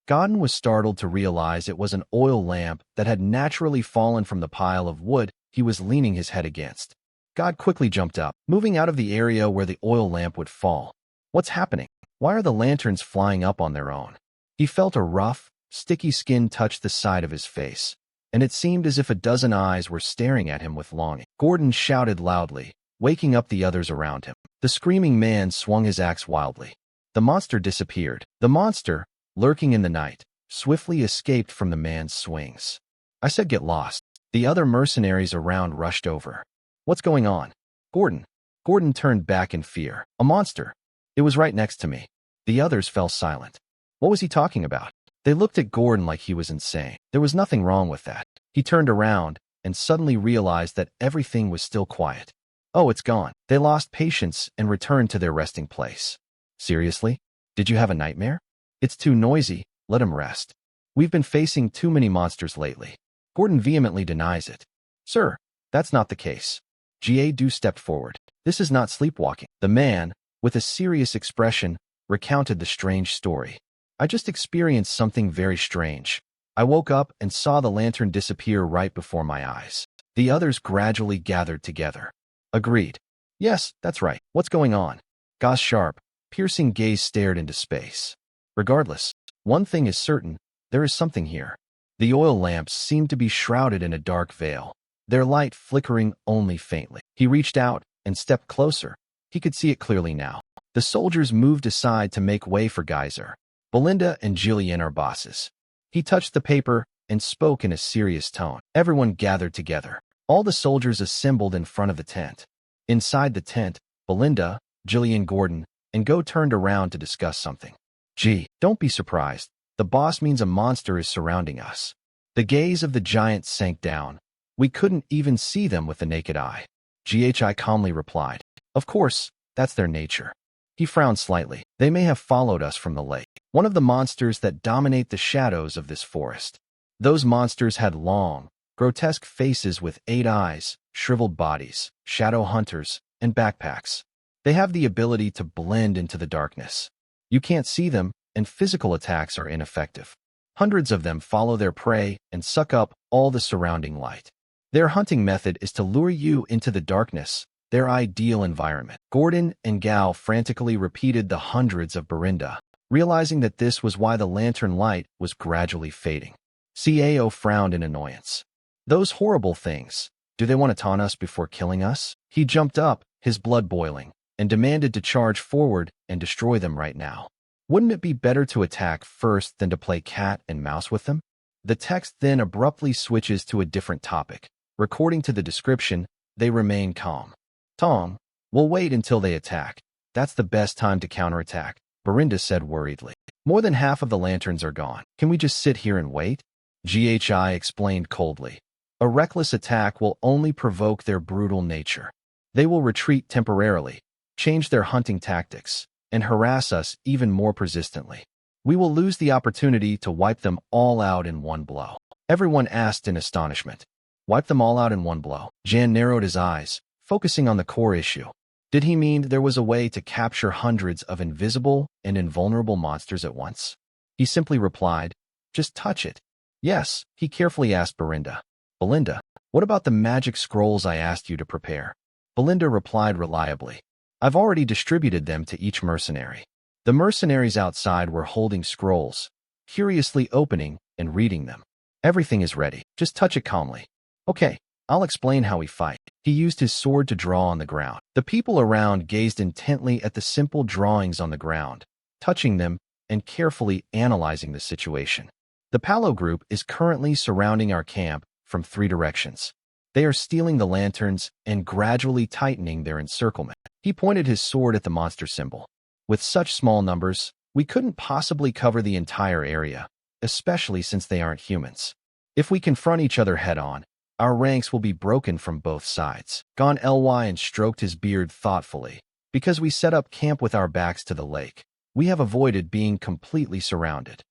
Gordon was startled to realize it was an oil lamp that had naturally fallen from the pile of wood he was leaning his head against. God quickly jumped up, moving out of the area where the oil lamp would fall. "What's happening? Why are the lanterns flying up on their own?" He felt a rough, sticky skin touch the side of his face, and it seemed as if a dozen eyes were staring at him with longing. Gordon shouted loudly, waking up the others around him. The screaming man swung his axe wildly. The monster disappeared. The monster, lurking in the night, swiftly escaped from the man's swings. "I said get lost." The other mercenaries around rushed over. "What's going on?" "Gordon." Gordon turned back in fear. "A monster. It was right next to me." The others fell silent. What was he talking about? They looked at Gordon like he was insane. There was nothing wrong with that. He turned around and suddenly realized that everything was still quiet. "Oh, it's gone." They lost patience and returned to their resting place. "Seriously? Did you have a nightmare?" "It's too noisy. Let him rest. We've been facing too many monsters lately." Gordon vehemently denies it. "Sir, that's not the case." Jia stepped forward. "This is not sleepwalking." The man, with a serious expression, recounted the strange story. "I just experienced something very strange. I woke up and saw the lantern disappear right before my eyes." The others gradually gathered together. Agreed. "Yes, that's right. What's going on?" Gau's sharp, piercing gaze stared into space. "Regardless, one thing is certain, there is something here." The oil lamps seemed to be shrouded in a dark veil, their light flickering only faintly. He reached out and stepped closer. He could see it clearly now. The soldiers moved aside to make way for Geyser. Belinda and Jillian are bosses. He touched the paper and spoke in a serious tone. Everyone gathered together. All the soldiers assembled in front of the tent. Inside the tent, Belinda, Jillian, Gordon, and Go turned around to discuss something. "Gee, don't be surprised. The boss means a monster is surrounding us." The gaze of the giant sank down. "We couldn't even see them with the naked eye." Ghi calmly replied, "Of course, that's their nature." He frowned slightly. "They may have followed us from the lake, one of the monsters that dominate the shadows of this forest." Those monsters had long, grotesque faces with 8 eyes, shriveled bodies. Shadow hunters, and backpacks. They have the ability to blend into the darkness. You can't see them, and physical attacks are ineffective. Hundreds of them follow their prey and suck up all the surrounding light. Their hunting method is to lure you into the darkness, their ideal environment. Gordon and Gao frantically repeated the hundreds of Berinda, realizing that this was why the lantern light was gradually fading. Cao frowned in annoyance. Those horrible things. Do they want to taunt us before killing us? He jumped up, his blood boiling, and demanded to charge forward and destroy them right now. Wouldn't it be better to attack first than to play cat and mouse with them? The text then abruptly switches to a different topic. According to the description, they remain calm. Tom, we'll wait until they attack. That's the best time to counterattack, Berinda said worriedly. More than half of the lanterns are gone. Can we just sit here and wait? GHI explained coldly. A reckless attack will only provoke their brutal nature. They will retreat temporarily, change their hunting tactics, and harass us even more persistently. We will lose the opportunity to wipe them all out in one blow. Everyone asked in astonishment. Wipe them all out in one blow. Jan narrowed his eyes, focusing on the core issue. Did he mean there was a way to capture hundreds of invisible and invulnerable monsters at once? He simply replied, just touch it. Yes, he carefully asked Berinda. Belinda, what about the magic scrolls I asked you to prepare? Belinda replied reliably. I've already distributed them to each mercenary. The mercenaries outside were holding scrolls, curiously opening and reading them. Everything is ready. Just touch it calmly. Okay, I'll explain how we fight. He used his sword to draw on the ground. The people around gazed intently at the simple drawings on the ground, touching them and carefully analyzing the situation. The Palo group is currently surrounding our camp from 3 directions. They are stealing the lanterns and gradually tightening their encirclement. He pointed his sword at the monster symbol. With such small numbers, we couldn't possibly cover the entire area, especially since they aren't humans. If we confront each other head-on, our ranks will be broken from both sides. Gon Ly and stroked his beard thoughtfully. Because we set up camp with our backs to the lake, we have avoided being completely surrounded.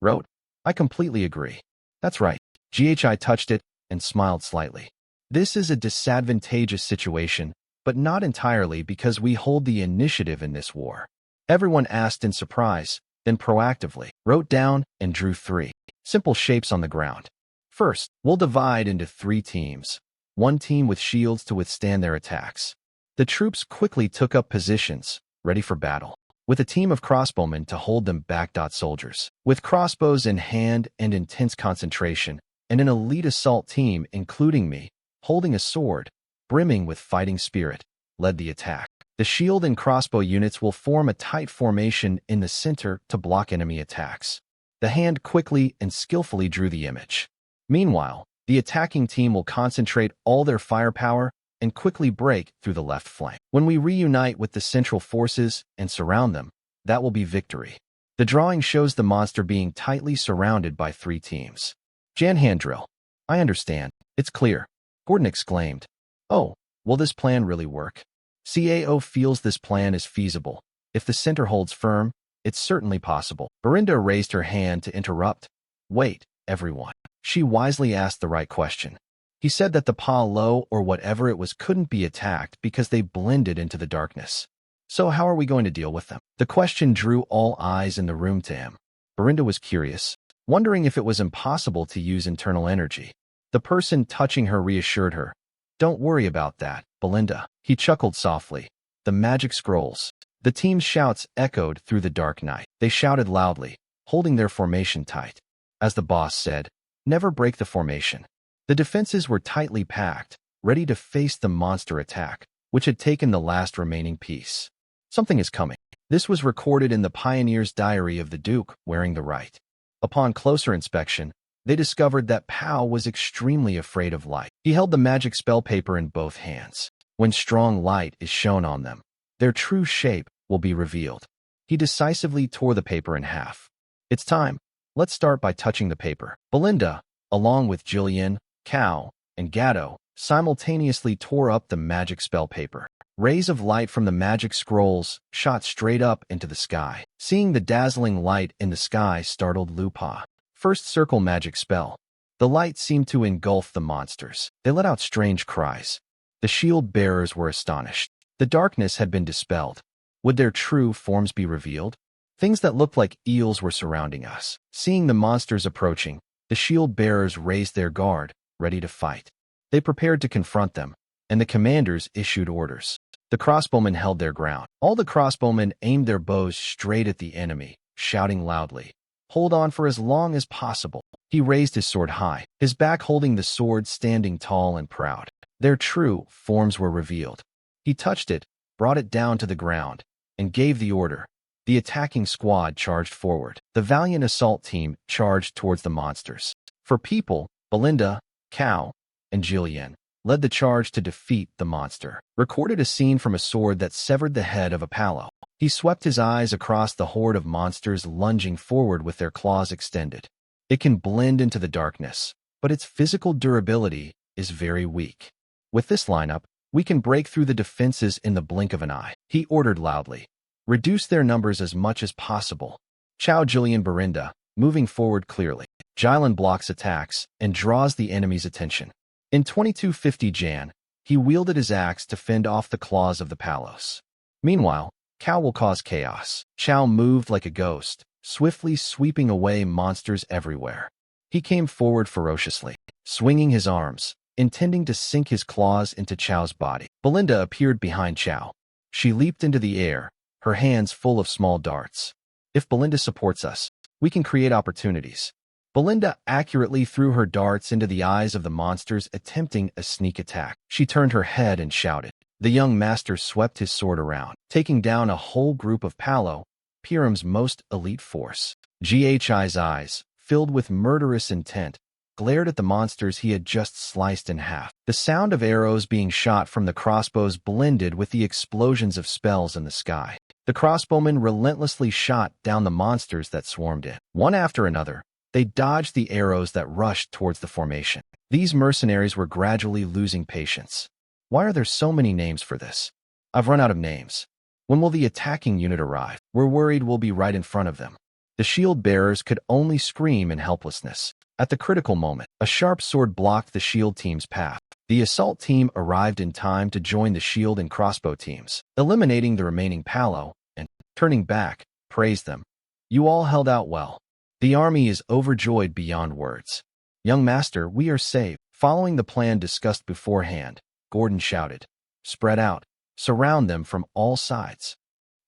Wrote, I completely agree. That's right. GHI touched it and smiled slightly. This is a disadvantageous situation, but not entirely because we hold the initiative in this war. Everyone asked in surprise, then proactively wrote down and drew 3 simple shapes on the ground. First, we'll divide into 3 teams. 1 team with shields to withstand their attacks. The troops quickly took up positions, ready for battle, with a team of crossbowmen to hold them back. Soldiers, with crossbows in hand and intense concentration, and an elite assault team, including me, holding a sword, brimming with fighting spirit, led the attack. The shield and crossbow units will form a tight formation in the center to block enemy attacks. The hand quickly and skillfully drew the image. Meanwhile, the attacking team will concentrate all their firepower and quickly break through the left flank. When we reunite with the central forces and surround them, that will be victory. The drawing shows the monster being tightly surrounded by 3 teams. Jan hand drill. I understand. It's clear. Gordon exclaimed. Oh, will this plan really work? Cao feels this plan is feasible. If the center holds firm, it's certainly possible. Berinda raised her hand to interrupt. Wait, everyone. She wisely asked the right question. He said that the Palo or whatever it was couldn't be attacked because they blended into the darkness. So how are we going to deal with them? The question drew all eyes in the room to him. Berinda was curious, wondering if it was impossible to use internal energy. The person touching her reassured her. Don't worry about that, Belinda. He chuckled softly. The magic scrolls. The team's shouts echoed through the dark night. They shouted loudly, holding their formation tight. As the boss said, never break the formation. The defenses were tightly packed, ready to face the monster attack, which had taken the last remaining piece. Something is coming. This was recorded in the Pioneer's Diary of the Duke wearing the right. Upon closer inspection, they discovered that Pow was extremely afraid of light. He held the magic spell paper in both hands. When strong light is shown on them, their true shape will be revealed. He decisively tore the paper in half. It's time. Let's start by touching the paper. Belinda, along with Jillian, Cao, and Gatto, simultaneously tore up the magic spell paper. Rays of light from the magic scrolls shot straight up into the sky. Seeing the dazzling light in the sky startled Lupa. First circle magic spell. The light seemed to engulf the monsters. They let out strange cries. The shield bearers were astonished. The darkness had been dispelled. Would their true forms be revealed? Things that looked like eels were surrounding us. Seeing the monsters approaching, the shield-bearers raised their guard, ready to fight. They prepared to confront them, and the commanders issued orders. The crossbowmen held their ground. All the crossbowmen aimed their bows straight at the enemy, shouting loudly, "Hold on for as long as possible." He raised his sword high, his back holding the sword, standing tall and proud. Their true forms were revealed. He touched it, brought it down to the ground, and gave the order. The attacking squad charged forward. The valiant assault team charged towards the monsters. For people, Belinda, Cao, and Jillian led the charge to defeat the monster. Recorded a scene from a sword that severed the head of a palo. He swept his eyes across the horde of monsters lunging forward with their claws extended. It can blend into the darkness, but its physical durability is very weak. With this lineup, we can break through the defenses in the blink of an eye. He ordered loudly. Reduce their numbers as much as possible. Chao Jillian Berinda, moving forward clearly. Jilin blocks attacks and draws the enemy's attention. In 2250 Jan, he wielded his axe to fend off the claws of the palos. Meanwhile, Cao will cause chaos. Chao moved like a ghost, swiftly sweeping away monsters everywhere. He came forward ferociously, swinging his arms, intending to sink his claws into Chao's body. Belinda appeared behind Chao. She leaped into the air, her hands full of small darts. If Belinda supports us, we can create opportunities. Belinda accurately threw her darts into the eyes of the monsters attempting a sneak attack. She turned her head and shouted. The young master swept his sword around, taking down a whole group of Palo, Piram's most elite force. GHI's eyes, filled with murderous intent, glared at the monsters he had just sliced in half. The sound of arrows being shot from the crossbows blended with the explosions of spells in the sky. The crossbowmen relentlessly shot down the monsters that swarmed in. One after another, they dodged the arrows that rushed towards the formation. These mercenaries were gradually losing patience. Why are there so many names for this? I've run out of names. When will the attacking unit arrive? We're worried we'll be right in front of them. The shield bearers could only scream in helplessness. At the critical moment, a sharp sword blocked the shield team's path. The assault team arrived in time to join the shield and crossbow teams, eliminating the remaining Palo, and, turning back, praised them. You all held out well. The army is overjoyed beyond words. Young master, we are saved. Following the plan discussed beforehand, Gordon shouted. Spread out. Surround them from all sides.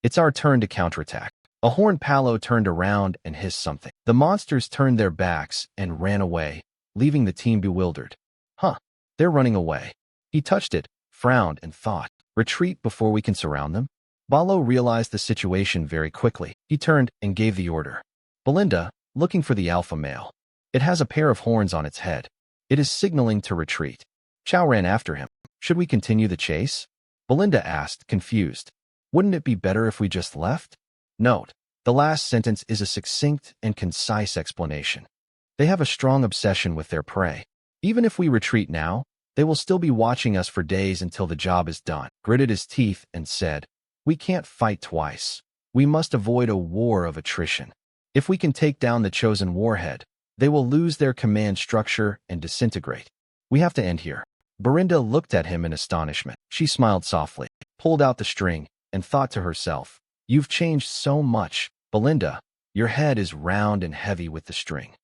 It's our turn to counterattack. A horned Palo turned around and hissed something. The monsters turned their backs and ran away, leaving the team bewildered. Huh, they're running away. He touched it, frowned, and thought. Retreat before we can surround them? Balo realized the situation very quickly. He turned and gave the order. Belinda, looking for the alpha male. It has a pair of horns on its head. It is signaling to retreat. Chao ran after him. Should we continue the chase? Belinda asked, confused. Wouldn't it be better if we just left? Note, the last sentence is a succinct and concise explanation. They have a strong obsession with their prey. Even if we retreat now, they will still be watching us for days until the job is done. Gritted his teeth and said, we can't fight twice. We must avoid a war of attrition. If we can take down the chosen warhead, they will lose their command structure and disintegrate. We have to end here. Berinda looked at him in astonishment. She smiled softly, pulled out the string, and thought to herself, you've changed so much, Belinda. Your head is round and heavy with the string.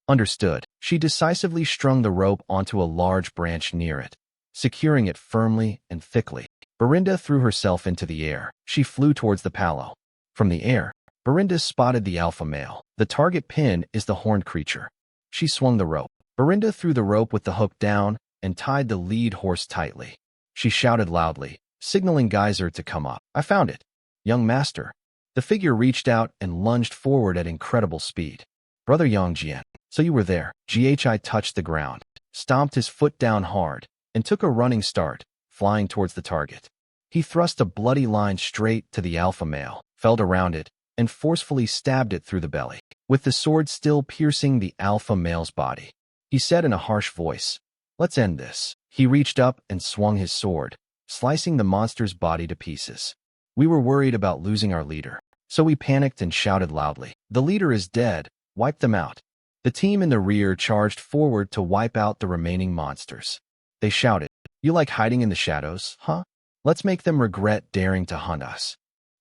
Understood. She decisively strung the rope onto a large branch near it, securing it firmly and thickly. Berinda threw herself into the air. She flew towards the Palo. From the air, Berinda spotted the alpha male. The target pin is the horned creature. She swung the rope. Berinda threw the rope with the hook down and tied the lead horse tightly. She shouted loudly, signaling Geyser to come up. I found it. Young master. The figure reached out and lunged forward at incredible speed. Brother Yongjian, so you were there. GHI touched the ground, stomped his foot down hard, and took a running start, flying towards the target. He thrust a bloody line straight to the alpha male, felled around it, and forcefully stabbed it through the belly. With the sword still piercing the alpha male's body, he said in a harsh voice, let's end this. He reached up and swung his sword, slicing the monster's body to pieces. We were worried about losing our leader, so we panicked and shouted loudly. The leader is dead. Wipe them out. The team in the rear charged forward to wipe out the remaining monsters. They shouted, you like hiding in the shadows, huh? Let's make them regret daring to hunt us.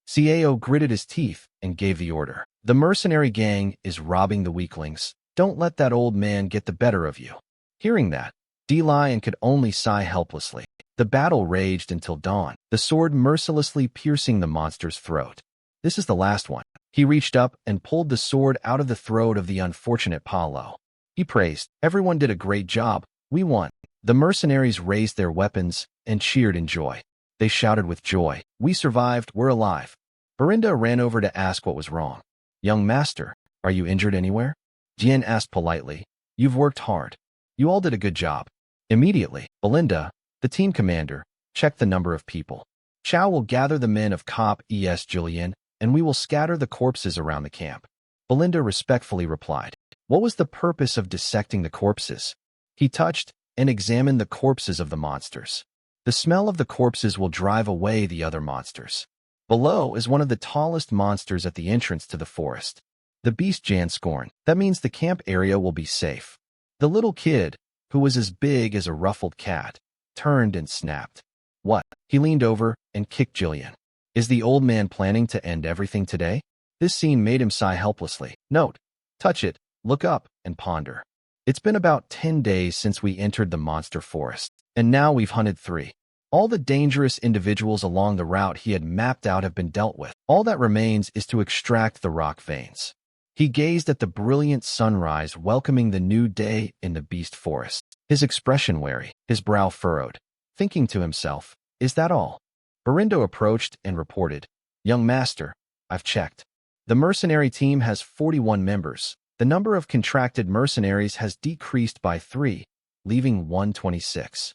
Cao gritted his teeth and gave the order. The mercenary gang is robbing the weaklings. Don't let that old man get the better of you. Hearing that, D-Lion could only sigh helplessly. The battle raged until dawn, the sword mercilessly piercing the monster's throat. This is the last one. He reached up and pulled the sword out of the throat of the unfortunate Paulo. He praised, "Everyone did a great job. We won." The mercenaries raised their weapons and cheered in joy. They shouted with joy, "We survived, we're alive." Belinda ran over to ask what was wrong. "Young master, are you injured anywhere?" Jian asked politely. "You've worked hard. You all did a good job." Immediately, Belinda, the team commander, checked the number of people. "Chow will gather the men of Cop Es Julian, and we will scatter the corpses around the camp." Belinda respectfully replied. What was the purpose of dissecting the corpses? He touched and examined the corpses of the monsters. The smell of the corpses will drive away the other monsters. Below is one of the tallest monsters at the entrance to the forest. The beast Jan scorned. That means the camp area will be safe. The little kid, who was as big as a ruffled cat, turned and snapped. What? He leaned over and kicked Jillian. Is the old man planning to end everything today? This scene made him sigh helplessly. Note, touch it, look up, and ponder. It's been about 10 days since we entered the monster forest, and now we've hunted 3. All the dangerous individuals along the route he had mapped out have been dealt with. All that remains is to extract the rock veins. He gazed at the brilliant sunrise welcoming the new day in the beast forest, his expression wary, his brow furrowed, thinking to himself, is that all? Berindo approached and reported, Young master, I've checked. The mercenary team has 41 members. The number of contracted mercenaries has decreased by 3, leaving 126.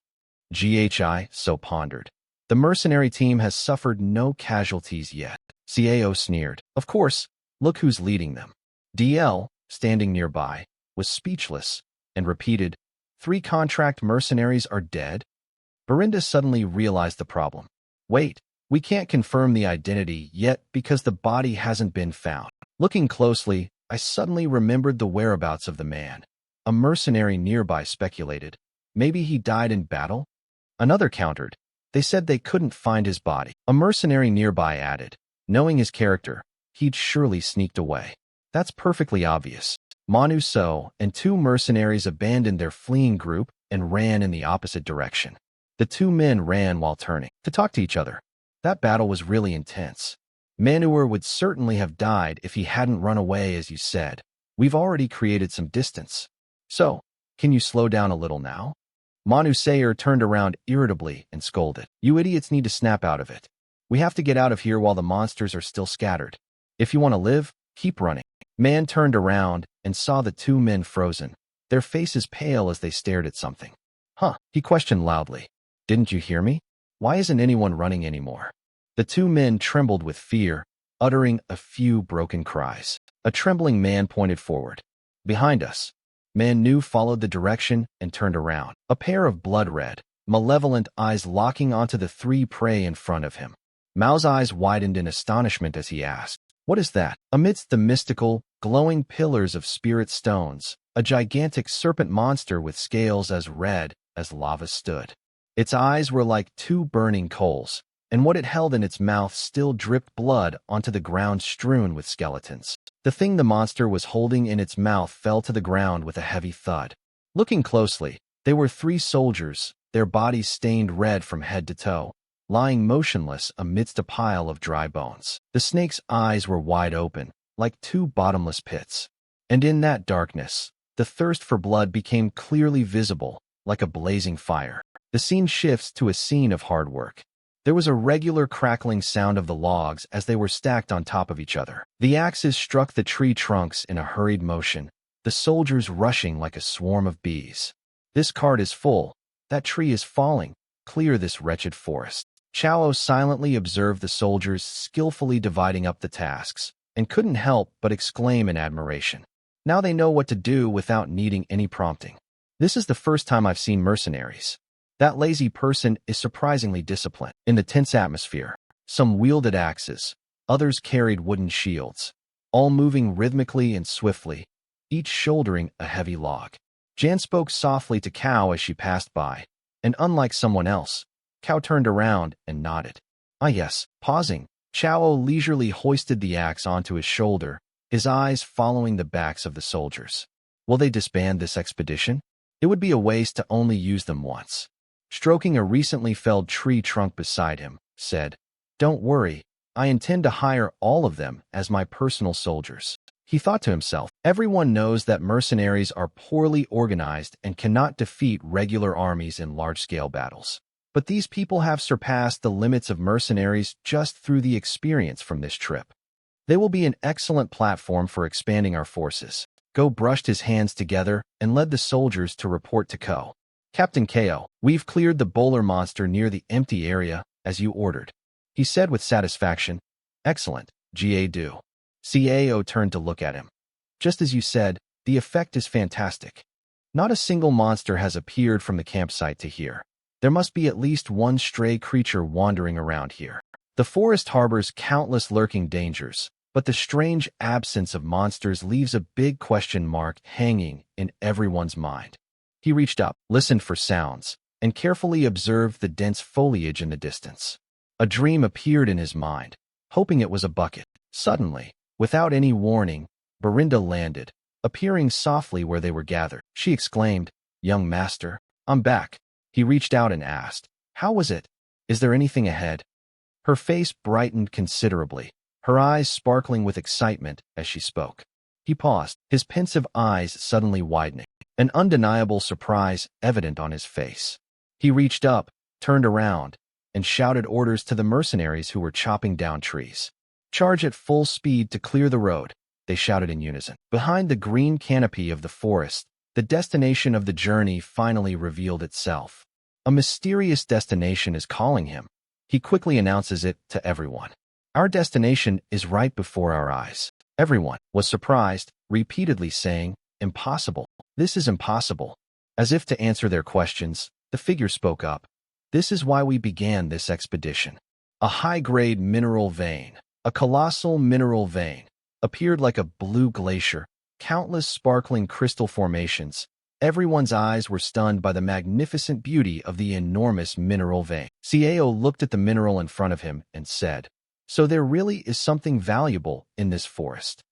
GHI so pondered. The mercenary team has suffered no casualties yet. Cao sneered. Of course, look who's leading them. DL, standing nearby, was speechless and repeated, 3 contract mercenaries are dead? Berinda suddenly realized the problem. Wait, we can't confirm the identity yet because the body hasn't been found. Looking closely, I suddenly remembered the whereabouts of the man. A mercenary nearby speculated. Maybe he died in battle? Another countered. They said they couldn't find his body. A mercenary nearby added. Knowing his character, he'd surely sneaked away. That's perfectly obvious. Manu So and 2 mercenaries abandoned their fleeing group and ran in the opposite direction. The 2 men ran while turning to talk to each other. That battle was really intense. Manhua would certainly have died if he hadn't run away, as you said. We've already created some distance. So, can you slow down a little now? Manu Sayer turned around irritably and scolded. You idiots need to snap out of it. We have to get out of here while the monsters are still scattered. If you want to live, keep running. Man turned around and saw the 2 men frozen, their faces pale as they stared at something. Huh, he questioned loudly. Didn't you hear me? Why isn't anyone running anymore? The 2 men trembled with fear, uttering a few broken cries. A trembling man pointed forward. Behind us. Manhwa followed the direction and turned around, a pair of blood-red, malevolent eyes locking onto the 3 prey in front of him. Mao's eyes widened in astonishment as he asked, What is that? Amidst the mystical, glowing pillars of spirit stones, a gigantic serpent monster with scales as red as lava stood. Its eyes were like 2 burning coals, and what it held in its mouth still dripped blood onto the ground strewn with skeletons. The thing the monster was holding in its mouth fell to the ground with a heavy thud. Looking closely, they were 3 soldiers, their bodies stained red from head to toe, lying motionless amidst a pile of dry bones. The snake's eyes were wide open, like 2 bottomless pits. And in that darkness, the thirst for blood became clearly visible, like a blazing fire. The scene shifts to a scene of hard work. There was a regular crackling sound of the logs as they were stacked on top of each other. The axes struck the tree trunks in a hurried motion, the soldiers rushing like a swarm of bees. This cart is full. That tree is falling. Clear this wretched forest. Chao silently observed the soldiers skillfully dividing up the tasks, and couldn't help but exclaim in admiration. Now they know what to do without needing any prompting. This is the first time I've seen mercenaries. That lazy person is surprisingly disciplined. In the tense atmosphere, some wielded axes, others carried wooden shields, all moving rhythmically and swiftly, each shouldering a heavy log. Jan spoke softly to Cao as she passed by, and unlike someone else, Cao turned around and nodded. Ah yes, pausing. Chao leisurely hoisted the axe onto his shoulder, his eyes following the backs of the soldiers. Will they disband this expedition? It would be a waste to only use them once. Stroking a recently felled tree trunk beside him, said, Don't worry, I intend to hire all of them as my personal soldiers. He thought to himself, everyone knows that mercenaries are poorly organized and cannot defeat regular armies in large-scale battles. But these people have surpassed the limits of mercenaries just through the experience from this trip. They will be an excellent platform for expanding our forces. Go brushed his hands together and led the soldiers to report to Ko. Captain Ko, we've cleared the bowler monster near the empty area, as you ordered. He said with satisfaction. Excellent, Ga do. Cao turned to look at him. Just as you said, the effect is fantastic. Not a single monster has appeared from the campsite to here. There must be at least one stray creature wandering around here. The forest harbors countless lurking dangers, but the strange absence of monsters leaves a big question mark hanging in everyone's mind. He reached up, listened for sounds, and carefully observed the dense foliage in the distance. A dream appeared in his mind, hoping it was a bucket. Suddenly, without any warning, Berinda landed, appearing softly where they were gathered. She exclaimed, Young master, I'm back. He reached out and asked, How was it? Is there anything ahead? Her face brightened considerably, her eyes sparkling with excitement as she spoke. He paused, his pensive eyes suddenly widening, an undeniable surprise evident on his face. He reached up, turned around, and shouted orders to the mercenaries who were chopping down trees. Charge at full speed to clear the road, they shouted in unison. Behind the green canopy of the forest, the destination of the journey finally revealed itself. A mysterious destination is calling him. He quickly announces it to everyone. Our destination is right before our eyes. Everyone was surprised, repeatedly saying, Impossible. This is impossible. As if to answer their questions, the figure spoke up. This is why we began this expedition. A high-grade mineral vein, a colossal mineral vein, appeared like a blue glacier, countless sparkling crystal formations. Everyone's eyes were stunned by the magnificent beauty of the enormous mineral vein. Cao looked at the mineral in front of him and said, So there really is something valuable in this forest.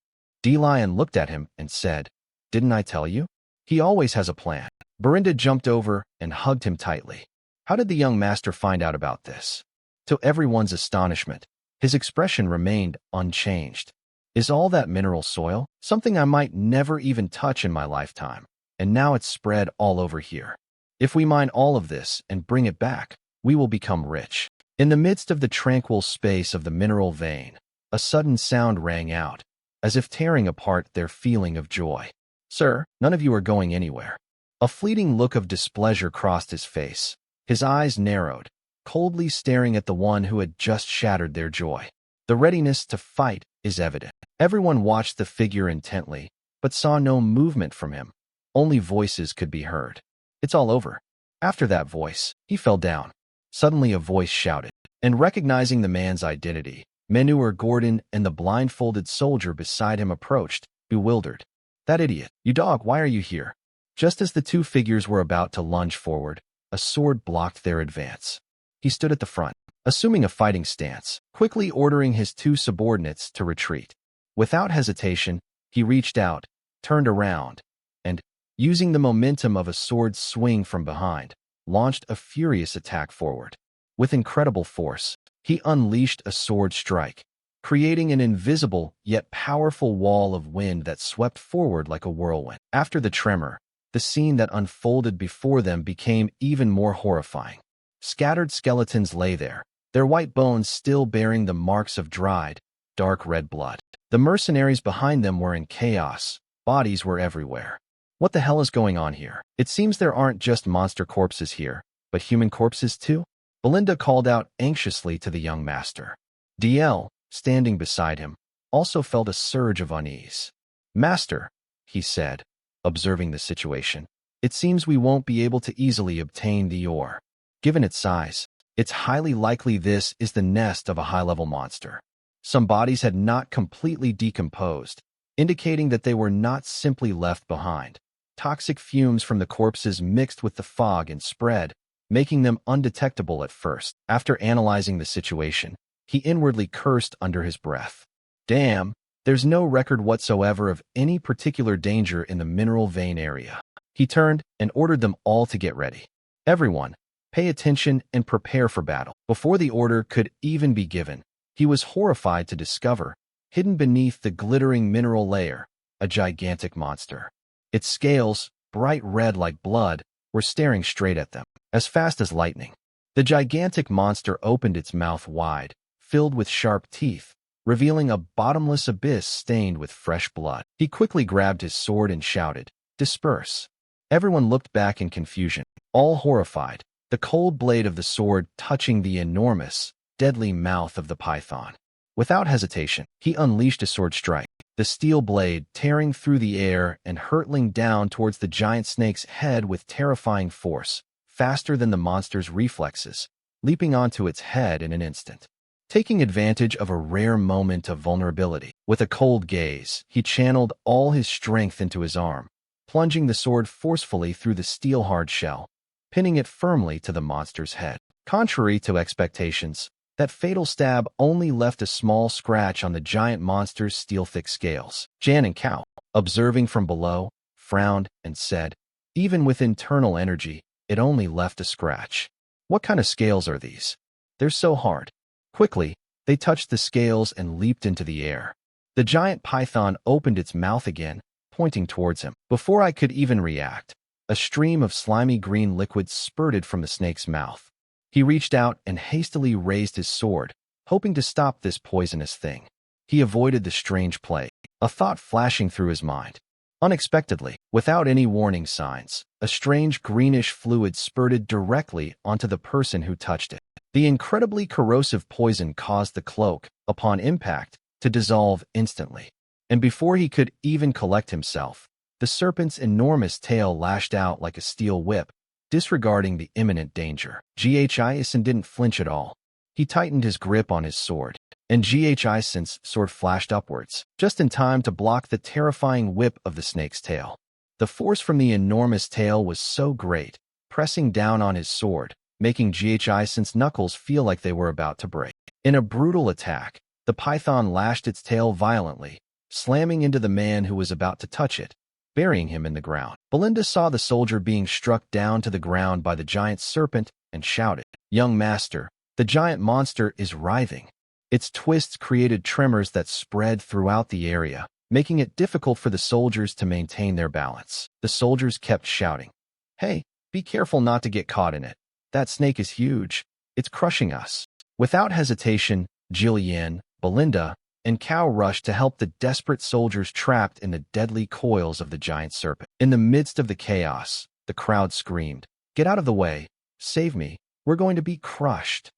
D-Lion looked at him and said, Didn't I tell you? He always has a plan. Berinda jumped over and hugged him tightly. How did the young master find out about this? To everyone's astonishment, his expression remained unchanged. Is all that mineral soil? Something I might never even touch in my lifetime. And now it's spread all over here. If we mine all of this and bring it back, we will become rich. In the midst of the tranquil space of the mineral vein, a sudden sound rang out, as if tearing apart their feeling of joy. Sir, none of you are going anywhere. A fleeting look of displeasure crossed his face. His eyes narrowed, coldly staring at the one who had just shattered their joy. The readiness to fight is evident. Everyone watched the figure intently, but saw no movement from him. Only voices could be heard. It's all over. After that voice, he fell down. Suddenly a voice shouted, and recognizing the man's identity, Manhua Gordon and the blindfolded soldier beside him approached, bewildered. That idiot, you dog, why are you here? Just as the two figures were about to lunge forward, a sword blocked their advance. He stood at the front, assuming a fighting stance, quickly ordering his two subordinates to retreat. Without hesitation, he reached out, turned around, and, using the momentum of a sword swing from behind, launched a furious attack forward. With incredible force, he unleashed a sword strike, creating an invisible yet powerful wall of wind that swept forward like a whirlwind. After the tremor, the scene that unfolded before them became even more horrifying. Scattered skeletons lay there, their white bones still bearing the marks of dried, dark red blood. The mercenaries behind them were in chaos. Bodies were everywhere. What the hell is going on here? It seems there aren't just monster corpses here, but human corpses too? Belinda called out anxiously to the young master. DL, standing beside him, also felt a surge of unease. Master, he said, observing the situation, it seems we won't be able to easily obtain the ore. Given its size, it's highly likely this is the nest of a high-level monster. Some bodies had not completely decomposed, indicating that they were not simply left behind. Toxic fumes from the corpses mixed with the fog and spread, making them undetectable at first. After analyzing the situation, he inwardly cursed under his breath. Damn, there's no record whatsoever of any particular danger in the mineral vein area. He turned and ordered them all to get ready. Everyone, pay attention and prepare for battle. Before the order could even be given, he was horrified to discover, hidden beneath the glittering mineral layer, a gigantic monster. Its scales, bright red like blood, were staring straight at them, as fast as lightning. The gigantic monster opened its mouth wide, filled with sharp teeth, revealing a bottomless abyss stained with fresh blood. He quickly grabbed his sword and shouted, "Disperse!" Everyone looked back in confusion, all horrified, the cold blade of the sword touching the enormous, deadly mouth of the python. Without hesitation, he unleashed a sword strike, the steel blade tearing through the air and hurtling down towards the giant snake's head with terrifying force, faster than the monster's reflexes, leaping onto its head in an instant. Taking advantage of a rare moment of vulnerability, with a cold gaze, he channeled all his strength into his arm, plunging the sword forcefully through the steel-hard shell, pinning it firmly to the monster's head. Contrary to expectations, that fatal stab only left a small scratch on the giant monster's steel-thick scales. Jan and Cao, observing from below, frowned and said, "Even with internal energy, it only left a scratch. What kind of scales are these? They're so hard." Quickly, they touched the scales and leaped into the air. The giant python opened its mouth again, pointing towards him. Before I could even react, a stream of slimy green liquid spurted from the snake's mouth. He reached out and hastily raised his sword, hoping to stop this poisonous thing. He avoided the strange play, a thought flashing through his mind. Unexpectedly, without any warning signs, a strange greenish fluid spurted directly onto the person who touched it. The incredibly corrosive poison caused the cloak, upon impact, to dissolve instantly. And before he could even collect himself, the serpent's enormous tail lashed out like a steel whip, disregarding the imminent danger. Ghison didn't flinch at all. He tightened his grip on his sword, and Ghison's sword flashed upwards, just in time to block the terrifying whip of the snake's tail. The force from the enormous tail was so great, pressing down on his sword, making Ghison's knuckles feel like they were about to break. In a brutal attack, the python lashed its tail violently, slamming into the man who was about to touch it, burying him in the ground. Belinda saw the soldier being struck down to the ground by the giant serpent and shouted, "Young master, the giant monster is writhing." Its twists created tremors that spread throughout the area, making it difficult for the soldiers to maintain their balance. The soldiers kept shouting, "Hey, be careful not to get caught in it. That snake is huge. It's crushing us." Without hesitation, Jillian, Belinda, and Cao rushed to help the desperate soldiers trapped in the deadly coils of the giant serpent. In the midst of the chaos, the crowd screamed, "Get out of the way! Save me! We're going to be crushed!"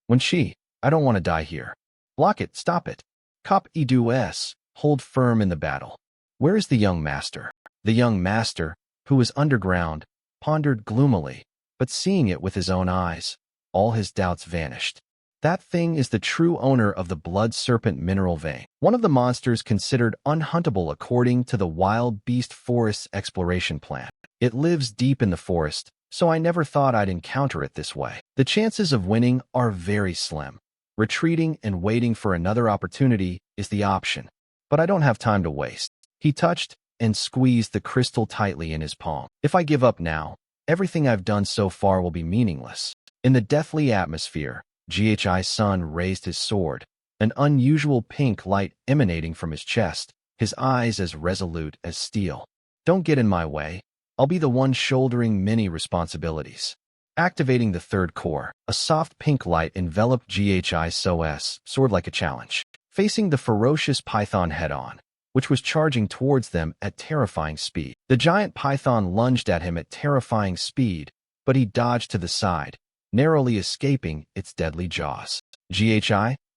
I don't want to die here. Block it, stop it. Cop Edu hold firm in the battle. Where is the young master? The young master, who was underground, pondered gloomily, but seeing it with his own eyes, all his doubts vanished. That thing is the true owner of the blood serpent mineral vein, one of the monsters considered unhuntable according to the Wild Beast Forest's exploration plan. It lives deep in the forest, so I never thought I'd encounter it this way. The chances of winning are very slim. Retreating and waiting for another opportunity is the option, but I don't have time to waste. He touched and squeezed the crystal tightly in his palm. If I give up now, everything I've done so far will be meaningless. In the deathly atmosphere, Ghi-sun raised his sword, an unusual pink light emanating from his chest, his eyes as resolute as steel. "Don't get in my way. I'll be the one shouldering many responsibilities." Activating the third core, a soft pink light enveloped Ghi-sun's sword like a challenge, facing the ferocious python head-on, which was charging towards them at terrifying speed. The giant python lunged at him at terrifying speed, but he dodged to the side, narrowly escaping its deadly jaws. Ghi,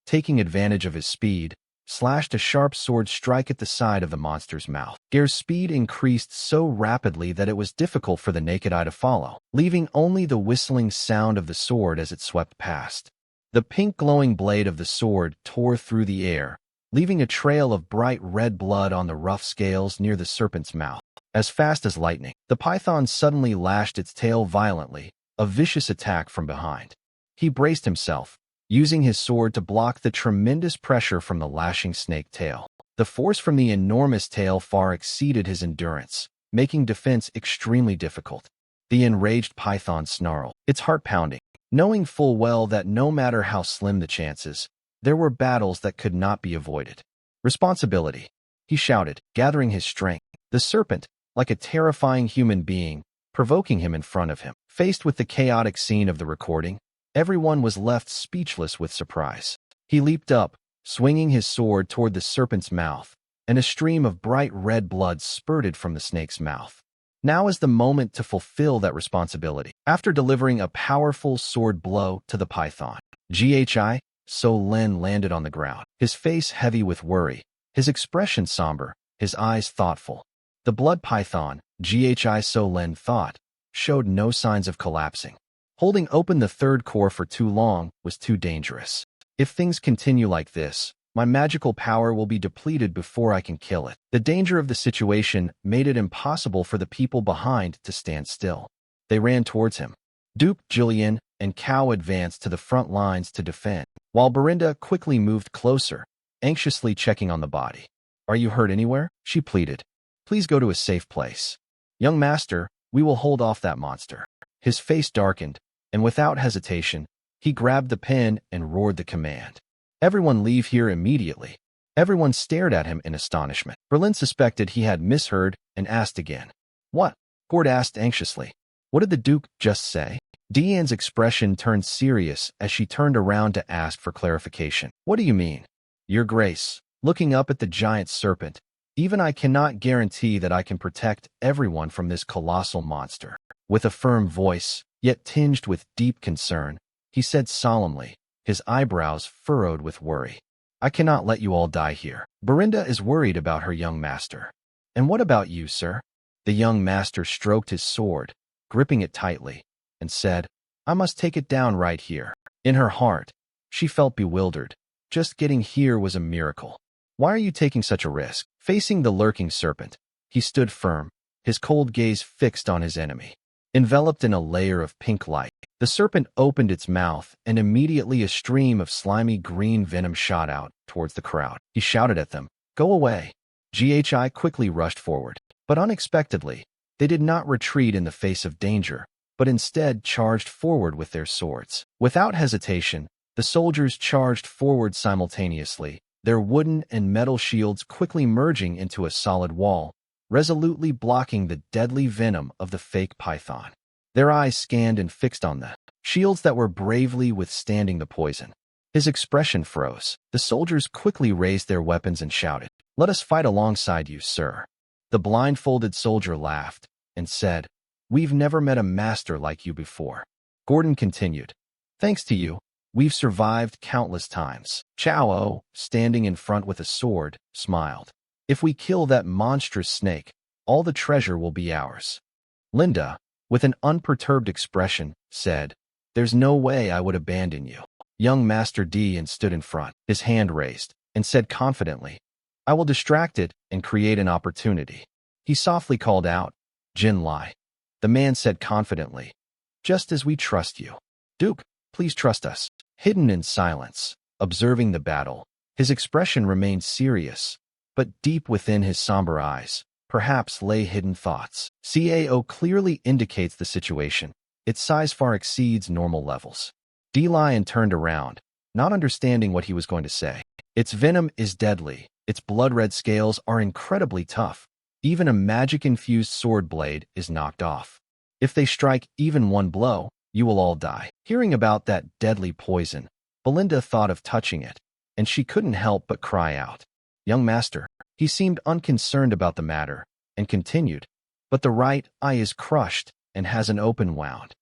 taking advantage of his speed, slashed a sharp sword strike at the side of the monster's mouth. Gear's speed increased so rapidly that it was difficult for the naked eye to follow, leaving only the whistling sound of the sword as it swept past. The pink glowing blade of the sword tore through the air, leaving a trail of bright red blood on the rough scales near the serpent's mouth. As fast as lightning, the python suddenly lashed its tail violently, a vicious attack from behind. He braced himself, using his sword to block the tremendous pressure from the lashing snake tail. The force from the enormous tail far exceeded his endurance, making defense extremely difficult. The enraged python snarled, its heart pounding, knowing full well that no matter how slim the chances, there were battles that could not be avoided. Responsibility, he shouted, gathering his strength. The serpent, like a terrifying human being, provoking him in front of him. Faced with the chaotic scene of the recording, everyone was left speechless with surprise. He leaped up, swinging his sword toward the serpent's mouth, and a stream of bright red blood spurted from the snake's mouth. Now is the moment to fulfill that responsibility. After delivering a powerful sword blow to the python, So Len landed on the ground, his face heavy with worry, his expression somber, his eyes thoughtful. The blood python, So Len thought, showed no signs of collapsing. Holding open the third core for too long was too dangerous. If things continue like this, my magical power will be depleted before I can kill it. The danger of the situation made it impossible for the people behind to stand still. They ran towards him. Duke, Jillian, and Cao advanced to the front lines to defend, while Berinda quickly moved closer, anxiously checking on the body. "Are you hurt anywhere?" she pleaded. "Please go to a safe place. Young master, we will hold off that monster." His face darkened, and without hesitation, he grabbed the pen and roared the command. "Everyone leave here immediately." Everyone stared at him in astonishment. Berlin suspected he had misheard and asked again. "What?" Gord asked anxiously. "What did the Duke just say?" Deanne's expression turned serious as she turned around to ask for clarification. "What do you mean?" "Your Grace," looking up at the giant serpent, "even I cannot guarantee that I can protect everyone from this colossal monster." With a firm voice, yet tinged with deep concern, he said solemnly, his eyebrows furrowed with worry, "I cannot let you all die here. Berinda is worried about her young master." "And what about you, sir?" The young master stroked his sword, gripping it tightly, and said, "I must take it down right here." In her heart, she felt bewildered. Just getting here was a miracle. "Why are you taking such a risk?" Facing the lurking serpent, he stood firm, his cold gaze fixed on his enemy. Enveloped in a layer of pink light, the serpent opened its mouth, and immediately a stream of slimy green venom shot out towards the crowd. He shouted at them, "Go away." GHI quickly rushed forward, but unexpectedly, they did not retreat in the face of danger, but instead charged forward with their swords. Without hesitation, the soldiers charged forward simultaneously, their wooden and metal shields quickly merging into a solid wall, resolutely blocking the deadly venom of the fake python. Their eyes scanned and fixed on the shields that were bravely withstanding the poison. His expression froze. The soldiers quickly raised their weapons and shouted, "Let us fight alongside you, sir." The blindfolded soldier laughed and said, "We've never met a master like you before." Gordon continued, "Thanks to you, we've survived countless times." Chao, standing in front with a sword, smiled. "If we kill that monstrous snake, all the treasure will be ours." Linda, with an unperturbed expression, said, "There's no way I would abandon you." Young Master Dean stood in front, his hand raised, and said confidently, "I will distract it and create an opportunity." He softly called out, "Jin Lai." The man said confidently, "Just as we trust you. Duke, please trust us." Hidden in silence, observing the battle, his expression remained serious, but deep within his somber eyes, perhaps lay hidden thoughts. CAO clearly indicates the situation. Its size far exceeds normal levels. D-Lion turned around, not understanding what he was going to say. "Its venom is deadly. Its blood-red scales are incredibly tough. Even a magic-infused sword blade is knocked off. If they strike even one blow, you will all die." Hearing about that deadly poison, Belinda thought of touching it, and she couldn't help but cry out, "Young master." He seemed unconcerned about the matter, and continued, "But the right eye is crushed and has an open wound.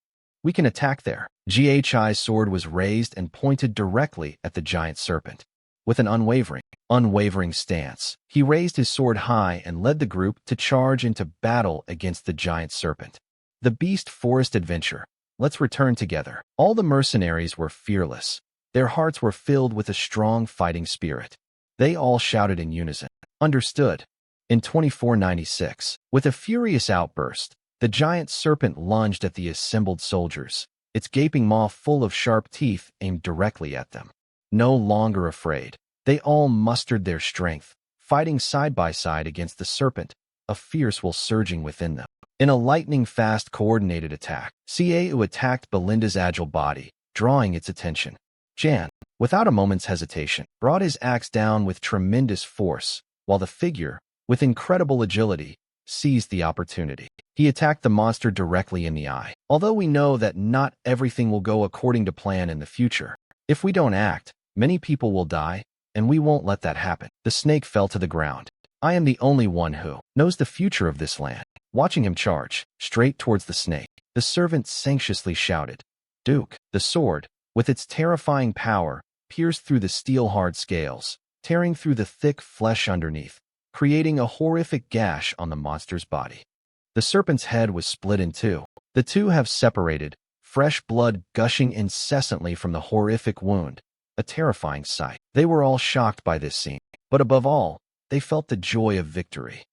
We can attack there." GHI's sword was raised and pointed directly at the giant serpent. With an unwavering stance, he raised his sword high and led the group to charge into battle against the giant serpent. The Beast Forest Adventure. Let's return together. All the mercenaries were fearless. Their hearts were filled with a strong fighting spirit. They all shouted in unison, "Understood." In 2496, with a furious outburst, The giant serpent lunged at the assembled soldiers, its gaping maw full of sharp teeth aimed directly at them. No longer afraid, they all mustered their strength, fighting side by side against the serpent, a fierce will surging within them. In a lightning-fast coordinated attack, Ciao attacked Belinda's agile body, drawing its attention. Jan, without a moment's hesitation, brought his axe down with tremendous force, while the figure, with incredible agility, seized the opportunity. He attacked the monster directly in the eye. Although we know that not everything will go according to plan in the future, if we don't act, many people will die, and we won't let that happen. The snake fell to the ground. I am the only one who knows the future of this land. Watching him charge, straight towards the snake, the servant anxiously shouted, "Duke!" The sword, with its terrifying power, pierced through the steel-hard scales, tearing through the thick flesh underneath, creating a horrific gash on the monster's body. The serpent's head was split in two. The two have separated, fresh blood gushing incessantly from the horrific wound, a terrifying sight. They were all shocked by this scene, but above all, they felt the joy of victory.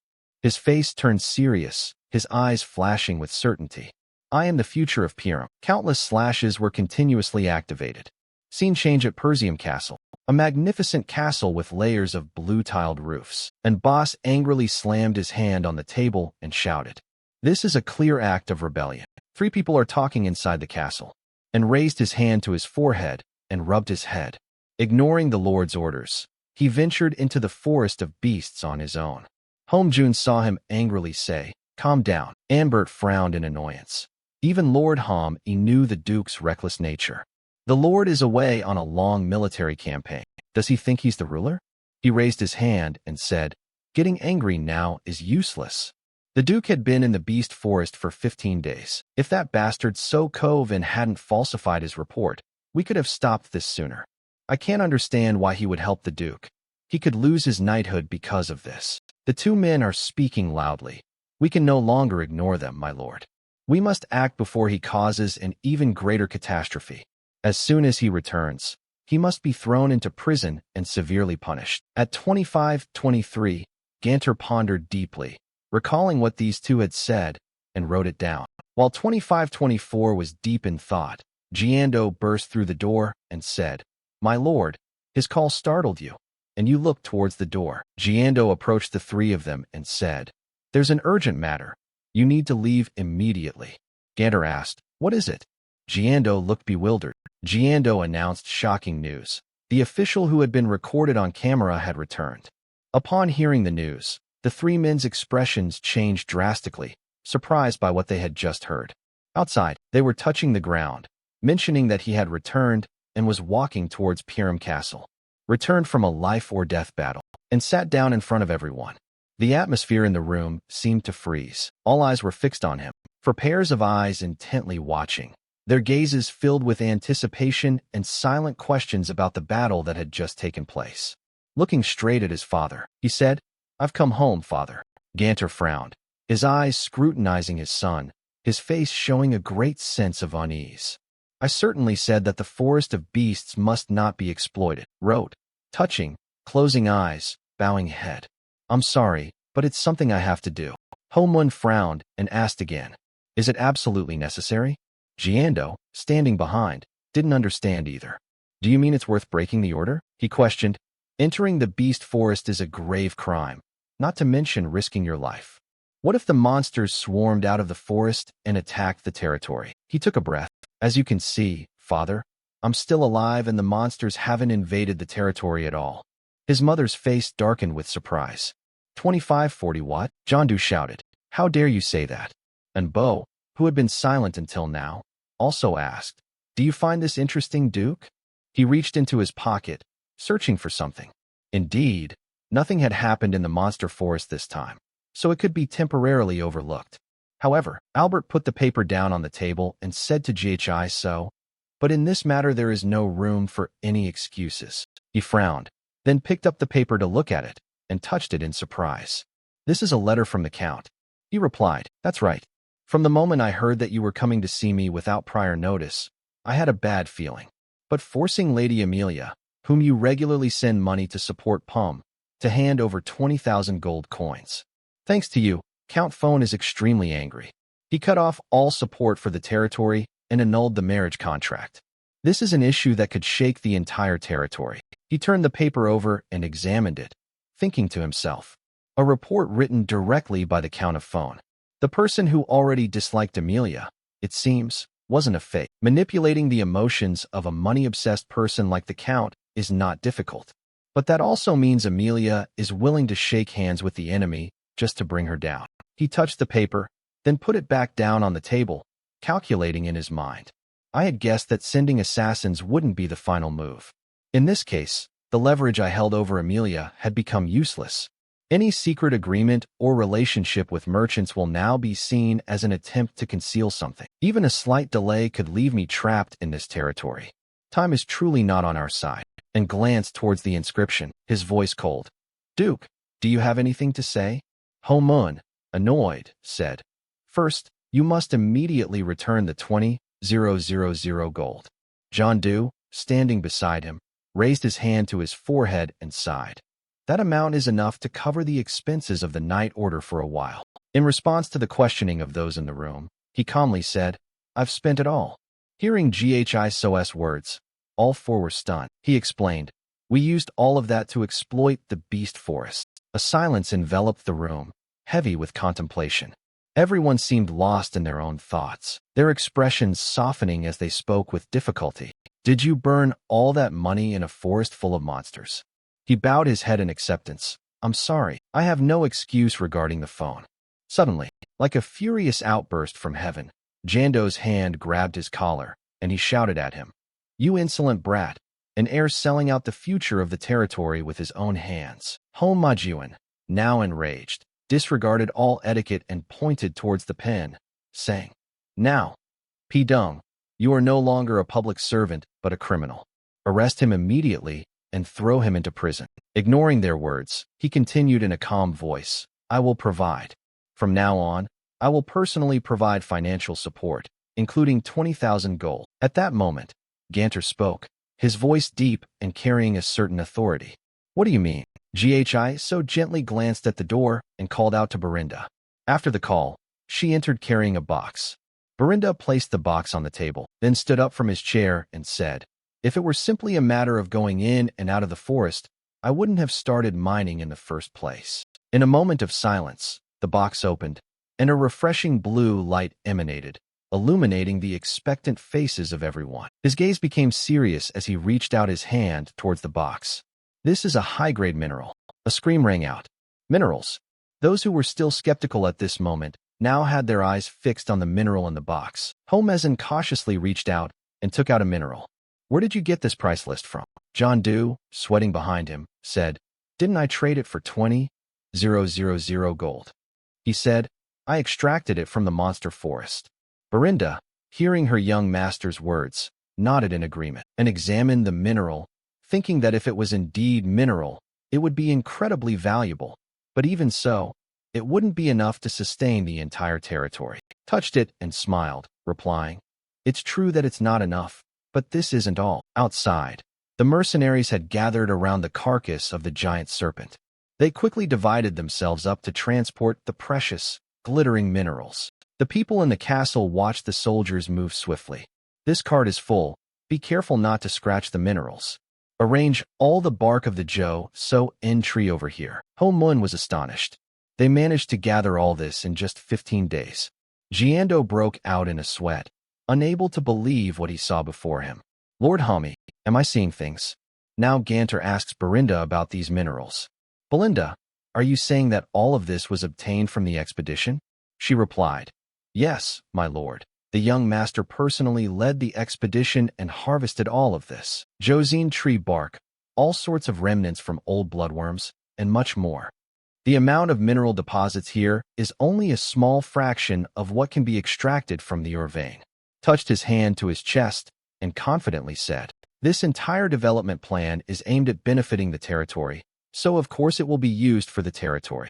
His face turned serious, his eyes flashing with certainty. I am the future of Pyram. Countless slashes were continuously activated. Scene change at Persium Castle, a magnificent castle with layers of blue-tiled roofs. And Boss angrily slammed his hand on the table and shouted, "This is a clear act of rebellion. 3 people are talking inside the castle," and raised his hand to his forehead and rubbed his head. Ignoring the Lord's orders, he ventured into the forest of beasts on his own. Homejun saw him angrily say, "Calm down." Ambert frowned in annoyance. Even Lord Hom knew the Duke's reckless nature. The Lord is away on a long military campaign. Does he think he's the ruler? He raised his hand and said, "Getting angry now is useless." The Duke had been in the beast forest for 15 days. If that bastard So Kovin hadn't falsified his report, we could have stopped this sooner. I can't understand why he would help the Duke. He could lose his knighthood because of this. The 2 men are speaking loudly. We can no longer ignore them, my lord. We must act before he causes an even greater catastrophe. As soon as he returns, he must be thrown into prison and severely punished. At 25:23, Ganter pondered deeply, recalling what these 2 had said, and wrote it down. While 25:24 was deep in thought, Giando burst through the door and said, "My lord, his call startled you, and you looked towards the door." Giando approached the 3 of them and said, "There's an urgent matter. You need to leave immediately." Ganter asked, "What is it?" Giando looked bewildered. Giando announced shocking news. The official who had been recorded on camera had returned. Upon hearing the news, the 3 men's expressions changed drastically, surprised by what they had just heard. Outside, they were touching the ground, mentioning that he had returned and was walking towards Pyram Castle, returned from a life-or-death battle, and sat down in front of everyone. The atmosphere in the room seemed to freeze. All eyes were fixed on him, for pairs of eyes intently watching, their gazes filled with anticipation and silent questions about the battle that had just taken place. Looking straight at his father, he said, "I've come home, father." Ganter frowned, his eyes scrutinizing his son, his face showing a great sense of unease. "I certainly said that the forest of beasts must not be exploited," wrote, touching, closing eyes, bowing head. "I'm sorry, but it's something I have to do." Homeland frowned and asked again, "Is it absolutely necessary?" Giando, standing behind, didn't understand either. "Do you mean it's worth breaking the order?" he questioned. "Entering the beast forest is a grave crime, not to mention risking your life. What if the monsters swarmed out of the forest and attacked the territory?" He took a breath. "As you can see, father, I'm still alive and the monsters haven't invaded the territory at all." His mother's face darkened with surprise. 25:40 what? Jondu shouted. "How dare you say that?" And Bo, who had been silent until now, also asked, "Do you find this interesting, Duke?" He reached into his pocket, searching for something. Indeed, nothing had happened in the monster forest this time, so it could be temporarily overlooked. However, Albert put the paper down on the table and said to Ghi, "But in this matter there is no room for any excuses." He frowned, then picked up the paper to look at it, and touched it in surprise. "This is a letter from the Count." He replied, "That's right. From the moment I heard that you were coming to see me without prior notice, I had a bad feeling. But forcing Lady Amelia, whom you regularly send money to support Pum, to hand over 20,000 gold coins. Thanks to you, Count Phone is extremely angry. He cut off all support for the territory and annulled the marriage contract. This is an issue that could shake the entire territory. He turned the paper over and examined it, thinking to himself, a report written directly by the Count of Phone. The person who already disliked Amelia, it seems, wasn't a fake. Manipulating the emotions of a money-obsessed person like the Count is not difficult. But that also means Amelia is willing to shake hands with the enemy just to bring her down. He touched the paper, then put it back down on the table, calculating in his mind. I had guessed that sending assassins wouldn't be the final move. In this case, the leverage I held over Amelia had become useless. Any secret agreement or relationship with merchants will now be seen as an attempt to conceal something. Even a slight delay could leave me trapped in this territory. Time is truly not on our side. And glanced towards the inscription, his voice cold. Duke, do you have anything to say? Ho Mun, annoyed, said. First, you must immediately return the 20,000 gold. John Doe, standing beside him, raised his hand to his forehead and sighed. That amount is enough to cover the expenses of the night order for a while. In response to the questioning of those in the room, he calmly said, I've spent it all. Hearing GHISOS words, all four were stunned. He explained, we used all of that to exploit the beast forest. A silence enveloped the room, heavy with contemplation. Everyone seemed lost in their own thoughts, their expressions softening as they spoke with difficulty. Did you burn all that money in a forest full of monsters? He bowed his head in acceptance. I'm sorry, I have no excuse regarding the phone. Suddenly, like a furious outburst from heaven, Jando's hand grabbed his collar, and he shouted at him. You insolent brat, an heir selling out the future of the territory with his own hands. Ho Majuan, now enraged, disregarded all etiquette and pointed towards the pen, saying, Now, P. Dung, you are no longer a public servant, but a criminal. Arrest him immediately and throw him into prison. Ignoring their words, he continued in a calm voice, I will provide. From now on, I will personally provide financial support, including 20,000 gold. At that moment, Ganter spoke, his voice deep and carrying a certain authority. What do you mean? GHI so gently glanced at the door and called out to Berinda. After the call, she entered carrying a box. Berinda placed the box on the table, then stood up from his chair and said, If it were simply a matter of going in and out of the forest, I wouldn't have started mining in the first place. In a moment of silence, the box opened, and a refreshing blue light emanated, illuminating the expectant faces of everyone. His gaze became serious as he reached out his hand towards the box. This is a high-grade mineral. A scream rang out. Minerals. Those who were still skeptical at this moment now had their eyes fixed on the mineral in the box. Homezin cautiously reached out and took out a mineral. Where did you get this price list from? John Doe, sweating behind him, said, Didn't I trade it for 20,000 gold? He said, I extracted it from the monster forest. Berinda, hearing her young master's words, nodded in agreement and examined the mineral, thinking that if it was indeed mineral, it would be incredibly valuable. But even so, it wouldn't be enough to sustain the entire territory. Touched it and smiled, replying, It's true that it's not enough, but this isn't all. Outside, the mercenaries had gathered around the carcass of the giant serpent. They quickly divided themselves up to transport the precious, glittering minerals. The people in the castle watched the soldiers move swiftly. This cart is full. Be careful not to scratch the minerals. Arrange all the bark of the so-en tree over here. Ho Mun was astonished. They managed to gather all this in just 15 days. Jiando broke out in a sweat, unable to believe what he saw before him. Lord Hami, am I seeing things? Now Ganter asks Berinda about these minerals. Belinda, are you saying that all of this was obtained from the expedition? She replied, Yes, my lord. The young master personally led the expedition and harvested all of this. Josine tree bark, all sorts of remnants from old bloodworms, and much more. The amount of mineral deposits here is only a small fraction of what can be extracted from the ore vein. Touched his hand to his chest and confidently said, This entire development plan is aimed at benefiting the territory, so of course it will be used for the territory.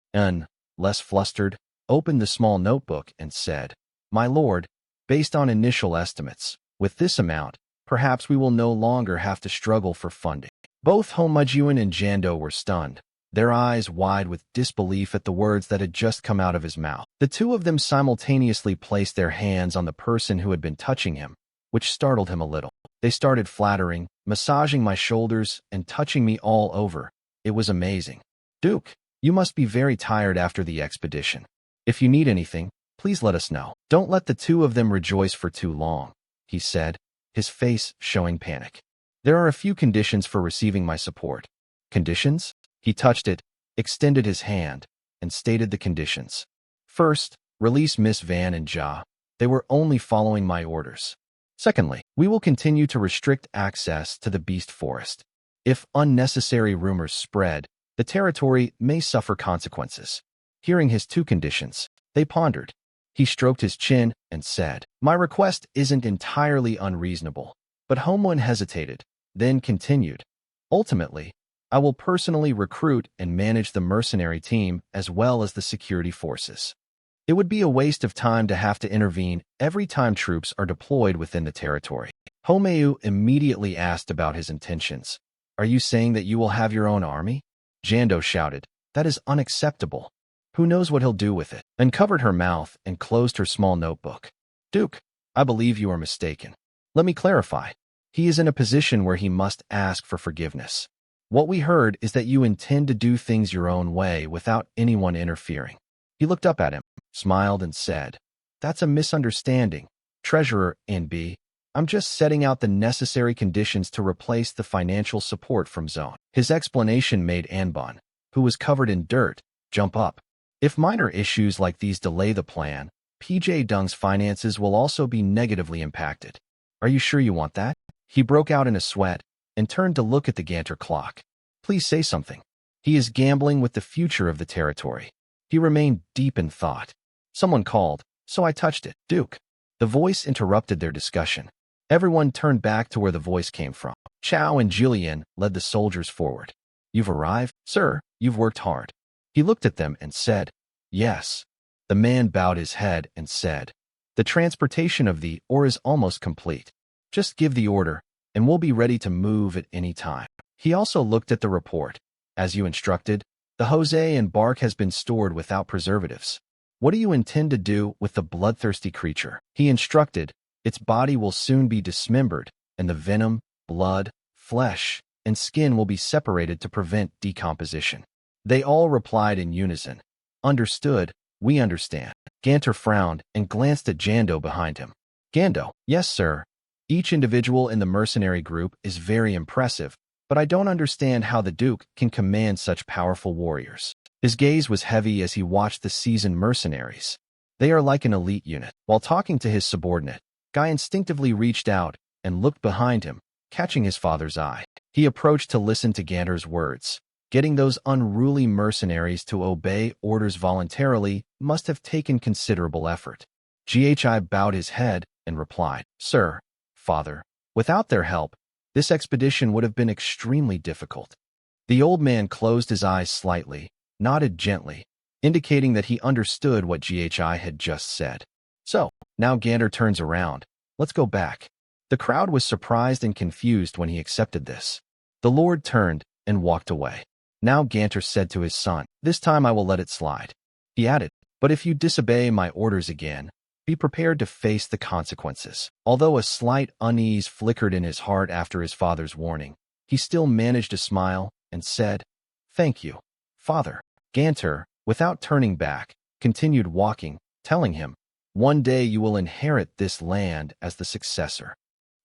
Less flustered, opened the small notebook and said, My lord, based on initial estimates, with this amount, perhaps we will no longer have to struggle for funding. Both Homajuan and Jando were stunned. their eyes wide with disbelief at the words that had just come out of his mouth. The two of them simultaneously placed their hands on the person who had been touching him, which startled him a little. They started flattering, massaging my shoulders, and touching me all over. It was amazing. Duke, you must be very tired after the expedition. If you need anything, please let us know. Don't let the two of them rejoice for too long, he said, his face showing panic. There are a few conditions for receiving my support. Conditions? He touched it, extended his hand, and stated the conditions. First, release Miss Van and Ja. They were only following my orders. Secondly, we will continue to restrict access to the beast forest. If unnecessary rumors spread, the territory may suffer consequences. Hearing his two conditions, they pondered. He stroked his chin and said, My request isn't entirely unreasonable. But Homeland hesitated, then continued. Ultimately, I will personally recruit and manage the mercenary team as well as the security forces. It would be a waste of time to have to intervene every time troops are deployed within the territory. Homeu immediately asked about his intentions. Are you saying that you will have your own army? Jando shouted. That is unacceptable. Who knows what he'll do with it? Uncovered her mouth and closed her small notebook. Duke, I believe you are mistaken. Let me clarify. He is in a position where he must ask for forgiveness. What we heard is that you intend to do things your own way without anyone interfering. He looked up at him, smiled, and said, That's a misunderstanding, Treasurer NB. I'm just setting out the necessary conditions to replace the financial support from Zone. His explanation made Anbon, who was covered in dirt, jump up. If minor issues like these delay the plan, PJ Dung's finances will also be negatively impacted. Are you sure you want that? He broke out in a sweat and turned to look at the Ganter clock. Please say something. He is gambling with the future of the territory. He remained deep in thought. Someone called, so I touched it. Duke. The voice interrupted their discussion. Everyone turned back to where the voice came from. Chow and Julian led the soldiers forward. You've arrived? Sir, you've worked hard. He looked at them and said, Yes. The man bowed his head and said, The transportation of the ore is almost complete. Just give the order, and we'll be ready to move at any time. He also looked at the report. As you instructed, the Jose and bark has been stored without preservatives. What do you intend to do with the bloodthirsty creature? He instructed, its body will soon be dismembered, and the venom, blood, flesh, and skin will be separated to prevent decomposition. They all replied in unison. Understood, we understand. Ganter frowned and glanced at Jando behind him. Gando, yes, sir. Each individual in the mercenary group is very impressive, but I don't understand how the Duke can command such powerful warriors. His gaze was heavy as he watched the seasoned mercenaries. They are like an elite unit. While talking to his subordinate, Guy instinctively reached out and looked behind him, catching his father's eye. He approached to listen to Ganter's words. Getting those unruly mercenaries to obey orders voluntarily must have taken considerable effort. GHI bowed his head and replied, Sir, Father, without their help, this expedition would have been extremely difficult. The old man closed his eyes slightly, nodded gently, indicating that he understood what GHI had just said. So, now Ganter turns around. Let's go back. The crowd was surprised and confused when he accepted this. The Lord turned and walked away. Now Ganter said to his son, This time I will let it slide. He added, But if you disobey my orders again, be prepared to face the consequences. Although a slight unease flickered in his heart after his father's warning, he still managed to smile and said, Thank you, Father. Ganter, without turning back, continued walking, telling him, One day you will inherit this land as the successor.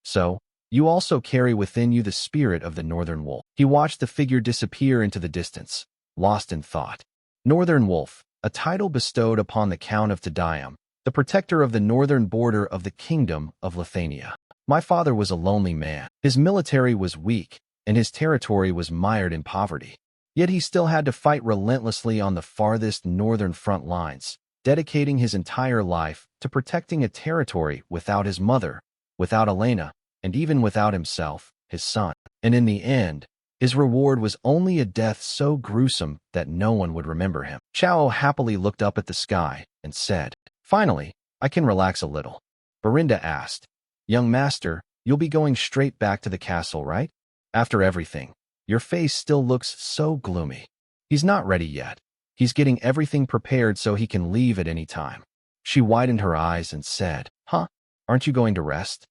So, you also carry within you the spirit of the Northern Wolf. He watched the figure disappear into the distance, lost in thought. Northern Wolf, a title bestowed upon the Count of Tadiam, the protector of the northern border of the Kingdom of Lithuania. My father was a lonely man. His military was weak, and his territory was mired in poverty. Yet he still had to fight relentlessly on the farthest northern front lines, dedicating his entire life to protecting a territory without his mother, without Elena, and even without himself, his son. And in the end, his reward was only a death so gruesome that no one would remember him. Chao happily looked up at the sky and said, Finally, I can relax a little. Berinda asked, Young master, you'll be going straight back to the castle, right? After everything, your face still looks so gloomy. He's not ready yet. He's getting everything prepared so he can leave at any time. She widened her eyes and said, Huh? Aren't you going to rest?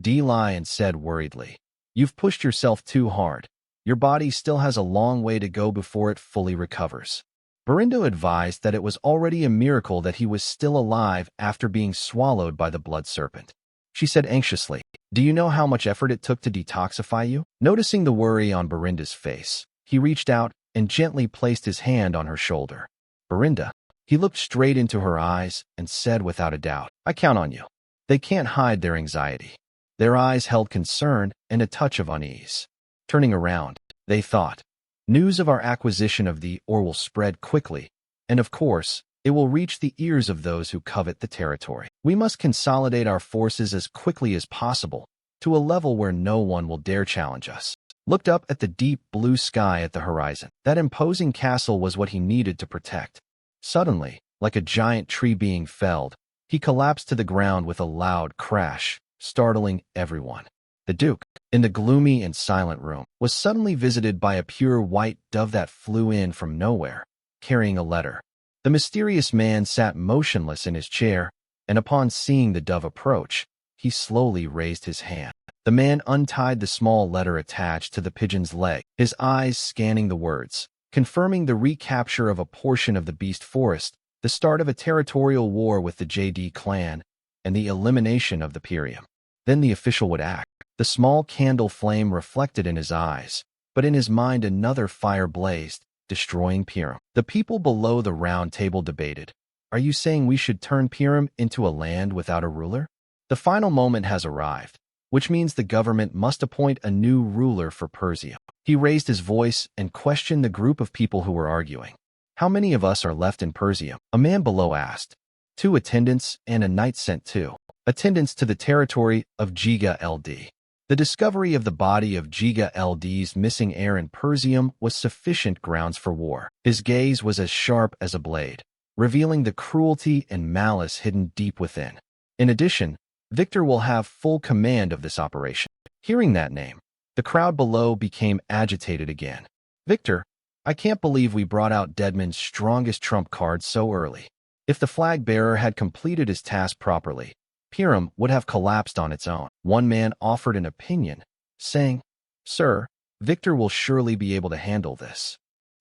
Dee Lion said worriedly, You've pushed yourself too hard. Your body still has a long way to go before it fully recovers. Berindo advised that it was already a miracle that he was still alive after being swallowed by the blood serpent. She said anxiously, Do you know how much effort it took to detoxify you? Noticing the worry on Berinda's face, he reached out and gently placed his hand on her shoulder. Berinda, he looked straight into her eyes and said without a doubt, I count on you. They can't hide their anxiety. Their eyes held concern and a touch of unease. Turning around, they thought, News of our acquisition of the ore will spread quickly, and of course, it will reach the ears of those who covet the territory. We must consolidate our forces as quickly as possible, to a level where no one will dare challenge us. Looked up at the deep blue sky at the horizon. That imposing castle was what he needed to protect. Suddenly, like a giant tree being felled, he collapsed to the ground with a loud crash, startling everyone. The Duke, in the gloomy and silent room, was suddenly visited by a pure white dove that flew in from nowhere, carrying a letter. The mysterious man sat motionless in his chair, and upon seeing the dove approach, he slowly raised his hand. The man untied the small letter attached to the pigeon's leg, his eyes scanning the words, confirming the recapture of a portion of the beast forest, the start of a territorial war with the JD clan, and the elimination of the Pyrium. Then the official would act. The small candle flame reflected in his eyes, but in his mind another fire blazed, destroying Pyrium. The people below the round table debated, Are you saying we should turn Pyrium into a land without a ruler? The final moment has arrived, which means the government must appoint a new ruler for Persia. He raised his voice and questioned the group of people who were arguing. How many of us are left in Persia? A man below asked. 2 attendants and a knight sent 2 attendants to the territory of Giga LD. The discovery of the body of Giga LD's missing heir in Persium was sufficient grounds for war. His gaze was as sharp as a blade, revealing the cruelty and malice hidden deep within. In addition, Victor will have full command of this operation. Hearing that name, the crowd below became agitated again. Victor, I can't believe we brought out Deadman's strongest trump card so early. If the flag bearer had completed his task properly, Pyrium would have collapsed on its own. One man offered an opinion, saying, Sir, Victor will surely be able to handle this.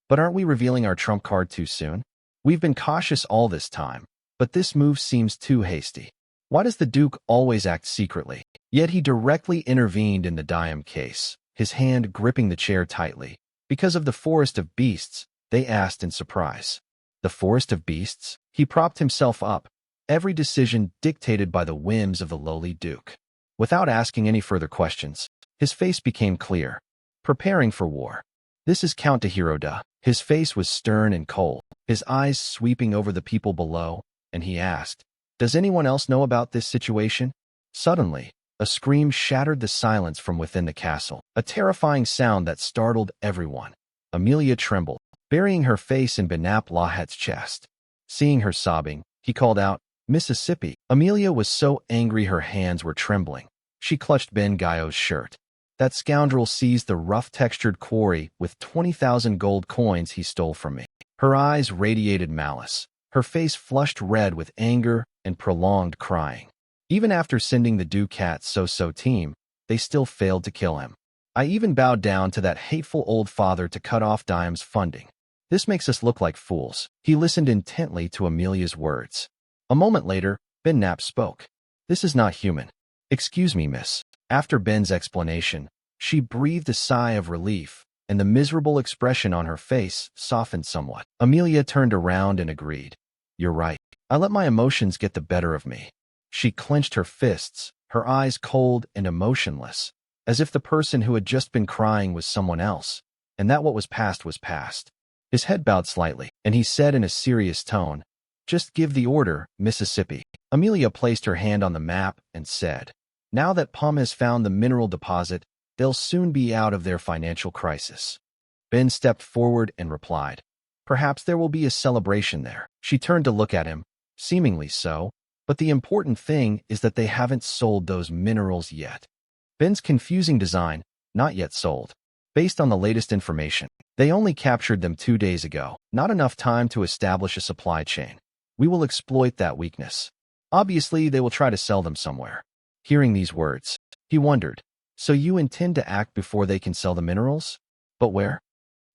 But aren't we revealing our trump card too soon? We've been cautious all this time, but this move seems too hasty. Why does the Duke always act secretly? Yet he directly intervened in the Dime case, his hand gripping the chair tightly. Because of the forest of beasts, they asked in surprise. The forest of beasts? He propped himself up, every decision dictated by the whims of the lowly Duke. Without asking any further questions, his face became clear, preparing for war. This is Count de Hiroda. His face was stern and cold, his eyes sweeping over the people below, and he asked, Does anyone else know about this situation? Suddenly, a scream shattered the silence from within the castle, a terrifying sound that startled everyone. Amelia trembled, burying her face in Benap Lahat's chest. Seeing her sobbing, he called out, Mississippi. Amelia was so angry her hands were trembling. She clutched Ben Gaio's shirt. That scoundrel seized the rough-textured quarry with 20,000 gold coins he stole from me. Her eyes radiated malice. Her face flushed red with anger and prolonged crying. Even after sending the Ducat So-So team, they still failed to kill him. I even bowed down to that hateful old father to cut off Dime's funding. This makes us look like fools. He listened intently to Amelia's words. A moment later, Ben Knapp spoke. This is not human. Excuse me, miss. After Ben's explanation, she breathed a sigh of relief, and the miserable expression on her face softened somewhat. Amelia turned around and agreed. You're right. I let my emotions get the better of me. She clenched her fists, her eyes cold and emotionless, as if the person who had just been crying was someone else, and that what was past was past. His head bowed slightly, and he said in a serious tone, Just give the order, Mississippi. Amelia placed her hand on the map and said, Now that Pum has found the mineral deposit, they'll soon be out of their financial crisis. Ben stepped forward and replied, Perhaps there will be a celebration there. She turned to look at him, seemingly so, but the important thing is that they haven't sold those minerals yet. Ben's confusing design, not yet sold. based on the latest information. They only captured them 2 days ago, not enough time to establish a supply chain. We will exploit that weakness. Obviously, they will try to sell them somewhere. Hearing these words, he wondered, so you intend to act before they can sell the minerals? But where?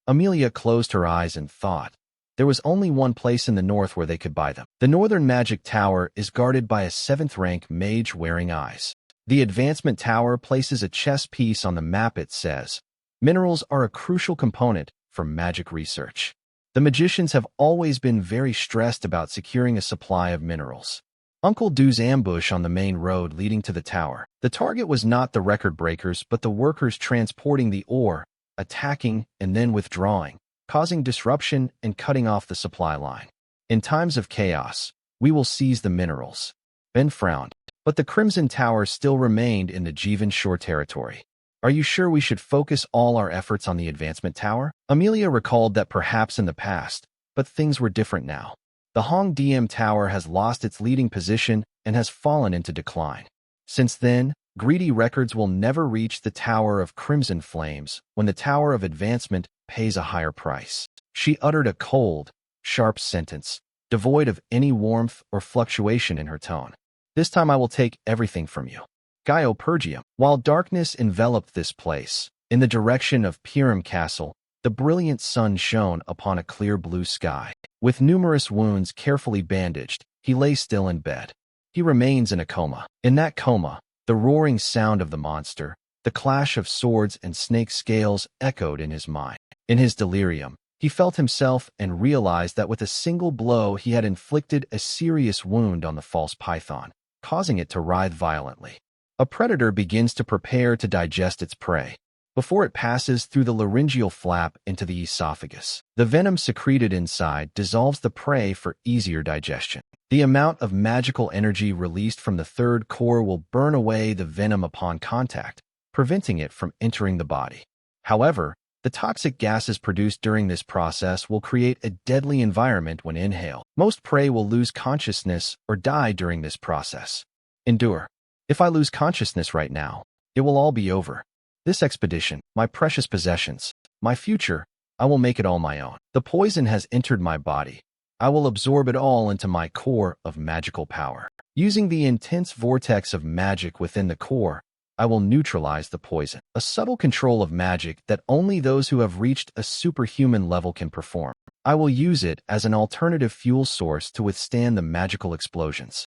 Amelia closed her eyes and thought. There was only one place in the north where they could buy them. The Northern Magic Tower is guarded by a 7th-rank mage wearing eyes. The Advancement Tower places a chess piece on the map. It says, minerals are a crucial component for magic research. The magicians have always been very stressed about securing a supply of minerals. Uncle Dew's ambush on the main road leading to the tower. The target was not the record breakers but the workers transporting the ore, attacking and then withdrawing, causing disruption and cutting off the supply line. In times of chaos, we will seize the minerals. Ben frowned, but the Crimson Tower still remained in the Jeevan Shore territory. Are you sure we should focus all our efforts on the Advancement Tower? Amelia recalled that perhaps in the past, but things were different now. The Hong DM Tower has lost its leading position and has fallen into decline. Since then, greedy records will never reach the Tower of Crimson Flames when the Tower of Advancement pays a higher price. She uttered a cold, sharp sentence, devoid of any warmth or fluctuation in her tone. This time I will take everything from you. Gyopergium. While darkness enveloped this place, in the direction of Piram Castle, the brilliant sun shone upon a clear blue sky. With numerous wounds carefully bandaged, he lay still in bed. He remains in a coma. In that coma, the roaring sound of the monster, the clash of swords and snake scales echoed in his mind. In his delirium, he felt himself and realized that with a single blow he had inflicted a serious wound on the false python, causing it to writhe violently. A predator begins to prepare to digest its prey. Before it passes through the laryngeal flap into the esophagus, the venom secreted inside dissolves the prey for easier digestion. The amount of magical energy released from the third core will burn away the venom upon contact, preventing it from entering the body. However, the toxic gases produced during this process will create a deadly environment when inhaled. Most prey will lose consciousness or die during this process. Endure. If I lose consciousness right now, it will all be over. This expedition, my precious possessions, my future, I will make it all my own. The poison has entered my body. I will absorb it all into my core of magical power. Using the intense vortex of magic within the core, I will neutralize the poison. A subtle control of magic that only those who have reached a superhuman level can perform. I will use it as an alternative fuel source to withstand the magical explosions.